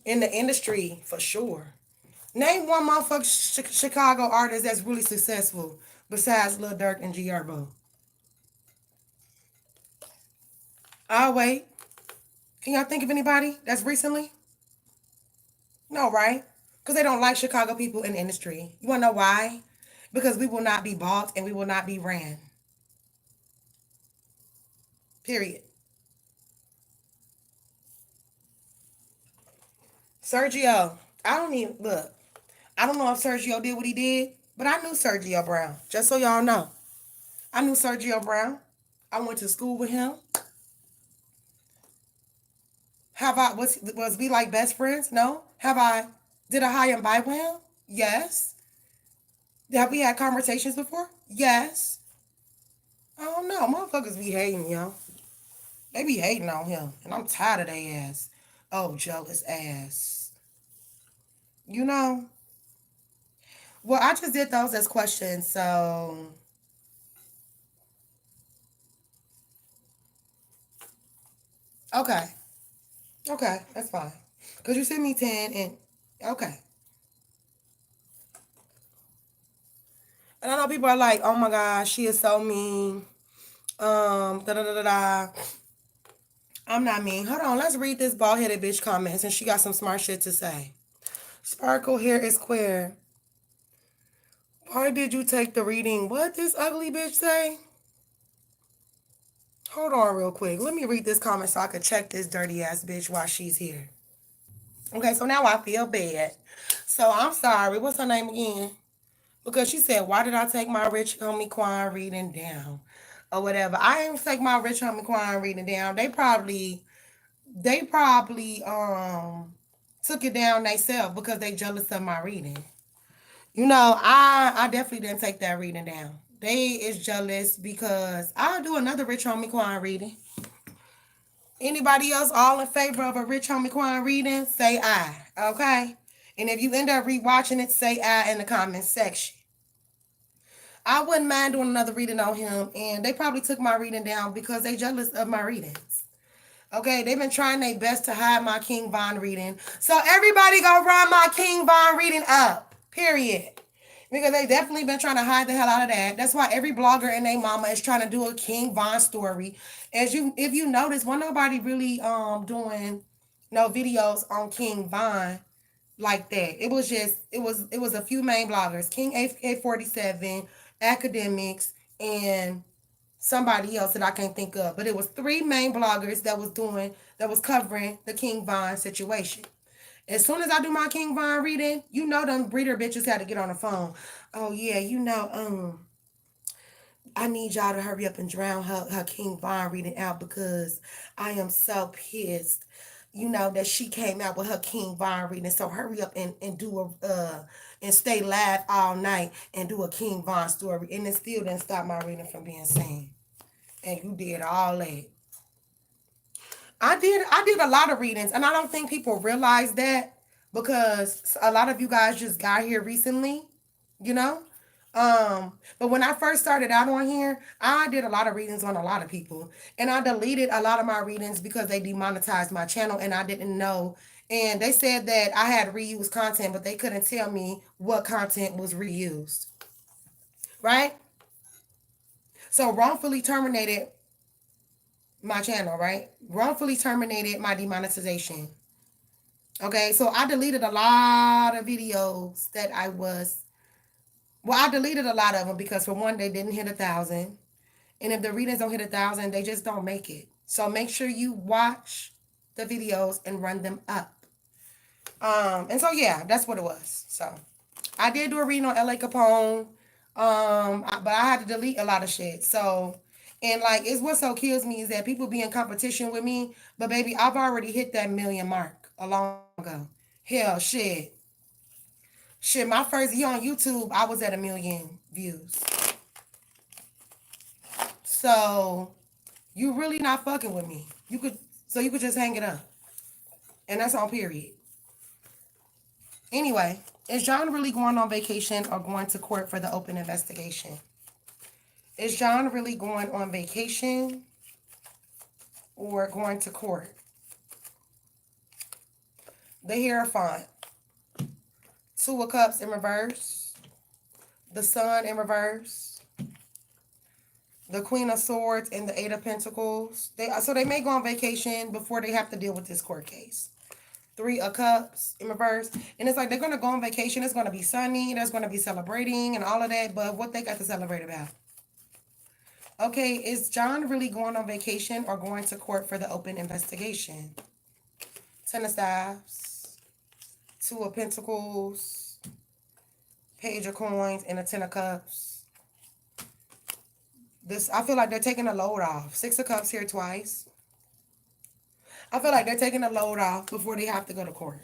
In the industry, for sure. Name one motherfucking Chicago artist that's really successful besides Lil Durk and G Herbo. Oh, wait. Can y'all think of anybody that's recently? No, right? Because they don't like Chicago people in the industry. You want to know why? Because we will not be bought and we will not be ran. Period. Sergio. I don't even, look. I don't know if Sergio did what he did, but I knew Sergio Brown. Just so y'all know. I knew Sergio Brown. I went to school with him. Have I, was we like best friends? No. Did I high and by with him? Yes. Have we had conversations before? Yes. I don't know. Motherfuckers be hating, yo. They be hating on him. And I'm tired of they ass. Oh, jealous ass. You know? Well, I just did those as questions, so okay. Okay, that's fine. Cause you sent me 10 and okay. And I know people are like, oh my gosh, she is so mean. Da da da da da. I'm not mean. Hold on, let's read this bald headed bitch comments and she got some smart shit to say. Sparkle hair is queer. Why did you take the reading? What this ugly bitch say? Hold on real quick. Let me read this comment so I can check this dirty ass bitch while she's here. Okay, so now I feel bad. So I'm sorry. What's her name again? Because she said, why did I take my rich homie Quan reading down? Or whatever. I didn't take my rich homie Quan reading down. They probably took it down themselves because they jealous of my reading. You know, I definitely didn't take that reading down. They is jealous because I'll do another Rich Homie Quan reading. Anybody else all in favor of a Rich Homie Quan reading? Say aye. Okay? And if you end up rewatching it, say aye in the comment section. I wouldn't mind doing another reading on him, and they probably took my reading down because they jealous of my readings. Okay, they've been trying their best to hide my King Von reading. So everybody go run my King Von reading up. Period. Because they definitely been trying to hide the hell out of that. That's why every blogger and their mama is trying to do a King Von story. If you notice, well, nobody really doing no videos on King Von like that. It was a few main bloggers, King AK47, Academics, and somebody else that I can't think of. But it was three main bloggers that was covering the King Von situation. As soon as I do my King Von reading, you know them breeder bitches had to get on the phone. Oh yeah, I need y'all to hurry up and drown her King Von reading out because I am so pissed. You know that she came out with her King Von reading. So hurry up and do and stay live all night and do a King Von story. And it still didn't stop my reading from being seen. And you did all that. I did a lot of readings, and I don't think people realize that because a lot of you guys just got here recently, you know. But when I first started out on here, I did a lot of readings on a lot of people, and I deleted a lot of my readings because they demonetized my channel, and I didn't know. And they said that I had reused content, but they couldn't tell me what content was reused, right? So wrongfully terminated my channel, right? Wrongfully terminated my demonetization. Okay, so I deleted a lot of videos that I deleted a lot of them because for one, they didn't hit 1,000. And if the readings don't hit 1,000, they just don't make it. So make sure you watch the videos and run them up. And so yeah, that's what it was. So I did do a reading on LA Capone. But I had to delete a lot of shit. So, and like, it's what so kills me is that people be in competition with me. But baby, I've already hit that million mark a long ago. Hell, shit. Shit, my first year on YouTube, I was at 1 million views. So, you really not fucking with me. You could just hang it up. And that's on period. Anyway, is John really going on vacation or going to court for the open investigation? Is John really going on vacation or going to court? The Hierophant. 2 of Cups in reverse. The Sun in reverse. The Queen of Swords and the 8 of Pentacles. So they may go on vacation before they have to deal with this court case. 3 of Cups in reverse. And it's like they're going to go on vacation. It's going to be sunny. There's going to be celebrating and all of that. But what they got to celebrate about? Okay, is John really going on vacation or going to court for the open investigation? 10 of Staffs, 2 of Pentacles, Page of Coins, and a 10 of Cups. This, I feel like they're taking a load off. Six of Cups here twice. I feel like they're taking a load off before they have to go to court.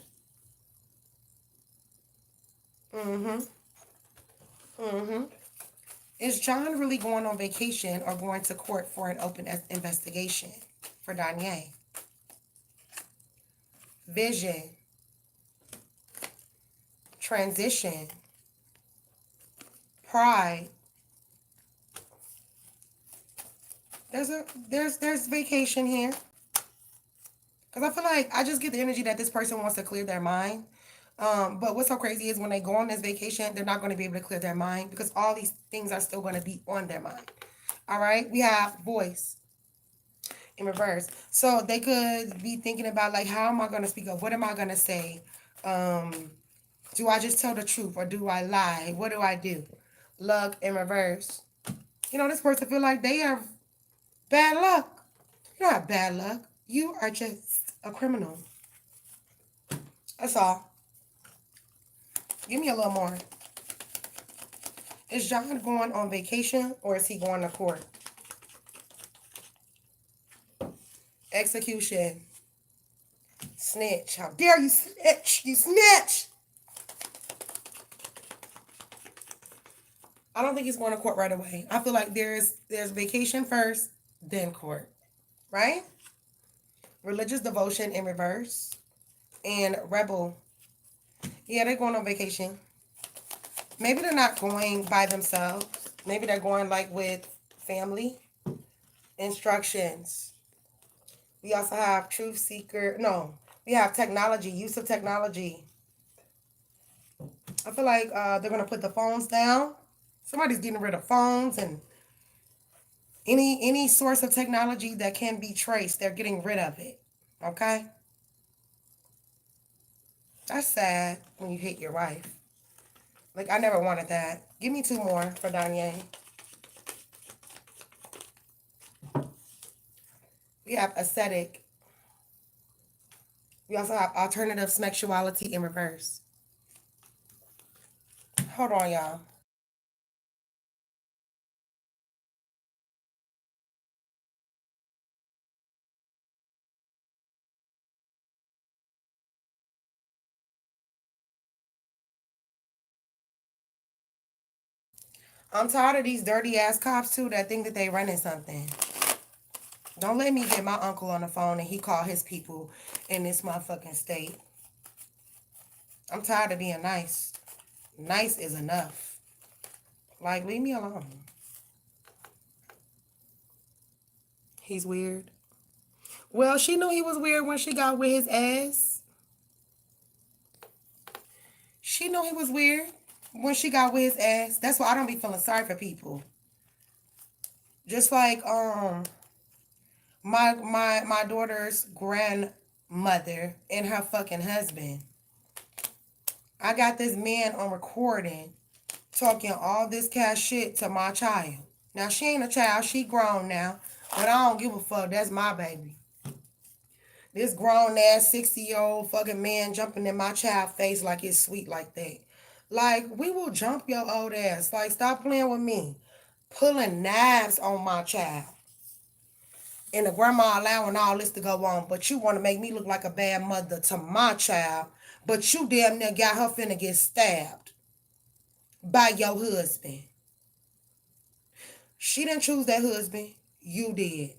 Mm-hmm. Mm-hmm. Is John really going on vacation or going to court for an open investigation for Danye? Vision. Transition. Pride. There's vacation here. Because I feel like I just get the energy that this person wants to clear their mind. But what's so crazy is when they go on this vacation, they're not going to be able to clear their mind because all these things are still going to be on their mind. All right? We have voice in reverse. So they could be thinking about, like, how am I going to speak up? What am I going to say? Do I just tell the truth or do I lie? What do I do? Luck in reverse. You know, this person feel like they have bad luck. You don't have bad luck. You are just a criminal. That's all. Give me a little more. Is John going on vacation or is he going to court? Execution. Snitch. How dare you snitch? You snitch! I don't think he's going to court right away. I feel like there's vacation first, then court. Right? Religious devotion in reverse. And rebel. Yeah, they're going on vacation. Maybe they're not going by themselves. Maybe they're going like with family. Instructions. We also have truth seeker. No, we have technology, use of technology. I feel like they're going to put the phones down. Somebody's getting rid of phones and any source of technology that can be traced. They're getting rid of it. Okay? That's sad when you hate your wife. Like, I never wanted that. Give me two more for Danye. We have ascetic. We also have alternative sexuality in reverse. Hold on, y'all. I'm tired of these dirty ass cops too that think that they running something. Don't let me get my uncle on the phone and he call his people in this motherfucking state. I'm tired of being nice. Nice is enough. Like, leave me alone. He's weird. Well, she knew he was weird when she got with his ass. She knew he was weird when she got with his ass. That's why I don't be feeling sorry for people. Just like my daughter's grandmother and her fucking husband. I got this man on recording talking all this cash shit to my child. Now, she ain't a child. She grown now. But I don't give a fuck. That's my baby. This grown-ass 60-year-old fucking man jumping in my child's face like it's sweet like that. Like, we will jump your old ass. Like, stop playing with me. Pulling knives on my child. And the grandma allowing all this to go on. But you want to make me look like a bad mother to my child. But you damn near got her finna get stabbed by your husband. She didn't choose that husband. You did.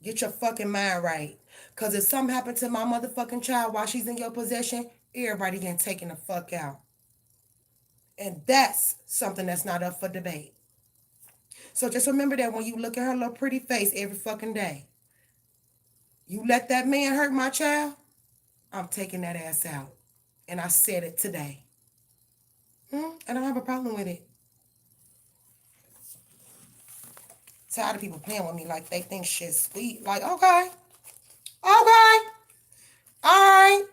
Get your fucking mind right. Because if something happened to my motherfucking child while she's in your possession, everybody getting taken the fuck out. And that's something that's not up for debate. So just remember that when you look at her little pretty face every fucking day, you let that man hurt my child, I'm taking that ass out. And I said it today. I don't have a problem with it. Tired of people playing with me like they think shit's sweet. Like, okay. All right.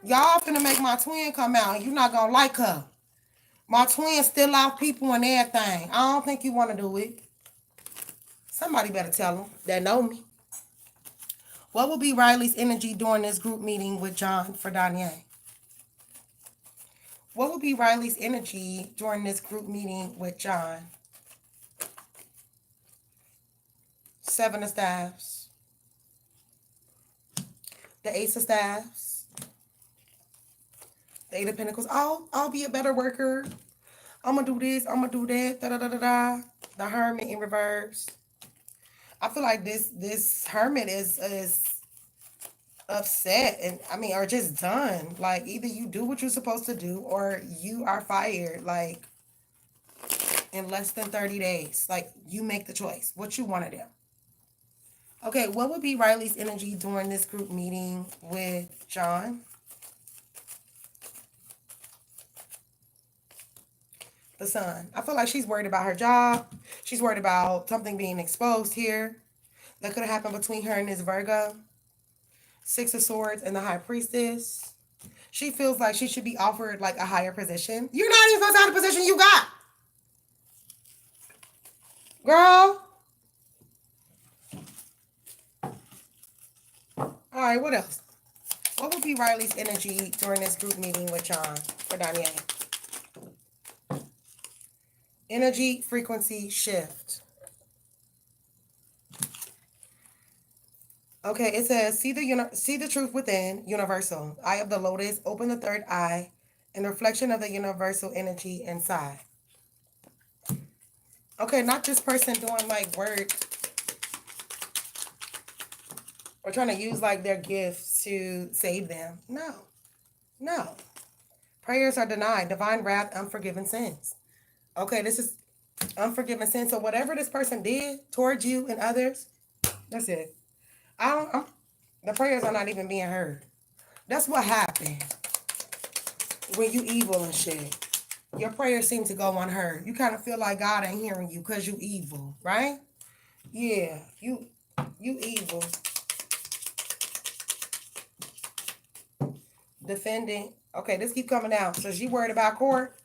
Y'all finna make my twin come out. You're not gonna like her. My twin still out people and everything. I don't think you want to do it. Somebody better tell them that know me. What will be Riley's energy during this group meeting with John for Danye? What will be Riley's energy during this group meeting with John? Seven of Staffs, the Ace of Staffs, the Eight of Pentacles. I'll be a better worker. I'm gonna do this. I'm gonna do that. Da da da da da. The Hermit in reverse. I feel like this Hermit is upset and or just done. Like either you do what you're supposed to do or you are fired. Like in less than 30 days. Like you make the choice. What you want to do. Okay, what would be Riley's energy during this group meeting with John? The Sun. I feel like she's worried about her job. She's worried about something being exposed here. That could have happened between her and this Virgo. Six of Swords and the High Priestess. She feels like she should be offered like a higher position. You're not even supposed to have the position you got. Girl. All right, what else? What would be Riley's energy during this group meeting with John for Danielle? Energy, frequency, shift. Okay, it says, see the truth within, universal. Eye of the lotus, open the third eye, and the reflection of the universal energy inside. Okay, not this person doing like work or trying to use like their gifts to save them. No, no. Prayers are denied. Divine wrath, unforgiven sins. Okay, this is unforgiven sins. So whatever this person did towards you and others, that's it. The prayers are not even being heard. That's what happened when you evil and shit. Your prayers seem to go unheard. You kind of feel like God ain't hearing you because you evil, right? Yeah, you evil. Defending. Okay, this keep coming out. So she worried about court.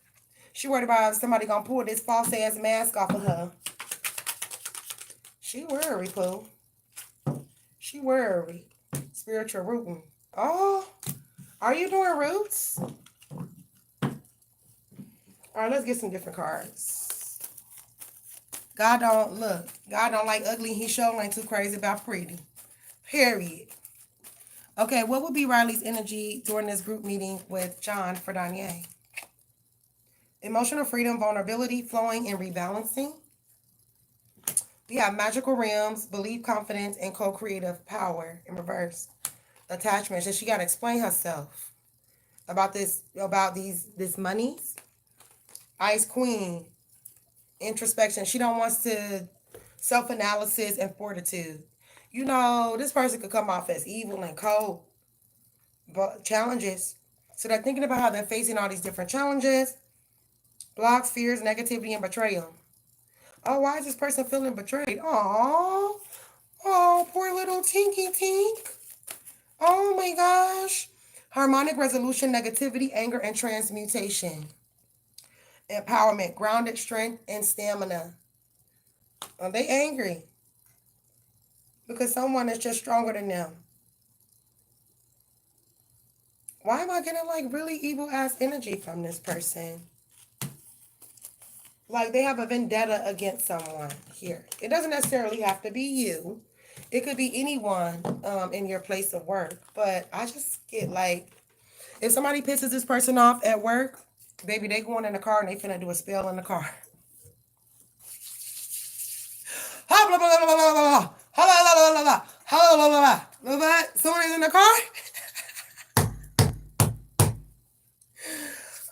She worried about somebody gonna pull this false ass mask off of her. She worried, Pooh. She worried. Spiritual rooting. Oh, are you doing roots? All right, let's get some different cards. God don't like ugly. He sure ain't too crazy about pretty. Period. Okay, what would be Riley's energy during this group meeting with John for Danielle? Emotional freedom, vulnerability, flowing, and rebalancing. We have magical realms, belief, confidence, and co-creative power in reverse. Attachment. So she got to explain herself about this monies. Ice Queen. Introspection. She don't want to self-analysis and fortitude. You know, this person could come off as evil and cold, but challenges. So they're thinking about how they're facing all these different challenges, blocks, fears, negativity, and betrayal. Oh, why is this person feeling betrayed? Oh, poor little Tinky Tink. Oh my gosh. Harmonic resolution, negativity, anger, and transmutation. Empowerment, grounded strength, and stamina. Are they angry? Because someone is just stronger than them. Why am I getting like really evil ass energy from this person? Like they have a vendetta against someone here. It doesn't necessarily have to be you. It could be anyone in your place of work. But I just get like, if somebody pisses this person off at work, baby, they going in the car and they finna do a spell in the car. Someone is in the car?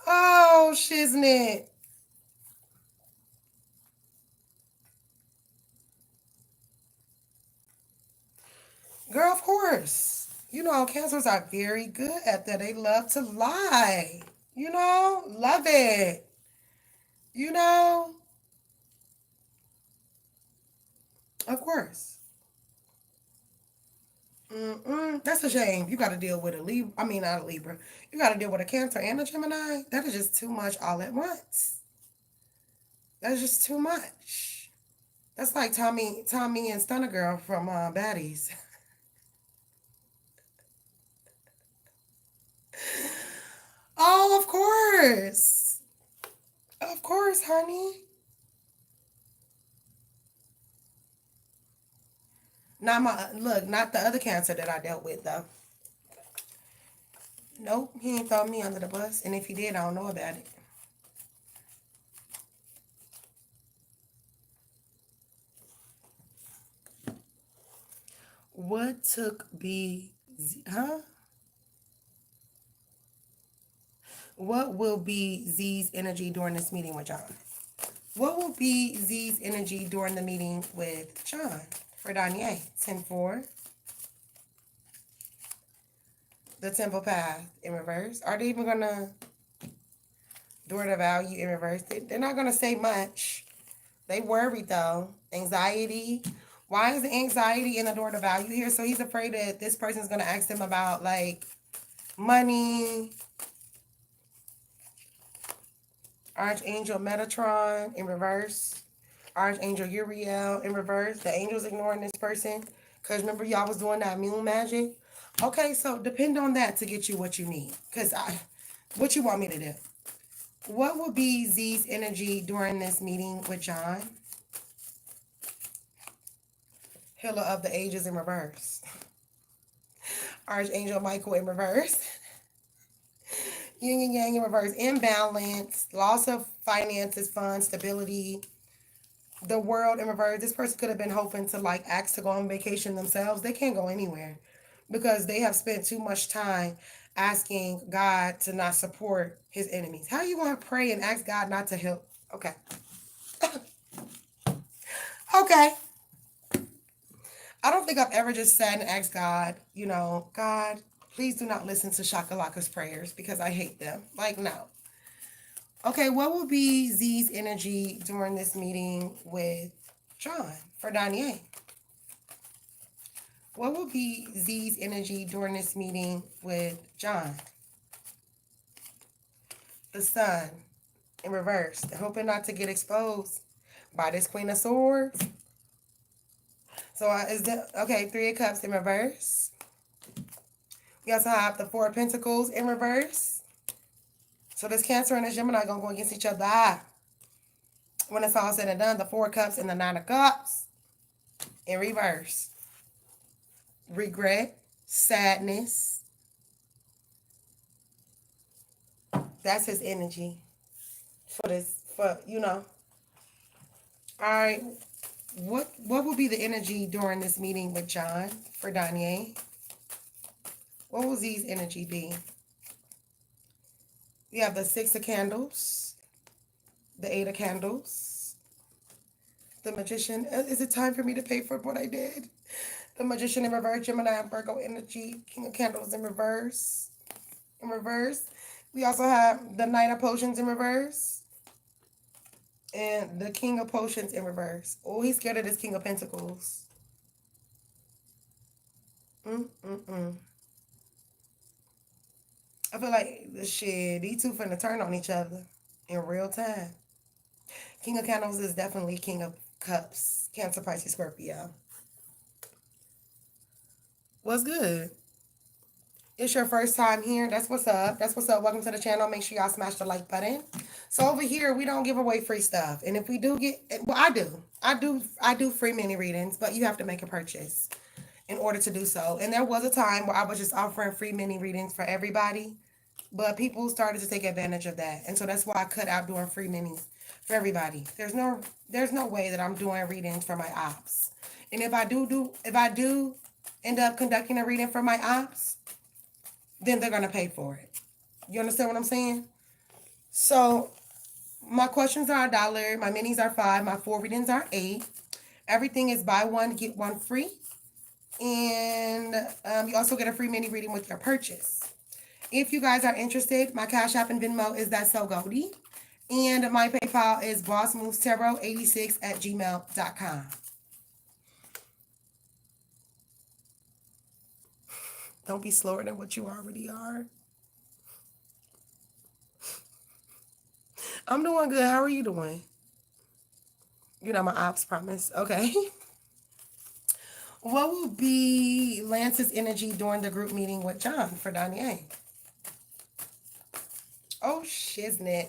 Oh, shiznit. Girl, of course. You know, Cancers are very good at that. They love to lie. You know, love it. You know, of course. That's a shame. You got to deal with a Libra. I mean, not a Libra. You got to deal with a Cancer and a Gemini. That is just too much all at once. That's just too much. That's like Tommy and Stunner Girl from Baddies. Oh, of course. Of course, honey. Not my, look, not the other Cancer that I dealt with, though. Nope, he ain't throw me under the bus. And if he did, I don't know about it. What took B, huh? What will be Z's energy during this meeting with John? What will be Z's energy during the meeting with John? For Danye, 10-4. The Temple Path in reverse. Are they even going to do the value in reverse? They're not going to say much. They worried, though. Anxiety. Why is the anxiety in the door to value here? So he's afraid that this person's going to ask him about, like, money. Archangel Metatron in reverse. Archangel Uriel in reverse. The angel's ignoring this person. Because remember, y'all was doing that moon magic. Okay, so depend on that to get you what you need. Because what you want me to do? What will be Z's energy during this meeting with John? Healer of the Ages in reverse. Archangel Michael in reverse. Yin and Yang in reverse. Imbalance. Loss of finances, funds, stability. The World in reverse. This person could have been hoping to, like, ask to go on vacation themselves. They can't go anywhere because they have spent too much time asking God to not support his enemies. How are you going to pray and ask God not to help? Okay. Okay. I don't think I've ever just sat and asked God, you know, God, please do not listen to Shakalaka's prayers because I hate them. Like, no. Okay, what will be Z's energy during this meeting with John for Danye? What will be Z's energy during this meeting with John? The Sun in reverse. They're hoping not to get exposed by this Queen of Swords. So is that okay? 3 of Cups in reverse. We also have the 4 of Pentacles in reverse. So this Cancer and this Gemini gonna go against each other. When it's all said and done, the 4 of Cups and the 9 of Cups in reverse. Regret, sadness. That's his energy for this, for, you know. All right. What will be the energy during this meeting with John for Danye? What will Z's energy be? We have the 6 of Candles, the 8 of Candles, the Magician. Is it time for me to pay for what I did? The Magician in reverse, Gemini and Virgo energy, King of Candles in reverse. In reverse. We also have the Knight of Potions in reverse. And the King of Potions in reverse. Oh, he's scared of this King of Pentacles. I feel like these two finna turn on each other in real time. King of Candles is definitely King of Cups. Cancer, Pisces, Scorpio. What's good? It's your first time here. That's what's up. That's what's up. Welcome to the channel. Make sure y'all smash the like button. So over here, we don't give away free stuff. And if we do get, well, I do free mini readings, but you have to make a purchase in order to do so. And there was a time where I was just offering free mini readings for everybody, but people started to take advantage of that. And so that's why I cut out doing free minis for everybody. There's no way that I'm doing readings for my ops. And if I do end up conducting a reading for my ops, then they're going to pay for it. You understand what I'm saying? So my questions are $1. My minis are $5. My 4 readings are $8. Everything is buy one, get one free. And you also get a free mini reading with your purchase. If you guys are interested, my Cash App and Venmo is Thatssogoldie. And my PayPal is bossmovestarot86@gmail.com. Don't be slower than what you already are. I'm doing good. How are you doing? You know my ops, promise. Okay. What will be Lance's energy during the group meeting with John for Danye? Oh, shiznit.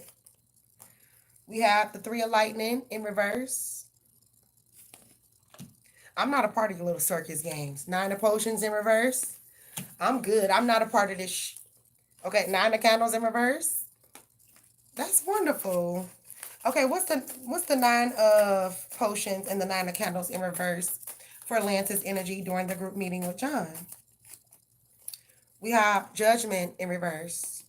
We have the 3 of Lightning in reverse. I'm not a part of your little circus games. 9 of potions in reverse. I'm good. I'm not a part of this. Okay, 9 of candles in reverse. That's wonderful. Okay, what's the 9 of potions and the 9 of candles in reverse for Lance's energy during the group meeting with John? We have judgment in reverse.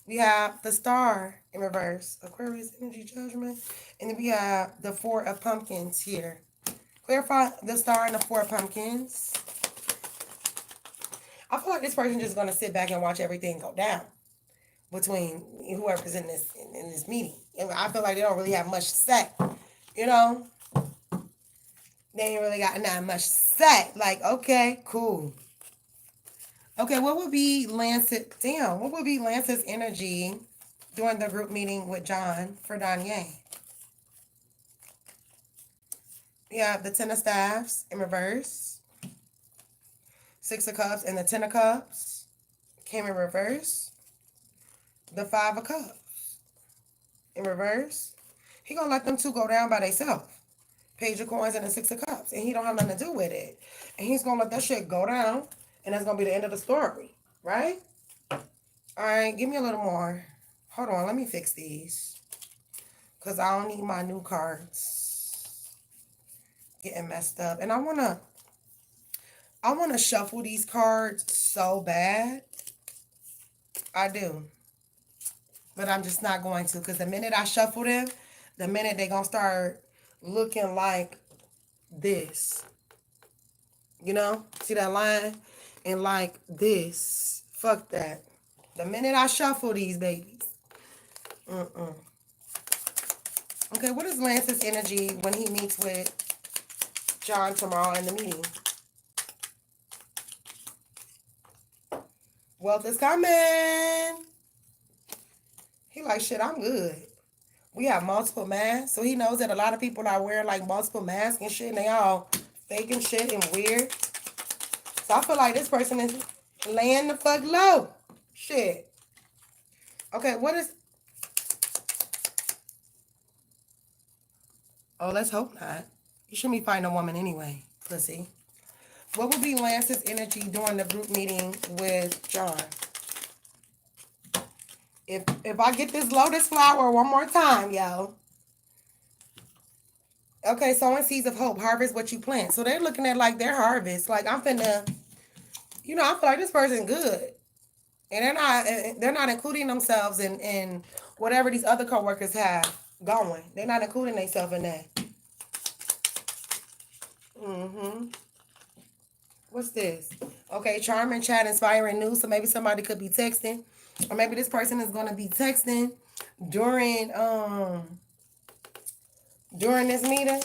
We have the star in reverse. Aquarius energy judgment. And then we have the 4 of pumpkins here. Clarify the star and the 4 of pumpkins. I feel like this person just going to sit back and watch everything go down between whoever's in this meeting. And I feel like they don't really have much to say. You know? They ain't really got not much to say. Like, okay, cool. Okay, what would be Lance's energy during the group meeting with John for Danye? We have the 10 of staffs in reverse. 6 of cups and the 10 of cups came in reverse. The 5 of cups in reverse. He gonna let them two go down by themselves. Page of coins and the 6 of cups. And he don't have nothing to do with it. And he's gonna let that shit go down. And that's gonna be the end of the story. Right? Alright, give me a little more. Hold on, let me fix these. Because I don't need my new cards getting messed up. And I wanna shuffle these cards so bad. I do. But I'm just not going to. Because the minute I shuffle them, the minute they're going to start looking like this. You know? See that line? And like this. Fuck that. The minute I shuffle these babies. Okay, what is Lance's energy when he meets with John tomorrow in the meeting? Wealth is coming. He like, shit, I'm good. We have multiple masks. So he knows that a lot of people are wearing like multiple masks and shit. And they all faking shit and weird. So I feel like this person is laying the fuck low. Shit. Okay, what is... Oh, let's hope not. You shouldn't be fighting a woman anyway, pussy. What would be Lance's energy during the group meeting with John? If I get this lotus flower one more time, yo. Okay, sowing seeds of hope. Harvest what you plant. So they're looking at like their harvest. Like I'm finna, you know, I feel like this person good. And they're not including themselves in whatever these other coworkers have going. They're not including themselves in that. What's this? Okay, charming, chat, inspiring news. So maybe somebody could be texting. Or maybe this person is going to be texting during this meeting.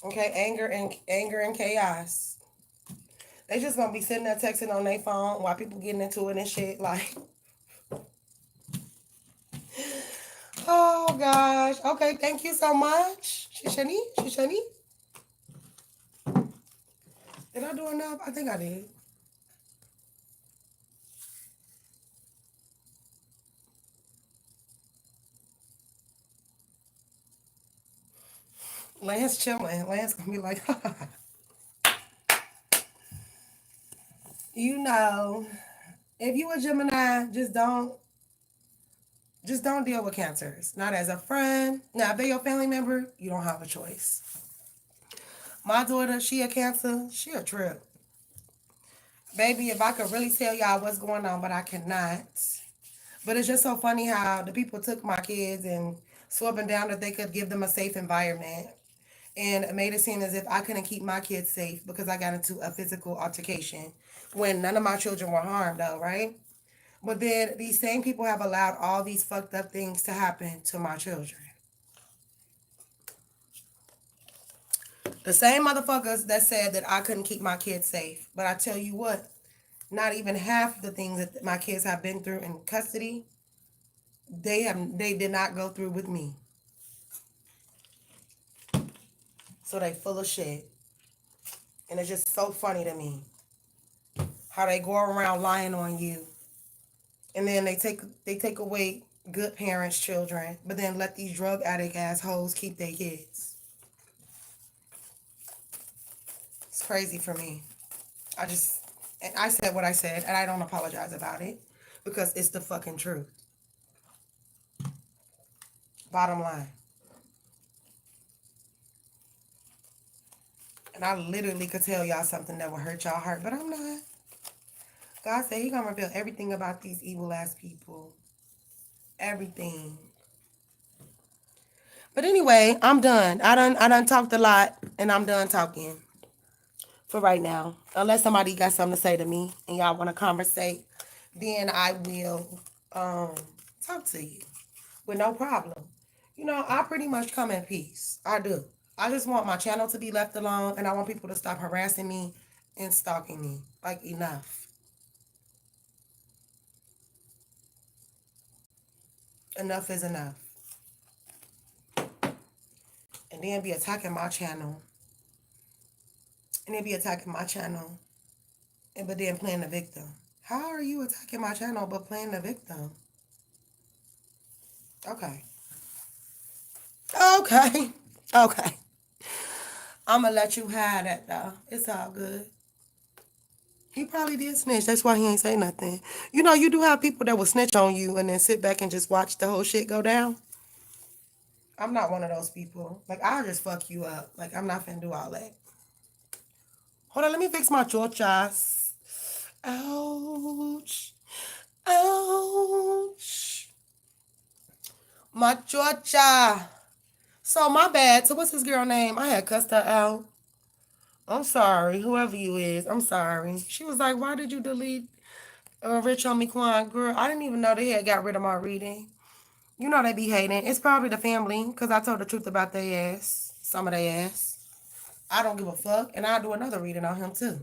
Okay, anger and chaos. They just gonna be sitting there texting on their phone while people getting into it and shit. Like, oh gosh. Okay, thank you so much, Shishani. Did I do enough? I think I did. Lance chilling. Lance gonna be like, you know, if you a Gemini, just don't deal with cancers. Not as a friend. Now, if they're your family member, you don't have a choice. My daughter, she a Cancer. She a trip. Baby, if I could really tell y'all what's going on, but I cannot. But it's just so funny how the people took my kids and swore them down that they could give them a safe environment. And made it seem as if I couldn't keep my kids safe because I got into a physical altercation when none of my children were harmed, though, right? But then these same people have allowed all these fucked up things to happen to my children. The same motherfuckers that said that I couldn't keep my kids safe. But I tell you what, not even half of the things that my kids have been through in custody, they did not go through with me. So they full of shit. And it's just so funny to me how they go around lying on you. And then they take away good parents, children, but then let these drug addict assholes keep their kids. It's crazy for me. And I said what I said, and I don't apologize about it because it's the fucking truth. Bottom line. And I literally could tell y'all something that would hurt y'all heart, but I'm not. God said He gonna reveal everything about these evil ass people. Everything. But anyway, I'm done. I done talked a lot, and I'm done talking for right now. Unless somebody got something to say to me and y'all want to conversate, then I will talk to you with no problem. You know, I pretty much come in peace. I do. I just want my channel to be left alone, and I want people to stop harassing me and stalking me. Like, enough. Enough is enough. And then be attacking my channel. And then be attacking my channel. But then playing the victim. How are you attacking my channel but playing the victim? Okay. Okay. Okay. I'm going to let you have that, though. It's all good. He probably did snitch. That's why he ain't say nothing. You know, you do have people that will snitch on you and then sit back and just watch the whole shit go down. I'm not one of those people. Like, I'll just fuck you up. Like, I'm not finna do all that. Hold on, let me fix my chochas. Ouch. Ouch. My chocha. So, my bad. So, what's this girl name? I had cussed her out. I'm sorry. Whoever you is, I'm sorry. She was like, why did you delete Rich Homie Quan? Girl, I didn't even know they had got rid of my reading. You know they be hating. It's probably the family, because I told the truth about their ass. Some of their ass. I don't give a fuck, and I'll do another reading on him, too.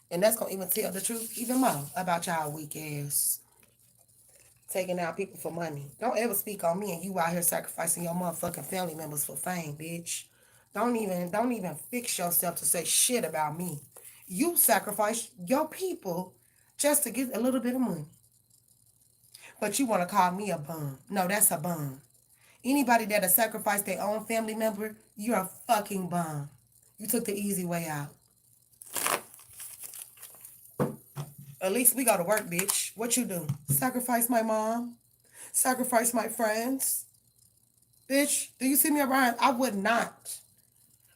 And that's going to even tell the truth even more about y'all weak ass. Taking out people for money. Don't ever speak on me and you out here sacrificing your motherfucking family members for fame, bitch. Don't even fix yourself to say shit about me. You sacrifice your people just to get a little bit of money. But you want to call me a bum. No, that's a bum. Anybody that'll sacrifice their own family member, you're a fucking bum. You took the easy way out. At least we go to work, bitch. What you do? Sacrifice my mom? Sacrifice my friends? Bitch, do you see me around? I would not.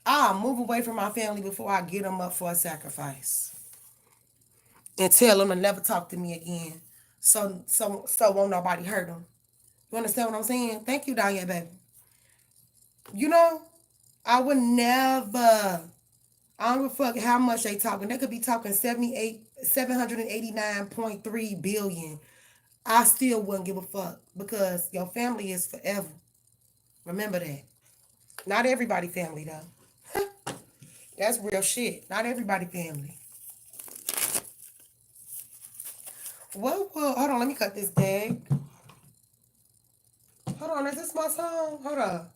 I'll move away from my family before I get them up for a sacrifice. And tell them to never talk to me again. So won't nobody hurt them. You understand what I'm saying? Thank you, Danya, baby. You know, I would never. I don't give a fuck how much they talking. They could be talking 789.3 billion. I still wouldn't give a fuck because your family is forever. Remember that. Not everybody family, though. That's real shit. Not everybody family. Well, hold on. Let me cut this tag. Hold on. Is this my song? Hold on.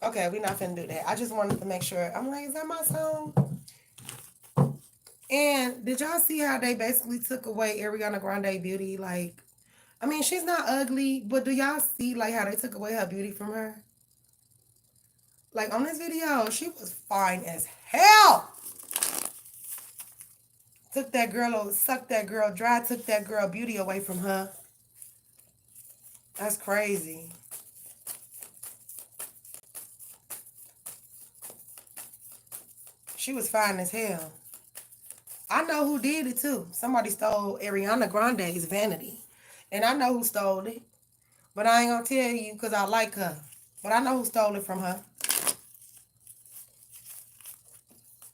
Okay, we're not finna do that. I just wanted to make sure. I'm like, is that my song? And did y'all see how they basically took away Ariana Grande beauty? Like, I mean, she's not ugly, but do y'all see like how they took away her beauty from her? Like on this video, she was fine as hell. Sucked that girl dry, took that girl beauty away from her. That's crazy. She was fine as hell. I know who did it too. Somebody stole Ariana Grande's vanity. And I know who stole it. But I ain't gonna tell you because I like her. But I know who stole it from her.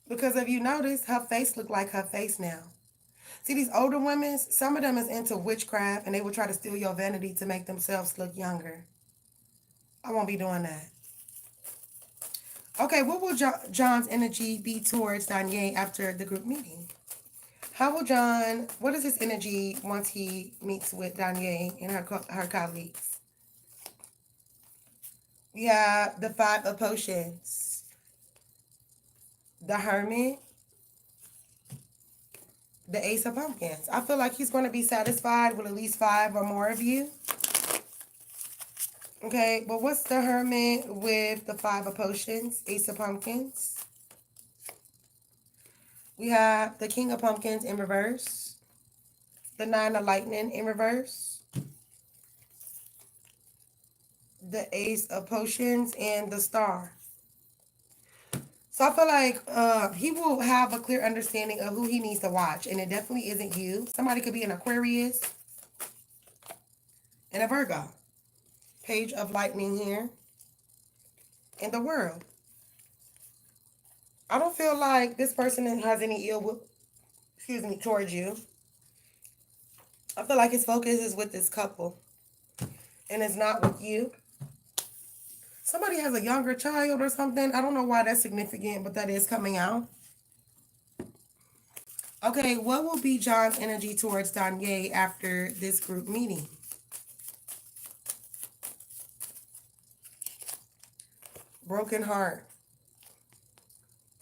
Because if you notice, her face look like her face now. See, these older women, some of them is into witchcraft and they will try to steal your vanity to make themselves look younger. I won't be doing that. Okay, what will John's energy be towards Danye after the group meeting? How will John, what is his energy once he meets with Danye and her colleagues? We have the 5 of Potions, the Hermit, The Ace of Pumpkins. I feel like he's going to be satisfied with at least 5 or more of you. Okay, but what's the Hermit with the 5 of Potions? Ace of Pumpkins. We have the King of Pumpkins in reverse. The 9 of Lightning in reverse. The Ace of Potions and the Star. So I feel like he will have a clear understanding of who he needs to watch. And it definitely isn't you. Somebody could be an Aquarius and a Virgo. Page of Lightning here. In the World. I don't feel like this person has any ill will, towards you. I feel like his focus is with this couple. And it's not with you. Somebody has a younger child or something. I don't know why that's significant, but that is coming out. Okay, what will be John's energy towards Danye after this group meeting? Broken heart.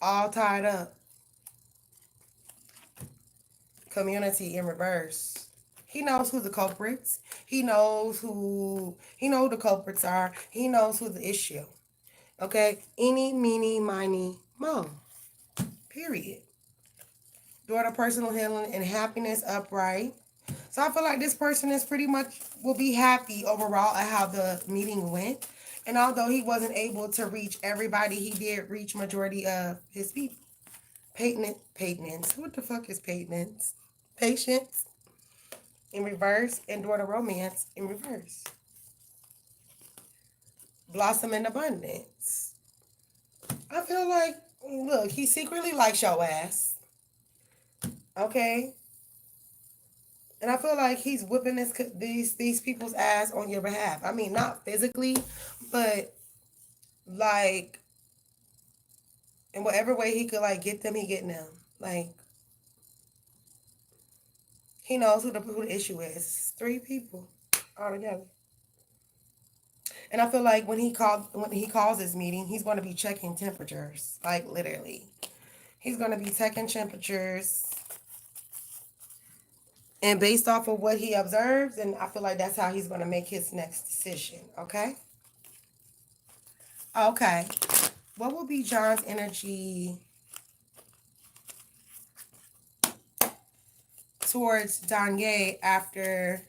All tied up. Community in reverse. He knows who the culprits. He knows who the culprits are. He knows who the issue. Okay? Eeny, meeny, miny, mo. Period. Door to personal healing and happiness upright. So I feel like this person is pretty much will be happy overall at how the meeting went. And although he wasn't able to reach everybody, he did reach majority of his people. Patience. What the fuck is patience? Patience in reverse and door to romance in reverse. Blossom in abundance. I feel like, look, he secretly likes your ass. Okay? And I feel like he's whipping these people's ass on your behalf. I mean, not physically, but like in whatever way he could like get them, he getting them. Like he knows who the issue is. 3 people all together. And I feel like when he calls this meeting, he's going to be checking temperatures, like literally. He's going to be checking temperatures. And based off of what he observes, and I feel like that's how he's going to make his next decision, okay? Okay. What will be John's energy towards Danye after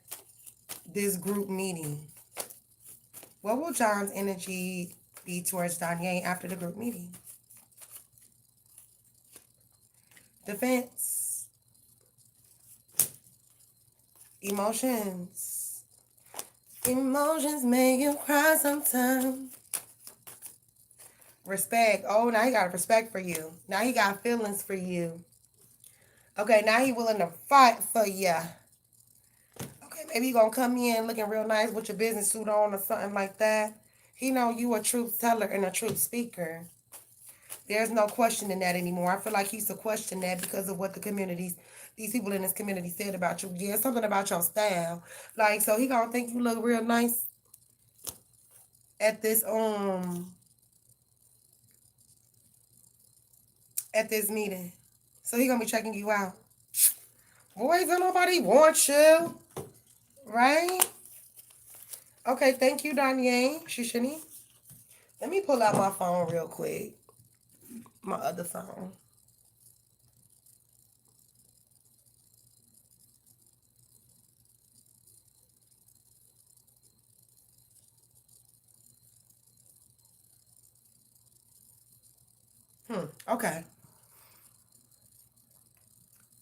this group meeting? What will John's energy be towards Danye after the group meeting? Defense. Emotions. Emotions make you cry sometimes. Respect. Oh, now he got respect for you. Now he got feelings for you. Okay, now he willing to fight for you. Okay, maybe he gonna come in looking real nice with your business suit on or something like that. He know you a truth teller and a truth speaker. There's no questioning that anymore. I feel like he used to question that because of what these people in this community said about you. Yeah, something about your style. Like, so he gonna think you look real nice at this meeting. So he gonna be checking you out. Boys, don't nobody want you. Right? Okay, thank you, Danye. Shishini. Let me pull out my phone real quick. My other phone. Okay.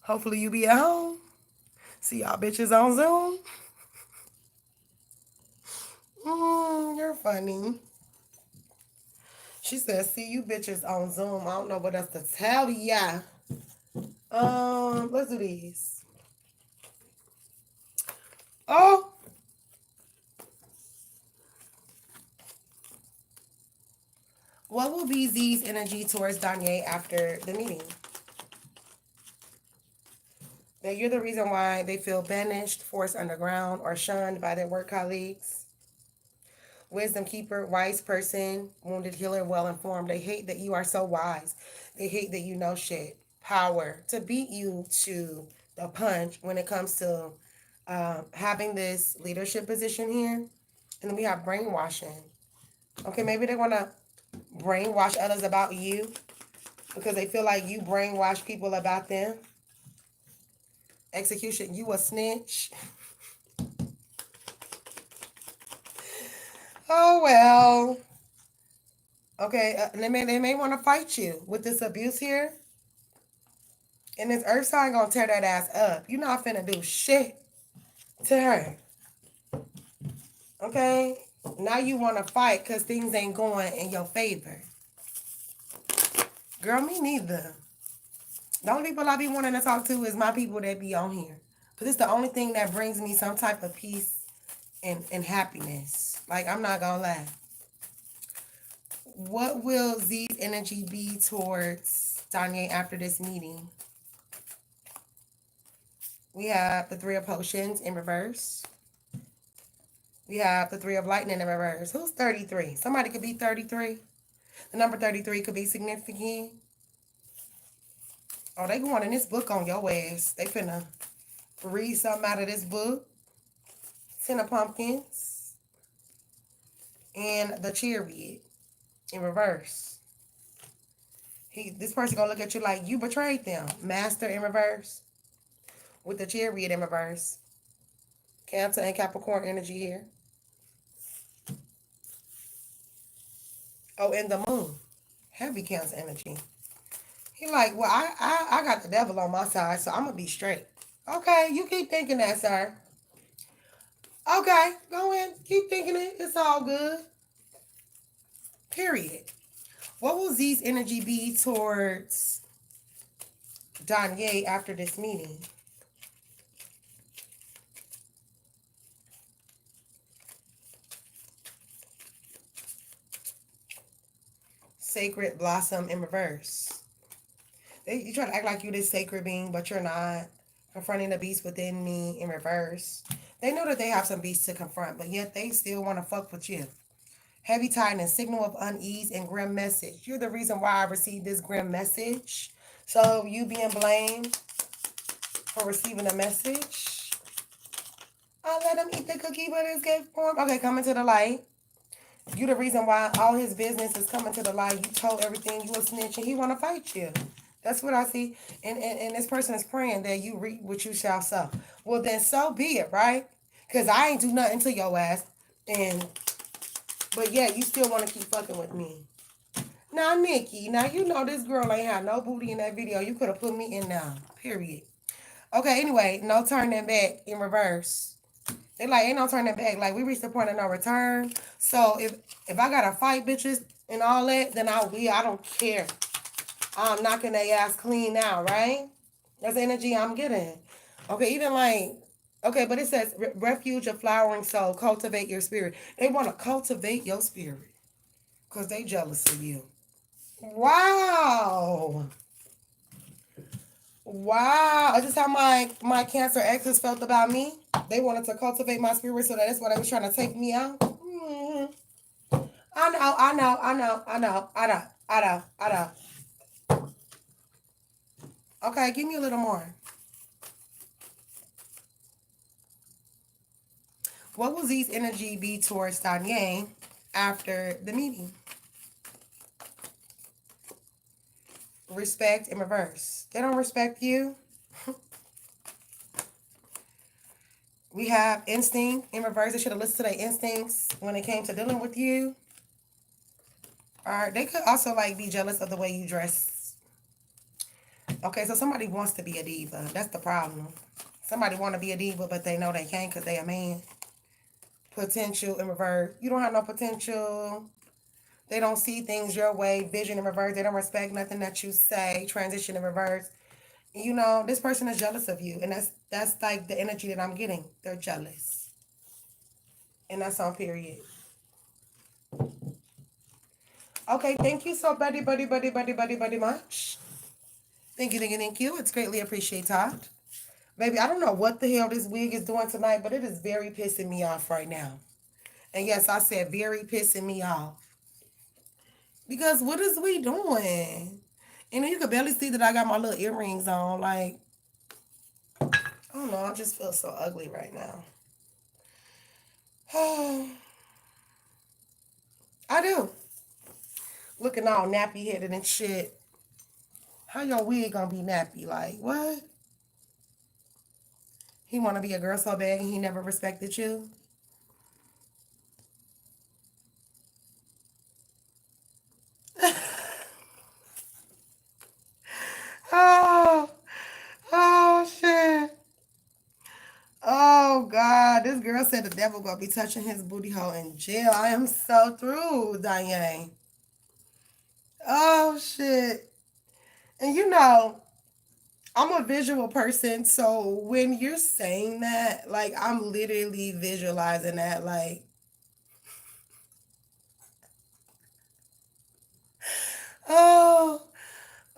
Hopefully you be at home. See y'all bitches on Zoom. You're funny. She said, see you bitches on Zoom. I don't know what else to tell ya. Let's do these. Oh. What will be Z's energy towards Danye after the meeting? That you're the reason why they feel banished, forced underground, or shunned by their work colleagues. Wisdom keeper, wise person, wounded healer, well-informed. They hate that you are so wise. They hate that you know shit. Power, to beat you to a punch when it comes to having this leadership position here. And then we have brainwashing. Okay, maybe they want to brainwash others about you because they feel like you brainwash people about them. Execution, you a snitch. Oh, well. Okay, they may want to fight you with this abuse here. And this earth sign gonna tear that ass up. You're not finna do shit to her. Okay? Now you want to fight because things ain't going in your favor. Girl, me neither. The only people I be wanting to talk to is my people that be on here. Because it's the only thing that brings me some type of peace and happiness. Like, I'm not gonna lie. What will Z's energy be towards Danye after this meeting? We have the Three of Potions in reverse. We have the Three of Lightning in reverse. Who's 33? Somebody could be 33. The number 33 could be significant. Oh, they going in this book on your ass. They finna read something out of this book. Ten of Pumpkins. And the Chariot in reverse. This person gonna look at you like you betrayed them. Master in reverse. With the Chariot in reverse. Cancer and Capricorn energy here. Oh, and the Moon. Heavy Cancer energy. He like, well, I got the devil on my side, so I'm gonna be straight. Okay, you keep thinking that, sir. Okay, go in. Keep thinking it. It's all good. Period. What will Z's energy be towards Danye after this meeting? Sacred Blossom in reverse. You try to act like you're this sacred being, but you're not. Confronting the beast within me in reverse. They know that they have some beasts to confront, but yet they still want to fuck with you. Heavy tightness, signal of unease, and grim message. You're the reason why I received this grim message. So you being blamed for receiving a message. I'll let him eat the cookie, but it's good for him. Okay, coming to the light. You the reason why all his business is coming to the light. You told everything. You a snitch, and he want to fight you. That's what I see. And this person is praying that you reap what you shall sow. Well, then so be it, right? Because I ain't do nothing to your ass. But yeah, you still want to keep fucking with me. Now, Nikki, now you know this girl ain't had no booty in that video. You could have put me in now. Period. Okay, anyway, no turning back in reverse. They like, ain't no turning back. Like, we reached the point of no return. So if I gotta fight bitches and all that, then I will. I don't care. I'm knocking their ass clean now, right? That's the energy I'm getting. Okay, even like, okay, but it says, refuge of flowering soul, cultivate your spirit. They want to cultivate your spirit because they jealous of you. Wow. Wow. That's just how my Cancer exes felt about me. They wanted to cultivate my spirit, so that's why they was trying to take me out. I know. Okay, give me a little more. What will Z's energy be towards Danye after the meeting? Respect in reverse. They don't respect you. We have instinct in reverse. They should have listened to their instincts when it came to dealing with you. All right. They could also like be jealous of the way you dress. Okay, so somebody wants to be a diva. That's the problem. Somebody want to be a diva, but they know they can't because they a man. Potential in reverse. You don't have no potential. They don't see things your way. Vision in reverse. They don't respect nothing that you say. Transition in reverse. You know, this person is jealous of you. And that's like the energy that I'm getting. They're jealous. And that's on period. Okay, thank you so buddy much. Thank you. It's greatly appreciated. Baby, I don't know what the hell this wig is doing tonight, but it is very pissing me off right now. And yes, I said very pissing me off. Because what is we doing? And then you can barely see that I got my little earrings on. Like, I don't know. I just feel so ugly right now. I do. Looking all nappy headed and shit. How your wig gonna be nappy? Like, what? He wanna be a girl so bad and he never respected you? Oh, oh shit. Oh God. This girl said the devil gonna be touching his booty hole in jail. I am so through, Diane. Oh shit. And you know, I'm a visual person, so when you're saying that, like I'm literally visualizing that, like, oh,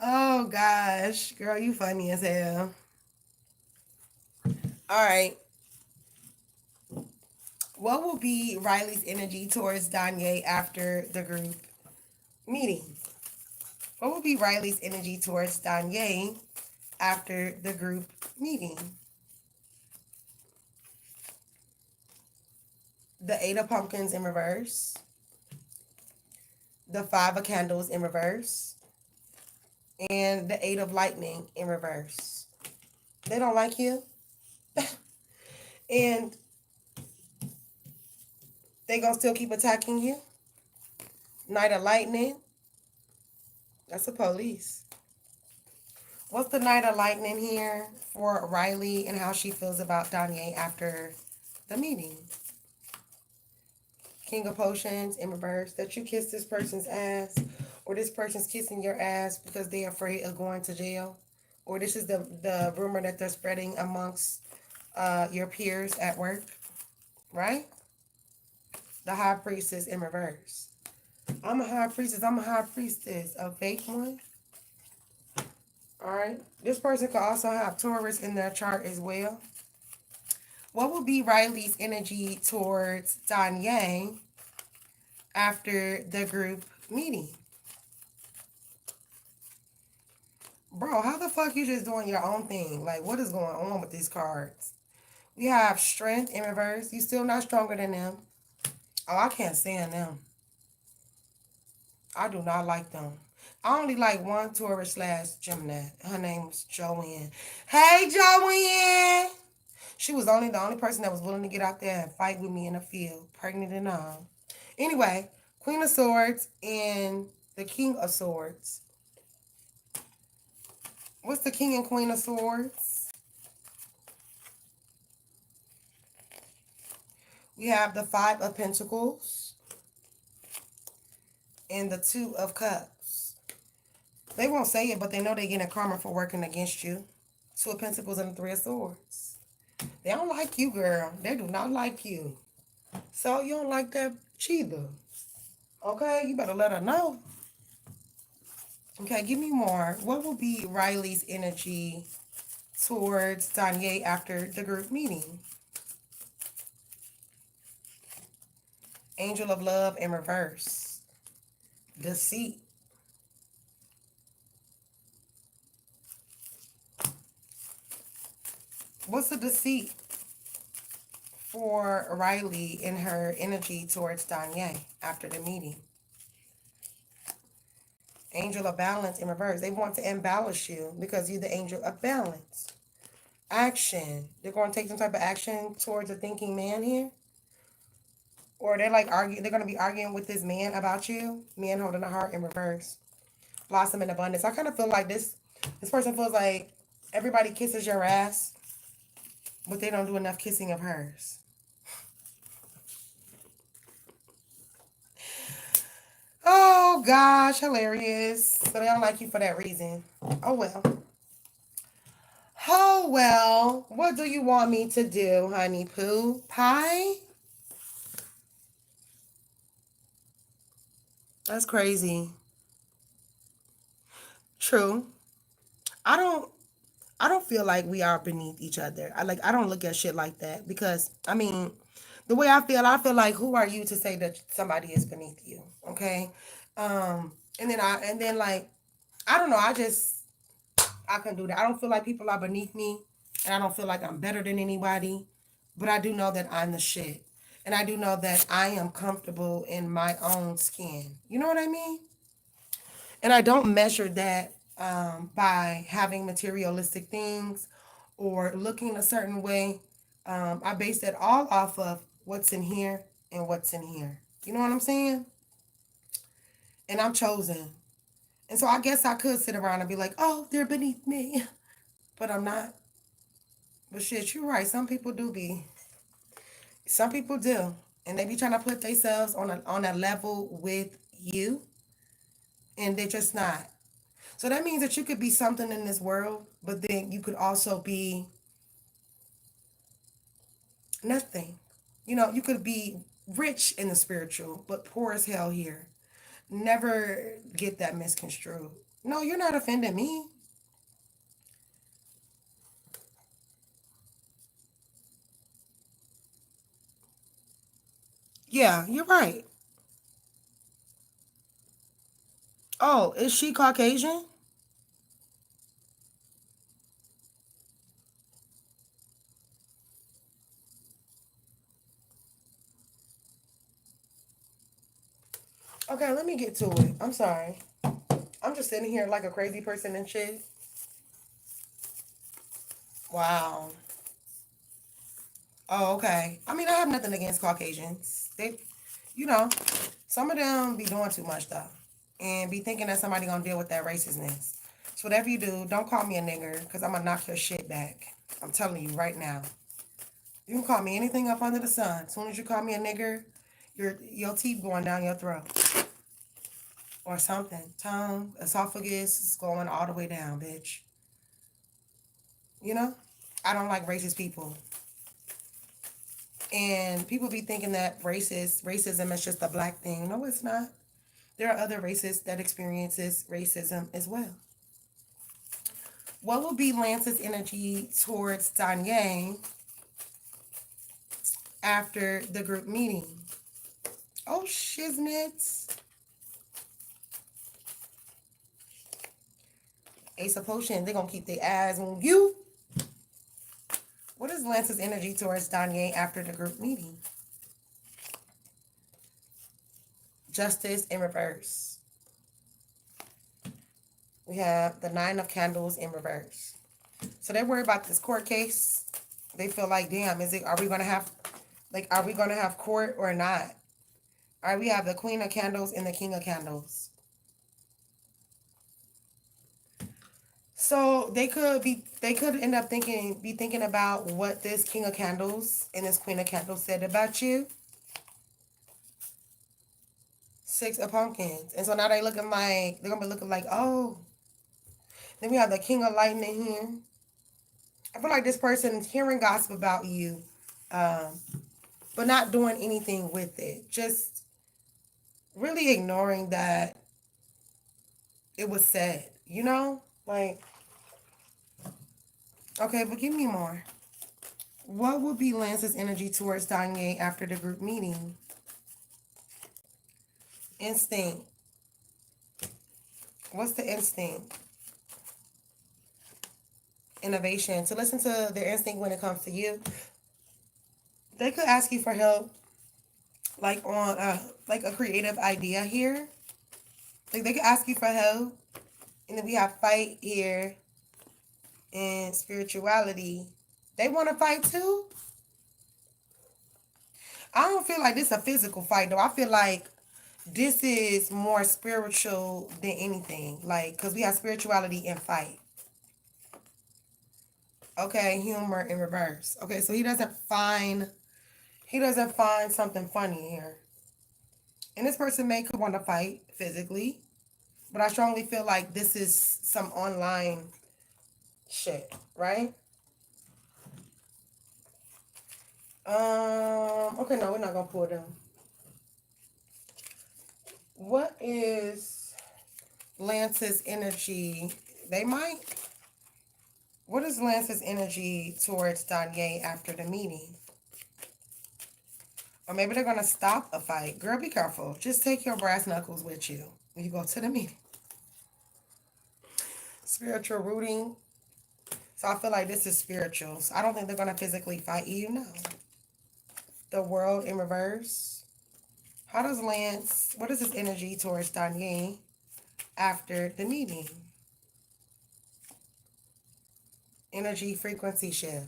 oh gosh, girl, you funny as hell. All right, what will be Riley's energy towards Danye after the group meeting? What will be Riley's energy towards Danye after the group meeting? The Eight of Pumpkins in reverse, the Five of Candles in reverse, and the Eight of Lightning in reverse. They don't like you, and they gonna still keep attacking you. Knight of Lightning, that's the police. What's the Knight of Lightning here for Riley and how she feels about Danye after the meeting? King of Potions in reverse, that you kiss this person's ass, or this person's kissing your ass because they're afraid of going to jail, or this is the rumor that they're spreading amongst your peers at work, right? The High Priestess in reverse. I'm a high priestess. I'm a high priestess. A fake one. All right. This person could also have Taurus in their chart as well. What will be Riley's energy towards Danye after the group meeting? Bro, how the fuck you just doing your own thing? Like, what is going on with these cards? We have Strength in reverse. You still not stronger than them. Oh, I can't stand them. I do not like them. I only like one Taurus / Gemini. Her name's Joanne. Hey, Joanne! She was only the only person that was willing to get out there and fight with me in the field, pregnant and all. Anyway, Queen of Swords and the King of Swords. What's the King and Queen of Swords? We have the Five of Pentacles and the Two of Cups. They won't say it, but they know they're getting karma for working against you. Two of Pentacles and the Three of Swords. They don't like you, girl. They do not like you. So you don't like that either. Okay, you better let her know. Okay, give me more. What will be Riley's energy towards Danye after the group meeting? Angel of Love in reverse. Deceit. What's the deceit for Riley in her energy towards Danye after the meeting? Angel of Balance in reverse. They want to embellish you because you're the angel of balance. Action. They're going to take some type of action towards a thinking man here. Or they're like arguing. They're going to be arguing with this man about you. Man holding a heart in reverse. Blossom in abundance. I kind of feel like this person feels like everybody kisses your ass, but they don't do enough kissing of hers. Oh, gosh, hilarious. So they don't like you for that reason. Oh, well. Oh, well. What do you want me to do, honey poo pie? That's crazy. True. I don't I don't feel like we are beneath each other. I don't look at shit like that because I mean, the way I feel like who are you to say that somebody is beneath you? Okay? And then like I don't know, I can do that. I don't feel like people are beneath me. And I don't feel like I'm better than anybody. But I do know that I'm the shit. And I do know that I am comfortable in my own skin. You know what I mean? And I don't measure that by having materialistic things or looking a certain way. I base that all off of what's in here and what's in here. You know what I'm saying? And I'm chosen. And so I guess I could sit around and be like, oh, they're beneath me. But I'm not. But shit, you're right. Some people do be. Some people do. And they be trying to put themselves on a level with you. And they're just not. So that means that you could be something in this world, but then you could also be nothing. You know, you could be rich in the spiritual, but poor as hell here. Never get that misconstrued. No, you're not offending me. Yeah, you're right. Oh, is she Caucasian? Okay, let me get to it. I'm sorry. I'm just sitting here like a crazy person and shit. Wow. Oh, okay. I mean, I have nothing against Caucasians. They, you know, some of them be doing too much though, and be thinking that somebody gonna deal with that racistness. So whatever you do, don't call me a nigger, cause I'm gonna knock your shit back. I'm telling you right now. You can call me anything up under the sun. As soon as you call me a nigger, your teeth going down your throat or something. Tongue, esophagus is going all the way down, bitch. You know, I don't like racist people. And people be thinking that racism is just a black thing. No, it's not. There are other races that experiences racism as well. What will be Lance's energy towards Danye after the group meeting? Oh, shiznits. Ace of Potion, they're going to keep their eyes on you. What is Lance's energy towards Danye after the group meeting? Justice in reverse. We have the Nine of Candles in reverse. So they're worried about this court case. They feel like, damn, are we gonna have court or not? All right, we have the Queen of Candles and the King of Candles. So they could end up thinking about what this King of Candles and this Queen of Candles said about you. Six of Pumpkins. And so now they're gonna be looking like, oh. Then we have the King of Lightning here. I feel like this person is hearing gossip about you, but not doing anything with it. Just really ignoring that it was said, you know? Like, okay, but give me more. What would be Lance's energy towards Danye after the group meeting? Instinct. What's the instinct? Innovation. To listen to their instinct when it comes to you. They could ask you for help, like on like a creative idea here. Like they could ask you for help. And then we have fight here and spirituality. They want to fight too? I don't feel like this is a physical fight though. I feel like this is more spiritual than anything. Like, because we have spirituality and fight. Okay, humor in reverse. Okay, so he doesn't find something funny here. And this person may could want to fight physically, but I strongly feel like this is some online shit, right? Okay, no, we're not gonna pull them. What is Lance's energy? They might. What is Lance's energy towards Danye after the meeting? Or maybe they're gonna stop a fight. Girl, be careful. Just take your brass knuckles with you when you go to the meeting. Spiritual rooting. So I feel like this is spiritual. So I don't think they're going to physically fight you. No. The world in reverse. How does Lance, what is his energy towards Danye after the meeting? Energy frequency shift.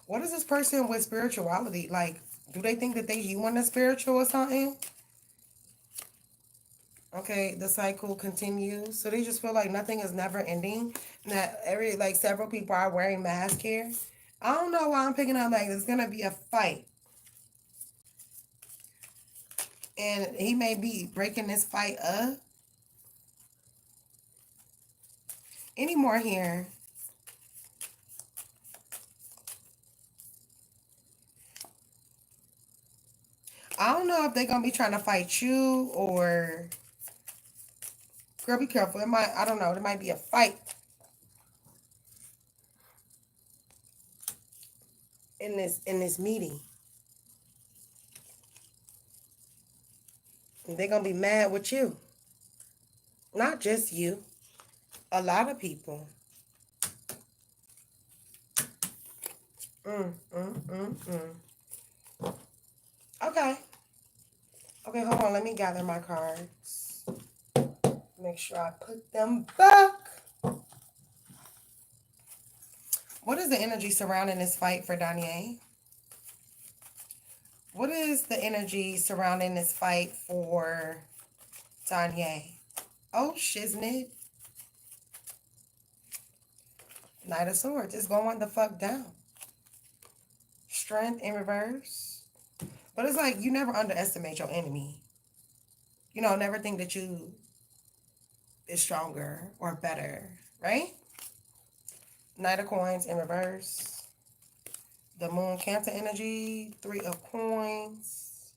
What is this person with spirituality? Like, do they think that you want a spiritual or something? Okay, the cycle continues. So they just feel like nothing is never ending. And that several people are wearing masks here. I don't know why I'm picking up like there's gonna be a fight. And he may be breaking this fight up. Any more here? I don't know if they're gonna be trying to fight you or girl, be careful. It might, I don't know, there might be a fight in this meeting. And they're gonna be mad with you. Not just you. A lot of people. Mm, mm, mm, mm. Okay. Okay, hold on. Let me gather my cards. Make sure I put them back. What is the energy surrounding this fight for Danye? What is the energy surrounding this fight for Danye? Oh, shiznit. Knight of Swords. It's going the fuck down. Strength in reverse. But it's like you never underestimate your enemy. You know, never think that you is stronger or better, right? Knight of Coins in reverse. The Moon Cancer energy. 3 of Coins.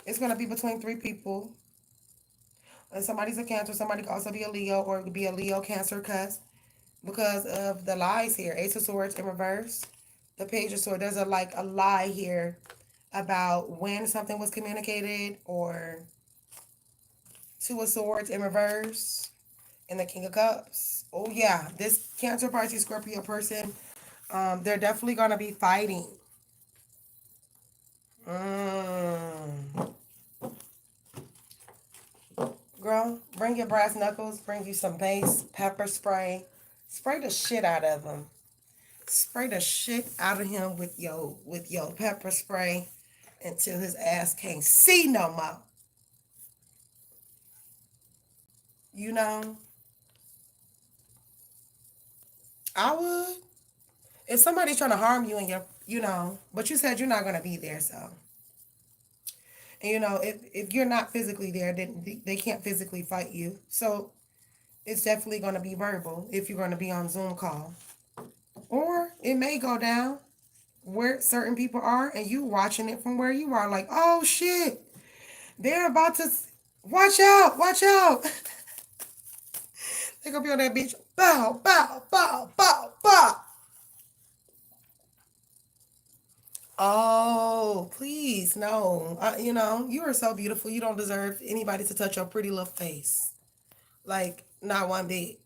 It's going to be between 3 people. And somebody's a Cancer. Somebody could also be a Leo, or it could be a Leo Cancer cusp because of the lies here. Ace of Swords in reverse. The Page of Swords. There's a lie here about when something was communicated, or 2 of Swords in reverse. And the King of Cups. Oh yeah, this Cancer, Pisces, Scorpio person, they're definitely gonna be fighting. Girl, bring your brass knuckles. Bring you some base pepper spray. Spray the shit out of him. Spray the shit out of him with your pepper spray until his ass can't see no more. You know, I would. If somebody's trying to harm you and but you said you're not gonna be there, so. And if you're not physically there, then they can't physically fight you. So it's definitely going to be verbal if you're going to be on Zoom call. Or it may go down where certain people are and you watching it from where you are, like, oh shit, they're about to, watch out, watch out. They're going to be on that bitch, bow, bow, bow, bow, bow. Oh, please, no. You are so beautiful. You don't deserve anybody to touch your pretty little face. Like, not one bit.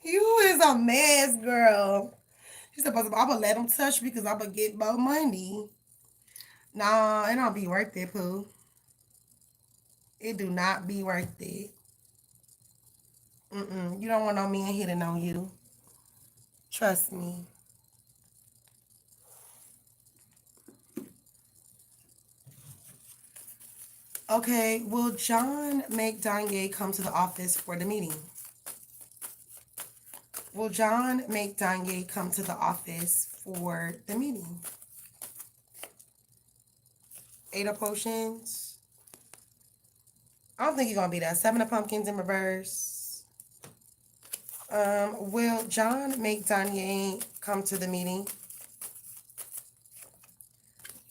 You is a mess, girl. She's supposed to, I'm going to let them touch me because I'm going to get more money. Nah, it don't be worth it, Pooh. It do not be worth it. You don't want no man hitting on you. Trust me. Okay, will John make Danye come to the office for the meeting? Will John make Danye come to the office for the meeting? 8 of Potions. I don't think he's going to be there. 7 of Pumpkins in reverse. Will John make Danye come to the meeting?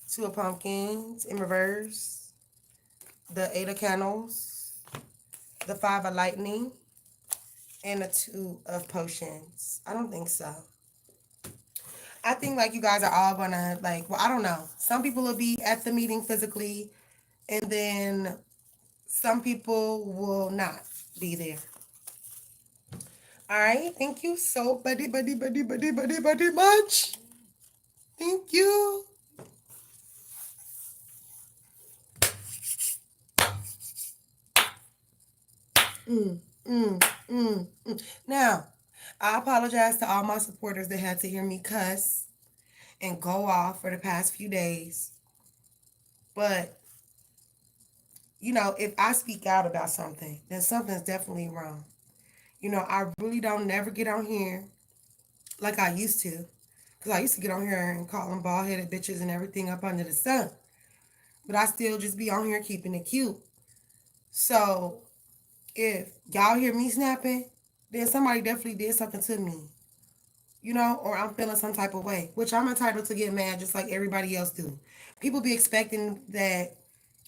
2 of Pumpkins in reverse. The 8 of Candles. The 5 of Lightning. And the 2 of Potions. I don't think so. I think like you guys are all gonna like, well, I don't know. Some people will be at the meeting physically, and then some people will not be there. All right. Thank you so buddy much. Thank you. Now, I apologize to all my supporters that had to hear me cuss and go off for the past few days. But, you know, if I speak out about something, then something's definitely wrong. You know, I really don't never get on here like I used to. Because I used to get on here and call them bald headed bitches and everything up under the sun. But I still just be on here keeping it cute. So if y'all hear me snapping, then somebody definitely did something to me. You know, or I'm feeling some type of way, which I'm entitled to get mad just like everybody else do. People be expecting that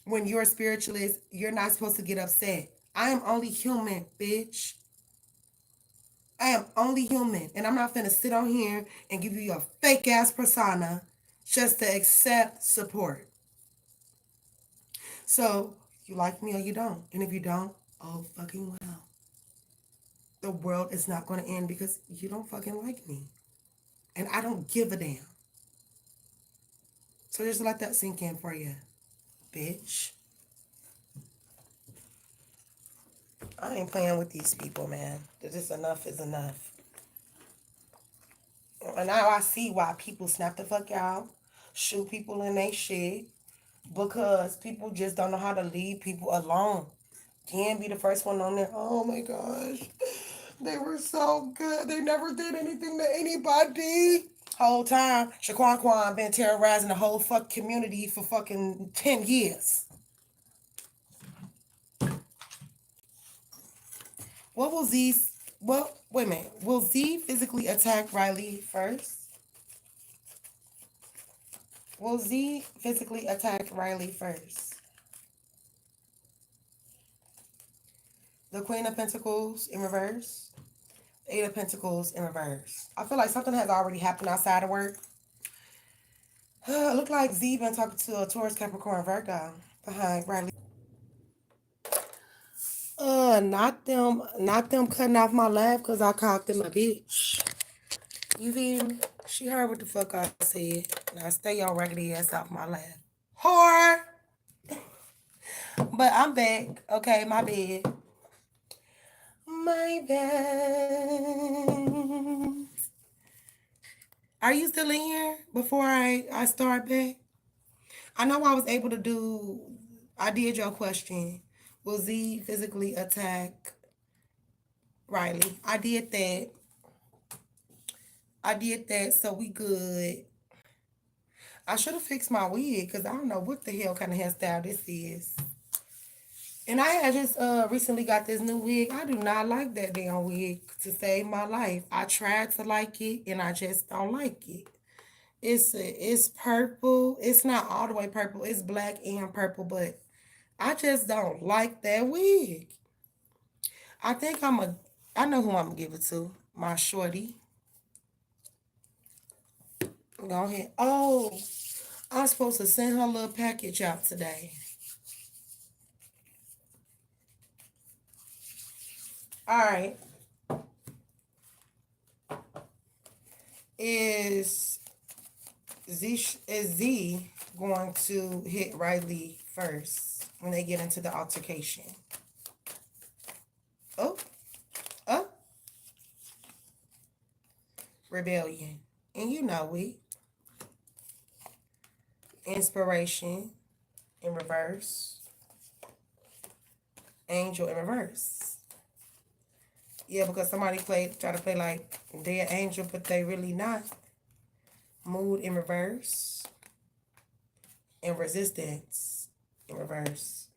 when you're a spiritualist, you're not supposed to get upset. I am only human, bitch. I am only human. And I'm not finna sit on here and give you a fake ass persona just to accept support. So, you like me or you don't. And if you don't, oh fucking well. The world is not gonna end because you don't fucking like me. And I don't give a damn. So just let that sink in for you, bitch. I ain't playing with these people, man. Just enough is enough. And now I see why people snap the fuck out, shoot people in their shit, because people just don't know how to leave people alone. Can't be the first one on there. Oh my gosh. They were so good. They never did anything to anybody. Whole time, Shaquan Kwan been terrorizing the whole fuck community for fucking 10 years. What will Z, well, wait a minute. Will Z physically attack Riley first? Will Z physically attack Riley first? The Queen of Pentacles in reverse. Eight of Pentacles in reverse. I feel like something has already happened outside of work. It look like Z been talking to a Taurus, Capricorn, Virgo behind Riley. Not them cutting off my laugh because I called them a bitch. You feel me? She heard what the fuck I said. Now stay your raggedy ass off my laugh. Whore! But I'm back. Okay, my bad. My bad. Are you still in here before I start back? I know I was able to do, I did your question. Will Z physically attack Riley? I did that. So we good. I should have fixed my wig because I don't know what the hell kind of hairstyle this is. And I had just recently got this new wig. I do not like that damn wig to save my life. I tried to like it and I just don't like it. It's purple. It's not all the way purple. It's black and purple, but I just don't like that wig. I think I know who I'm gonna give it to. My shorty. Go ahead. Oh, I'm supposed to send her a little package out today. All right. Is Z going to hit Riley first when they get into the altercation? Oh, oh, rebellion. And you know it. Inspiration in reverse. Angel in reverse. Yeah, because somebody try to play like they're angel, but they really not. Mood in reverse. And resistance in reverse.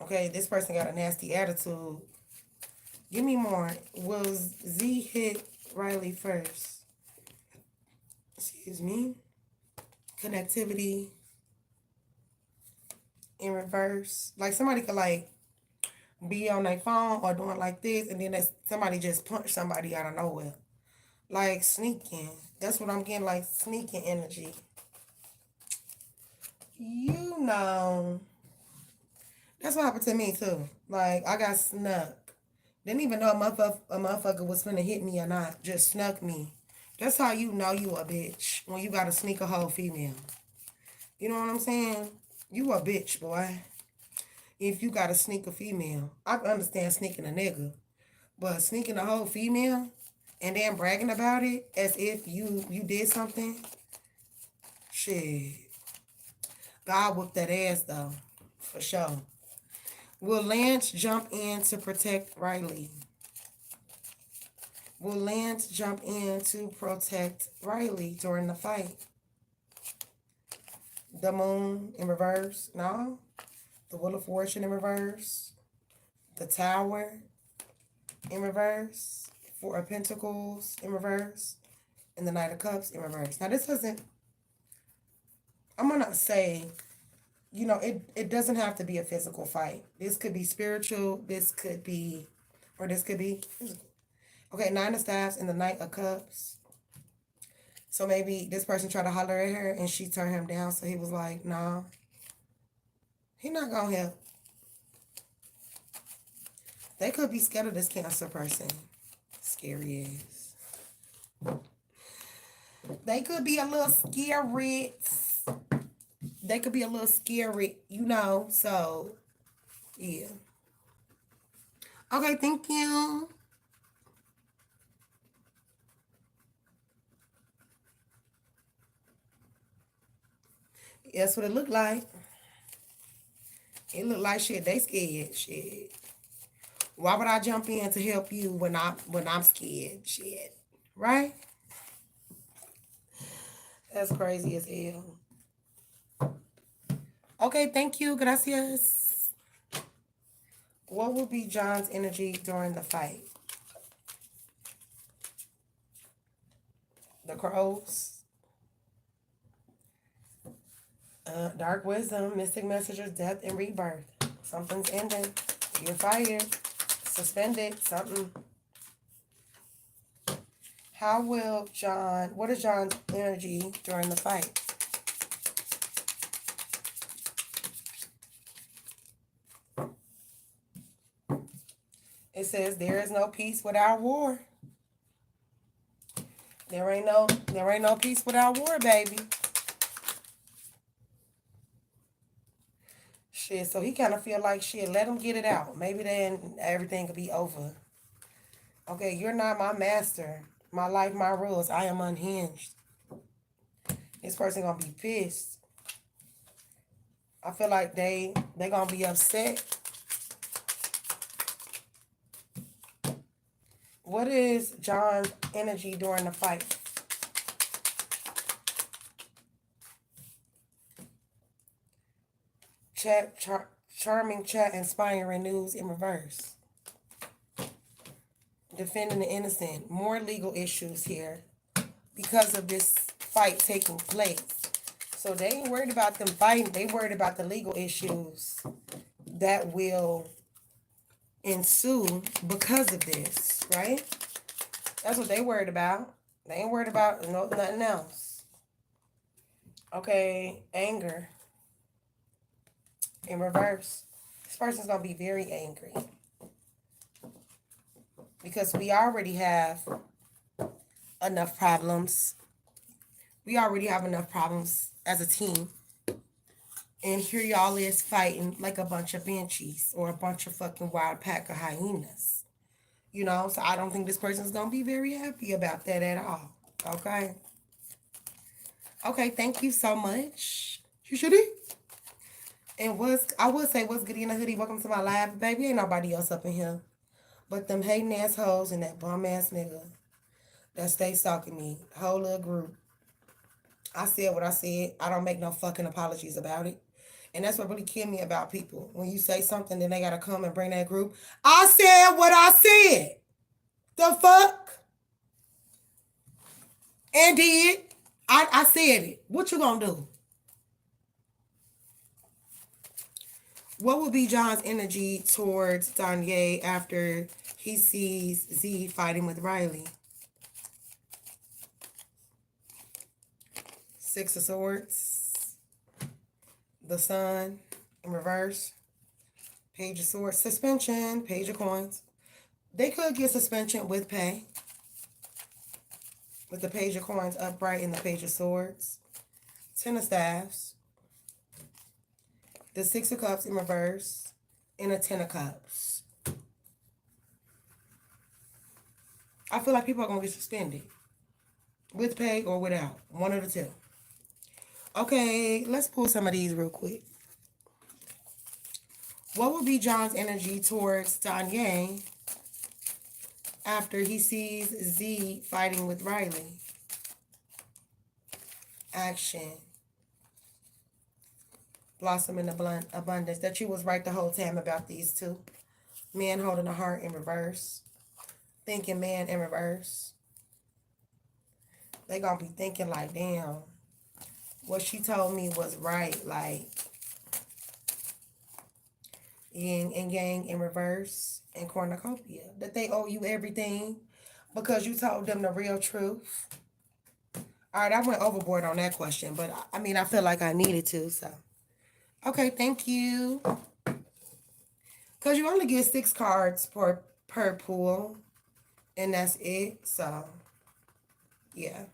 Okay, this person got a nasty attitude. Give me more. Will Z hit Riley first? Excuse me. Connectivity in reverse. Like somebody could like be on their phone or doing like this, and then somebody just punch somebody out of nowhere. Like sneaking. That's what I'm getting, like sneaking energy. You know. That's what happened to me too. Like I got snuck. Didn't even know a motherfucker was finna hit me or not. Just snuck me. That's how you know you a bitch. When you gotta sneak a whole female. You know what I'm saying? You a bitch, boy. If you gotta sneak a female. I can understand sneaking a nigga. But sneaking a whole female and then bragging about it as if you did something. Shit. God whooped that ass though. For sure. Will Lance jump in to protect Riley? Will Lance jump in to protect Riley during the fight? The moon in reverse? No. The Wheel of Fortune in reverse. The Tower in reverse. Four of Pentacles in reverse. And the Knight of Cups in reverse. Now this doesn't, I'm going to say, you know, it doesn't have to be a physical fight. This could be spiritual. This could be, or this could be physical. Okay, Nine of Staffs and the Knight of Cups. So maybe this person tried to holler at her and she turned him down. So he was like, nah, he not going to help. They could be scared of this Cancer person. Scary ass. They could be a little scary. They could be a little scary, you know. So, yeah. Okay, thank you. That's what it looked like. It looked like shit. They scared. Shit. Why would I jump in to help you when I'm scared? Shit. Right? That's crazy as hell. Okay, thank you. Gracias. What will be John's energy during the fight? The Crows. Dark wisdom, mystic messages, death, and rebirth. Something's ending. You're fired. Suspended. Something. What is John's energy during the fight? It says there is no peace without war. There ain't no peace without war, baby. Shit, so he kind of feel like shit, let him get it out. Maybe then everything could be over. Okay, you're not my master. My life, my rules. I am unhinged. This person gonna be pissed. I feel like they gonna be upset. What is John's energy during the fight? Charming chat, inspiring news in reverse. Defending the innocent. More legal issues here because of this fight taking place. So they ain't worried about them fighting. They worried about the legal issues that will ensue because of this, right? That's what they worried about. They ain't worried about nothing else. Okay, anger in reverse. This person's going to be very angry because we already have enough problems. We already have enough problems as a team. And here y'all is fighting like a bunch of banshees or a bunch of fucking wild pack of hyenas. You know, so I don't think this person's going to be very happy about that at all. Okay? Okay, thank you so much. You should eat. And I would say, what's good in the hoodie? Welcome to my live, baby. Ain't nobody else up in here but them hating assholes and that bum ass nigga that stay stalking me. The whole little group. I said what I said. I don't make no fucking apologies about it. And that's what really killed me about people. When you say something, then they gotta come and bring that group. I said what I said. The fuck? And did. I said it. What you gonna do? What will be John's energy towards Danye after he sees Z fighting with Riley? Six of Swords, the Sun in reverse, Page of Swords, suspension, Page of Coins. They could get suspension with pay, with the Page of Coins upright and the Page of Swords. Ten of Staffs, the Six of Cups in reverse, and a Ten of Cups. I feel like people are going to get suspended. With pay or without. One of the two. Okay, let's pull some of these real quick. What will be John's energy towards Danye after he sees Z fighting with Riley? Action. Blossom in abundance. That you was right the whole time about these two. Man holding a heart in reverse. Thinking man in reverse. They gonna be thinking like, damn, what she told me was right. Like, yin and yang in reverse and cornucopia. That they owe you everything because you told them the real truth. All right, I went overboard on that question, but I mean, I feel like I needed to, so. Okay, thank you. Because you only get 6 cards per pool, and that's it, so, yeah.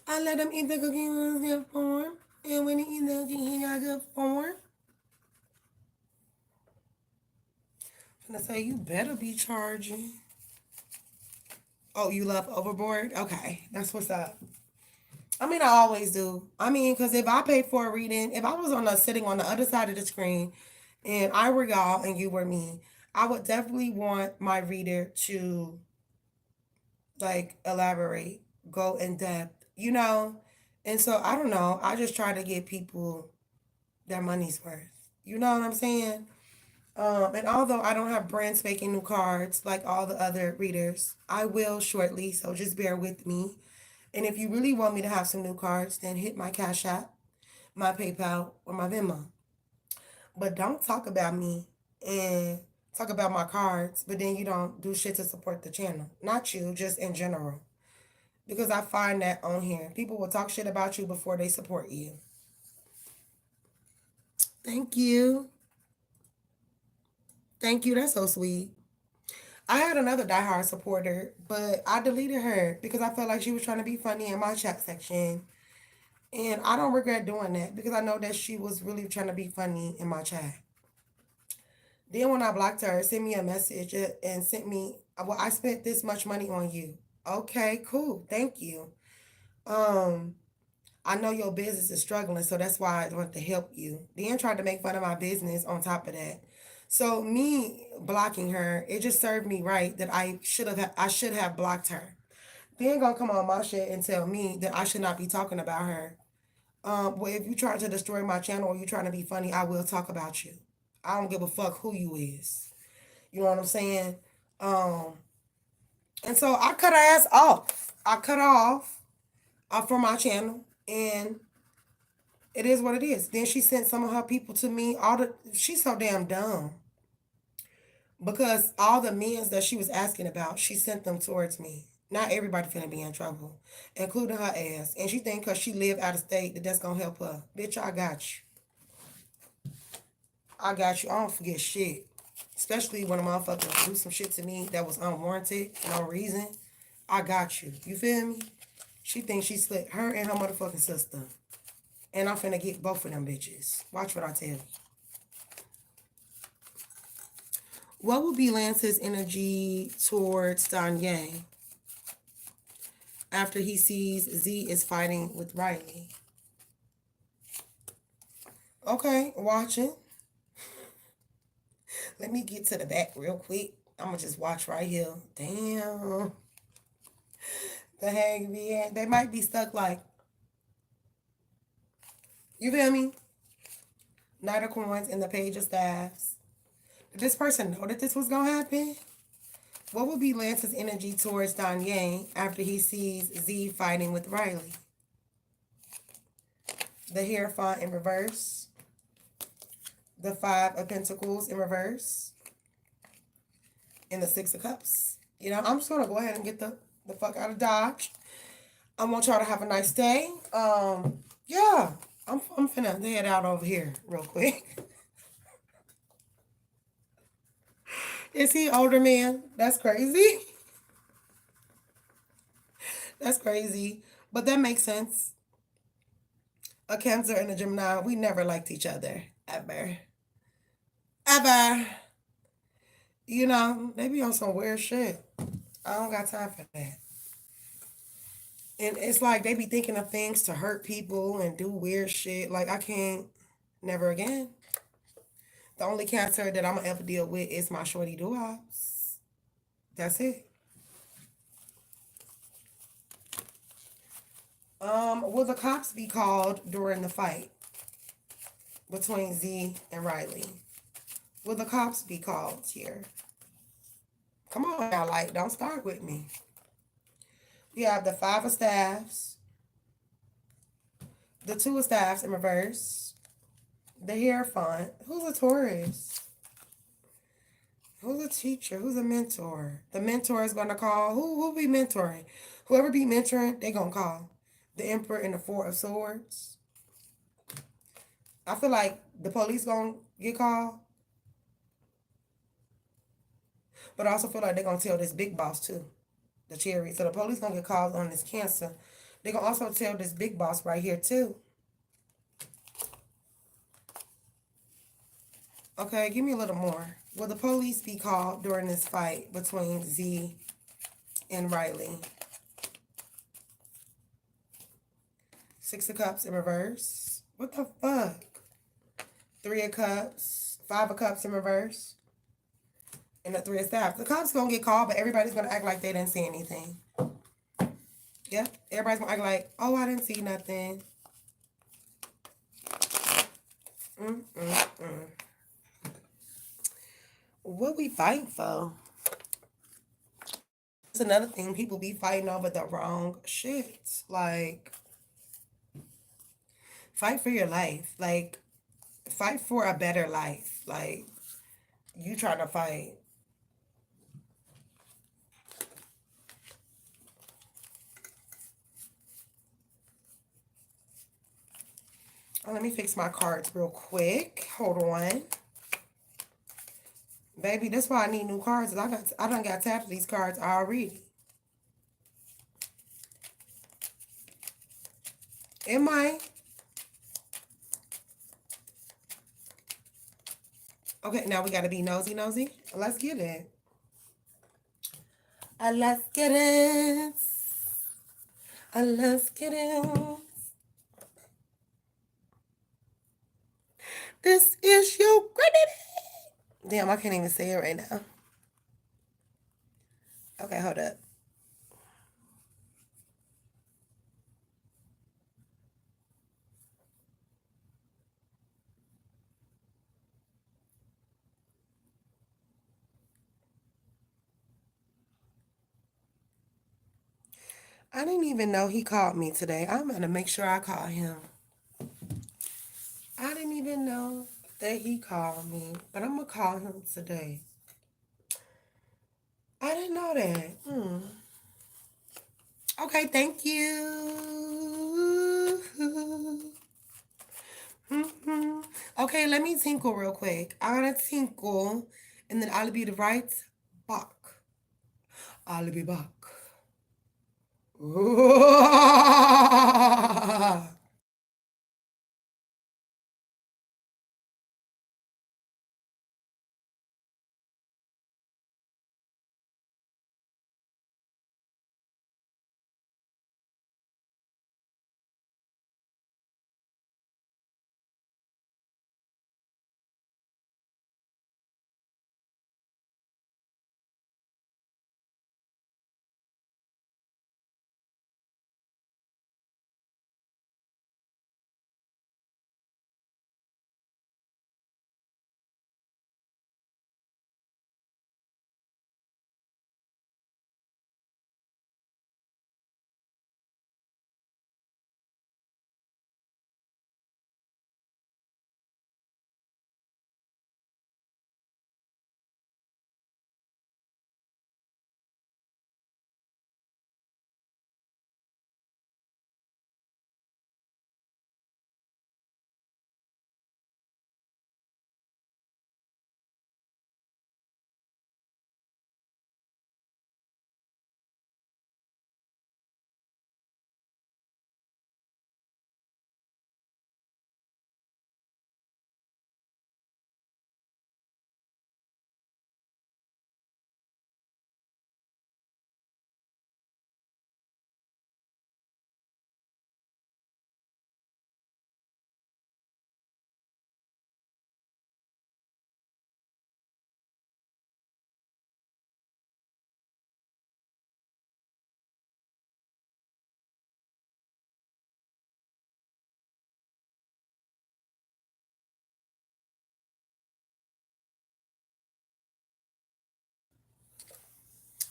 I let them eat the cookie in good form, and when they eat the cookie in good form, I'm gonna say, you better be charging. Oh, you love overboard? Okay, that's what's up. I mean, I always do. I mean, because if I paid for a reading, if I was sitting on the other side of the screen, and I were y'all and you were me, I would definitely want my reader to, like, elaborate, go in depth, you know? And so, I don't know. I just try to give people their money's worth. You know what I'm saying? And although I don't have brand spanking new cards like all the other readers, I will shortly, so just bear with me. And if you really want me to have some new cards, then hit my Cash App, my PayPal, or my Venmo. But don't talk about me and talk about my cards, but then you don't do shit to support the channel. Not you, just in general. Because I find that on here. People will talk shit about you before they support you. Thank you. Thank you. That's so sweet. I had another diehard supporter, but I deleted her because I felt like she was trying to be funny in my chat section. And I don't regret doing that because I know that she was really trying to be funny in my chat. Then when I blocked her, sent me a message and sent me, well, I spent this much money on you. Okay, cool. Thank you. I know your business is struggling, so that's why I want to help you. Then tried to make fun of my business on top of that. So me blocking her, it just served me right that I should have blocked her. Then gonna come on my shit and tell me that I should not be talking about her. Well, if you try to destroy my channel or you trying to be funny, I will talk about you. I don't give a fuck who you is. You know what I'm saying? And so I cut her ass off. I cut her off from my channel, and it is what it is. Then she sent some of her people to me. She's so damn dumb. Because all the men that she was asking about, she sent them towards me. Not everybody finna be in trouble, including her ass. And she think because she live out of state that that's gonna help her. Bitch, I got you. I got you. I don't forget shit. Especially when a motherfucker do some shit to me that was unwarranted, no reason. I got you. You feel me? She thinks she slick. Her and her motherfucking sister. And I'm finna get both of them bitches. Watch what I tell you. What will be Lance's energy towards Danye after he sees Z is fighting with Riley? Okay, watching. Let me get to the back real quick. I'm going to just watch right here. Damn. The hang man. They might be stuck like, you feel me? Knight of Coins and the Page of Staffs. Did this person know that this was going to happen? What would be Lance's energy towards Danye after he sees Z fighting with Riley? The Hierophant in reverse. The Five of Pentacles in reverse. in the Six of Cups. You know, I'm just gonna go ahead and get the fuck out of Dodge. I want y'all to have a nice day. Yeah, I'm finna head out over here real quick. Is he older man? That's crazy. That's crazy. But that makes sense. A Cancer and a Gemini, we never liked each other. Ever. Ever. You know, they be on some weird shit. I don't got time for that. And it's like they be thinking of things to hurt people and do weird shit. Like I can't never again. The only Cancer that I'm gonna ever deal with is my shorty doo-wops. That's it. Will the cops be called during the fight between Z and Riley? Will the cops be called here? Come on now, like, don't start with me. We have the Five of Staffs, the Two of Staffs in reverse, the Hierophant. Who's a Taurus? Who's a teacher? Who's a mentor? The mentor is gonna call. Who be mentoring? Whoever be mentoring, they gonna call. The Emperor and the Four of Swords. I feel like the police gonna get called, but I also feel like they're gonna tell this big boss too, the Cherry. So the police gonna get called on this Cancer. They gonna also tell this big boss right here too. Okay, give me a little more. Will the police be called during this fight between Z and Riley? Six of Cups in reverse. What the fuck? Three of Cups, Five of Cups in reverse, and the Three of Staffs. The cops gonna get called, but everybody's gonna act like they didn't see anything. Yep, everybody's gonna act like, oh, I didn't see nothing. What we fighting for? It's another thing. People be fighting over the wrong shit. Like, fight for your life. Like, fight for a better life. Like, you trying to fight. Oh, let me fix my cards real quick. Hold on. Baby, that's why I need new cards. I done got tapped these cards already. Am I? Okay, now we gotta be nosy. Let's get it. Let's get it. Let's get it. This is your credit. Damn, I can't even say it right now. Okay, hold up. I didn't even know he called me today. I'm gonna make sure I call him. I didn't even know that he called me, but I'm gonna call him today. I didn't know that. Okay, thank you. Okay, let me tinkle real quick. I gotta tinkle, and then I'll be the right back. I'll be back.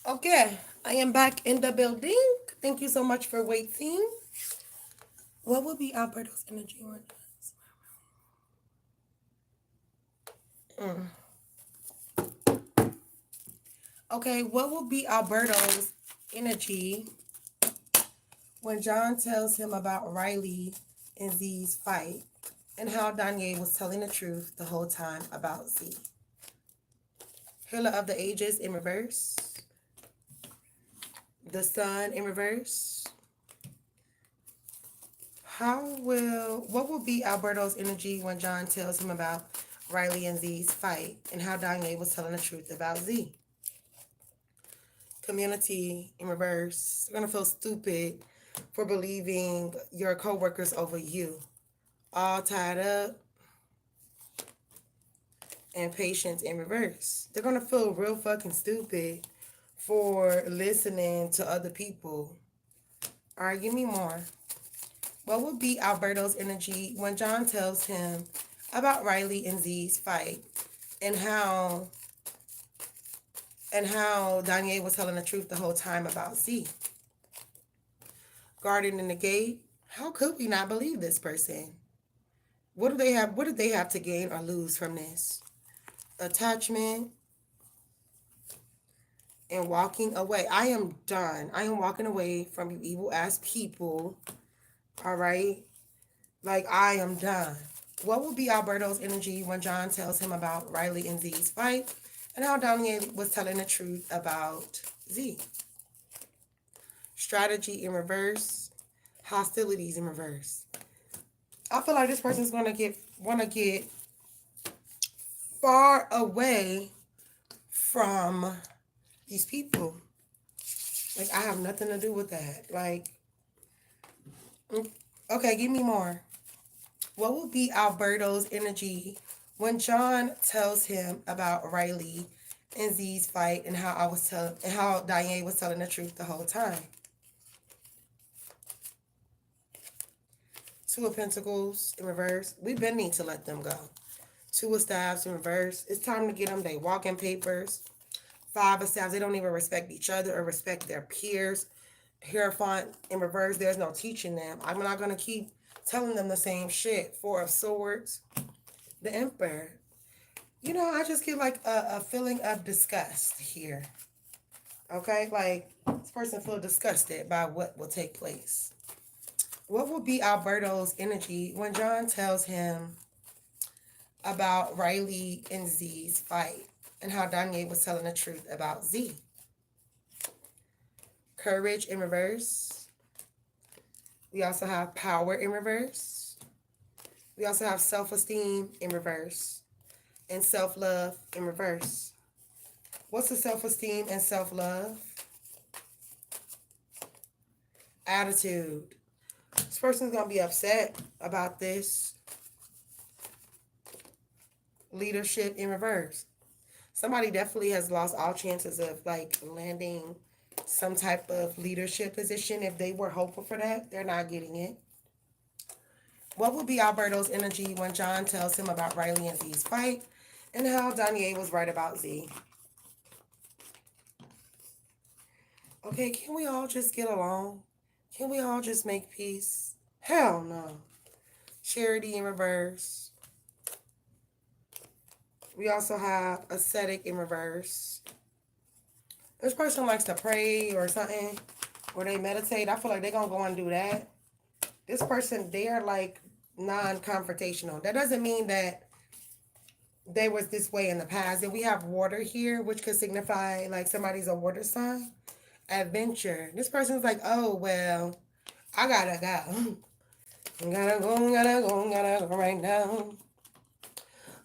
Okay, I am back in the building. Thank you so much for waiting. What will be Alberto's energy one? Okay, what will be Alberto's energy when John tells him about Riley and Z's fight and how Danye was telling the truth the whole time about Z? Healer of the Ages in reverse. The Sun in reverse. What will be Alberto's energy when John tells him about Riley and Z's fight and how Danye was telling the truth about Z? Community in reverse. You're gonna feel stupid for believing your coworkers over you. All tied up. And patience in reverse. They're gonna feel real fucking stupid for listening to other people. All right, give me more. What will be Alberto's energy when John tells him about Riley and Z's fight and how Danye was telling the truth the whole time about Z? Guardian in the gate. How could we not believe this person? What do they have? What did they have to gain or lose from this? Attachment and walking away. I am done. I am walking away from you evil ass people. All right? Like, I am done. What will be Alberto's energy when John tells him about Riley and Z's fight and how Danye was telling the truth about Z? Strategy in reverse. Hostilities in reverse. I feel like this person's want to get far away from these people. Like, I have nothing to do with that. Like, okay, give me more. What will be Alberto's energy when John tells him about Riley and Z's fight and how Diane was telling the truth the whole time? Two of Pentacles in reverse. We been need to let them go. Two of Staves in reverse. It's time to get them they walking papers. Five of Staves. They don't even respect each other or respect their peers. Hierophant in reverse. There's no teaching them. I'm not going to keep telling them the same shit. Four of Swords. The Emperor. You know, I just get like a feeling of disgust here. Okay? Like, this person feels disgusted by what will take place. What will be Alberto's energy when John tells him about Riley and Z's fight and how Danye was telling the truth about Z? Courage in reverse. We also have power in reverse. We also have self-esteem in reverse and self-love in reverse. What's the self-esteem and self-love? Attitude. This person's going to be upset about this. Leadership in reverse. Somebody definitely has lost all chances of like landing some type of leadership position. If they were hopeful for that, they're not getting it. What will be Alberto's energy when John tells him about Riley and Z's fight and how Danye was right about Z? Okay, can we all just get along? Can we all just make peace? Hell no. Charity in reverse. We also have ascetic in reverse. This person likes to pray or something, or they meditate. I feel like they're going to go and do that. This person, they are like non-confrontational. That doesn't mean that they was this way in the past. And we have water here, which could signify like somebody's a water sign. Adventure. This person's like, oh, well, I gotta go. Gotta go right now.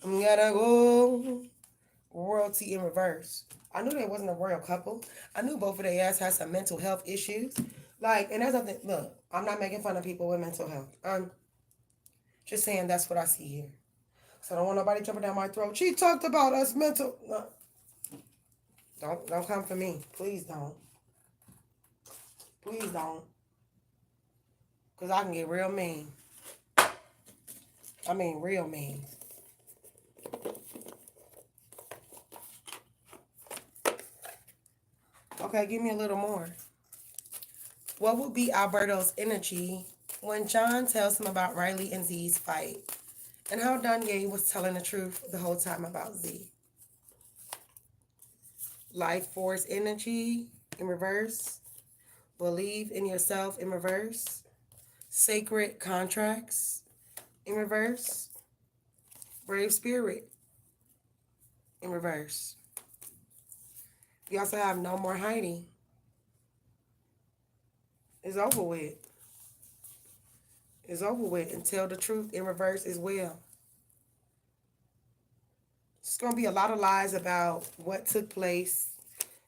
I'm gotta go. Royalty in reverse. I knew they wasn't a royal couple. I knew both of their ass had some mental health issues. Like, and there's nothing, look, I'm not making fun of people with mental health. I'm just saying that's what I see here. So I don't want nobody jumping down my throat. She talked about us mental. No. Don't come for me. Please don't. Please don't. Because I can get real mean. I mean, real mean. Okay, give me a little more. What will be Alberto's energy when John tells him about Riley and Z's fight? And how Danye was telling the truth the whole time about Z. Life force energy in reverse. Believe in yourself in reverse. Sacred contracts in reverse. Brave spirit in reverse. You also have no more hiding. It's over with. It's over with. And tell the truth in reverse as well. It's going to be a lot of lies about what took place.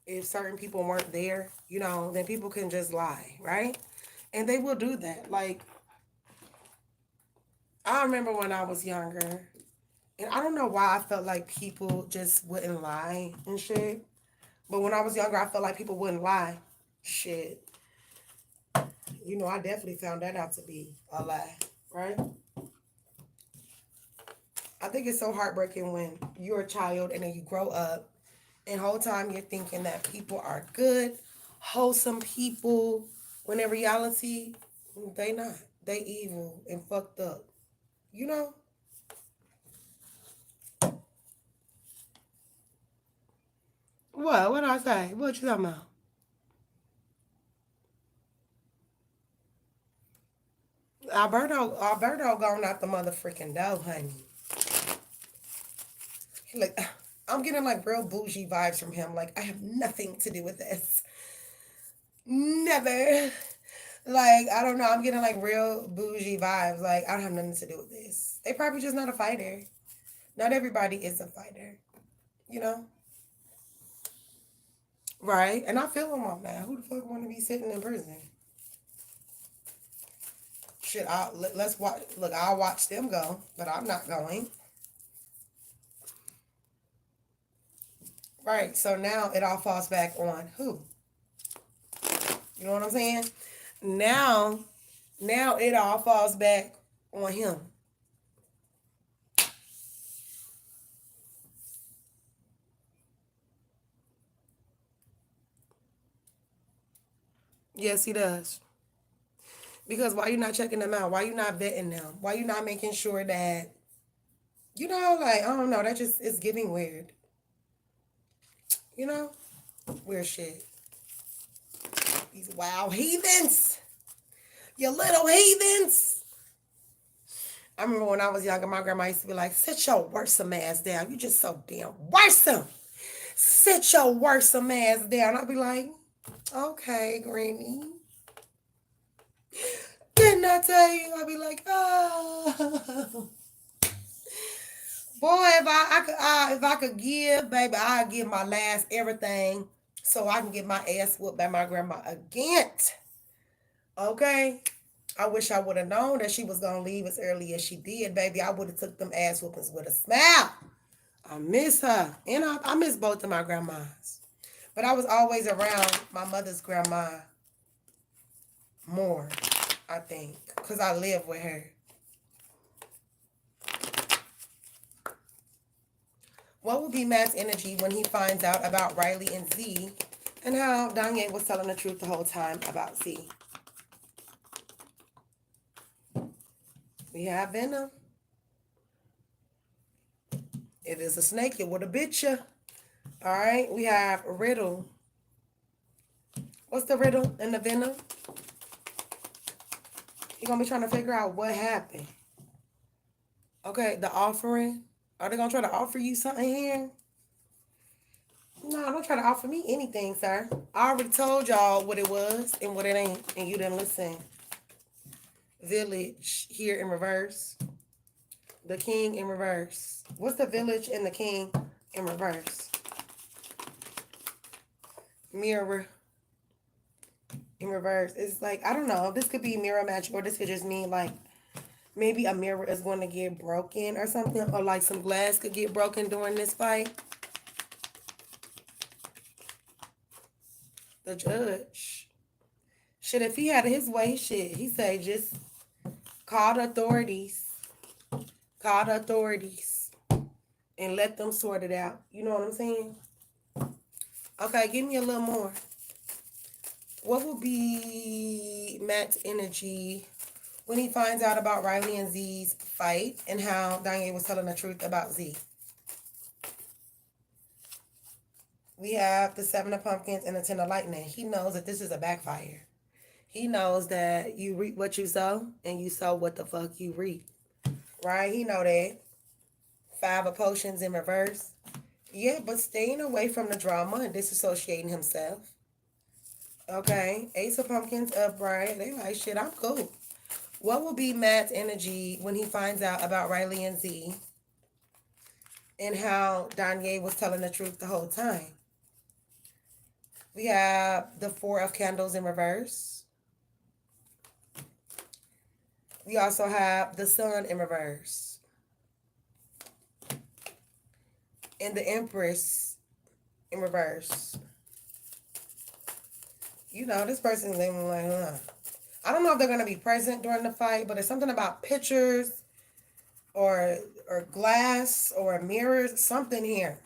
If certain people weren't there, you know, then people can just lie, right? And they will do that. Like, I remember when I was younger, and I don't know why I felt like people just wouldn't lie and shit. But when I was younger, I felt like people wouldn't lie. Shit. You know, I definitely found that out to be a lie, right? I think it's so heartbreaking when you're a child and then you grow up and whole time you're thinking that people are good, wholesome people, when in reality, they not. They evil and fucked up. You know? What? What did I say? What you talking about? Alberto gone out the motherfucking door, honey. Like, I'm getting like real bougie vibes from him. Like, I have nothing to do with this. Never. Like, I don't know. I'm getting like real bougie vibes. Like, I don't have nothing to do with this. They probably just not a fighter. Not everybody is a fighter. You know? Right? And I feel them on that. Who the fuck want to be sitting in prison? Shit, let's watch. Look, I'll watch them go, but I'm not going. Right. So now it all falls back on who? You know what I'm saying? Now, now it all falls back on him. Yes, he does. Because why you not checking them out? Why you not vetting them? Why you not making sure that you know, like I don't know, that just is getting weird. You know, weird shit. These wild heathens, you little heathens. I remember when I was younger, my grandma used to be like, "Sit your worrisome ass down. You just so damn worrisome. Sit your worrisome ass down." I'd be like, "Okay, Granny." Didn't I tell you? I'd be like, "Oh." Boy, if I could give, baby, I'd give my last everything so I can get my ass whooped by my grandma again. Okay? I wish I would have known that she was gonna leave as early as she did, baby. I would have took them ass whoopings with a smile. I miss her. And I miss both of my grandmas. But I was always around my mother's grandma more, I think. Because I lived with her. What will be Matt's energy when he finds out about Riley and Z and how Danye was telling the truth the whole time about Z? We have Venom. It is a snake. It would have bit you. All right. We have Riddle. What's the riddle and the Venom? You're going to be trying to figure out what happened. Okay. The offering. Are they going to try to offer you something here? No, don't try to offer me anything, sir. I already told y'all what it was and what it ain't, and you didn't listen. Village here in reverse. The king in reverse. What's the village and the king in reverse? Mirror in reverse. It's like, I don't know. This could be mirror magic, or this could just mean like maybe a mirror is going to get broken or something, or like some glass could get broken during this fight. The judge. Shit, if he had his way, shit, he say just call the authorities. Call the authorities and let them sort it out. You know what I'm saying? Okay, give me a little more. What will be Matt's energy when he finds out about Riley and Z's fight and how Danye was telling the truth about Z? We have the 7 of Pumpkins and the 10 of Lightning. He knows that this is a backfire. He knows that you reap what you sow and you sow what the fuck you reap. Right? He know that. 5 of Potions in reverse. Yeah, but staying away from the drama and disassociating himself. Okay. Ace of Pumpkins upright. They like, shit, I'm cool. What will be Matt's energy when he finds out about Riley and Z and how Danye was telling the truth the whole time? We have the 4 of Candles in reverse. We also have the Sun in reverse. And the Empress in reverse. You know, this person is living like, I don't know if they're going to be present during the fight, but it's something about pictures or glass or mirrors, something here.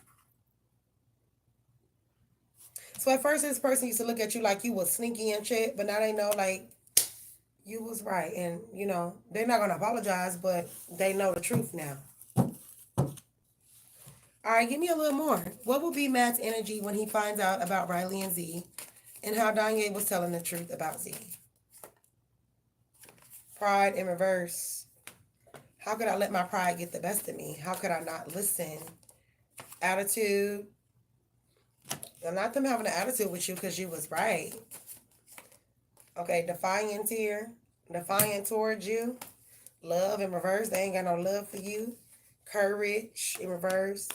So at first, this person used to look at you like you was sneaky and shit, but now they know, like, you was right. And, you know, they're not going to apologize, but they know the truth now. All right, give me a little more. What will be Matt's energy when he finds out about Riley and Z and how Danye was telling the truth about Z? Pride in reverse. How could I let my pride get the best of me? How could I not listen? Attitude. Well, not them having an attitude with you because you was right. Okay, defiant here. Defiant towards you. Love in reverse. They ain't got no love for you. Courage in reverse.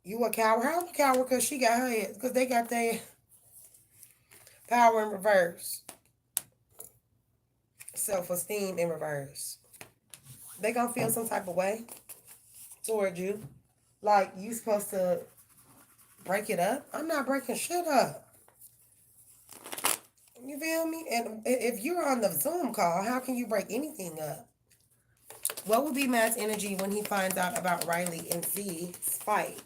You a coward. How's a coward? Because she got her head. Because they got their power in reverse. Self-esteem in reverse. They gonna feel some type of way towards you. Like you supposed to break it up. I'm not breaking shit up. You feel me? And if you're on the Zoom call, how can you break anything up? What will be Matt's energy when he finds out about Riley and Z's fight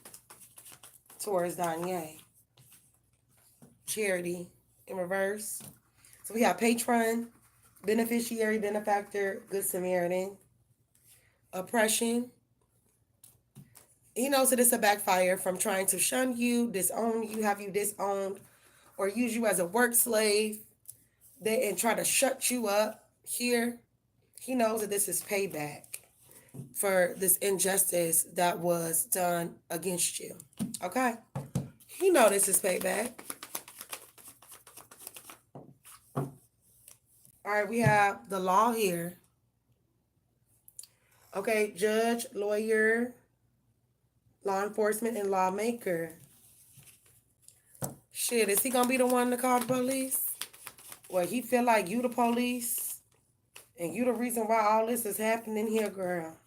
towards Danye? Charity in reverse. So we have patron, beneficiary, benefactor, good Samaritan. Oppression. He knows that it's a backfire from trying to shun you, disown you, have you disowned, or use you as a work slave and try to shut you up here. He knows that this is payback for this injustice that was done against you. Okay? He knows this is payback. All right, we have the law here. Okay, judge, lawyer, law enforcement, and lawmaker. Shit, is he gonna be the one to call the police? Well, he feel like you the police, and you the reason why all this is happening here, girl.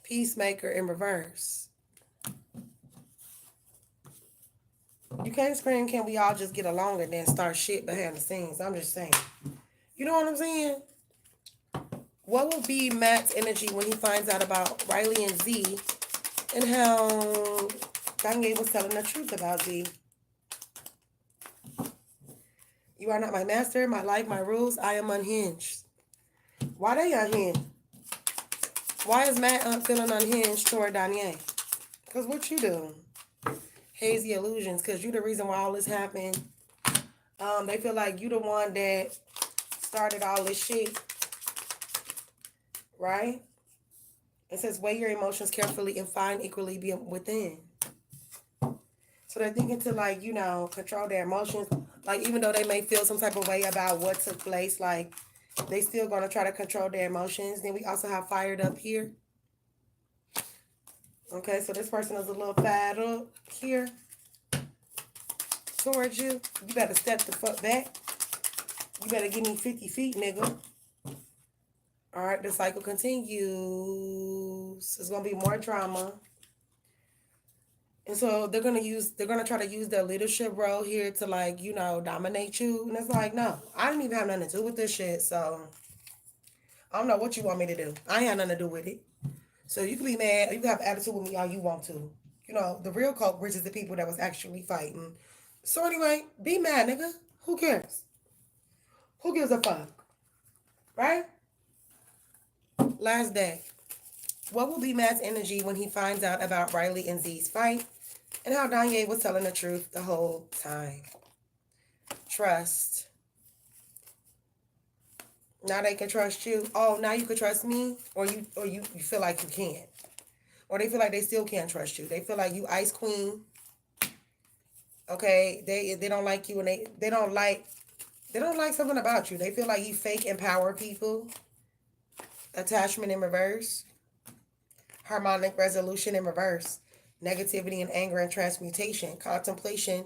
Peacemaker in reverse. You can't scream, can we all just get along and then start shit behind the scenes? I'm just saying. You know what I'm saying? What will be Matt's energy when he finds out about Riley and Z and how Kanye was telling the truth about Z? You are not my master, my life, my rules. I am unhinged. Why they unhinged? Why is Matt feeling unhinged toward Danye? Because what you do? Hazy illusions. Because you the reason why all this happened. They feel like you the one that started all this shit. Right? It says, weigh your emotions carefully and find equally be within. So they're thinking to, like, you know, control their emotions. Like, even though they may feel some type of way about what took place, like, they still going to try to control their emotions. Then we also have fired up here. Okay, so this person is a little fired up here towards you. You better step the fuck back. You better give me 50 feet, nigga. All right, the cycle continues. It's going to be more drama. And so they're going to try to use their leadership role here to, like, you know, dominate you. And it's like, no, I didn't even have nothing to do with this shit. So I don't know what you want me to do. I ain't had nothing to do with it. So you can be mad. You can have attitude with me all you want to. You know, the real culprits is the people that was actually fighting. So anyway, be mad, nigga. Who cares? Who gives a fuck? Right? Last day. What will be Matt's energy when he finds out about Riley and Z's fight and how Danye was telling the truth the whole time? Trust. Now they can trust you. Oh, now you can trust me, or you feel like you can't, or they feel like they still can't trust you. They feel like you ice queen. Okay, they don't like you, and they don't like something about you. They feel like you fake empower people. Attachment in reverse. Harmonic resolution in reverse. Negativity and anger and transmutation. Contemplation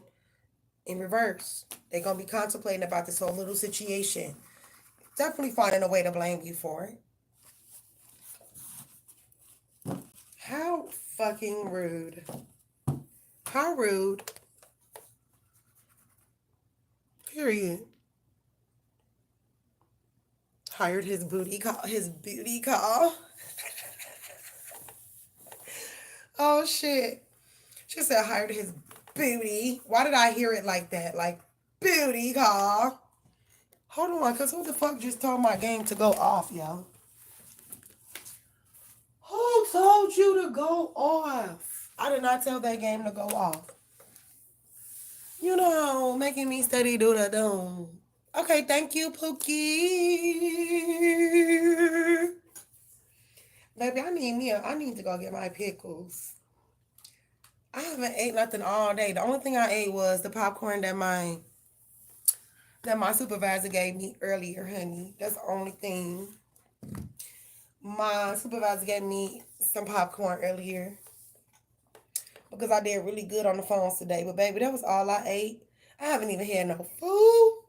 in reverse. They're going to be contemplating about this whole little situation. Definitely finding a way to blame you for it. How fucking rude. How rude. Period. Hired his booty call. His booty call. Oh shit. She said hired his booty. Why did I hear it like that? Like booty call. Hold on, cause who the fuck just told my game to go off, yo? Who told you to go off? I did not tell that game to go off. You know, making me steady do the doom. Okay, thank you, Pookie. Baby, I need to go get my pickles. I haven't ate nothing all day. The only thing I ate was the popcorn that my supervisor gave me earlier, honey. That's the only thing. My supervisor gave me some popcorn earlier because I did really good on the phones today. But baby, that was all I ate. I haven't even had no food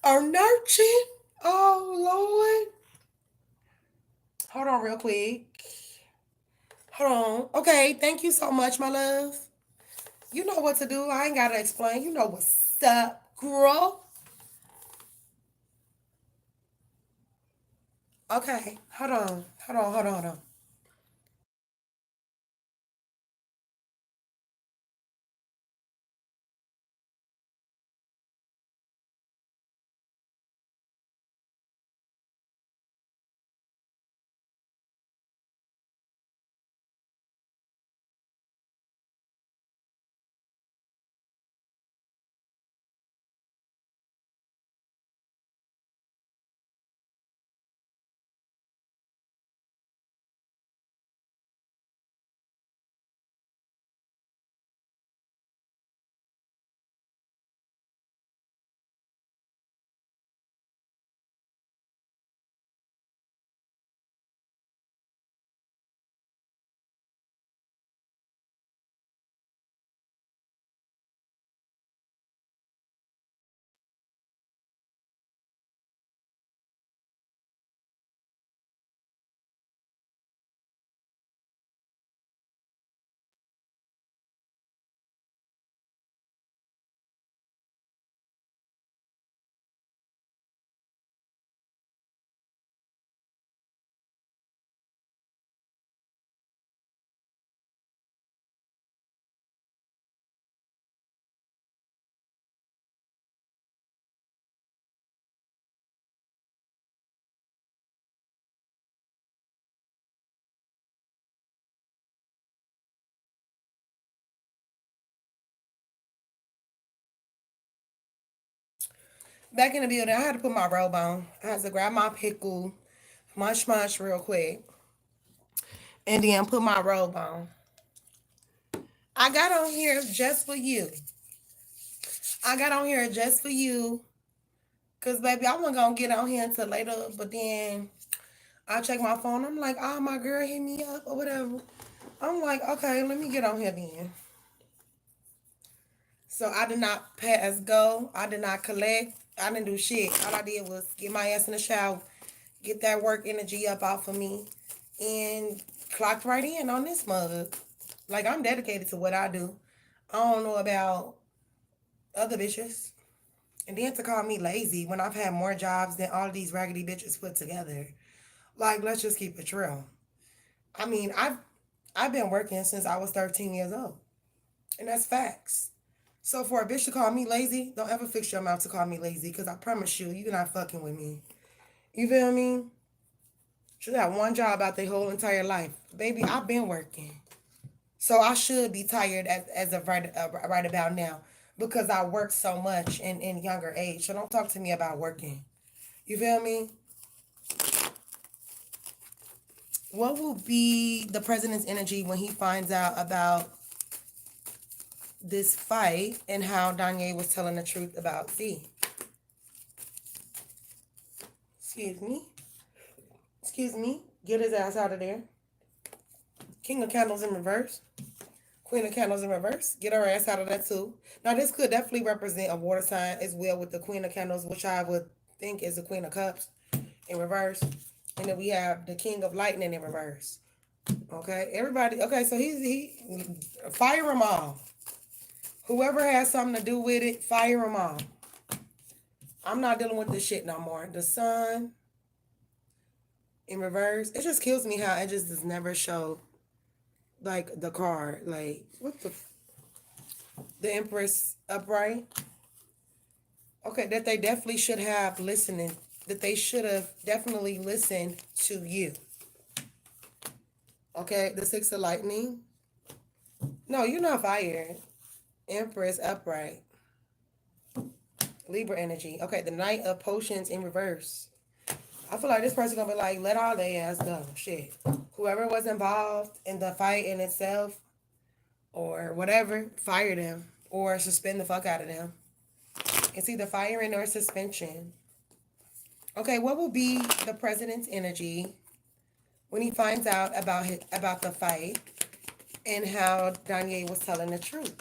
or nurturing. Oh Lord. Hold on real quick. Hold on. Okay, thank you so much, my love. You know what to do. I ain't gotta explain. You know what's up, girl. Okay, hold on. Back in the building, I had to put my robe on. I had to grab my pickle, munch real quick, and then put my robe on. I got on here just for you. I got on here just for you. Cause baby, I wasn't gonna get on here until later, but then I check my phone. I'm like, oh my girl hit me up or whatever. I'm like, okay, let me get on here then. So I did not pass go. I did not collect. I didn't do shit. All I did was get my ass in the shower, get that work energy up off of me, and clocked right in on this mug. Like I'm dedicated to what I do. I don't know about other bitches. And then to call me lazy when I've had more jobs than all these raggedy bitches put together. Like, let's just keep it real. I mean, I've been working since I was 13 years old. And that's facts. So for a bitch to call me lazy, don't ever fix your mouth to call me lazy, because I promise you, you're not fucking with me. You feel me? She got one job out their whole entire life. Baby, I've been working. So I should be tired as of right about now, because I worked so much in younger age. So don't talk to me about working. You feel me? What will be the president's energy when he finds out about this fight and how Danye was telling the truth about Z? Excuse me. Excuse me. Get his ass out of there. King of Candles in reverse. Queen of Candles in reverse. Get her ass out of that too. Now this could definitely represent a water sign as well, with the Queen of Candles, which I would think is the Queen of Cups in reverse. And then we have the King of Lightning in reverse. Okay, everybody. Okay, so he fire them all. Whoever has something to do with it, fire them all. I'm not dealing with this shit no more. The Sun in reverse. It just kills me how it just does never show like the card. Like what the Empress upright. Okay, that they definitely should have listening. That they should have definitely listened to you. Okay, the Six of Lightning. No, you're not fired. Empress upright. Libra energy. Okay, the Knight of Potions in reverse. I feel like this person gonna be like, let all their ass go. Shit. Whoever was involved in the fight in itself or whatever, fire them or suspend the fuck out of them. It's either firing or suspension. Okay, what will be the president's energy when he finds out about the fight and how Danye was telling the truth?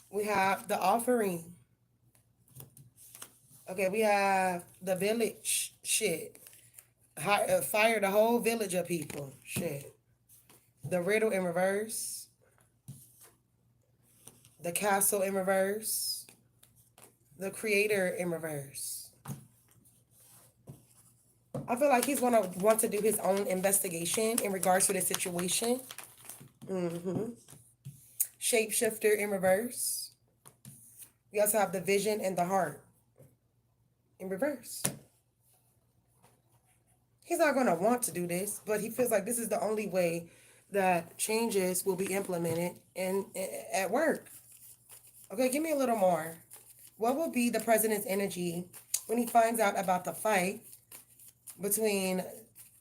We have the Offering. Okay, we have the Village. Shit. Fire the whole village of people. Shit. The Riddle in reverse. The Castle in reverse. The Creator in reverse. I feel like he's going to want to do his own investigation in regards to the situation. Shapeshifter in reverse. We also have the Vision and the Heart in reverse. He's not going to want to do this, but he feels like this is the only way that changes will be implemented at work. Okay, give me a little more. What will be the president's energy when he finds out about the fight between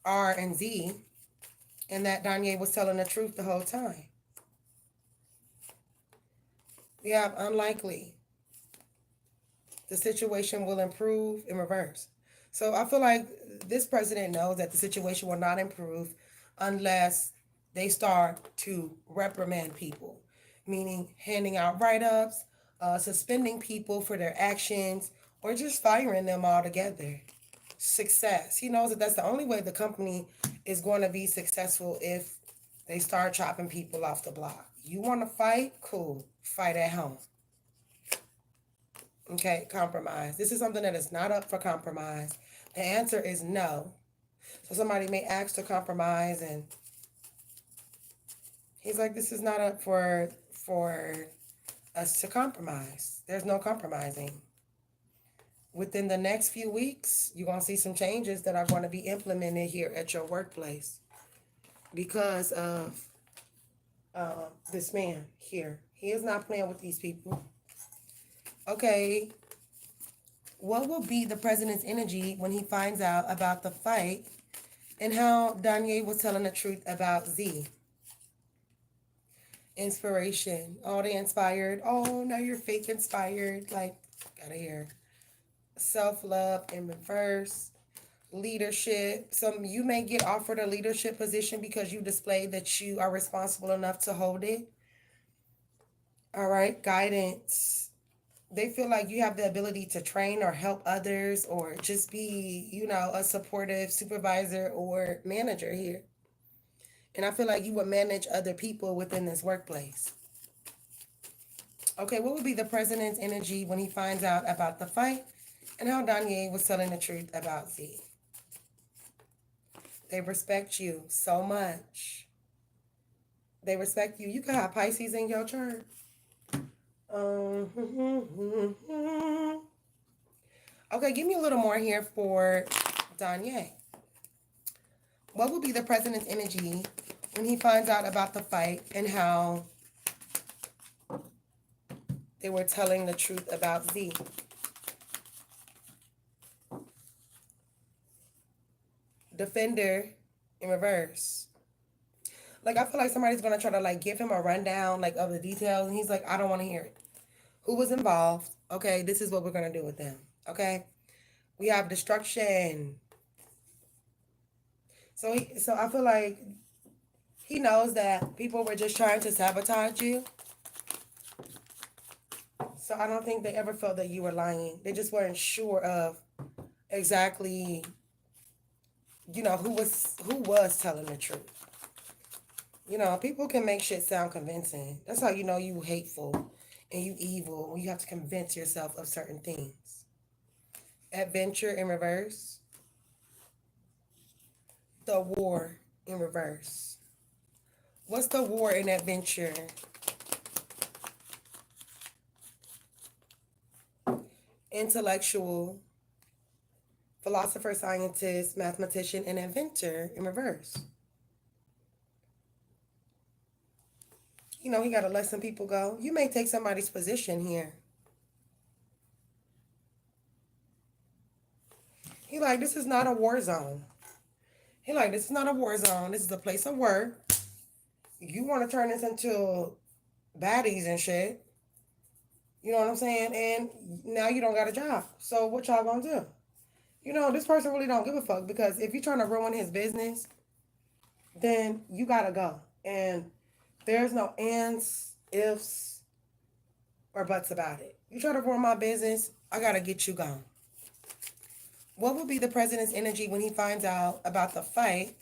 R and Z and that Danye was telling the truth the whole time? We have unlikely. The situation will improve in reverse. So I feel like this president knows that the situation will not improve unless they start to reprimand people, meaning handing out write-ups, suspending people for their actions, or just firing them altogether. Success. He knows that that's the only way the company is going to be successful, if they start chopping people off the block. You want to fight? Cool. Fight at home. Okay, compromise. This is something that is not up for compromise. The answer is no. So somebody may ask to compromise, and he's like, this is not up for us to compromise. There's no compromising. Within the next few weeks, you're going to see some changes that are going to be implemented here at your workplace because of this man here. He is not playing with these people. Okay, what will be the president's energy when he finds out about the fight and how Danye was telling the truth about Z? Inspiration. Oh, they inspired. Oh, now you're fake inspired. Like, gotta hear. Self-love in reverse. Leadership. You may get offered a leadership position because you displayed that you are responsible enough to hold it. All right, guidance. They feel like you have the ability to train or help others or just be, a supportive supervisor or manager here. And I feel like you would manage other people within this workplace. Okay, what would be the president's energy when he finds out about the fight and how Danye was telling the truth about Z? They respect you so much. They respect you. You can have Pisces in your chart. Okay, give me a little more here for Danye. What will be the president's energy when he finds out about the fight and how they were telling the truth about Z? Defender in reverse. Like, I feel like somebody's going to try to, like, give him a rundown, like, of the details. And he's like, I don't want to hear it. Who was involved? Okay, this is what we're going to do with them. Okay? We have destruction. So I feel like he knows that people were just trying to sabotage you. So I don't think they ever felt that you were lying. They just weren't sure of exactly, you know, who was telling the truth. You know, people can make shit sound convincing. That's how you know you hateful and you evil when you have to convince yourself of certain things. Adventure in reverse. The war in reverse. What's the war in adventure? Intellectual, philosopher, scientist, mathematician, and inventor in reverse. You know, he got to let some people go. You may take somebody's position here. He like, this is not a war zone. He like, this is not a war zone. This is a place of work. You want to turn this into baddies and shit. You know what I'm saying? And now you don't got a job. So what y'all gonna do? You know, this person really don't give a fuck, because if you're trying to ruin his business, then you gotta go. And there's no ands, ifs, or buts about it. You try to ruin my business, I gotta get you gone. What will be the president's energy when he finds out about the fight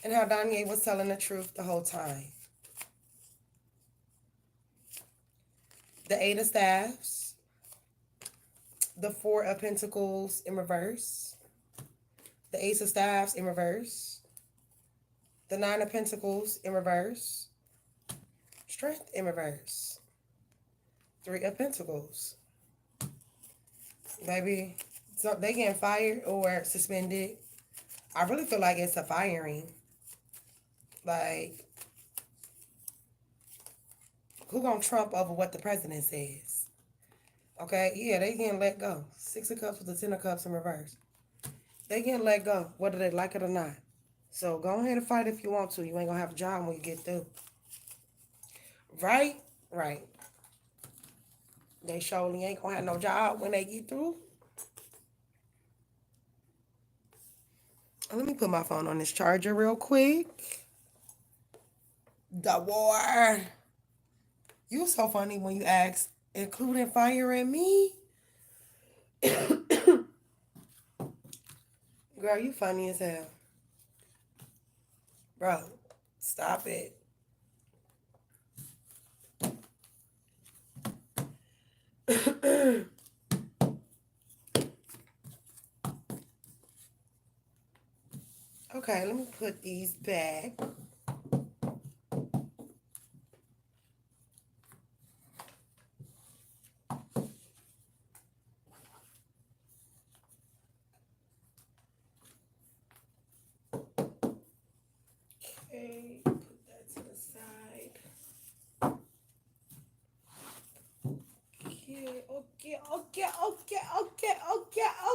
and how Danye was telling the truth the whole time? The Eight of Staffs, the Four of Pentacles in reverse, the Ace of Staffs in reverse, the Nine of Pentacles in reverse, Strength in reverse, Three of Pentacles. Baby, so they getting fired or suspended. I really feel like it's a firing. Like, who gonna trump over what the president says? Okay, yeah, they getting let go. Six of Cups with the Ten of Cups in reverse. They getting let go, whether they like it or not. So go ahead and fight if you want to. You ain't gonna have a job when you get through. Right? Right. They surely ain't gonna have no job when they get through. Let me put my phone on this charger real quick. The war. You so funny when you ask, including firing me. Girl, you funny as hell. Bro, stop it. Okay, let me put these back. Okay, put that to the side.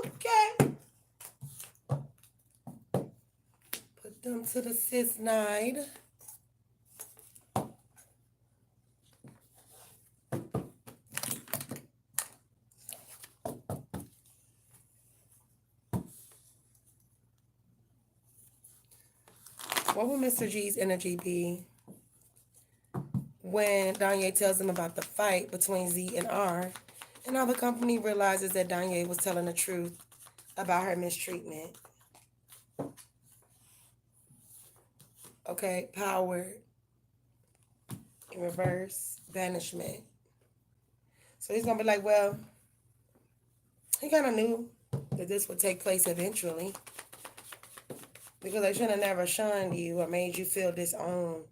Okay. Put them to the side. What will Mr. G's energy be when Danye tells him about the fight between Z and R, and how the company realizes that Danye was telling the truth about her mistreatment? Okay, power in reverse, banishment. So he's going to be like, well, he kind of knew that this would take place eventually, because they should have never shunned you or made you feel disowned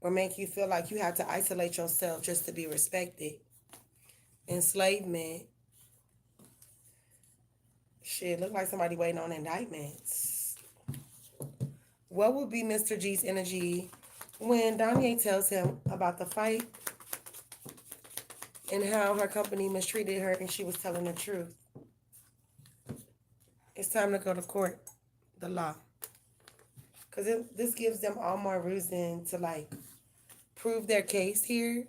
or make you feel like you have to isolate yourself just to be respected. Enslavement. Shit, look like somebody waiting on indictments. What would be Mr. G's energy when Danye tells him about the fight and how her company mistreated her and she was telling the truth? It's time to go to court, the law. Because this gives them all more reason to, like, prove their case here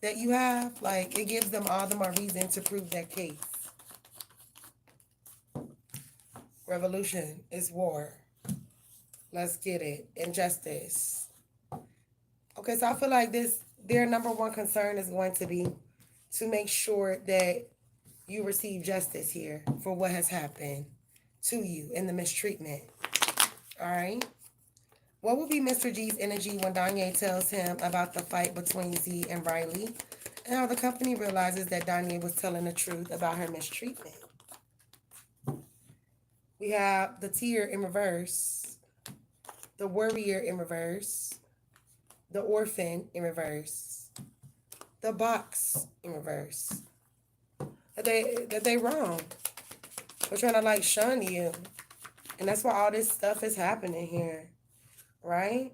that you have. Like, it gives them all the more reason to prove their case. Revolution is war. Let's get it. Injustice. Okay, so I feel like their number one concern is going to be to make sure that you receive justice here for what has happened to you in the mistreatment. All right? What will be Mr. G's energy when Danye tells him about the fight between Z and Riley and how the company realizes that Danye was telling the truth about her mistreatment? We have the tear in reverse, the warrior in reverse, the orphan in reverse, the box in reverse. That they wrong. They're trying to, like, shun you. And that's why all this stuff is happening here. Right?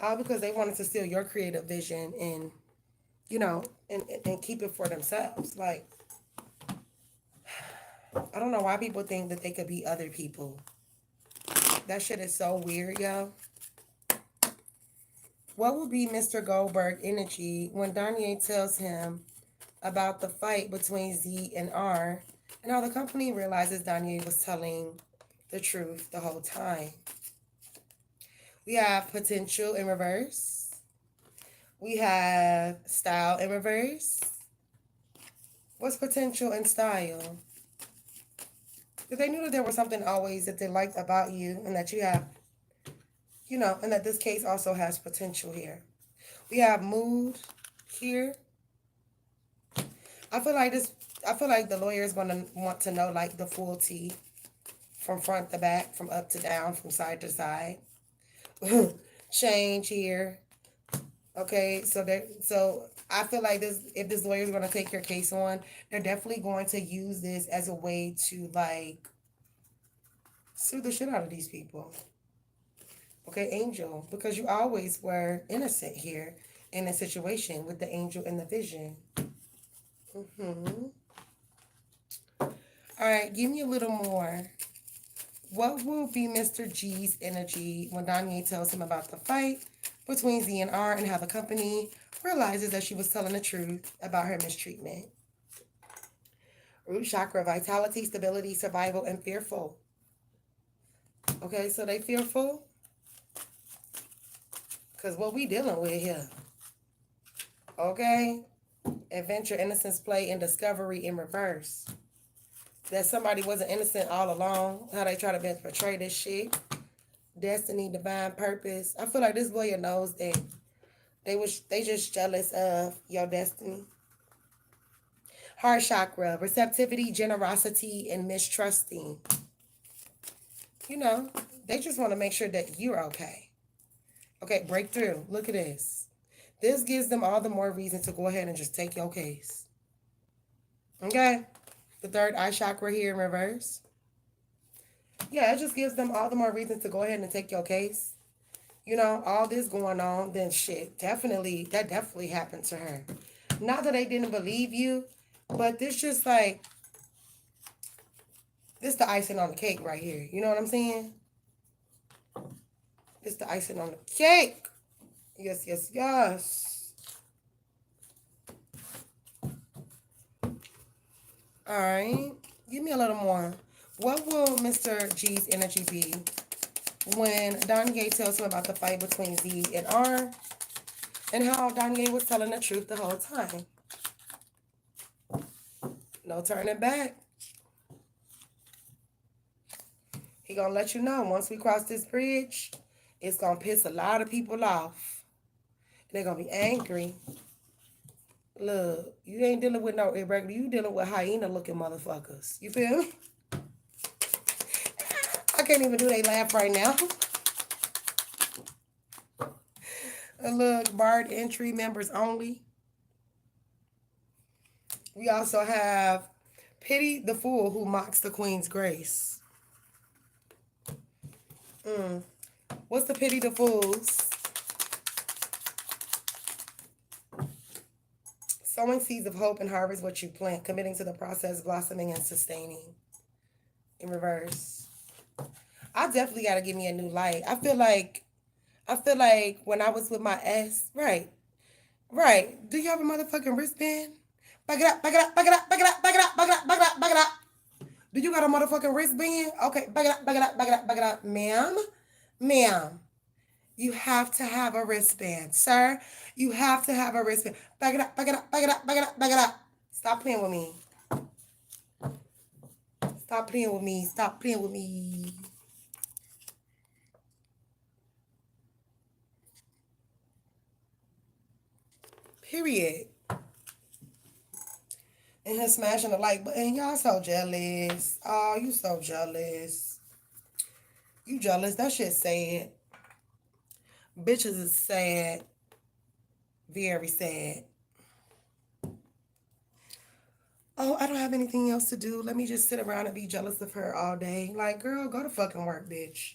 All because they wanted to steal your creative vision and, you know, and keep it for themselves. Like, I don't know why people think that they could be other people. That shit is so weird, yo. What would be Mr. Goldberg energy when Danye tells him about the fight between Z and R and how the company realizes Danye was telling the truth the whole time? We have potential in reverse. We have style in reverse. What's potential and style? Because they knew that there was something always that they liked about you and that you have, you know, and that this case also has potential here. We have mood here. I feel like the lawyer is going to want to know, like, the full tea from front to back, from up to down, from side to side. Change here. Okay, so I feel like if this lawyer is going to take your case on, they're definitely going to use this as a way to, like, sue the shit out of these people. Okay, angel, because you always were innocent here in a situation with the angel and the vision. All right, give me a little more. What will be Mr. G's energy when Danye tells him about the fight between Z and R and how the company realizes that she was telling the truth about her mistreatment? Root chakra, vitality, stability, survival, and fearful. Okay, so they fearful? Because what we dealing with here? Okay? Adventure, innocence, play, and discovery in reverse. That somebody wasn't innocent all along. How they try to portray this shit. Destiny, divine purpose. I feel like this lawyer knows that they just jealous of your destiny. Heart chakra, receptivity, generosity, and mistrusting. You know, they just want to make sure that you're okay. Okay, breakthrough. Look at this. This gives them all the more reason to go ahead and just take your case. Okay? The third eye chakra here in reverse. Yeah, it just gives them all the more reason to go ahead and take your case. You know, all this going on, then shit, that definitely happened to her. Not that they didn't believe you, but this just like, this the icing on the cake right here. You know what I'm saying? This the icing on the cake. Yes, yes, yes. All right. Give me a little more. What will Mr. G's energy be when Danye tells him about the fight between Z and R and how Danye was telling the truth the whole time? No turning back. He gonna let you know once we cross this bridge, it's gonna piss a lot of people off. They're gonna be angry. Look, you ain't dealing with no irregular. You dealing with hyena-looking motherfuckers. You feel me? I can't even do they laugh right now. And look, barred entry, members only. We also have pity the fool who mocks the queen's grace. What's the pity the fools? Sowing seeds of hope and harvest what you plant, committing to the process, blossoming and sustaining. In reverse. I definitely got to give me a new light. I feel like when I was with my ex, right. Do you have a motherfucking wristband? Back it up, back it up, back it up, back it up, back it up, back it up, back it up, back it up. Do you got a motherfucking wristband? Okay, back it up, back it up, back it up, back it up. Ma'am, you have to have a wristband. Sir, you have to have a wristband. Back it up, back it up, back it up, back it up, back it up. Stop playing with me. Stop playing with me. Stop playing with me. Period. And him smashing the like button. Y'all so jealous. Oh, you so jealous. You jealous. That shit sad. Bitches is sad. Very sad. Oh, I don't have anything else to do. Let me just sit around and be jealous of her all day. Like, girl, go to fucking work, bitch.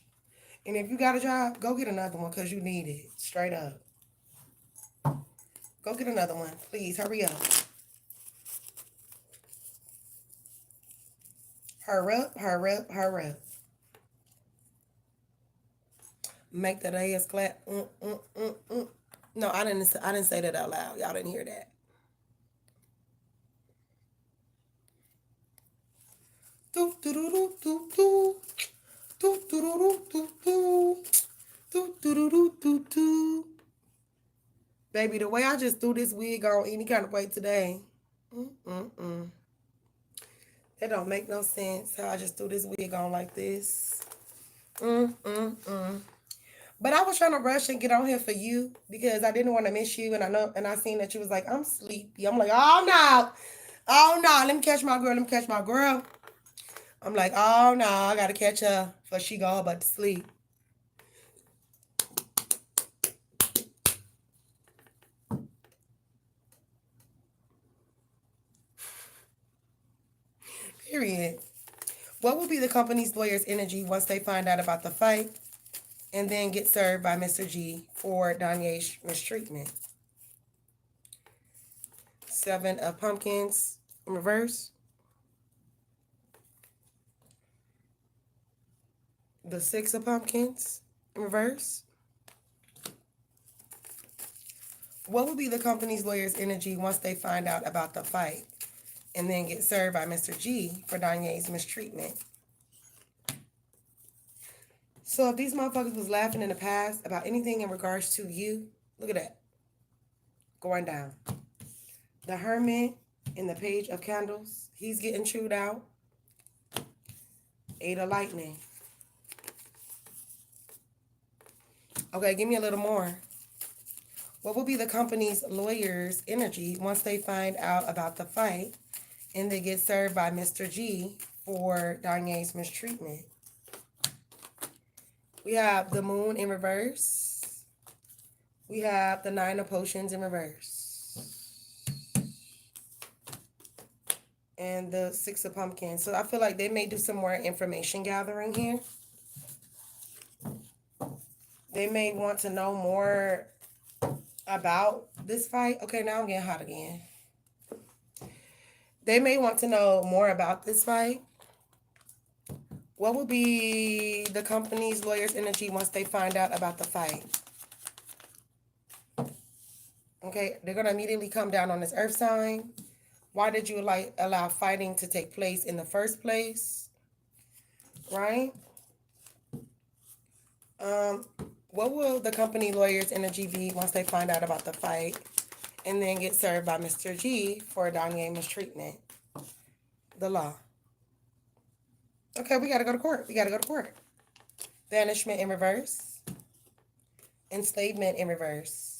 And if you got a job, go get another one because you need it. Straight up. Go get another one. Please, hurry up. Hurry up, hurry up, hurry up. Make that ass clap. No, I didn't say that out loud. Y'all didn't hear that. Do do do do do do. Do do do do do. Do do do do do do. Baby, the way I just threw this wig on any kind of way today. That don't make no sense how I just threw this wig on like this. But I was trying to rush and get on here for you because I didn't want to miss you, and I seen that you was like, I'm sleepy. I'm like, oh no, let me catch my girl. I'm like, oh no, I gotta catch her before she go about to sleep. Period. What will be the company's lawyer's energy once they find out about the fight and then get served by Mr. G for Danye's mistreatment? 7 of pumpkins in reverse. The 6 of pumpkins in reverse. What will be the company's lawyer's energy once they find out about the fight and then get served by Mr. G for Danye's mistreatment? So if these motherfuckers was laughing in the past about anything in regards to you, look at that. Going down. The Hermit in the Page of Candles. He's getting chewed out. 8 of Lightning. Okay, give me a little more. What will be the company's lawyer's energy once they find out about the fight and they get served by Mr. G for Danye's mistreatment? We have the Moon in reverse. We have the 9 of Potions in reverse. And the 6 of Pumpkins. So I feel like they may do some more information gathering here. They may want to know more about this fight. Okay, now I'm getting hot again. They may want to know more about this fight. What will be the company's lawyer's energy once they find out about the fight? Okay, they're going to immediately come down on this earth sign. Why did you allow fighting to take place in the first place? Right? What will the company lawyer's energy be once they find out about the fight and then get served by Mr. G for Danye mistreatment? The law. Okay, we got to go to court. Banishment in reverse. Enslavement in reverse.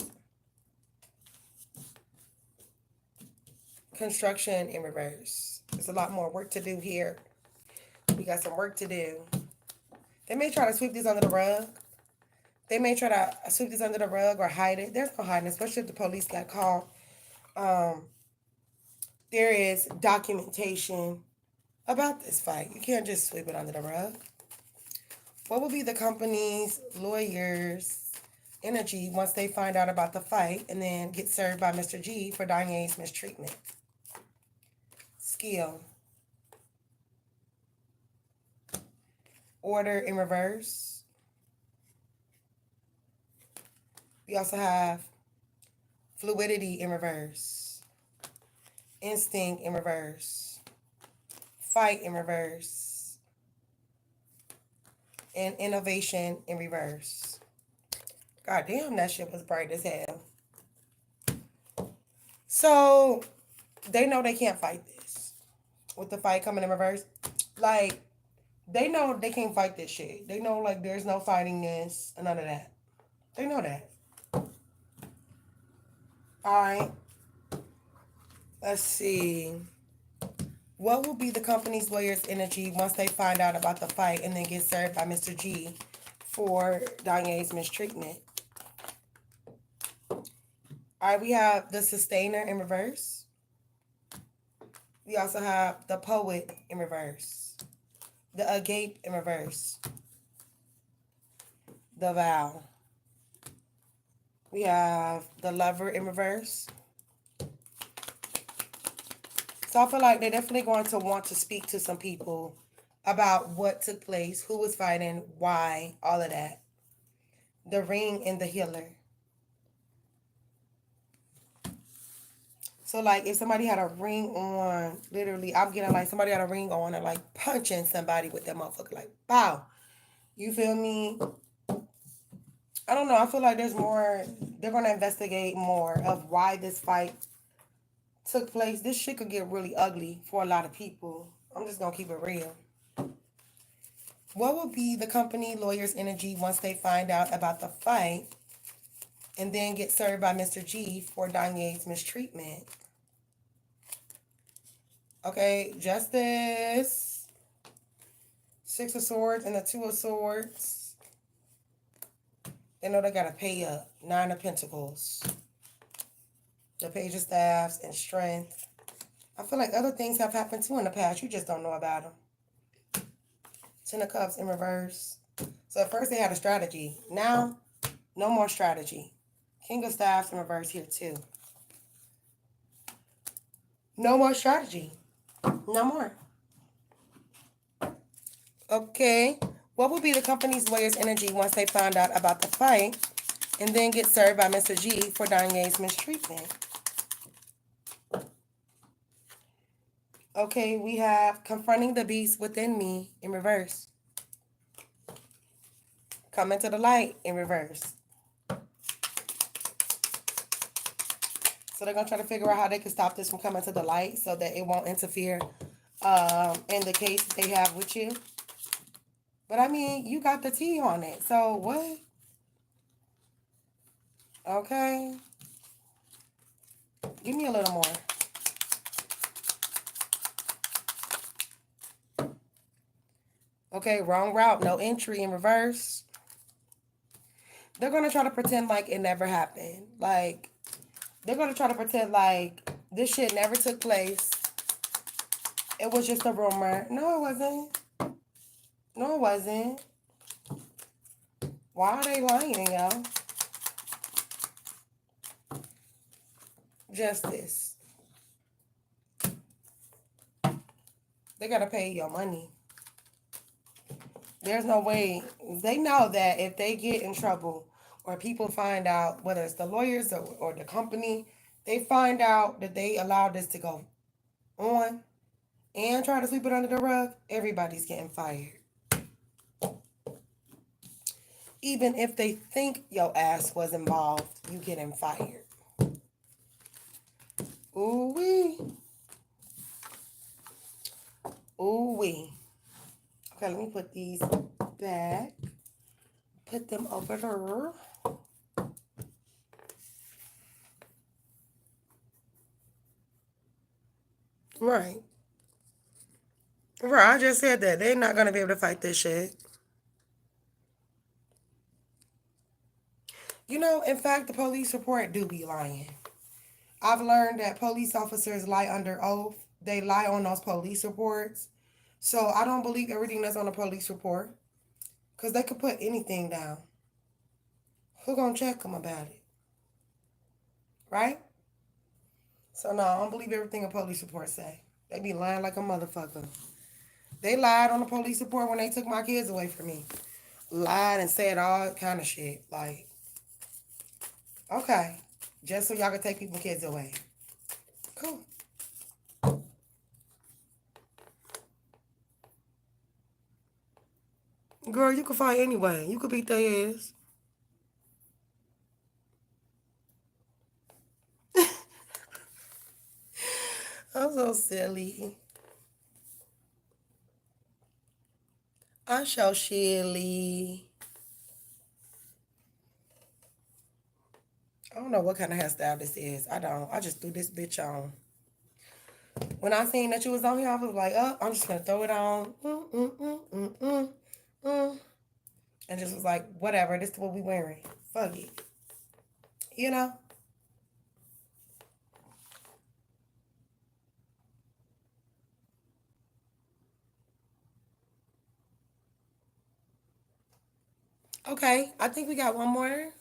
Construction in reverse. There's a lot more work to do here. We got some work to do. They may try to sweep this under the rug. They may try to sweep this under the rug or hide it. There's no hiding, especially if the police got called. Um, there is documentation about this fight. You can't just sweep it under the rug. What will be the company's lawyers' energy once they find out about the fight and then get served by Mr. G for Danye's mistreatment? Skill. Order in reverse. We also have fluidity in reverse. Instinct in reverse. Fight in reverse. And innovation in reverse. God damn, that shit was bright as hell. So, they know they can't fight this. With the fight coming in reverse. Like, they know they can't fight this shit. They know, like, there's no fighting this and none of that. They know that. Alright. Let's see. What will be the company's lawyer's energy once they find out about the fight and then get served by Mr. G for Danye's mistreatment? Alright, we have the sustainer in reverse. We also have the poet in reverse. The agape in reverse. The vow. We have the lover in reverse. So I feel like they're definitely going to want to speak to some people about what took place, who was fighting, why, all of that. The ring and the healer. So, like, if somebody had a ring on, literally, I'm getting, like, somebody had a ring on and, like, punching somebody with that motherfucker, like, pow. You feel me? I don't know. I feel like there's more, they're going to investigate more of why this fight took place. This shit could get really ugly for a lot of people. I'm just going to keep it real. What will be the company lawyer's energy once they find out about the fight and then get served by Mr. G for Danye's mistreatment? Okay, justice, 6 of swords and the 2 of swords. They know they gotta pay up. 9 of pentacles. The page of staffs and strength. I feel like other things have happened too in the past. You just don't know about them. 10 of cups in reverse. So at first they had a strategy. Now, no more strategy. King of staffs in reverse here too. No more strategy. No more. Okay. What will be the company's lawyer's energy once they find out about the fight and then get served by Mr. G for Danye's mistreatment? Okay, we have confronting the beast within me in reverse. Coming to the light in reverse. So they're going to try to figure out how they can stop this from coming to the light so that it won't interfere in the case that they have with you. But I mean, you got the T on it. So what? Okay. Give me a little more. Okay, wrong route. No entry in reverse. They're going to try to pretend like it never happened. Like, they're going to try to pretend like this shit never took place. It was just a rumor. No, it wasn't. No, it wasn't. Why are they lying, y'all? Justice. They got to pay your money. There's no way. They know that if they get in trouble or people find out, whether it's the lawyers or the company, they find out that they allowed this to go on and try to sweep it under the rug, everybody's getting fired. Even if they think your ass was involved, you getting fired. Ooh-wee. Ooh-wee. Okay, let me put these back. Put them over there. Right. Right, I just said that. They're not going to be able to fight this shit. You know, in fact, the police report do be lying. I've learned that police officers lie under oath. They lie on those police reports. So I don't believe everything that's on a police report. Because they could put anything down. Who gonna check them about it? Right? So no, I don't believe everything a police report say. They be lying like a motherfucker. They lied on the police report when they took my kids away from me. Lied and said all kind of shit. Like, okay. Just so y'all can take people's kids away. Cool. Girl, you can fight anyway. You could beat their ass. I'm so silly. I'm so silly. I don't know what kind of hairstyle this is. I don't. I just threw this bitch on. When I seen that you was on here, I was like, oh, I'm just gonna throw it on. And just was like, whatever, this is what we wearing. Fuck it. You know? Okay, I think we got one more.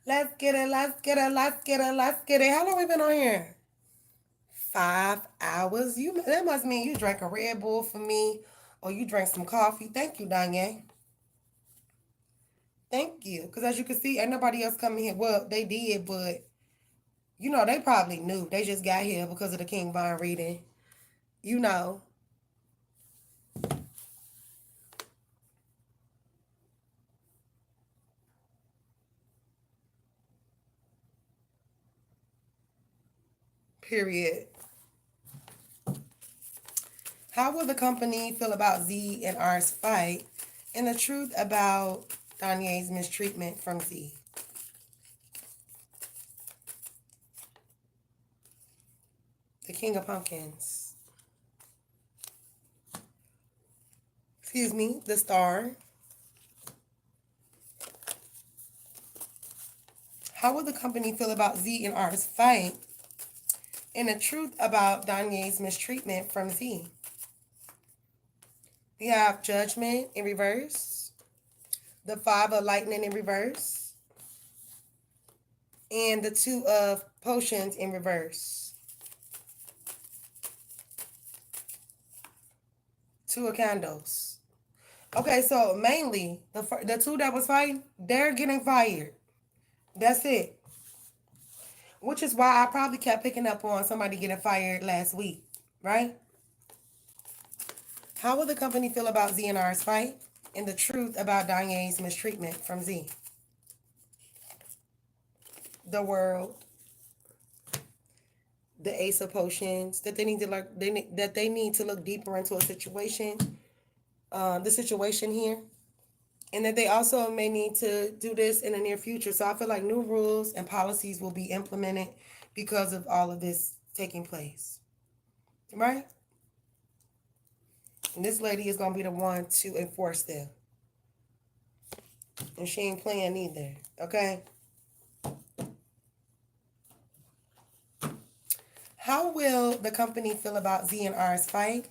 Let's get it, let's get it, let's get it, let's get it. How long we been on here? 5 hours. That must mean you drank a Red Bull for me or you drank some coffee. Thank you, Danye. Thank you. Because as you can see, ain't nobody else coming here. Well, they did, but you know, they probably knew. They just got here because of the King Von reading. You know. Period. How will the company feel about Z and R's fight and the truth about Danye's mistreatment from Z? The King of Pumpkins. Excuse me, the Star. How will the company feel about Z and R's fight and the truth about Danye's mistreatment from Z? We have Judgment in reverse, the Five of Lightning in reverse, and the Two of Potions in reverse. Two of Candles. Okay, so mainly the two that was fighting, they're getting fired. That's it. Which is why I probably kept picking up on somebody getting fired last week, right? How will the company feel about Z and R's fight and the truth about Danye's mistreatment from Z? The World, the Ace of Potions, that they need to look, that they need to look deeper into a situation, the situation here, and that they also may need to do this in the near future. So I feel like new rules and policies will be implemented because of all of this taking place, right? And this lady is going to be the one to enforce them. And she ain't playing either, okay? How will the company feel about Z and R's fight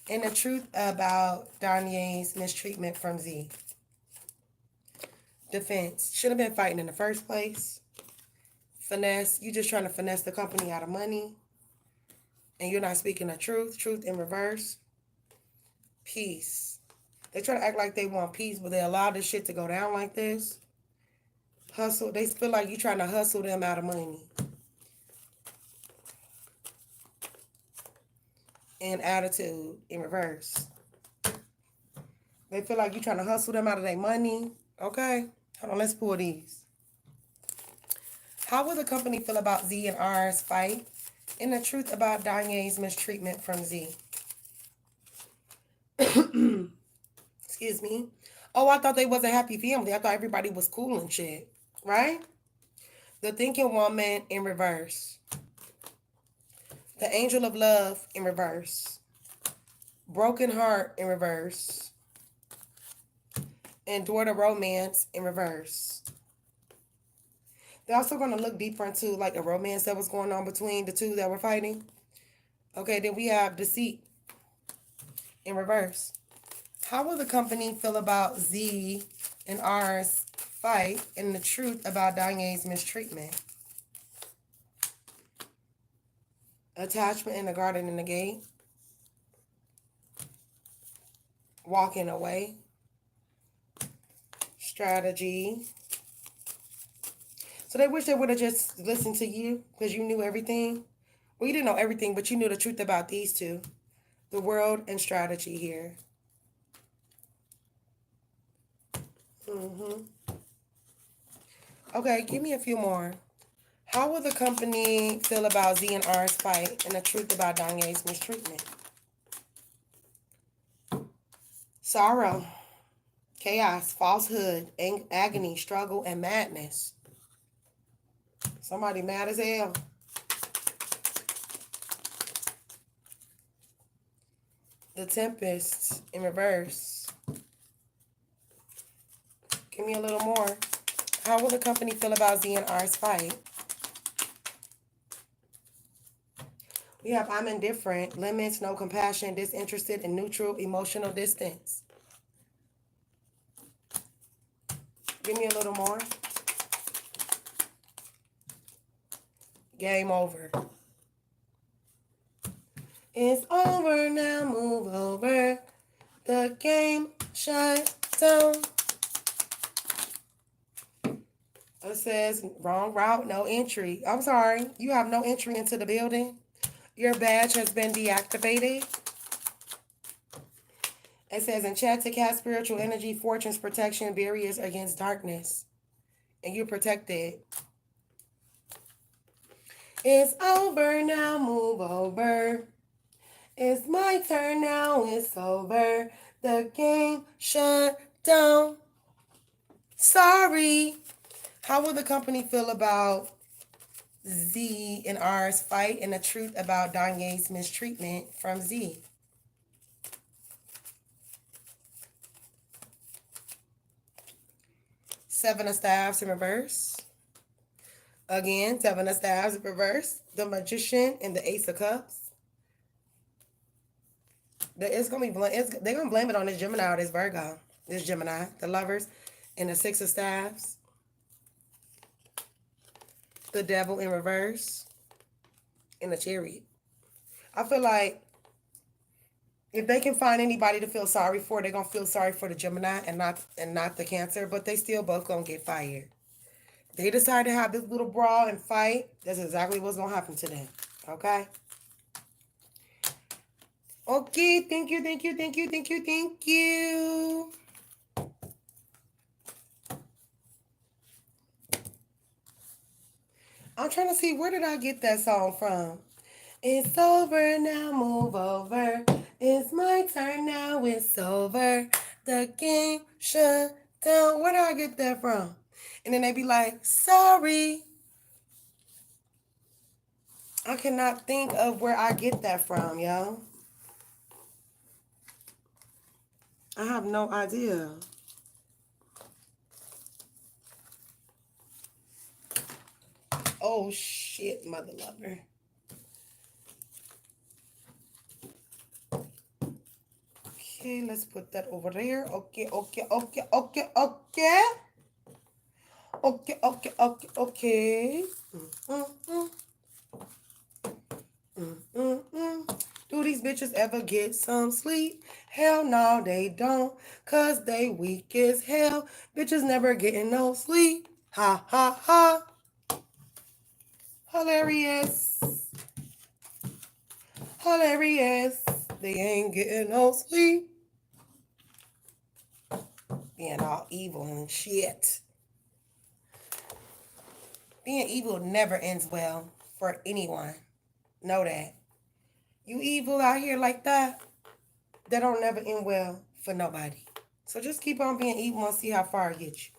and the truth about Danye's mistreatment from Z? Defense. Should have been fighting in the first place. Finesse. You just trying to finesse the company out of money. And you're not speaking the truth. Truth in reverse. Peace. They try to act like they want peace, but they allow this shit to go down like this. Hustle. They feel like you trying to hustle them out of money. And attitude in reverse. They feel like you trying to hustle them out of their money. Okay? Hold on, let's pull these. How will the company feel about Z and R's fight and the truth about Danye's mistreatment from Z? Excuse me. Oh, I thought they was a happy family. I thought everybody was cool and shit. Right? The Thinking Woman in reverse. The Angel of Love in reverse. Broken Heart in reverse. Endure the romance in reverse. They're also going to look deeper into like the romance that was going on between the two that were fighting. Okay, then we have deceit in reverse. How will the company feel about Z and R's fight and the truth about Danye's mistreatment? Attachment in the garden in the gate. Walking away. Strategy. So they wish they would have just listened to you because you knew everything. Well, you didn't know everything, but you knew the truth about these two. The world and strategy here. Okay, give me a few more. How will the company feel about Z and R's fight and the truth about Danye's mistreatment? Sorrow, chaos, falsehood, agony, struggle, and madness. Somebody mad as hell. The Tempest in reverse. Give me a little more. How will the company feel about Z and R's fight? We have I'm indifferent, limits, no compassion, disinterested, and neutral, emotional distance. Give me a little more. Game over. It's over now, move over. The game shut down. It says wrong route, no entry. I'm sorry, you have no entry into the building. Your badge has been deactivated. It says enchanted cast spiritual energy, fortunes, protection, barriers against darkness. And you're protected. It's over now, move over. It's my turn now, it's over. The game shut down. Sorry. How will the company feel about Z and R's fight and the truth about Danye's mistreatment from Z? Seven of Staves in reverse. Again, Seven of Staves in reverse. The Magician and the Ace of Cups. It's gonna be they're gonna blame it on this Gemini or this Virgo. This Gemini, the Lovers, and the Six of Staves. The Devil in reverse. And the Chariot. I feel like if they can find anybody to feel sorry for, they're gonna feel sorry for the Gemini and not the Cancer, but they still both gonna get fired. They decide to have this little brawl and fight. That's exactly what's gonna happen to them. Okay. Okay, thank you, thank you, thank you, thank you, thank you. I'm trying to see, where did I get that song from? It's over now, move over. It's my turn now, it's over. The game shut down. Where did I get that from? And then they be like, sorry. I cannot think of where I get that from, yo. I have no idea. Oh, shit, mother lover. Okay, let's put that over there. Okay, okay, okay, okay, okay. Okay, okay, okay, okay. Do these bitches ever get some sleep? Hell no, they don't. Cause they weak as hell. Bitches never getting no sleep. Ha, ha, ha. Hilarious. Hilarious. They ain't getting no sleep. Being all evil and shit. Being evil never ends well for anyone. Know that. You evil out here like that, that don't never end well for nobody. So just keep on being evil and see how far it gets you.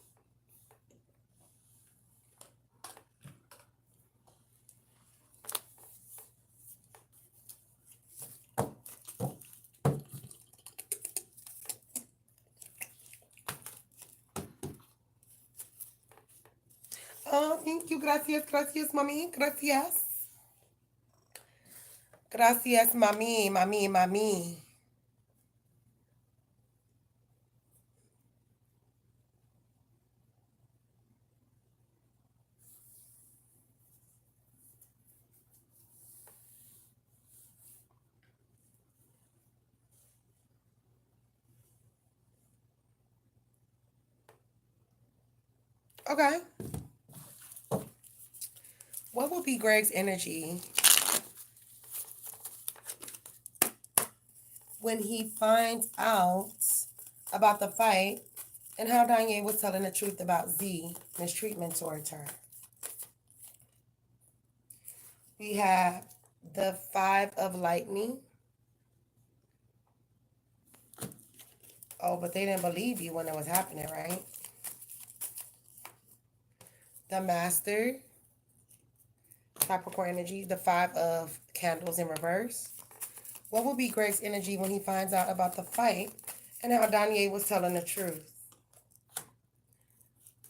Oh, thank you. Gracias, gracias, mami. Gracias. Gracias, mami, mami, mami. Okay. What will be Greg's energy when he finds out about the fight and how Danye was telling the truth about Z mistreatment towards her? We have the 5 of Lightning. Oh, but they didn't believe you when it was happening, right? The Master, Capricorn energy, the 5 of Candles in reverse. What will be Greg's energy when he finds out about the fight and how Danye was telling the truth?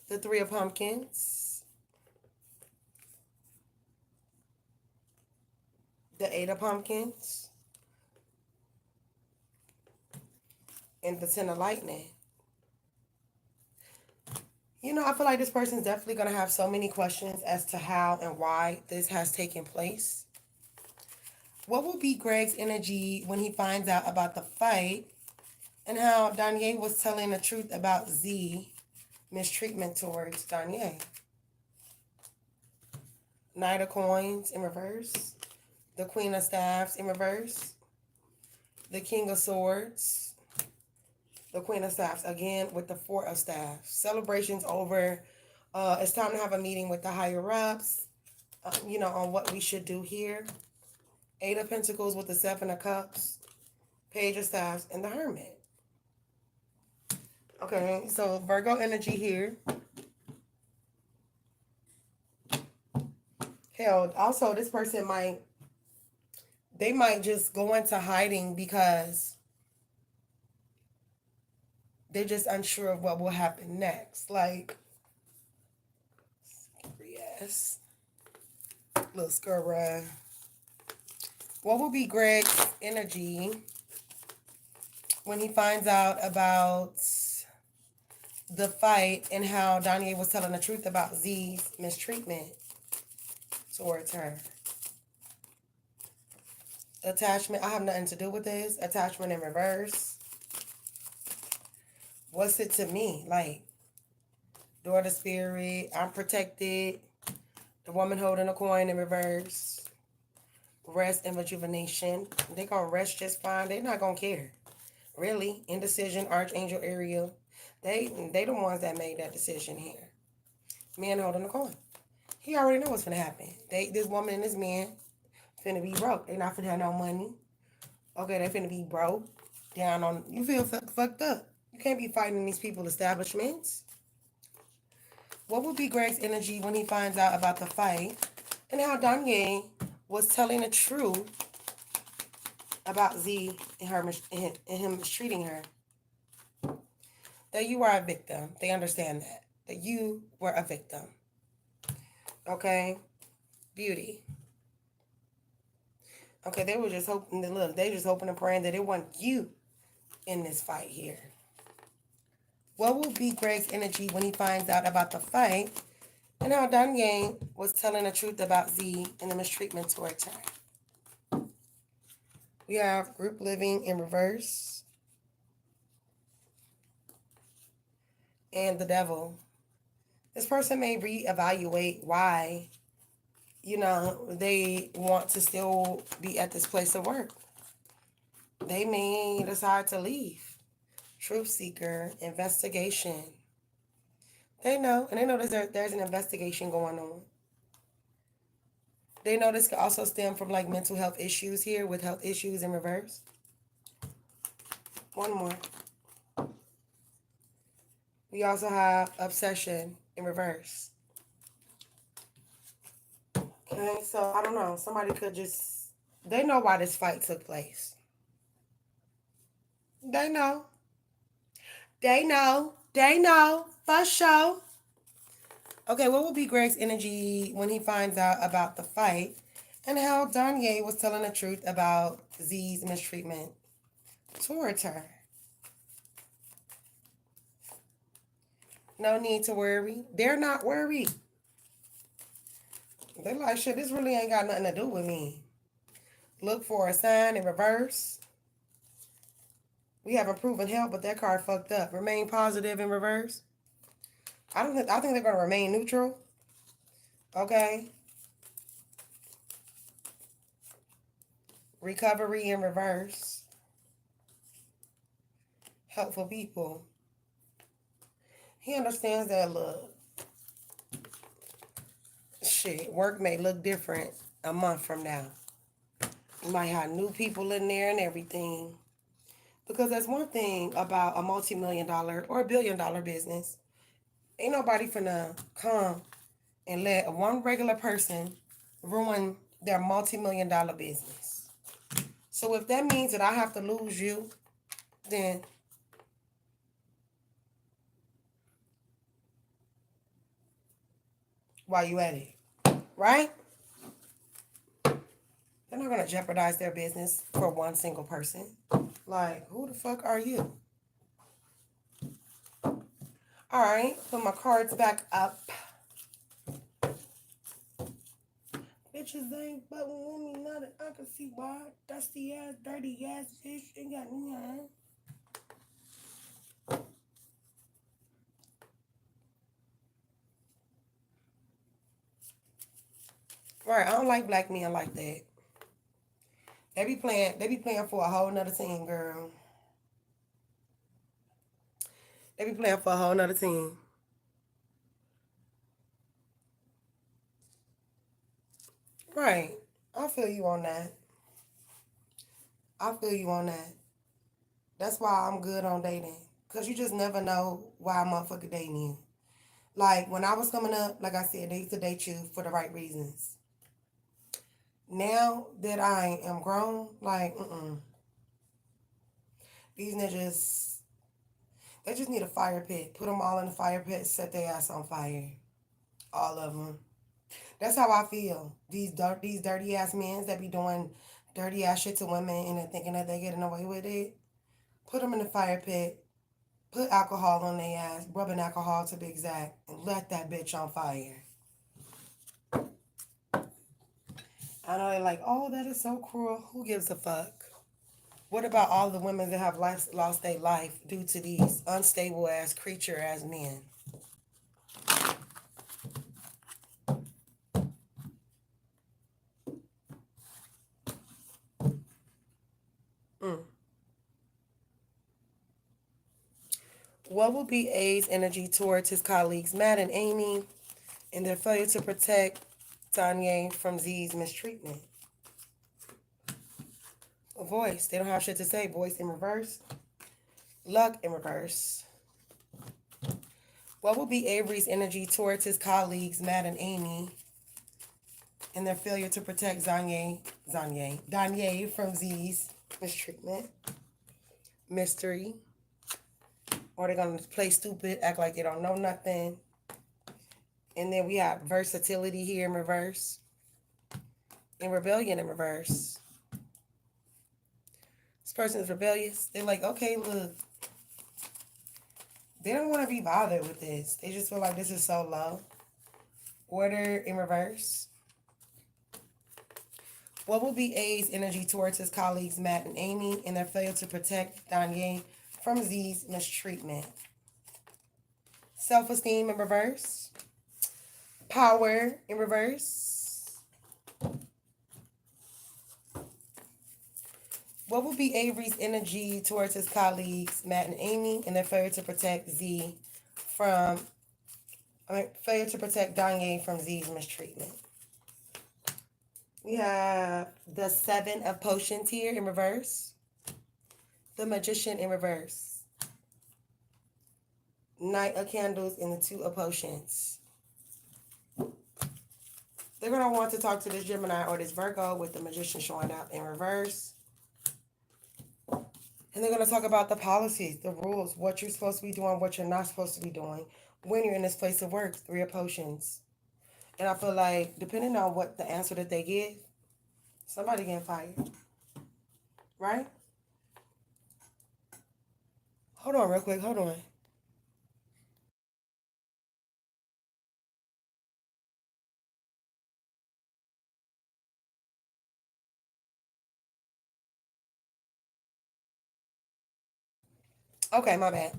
The 3 of Pumpkins, the 8 of Pumpkins, and the 10 of Lightning. You know, I feel like this person's definitely going to have so many questions as to how and why this has taken place. What will be Greg's energy when he finds out about the fight and how Danye was telling the truth about Z mistreatment towards Danye? Knight of Coins in reverse, the Queen of Staffs in reverse, the King of Swords, the Queen of Staffs again with the 4 of Staffs. Celebrations over. It's time to have a meeting with the higher ups, you know, on what we should do here. 8 of Pentacles with the 7 of Cups, Page of Staffs, and the Hermit. Okay, so Virgo energy here. Hell, also this person might just go into hiding because they're just unsure of what will happen next. Like, yes, little skirt. What will be Greg's energy when he finds out about the fight and how Danye was telling the truth about Z's mistreatment towards her? Attachment, I have nothing to do with this. Attachment in reverse. What's it to me? Like, daughter spirit, I'm protected. The woman holding a coin in reverse. Rest and rejuvenation. They're going to rest just fine. They're not going to care. Really. Indecision, Archangel Ariel. They the ones that made that decision here. Man holding a coin. He already know what's going to happen. This woman and this man finna be broke. They not finna have no money. Okay, they finna be broke. Down on, you feel fucked up. You can't be fighting these people's establishments. What would be Greg's energy when he finds out about the fight and how Danye was telling the truth about Z and him mistreating her? That you are a victim. They understand that. That you were a victim. Okay? Beauty. Okay, they were just hoping to look. They just hoping and praying that it wasn't you in this fight here. What will be Greg's energy when he finds out about the fight and how Danye was telling the truth about Z and the mistreatment towards her? We have group living in reverse and the devil. This person may reevaluate why, you know, they want to still be at this place of work. They may decide to leave. Truth seeker, investigation. They know, and they know there's an investigation going on. They know this could also stem from like mental health issues here with health issues in reverse. One more. We also have obsession in reverse. Okay, so I don't know. Somebody could just, they know why this fight took place. They know. They know. They know. For sure. Okay, what will be Greg's energy when he finds out about the fight and how Danye was telling the truth about Z's mistreatment towards her? No need to worry. They're not worried. They're like, shit, this really ain't got nothing to do with me. Look for a sign in reverse. We haven't proven hell, but that card fucked up. Remain positive in reverse. I think they're gonna remain neutral. Okay. Recovery in reverse. Helpful people. He understands that, look, shit, work may look different a month from now. You might have new people in there and everything. Because that's one thing about a multi-million-dollar or $1 billion business. Ain't nobody finna come and let one regular person ruin their multi-million-dollar business. So if that means that I have to lose you, then why you at it? Right? They're not gonna jeopardize their business for one single person. Like, who the fuck are you? Alright, put my cards back up. Bitches ain't fucking with me, nothing. I can see why. Dusty ass, dirty ass fish ain't got me on. Right, I don't like black men like that. They be playing for a whole nother team, girl. They be playing for a whole nother team. Right. I feel you on that. I feel you on that. That's why I'm good on dating. Because you just never know why a motherfucker dating you. Like, when I was coming up, like I said, they used to date you for the right reasons. Now that I am grown, like, these niggas, they just need a fire pit. Put them all in the fire pit, set their ass on fire. All of them. That's how I feel. These dirty ass men that be doing dirty ass shit to women and they're thinking that they're getting away with it. Put them in the fire pit. Put alcohol on their ass, rubbing alcohol to be exact, and let that bitch on fire. I know they're like, oh, that is so cruel. Who gives a fuck? What about all the women that have lost their life due to these unstable ass creature ass men? Mm. What will be A's energy towards his colleagues Matt and Amy in their failure to protect Danye from Z's mistreatment? A voice. They don't have shit to say. Voice in reverse. Luck in reverse. What will be Avery's energy towards his colleagues Matt and Amy in their failure to protect Danye from Z's mistreatment? Mystery. Or they're going to play stupid, act like they don't know nothing. And then we have versatility here in reverse. And rebellion in reverse. This person is rebellious. They're like, okay, look. They don't want to be bothered with this. They just feel like this is so low. Order in reverse. What will be A's energy towards his colleagues Matt and Amy in their failure to protect Danye from Z's mistreatment? Self-esteem in reverse. Power in reverse. What will be Avery's energy towards his colleagues Matt and Amy in their failure to protect failure to protect Danye from Z's mistreatment? We have the 7 of Potions here in reverse. The Magician in reverse. Knight of Candles and the 2 of Potions. They're going to want to talk to this Gemini or this Virgo with the Magician showing up in reverse. And they're going to talk about the policies, the rules, what you're supposed to be doing, what you're not supposed to be doing, when you're in this place of work, 3 of Potions. And I feel like, depending on what the answer that they give, somebody getting fired, right? Hold on real quick. Hold on. Okay, my bad.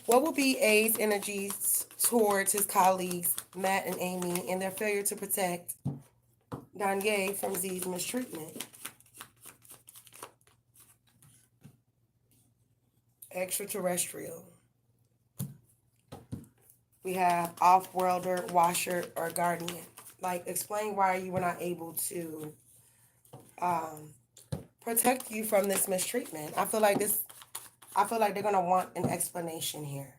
What will be A's energies towards his colleagues, Matt and Amy, in their failure to protect Danye from Z's mistreatment? Extraterrestrial. We have off-worlder, washer, or guardian. Like, explain why you were not able to um, protect you from this mistreatment. I feel like they're gonna want an explanation here.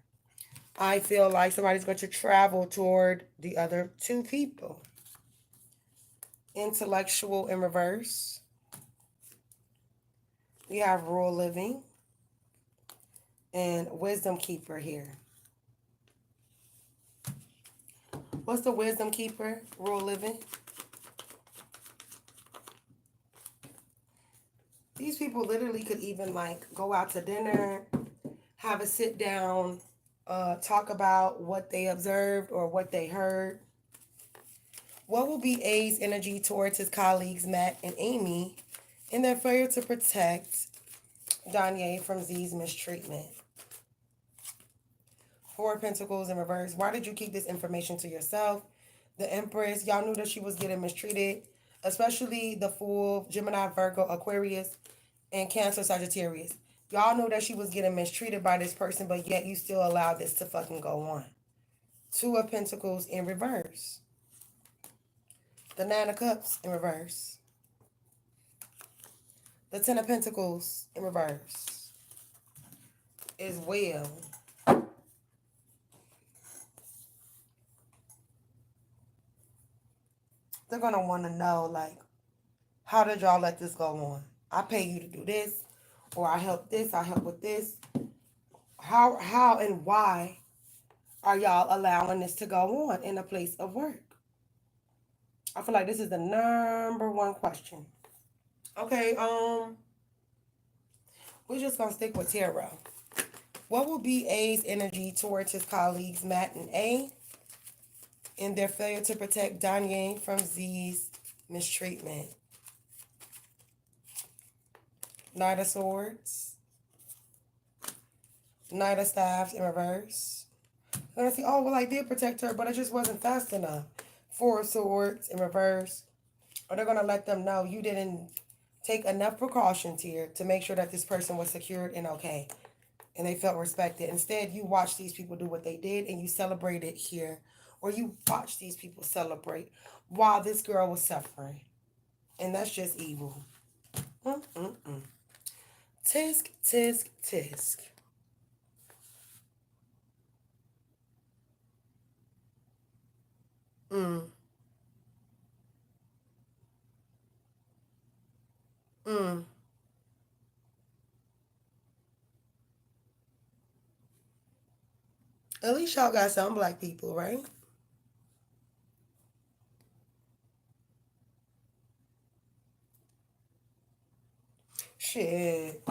I feel like somebody's going to travel toward the other two people. Intellectual in reverse. We have rule living and wisdom keeper here. What's the wisdom keeper? Rule living. These people literally could even like go out to dinner, have a sit down, talk about what they observed or what they heard. What will be A's energy towards his colleagues, Matt and Amy, in their failure to protect Danye from Z's mistreatment? 4 of Pentacles in reverse. Why did you keep this information to yourself? The Empress, y'all knew that she was getting mistreated, especially the Fool, Gemini, Virgo, Aquarius, and Cancer, Sagittarius. Y'all know that she was getting mistreated by this person, but yet you still allow this to fucking go on. 2 of Pentacles in reverse. The 9 of Cups in reverse. The 10 of Pentacles in reverse as well. They're going to want to know, like, how did y'all let this go on? I pay you to do this, or I help this, I help with this. How and why are y'all allowing this to go on in a place of work? I feel like this is the #1 question. Okay, we're just gonna stick with tarot. What will be A's energy towards his colleagues, Matt and A, in their failure to protect Danye from Z's mistreatment? Knight of Swords. Knight of Staves in reverse. And I say, oh, well, I did protect her, but I just wasn't fast enough. 4 of Swords in reverse. Or they're going to let them know you didn't take enough precautions here to make sure that this person was secured and okay. And they felt respected. Instead, you watched these people do what they did and you celebrated here. Or you watched these people celebrate while this girl was suffering. And that's just evil. Tisk, tisk, tisk. Mm. Mm. At least y'all got some black people, right? Shit.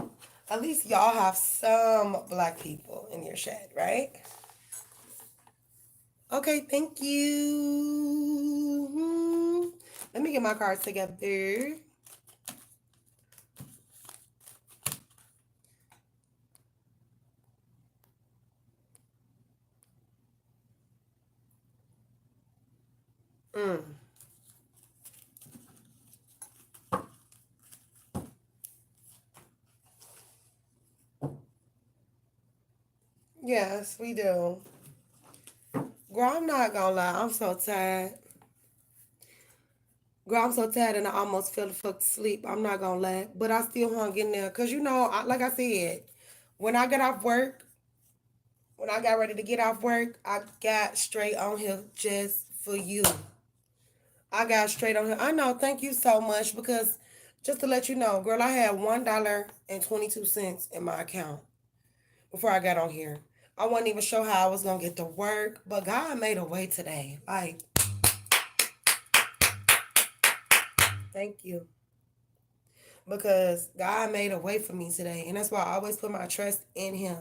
At least y'all have some black people in your shed, right? Okay, thank you. Let me get my cards together. Mm. Yes, we do. Girl, I'm not gonna lie. I'm so tired. Girl, I'm so tired and I almost fell the fuck to sleep. I'm not gonna lie. But I still hung in there. Because, like I said, when I got off work, when I got ready to get off work, I got straight on here just for you. I got straight on here. I know. Thank you so much because just to let you know, girl, I had $1.22 in my account before I got on here. I wasn't even sure how I was going to get to work, but God made a way today. Like, thank you. Because God made a way for me today. And that's why I always put my trust in him.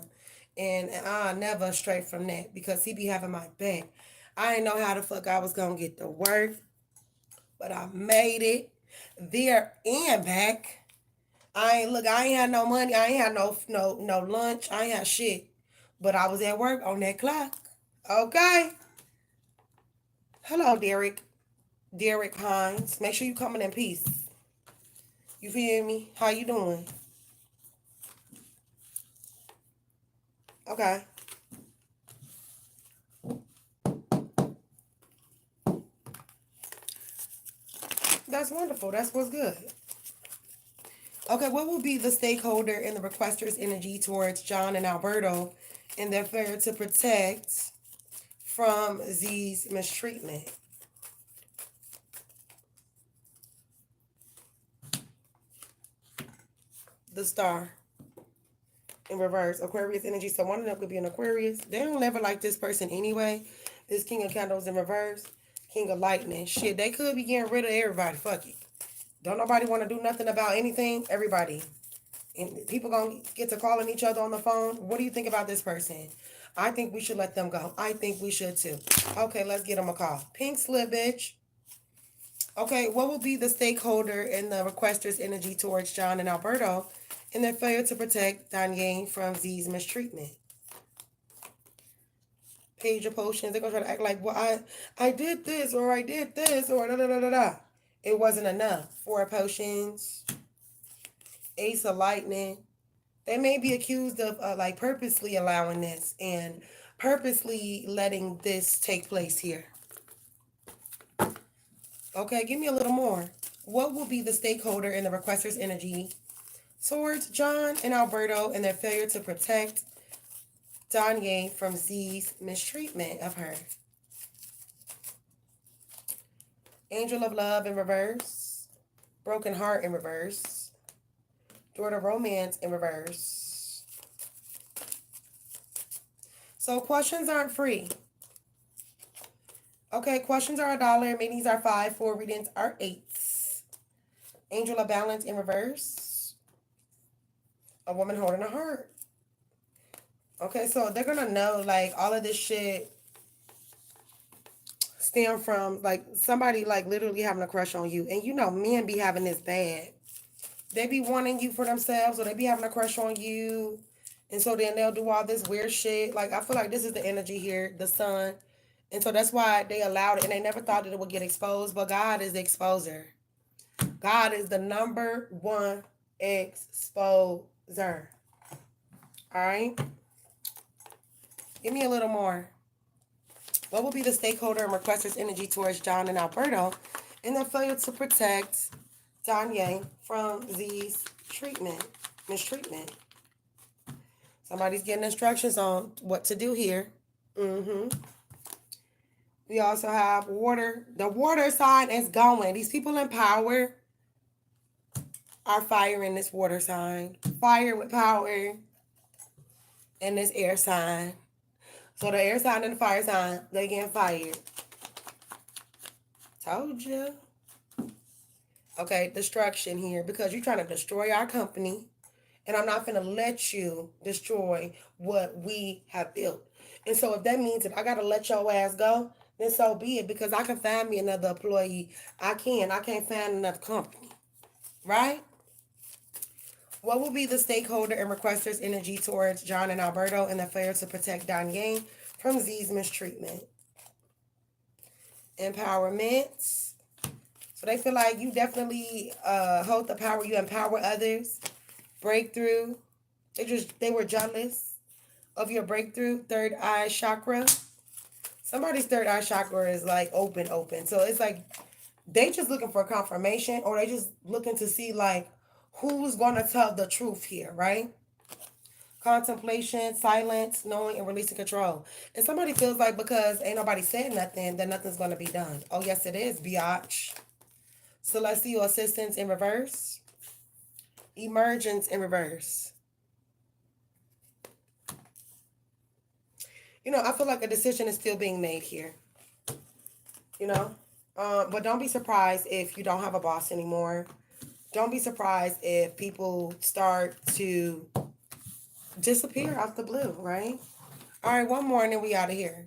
And I never stray from that because he be having my back. I didn't know how the fuck I was going to get to work, but I made it there and back. I ain't had no money. I ain't had no lunch. I ain't had shit. But I was at work on that clock. Okay. Hello, Derek. Derek Hines. Make sure you coming in peace. You feel me? How you doing? Okay. That's wonderful. That's what's good. Okay, what will be the stakeholder and the requester's energy towards John and Alberto in their failure to protect from Z's mistreatment? The star in reverse. Aquarius energy. So one of them could be an Aquarius. They don't ever like this person anyway. This King of Candles in reverse. King of Lightning. Shit, they could be getting rid of everybody. Fuck it. Don't nobody want to do nothing about anything? Everybody. And people gonna get to calling each other on the phone. What do you think about this person? I think we should let them go. I think we should too. Okay, let's get them a call. Pink slip, bitch. Okay, what will be the stakeholder and the requester's energy towards John and Alberto in their failure to protect Danye from Z's mistreatment? Page of Potions. They're gonna try to act like, well, I did this or I did this or da da da da da. It wasn't enough. Four of Potions. Ace of Lightning. They may be accused of like purposely allowing this and purposely letting this take place here. Okay, give me a little more. What will be the stakeholder in the requester's energy towards John and Alberto and their failure to protect Danye from Z's mistreatment of her? Angel of Love in reverse. Broken Heart in reverse. Door to Romance in reverse. So questions aren't free. Okay, questions are $1. Meetings are $5. 4 readings are $8. Angel of Balance in reverse. A woman holding a heart. Okay, so they're going to know, like, all of this shit stem from, like, somebody, like, literally having a crush on you. And, you know, men be having this bad. They be wanting you for themselves, or they be having a crush on you. And so then they'll do all this weird shit. Like, I feel like this is the energy here, the sun. And so that's why they allowed it. And they never thought that it would get exposed. But God is the exposer. God is the number one exposer. All right? Give me a little more. What will be the stakeholder and requester's energy towards John and Alberto in their failure to protect Danye from Z's mistreatment? Somebody's getting instructions on what to do here. We also have water. The water sign is going. These people in power are firing this water sign. Fire with power. And this air sign. So the air sign and the fire sign, they getting fired. Told you. Okay, destruction here. Because you're trying to destroy our company. And I'm not going to let you destroy what we have built. And so if that means that I got to let your ass go, then so be it. Because I can find me another employee. I can't find another company. Right? What will be the stakeholder and requester's energy towards John and Alberto in the failure to protect Danye from Z's mistreatment? Empowerment. So they feel like you definitely hold the power. You empower others. Breakthrough. They were jealous of your breakthrough. Third eye chakra. Somebody's third eye chakra is like open. So it's like they just looking for confirmation, or they just looking to see like who's going to tell the truth here, right? Contemplation, silence, knowing, and releasing control. And somebody feels like because ain't nobody said nothing, that nothing's going to be done. Oh, yes, it is, biatch. Celestial assistance in reverse. Emergence in reverse. I feel like a decision is still being made here, you know? But don't be surprised if you don't have a boss anymore. Don't be surprised if people start to disappear out the blue, right? All right, one more and then we out of here.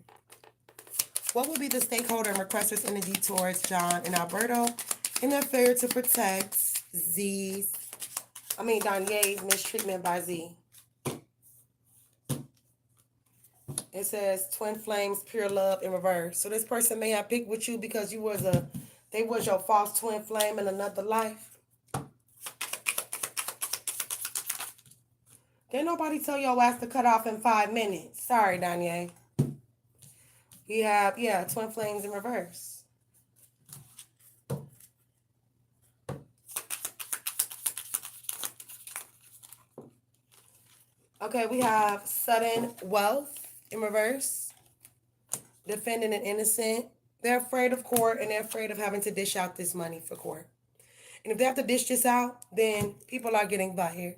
What would be the stakeholder and requesters energy towards John and Alberto in their failure to protect Danye's mistreatment by Z? It says twin flames, pure love in reverse. So this person may have picked with you because they was your false twin flame in another life. Didn't nobody tell your ass to cut off in 5 minutes. Sorry, Danye. We have, twin flames in reverse. Okay, we have sudden wealth in reverse. Defending an innocent. They're afraid of court and they're afraid of having to dish out this money for court. And if they have to dish this out, then people are getting fired.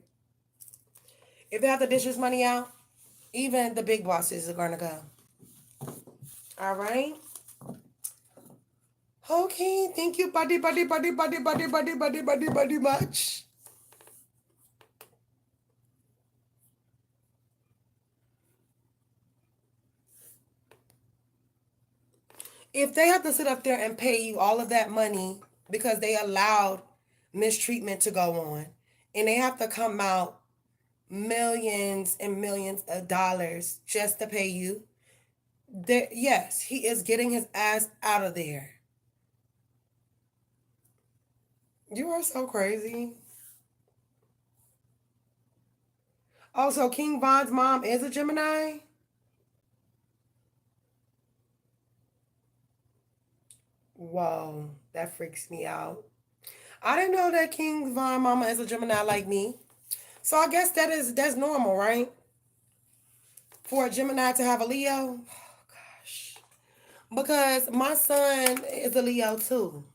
If they have to dish this money out, even the big bosses are going to go. All right. Okay. Thank you, buddy much. If they have to sit up there and pay you all of that money because they allowed mistreatment to go on, and they have to come out millions and millions of dollars just to pay you, yes, he is getting his ass out of there. You are so crazy. Also, King Von's mom is a Gemini. Whoa, that freaks me out. I didn't know that King Von mama is a Gemini like me. So I guess that's normal, right? For a Gemini to have a Leo. Oh, gosh. Because my son is a Leo too.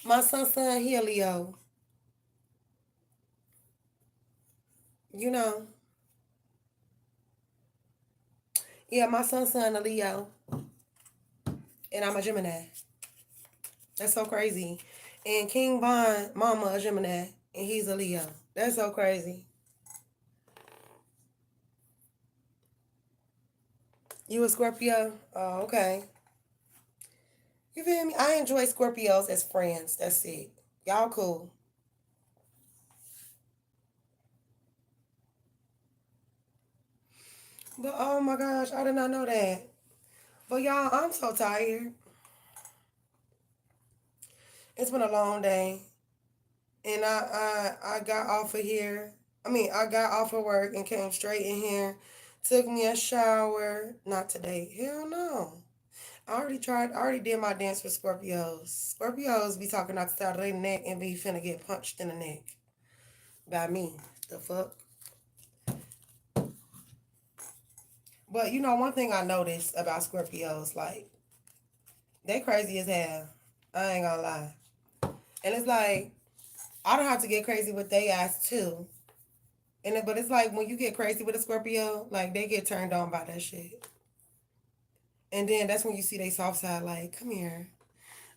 My son, he a Leo. You know. Yeah, my son a Leo. And I'm a Gemini. That's so crazy. And King Von mama a Gemini. And he's a Leo. That's so crazy. You a Scorpio? Oh, okay. You feel me? I enjoy Scorpios as friends. That's it. Y'all cool. But oh my gosh, I did not know that. But y'all, I'm so tired. It's been a long day. And I got off of here. I got off of work and came straight in here. Took me a shower. Not today. Hell no. I already did my dance for Scorpios. Scorpios be talking out the side of their neck and be finna get punched in the neck. By me. The fuck? But one thing I noticed about Scorpios, like, they crazy as hell. I ain't gonna lie. And it's like, I don't have to get crazy with they ass too. But it's like when you get crazy with a Scorpio, like they get turned on by that shit. And then that's when you see they soft side, like, come here.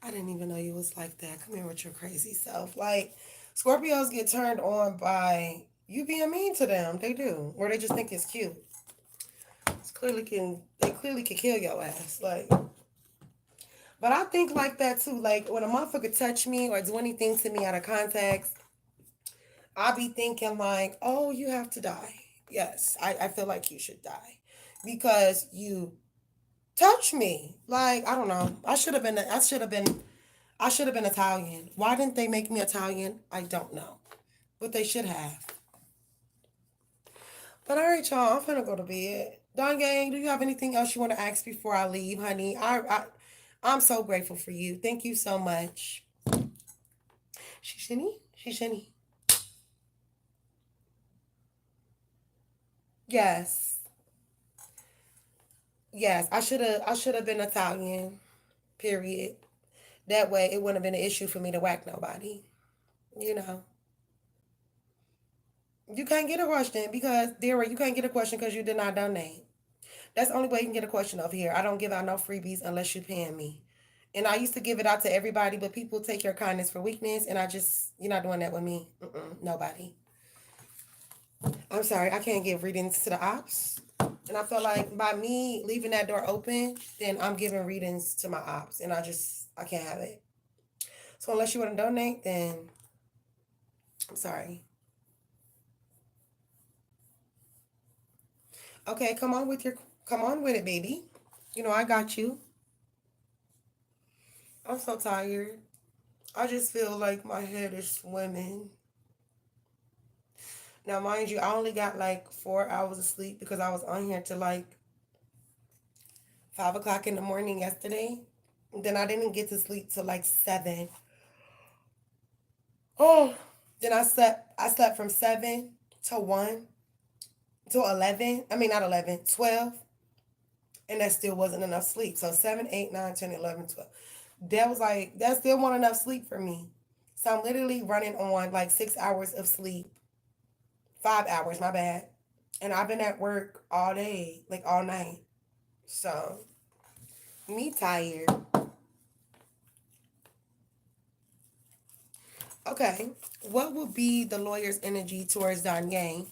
I didn't even know you was like that. Come here with your crazy self. Like, Scorpios get turned on by you being mean to them. They do. Or they just think it's cute. They clearly can kill your ass. Like, but I think like that too. Like when a motherfucker touch me or do anything to me out of context, I be thinking like, oh, you have to die. Yes, I feel like you should die because you touch me. Like, I don't know. I should have been Italian. Why didn't they make me Italian? I don't know. But they should have. But all right, y'all, I'm gonna go to bed. Don Gang, do you have anything else you want to ask before I leave, honey? I'm so grateful for you. Thank you so much. Shishini? Shishini. Yes. Yes. I should have been Italian. Period. That way it wouldn't have been an issue for me to whack nobody. You know. You can't get a question because, dear, you can't get a question because you did not donate. That's the only way you can get a question over here. I don't give out no freebies unless you're paying me. And I used to give it out to everybody, but people take your kindness for weakness, and you're not doing that with me. Nobody. I'm sorry, I can't give readings to the ops. And I feel like by me leaving that door open, then I'm giving readings to my ops, and I can't have it. So unless you want to donate, then I'm sorry. Okay, come on with it, baby. You know I got you. I'm so tired. I just feel like my head is swimming. Now, mind you, I only got like 4 hours of sleep because I was on here till like 5 o'clock in the morning yesterday. Then I didn't get to sleep till like 7. Oh, then I slept from 7 to 1 to 11. I mean, not 11, 12. And that still wasn't enough sleep. So 7, 8, 9, 10, 11, 12. That still wasn't enough sleep for me. So I'm literally running on like 6 hours of sleep. 5 hours, my bad. And I've been at work all day, like all night. So, me tired. Okay, what will be the lawyer's energy towards Danye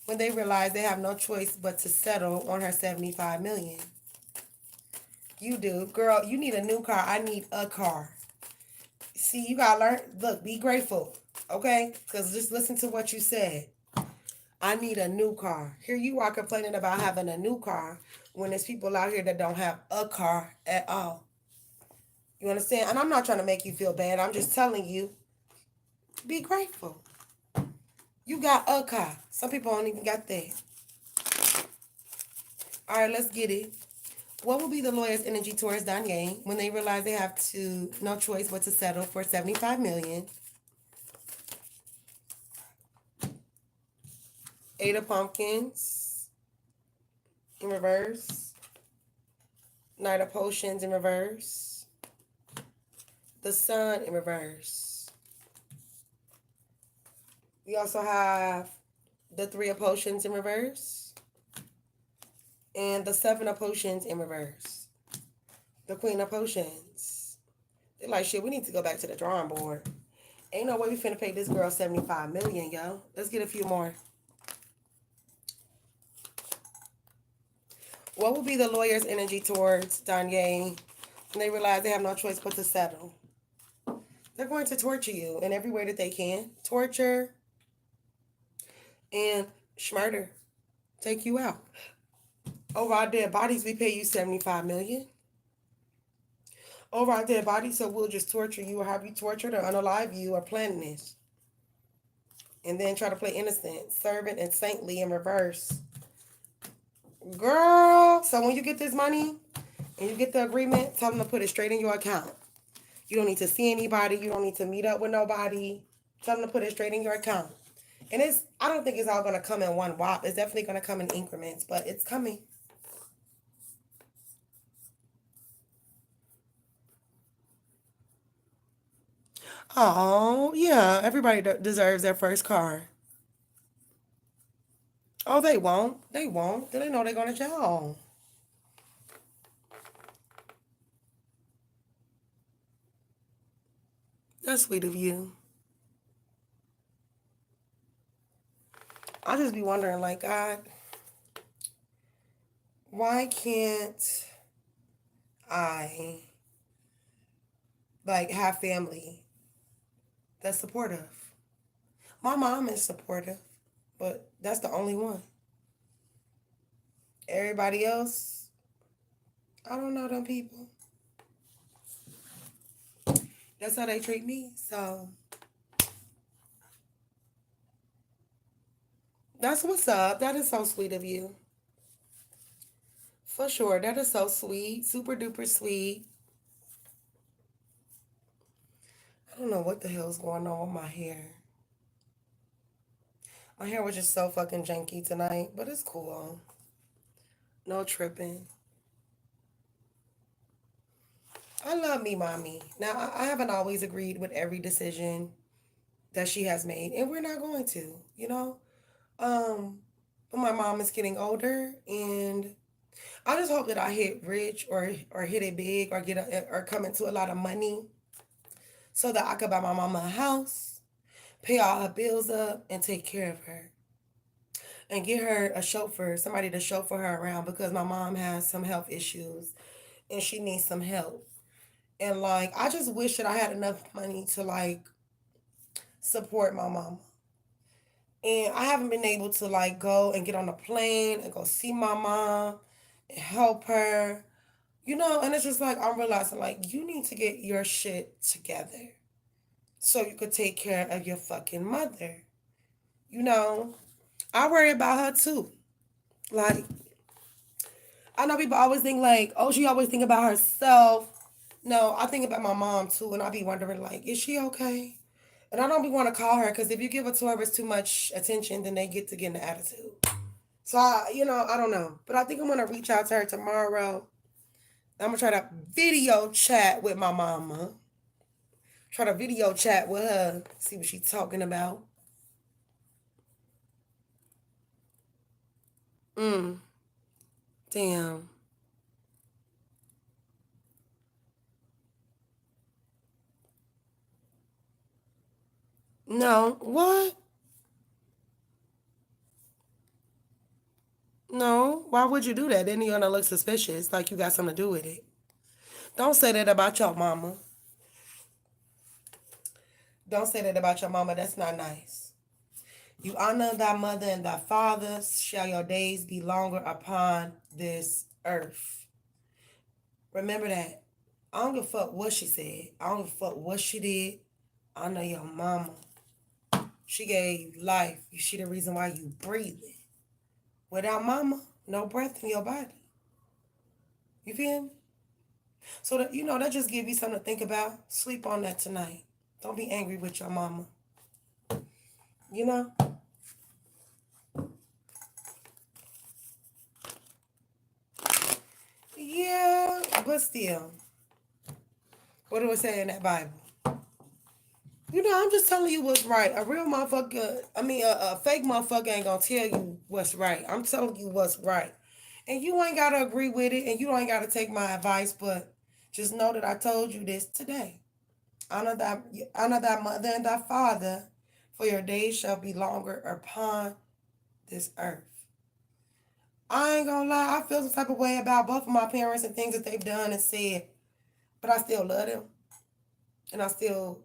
when they realize they have no choice but to settle on her 75 million? You do, girl. You need a new car. I need a car. See, you gotta learn. Look, be grateful, okay? Because just listen to what you said. I need a new car. Here you are complaining about having a new car when there's people out here that don't have a car at all. You understand? And I'm not trying to make you feel bad. I'm just telling you, be grateful. You got a car. Some people don't even got that. All right, let's get it. What will be the lawyer's energy towards Danye when they realize they have no choice but to settle for 75 million? 8 of Pumpkins in reverse. Knight of Potions in reverse. The Sun in reverse. We also have the 3 of Potions in reverse. And the 7 of Potions in reverse. The Queen of Potions. They're like, shit, we need to go back to the drawing board. Ain't no way we finna pay this girl 75 million, yo. Let's get a few more. What will be the lawyer's energy towards Danye when they realize they have no choice but to settle? They're going to torture you in every way that they can. Torture and murder. Take you out. Over our dead bodies, we pay you 75 million. Over our dead bodies, so we'll just torture you or have you tortured or unalive you or planning this. And then try to play innocent, servant, and saintly in reverse. Girl, so when you get this money and you get the agreement, tell them to put it straight in your account. You don't need to see anybody. You don't need to meet up with nobody. Tell them to put it straight in your account. And I don't think it's all going to come in one whop. It's definitely going to come in increments, but it's coming. Oh, yeah. Everybody deserves their first car. Oh, they won't. They won't. They know they're going to jail. That's sweet of you. I'll just be wondering, like, God, why can't I, like, have family that's supportive? My mom is supportive, but that's the only one. Everybody else, I don't know them people. That's how they treat me. So that's what's up. That is so sweet of you. For sure. That is so sweet. Super duper sweet. I don't know what the hell's going on with my hair. My hair was just so fucking janky tonight, but it's cool. No tripping. I love me, mommy. Now, I haven't always agreed with every decision that she has made, and we're not going to, you know? But my mom is getting older, and I just hope that I hit rich or hit it big or or come into a lot of money so that I could buy my mama a house, pay all her bills up, and take care of her. And get her a chauffeur, somebody to chauffeur her around because my mom has some health issues and she needs some help. And like, I just wish that I had enough money to like support my mama. And I haven't been able to like go and get on a plane and go see my mom and help her, and it's just like I'm realizing like you need to get your shit together so you could take care of your fucking mother. You know, I worry about her too. Like, I know people always think like, oh, she always think about herself. No, I think about my mom too, and I be wondering like, is she okay? And I don't be want to call her because if you give her two hours too much attention, then they get to get an attitude. So I don't know, but I think I'm gonna reach out to her tomorrow. I'm gonna try to video chat with my mama. Try to video chat with her, see what she's talking about. Mm, damn. No, what? No, why would you do that? Then you're gonna look suspicious, like you got something to do with it. Don't say that about your mama. Don't say that about your mama. That's not nice. You honor thy mother and thy father, shall your days be longer upon this earth. Remember that. I don't give a fuck what she said. I don't give a fuck what she did. Honor your mama. She gave life. She the reason why you breathing. Without mama, no breath in your body. You feel me? So that that just give you something to think about. Sleep on that tonight. Don't be angry with your mama. You know? Yeah, but still. What do it say in that Bible? I'm just telling you what's right. A real motherfucker, a fake motherfucker ain't gonna tell you what's right. I'm telling you what's right. And you ain't gotta agree with it and you ain't gotta take my advice, but just know that I told you this today. Honor thy mother and thy father, for your days shall be longer upon this earth. I ain't gonna lie, I feel some type of way about both of my parents and things that they've done and said, but I still love them and I still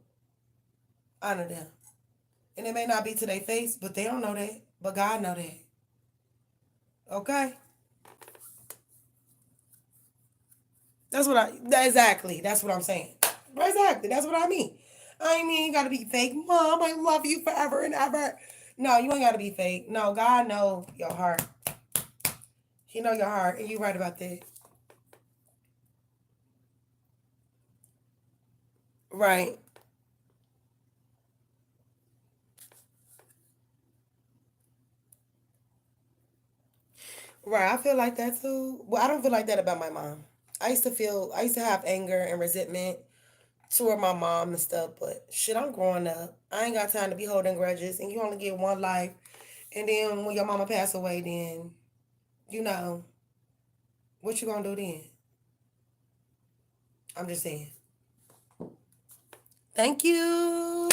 honor them. And it may not be to their face, but they don't know that. But God know that. Okay? Exactly. That's what I'm saying. Exactly. That's what I mean. I ain't mean you gotta be fake. Mom, I love you forever and ever. No, you ain't gotta be fake. No, God know your heart. He know your heart, and you right about that. Right. Right. I feel like that too. Well, I don't feel like that about my mom. I used to have anger and resentment toward my mom and stuff, but shit, I'm growing up. I ain't got time to be holding grudges, and you only get one life. And then when your mama pass away, then you know what you gonna do then. I'm just saying. Thank you.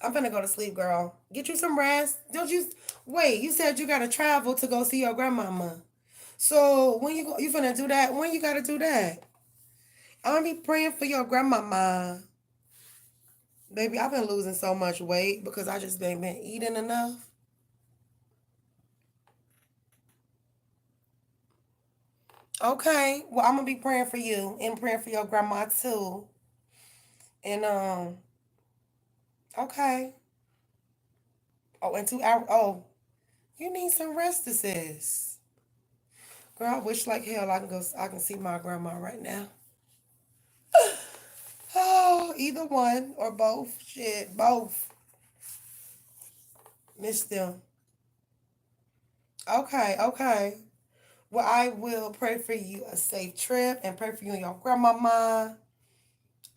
I'm gonna go to sleep, girl. Get you some rest. Don't you wait? You said you gotta travel to go see your grandmama. So when you finna do that? When you gotta do that? I'm gonna be praying for your grandmama. Baby, I've been losing so much weight because I just been eating enough. Okay, well I'm gonna be praying for you and praying for your grandma too. And okay. Oh, in 2 hours. Oh, you need some rest, sis. Girl, I wish like hell I can go. I can see my grandma right now. Oh, either one or both. Shit, both. Miss them. Okay, okay. Well, I will pray for you a safe trip and pray for you and your grandmama.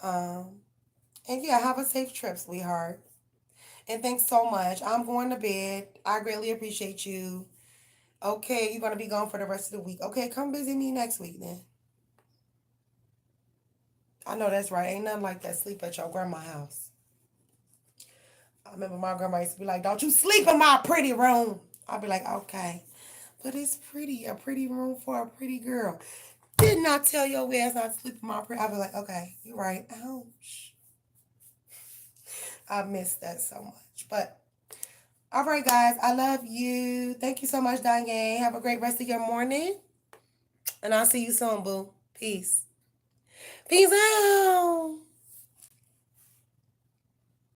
Um, and yeah, have a safe trip, sweetheart. And thanks so much. I'm going to bed. I greatly appreciate you. Okay, you're gonna be gone for the rest of the week. Okay, come visit me next week then. I know that's right. Ain't nothing like that. Sleep at your grandma's house. I remember my grandma used to be like, "Don't you sleep in my pretty room." I'd be like, "Okay." But it's pretty, a pretty room for a pretty girl. Did not tell your ass not to sleep in my pretty. I'd be like, "Okay, you're right." Ouch. I miss that so much. But all right, guys, I love you. Thank you so much, Danye. Have a great rest of your morning. And I'll see you soon, boo. Peace. Peace out.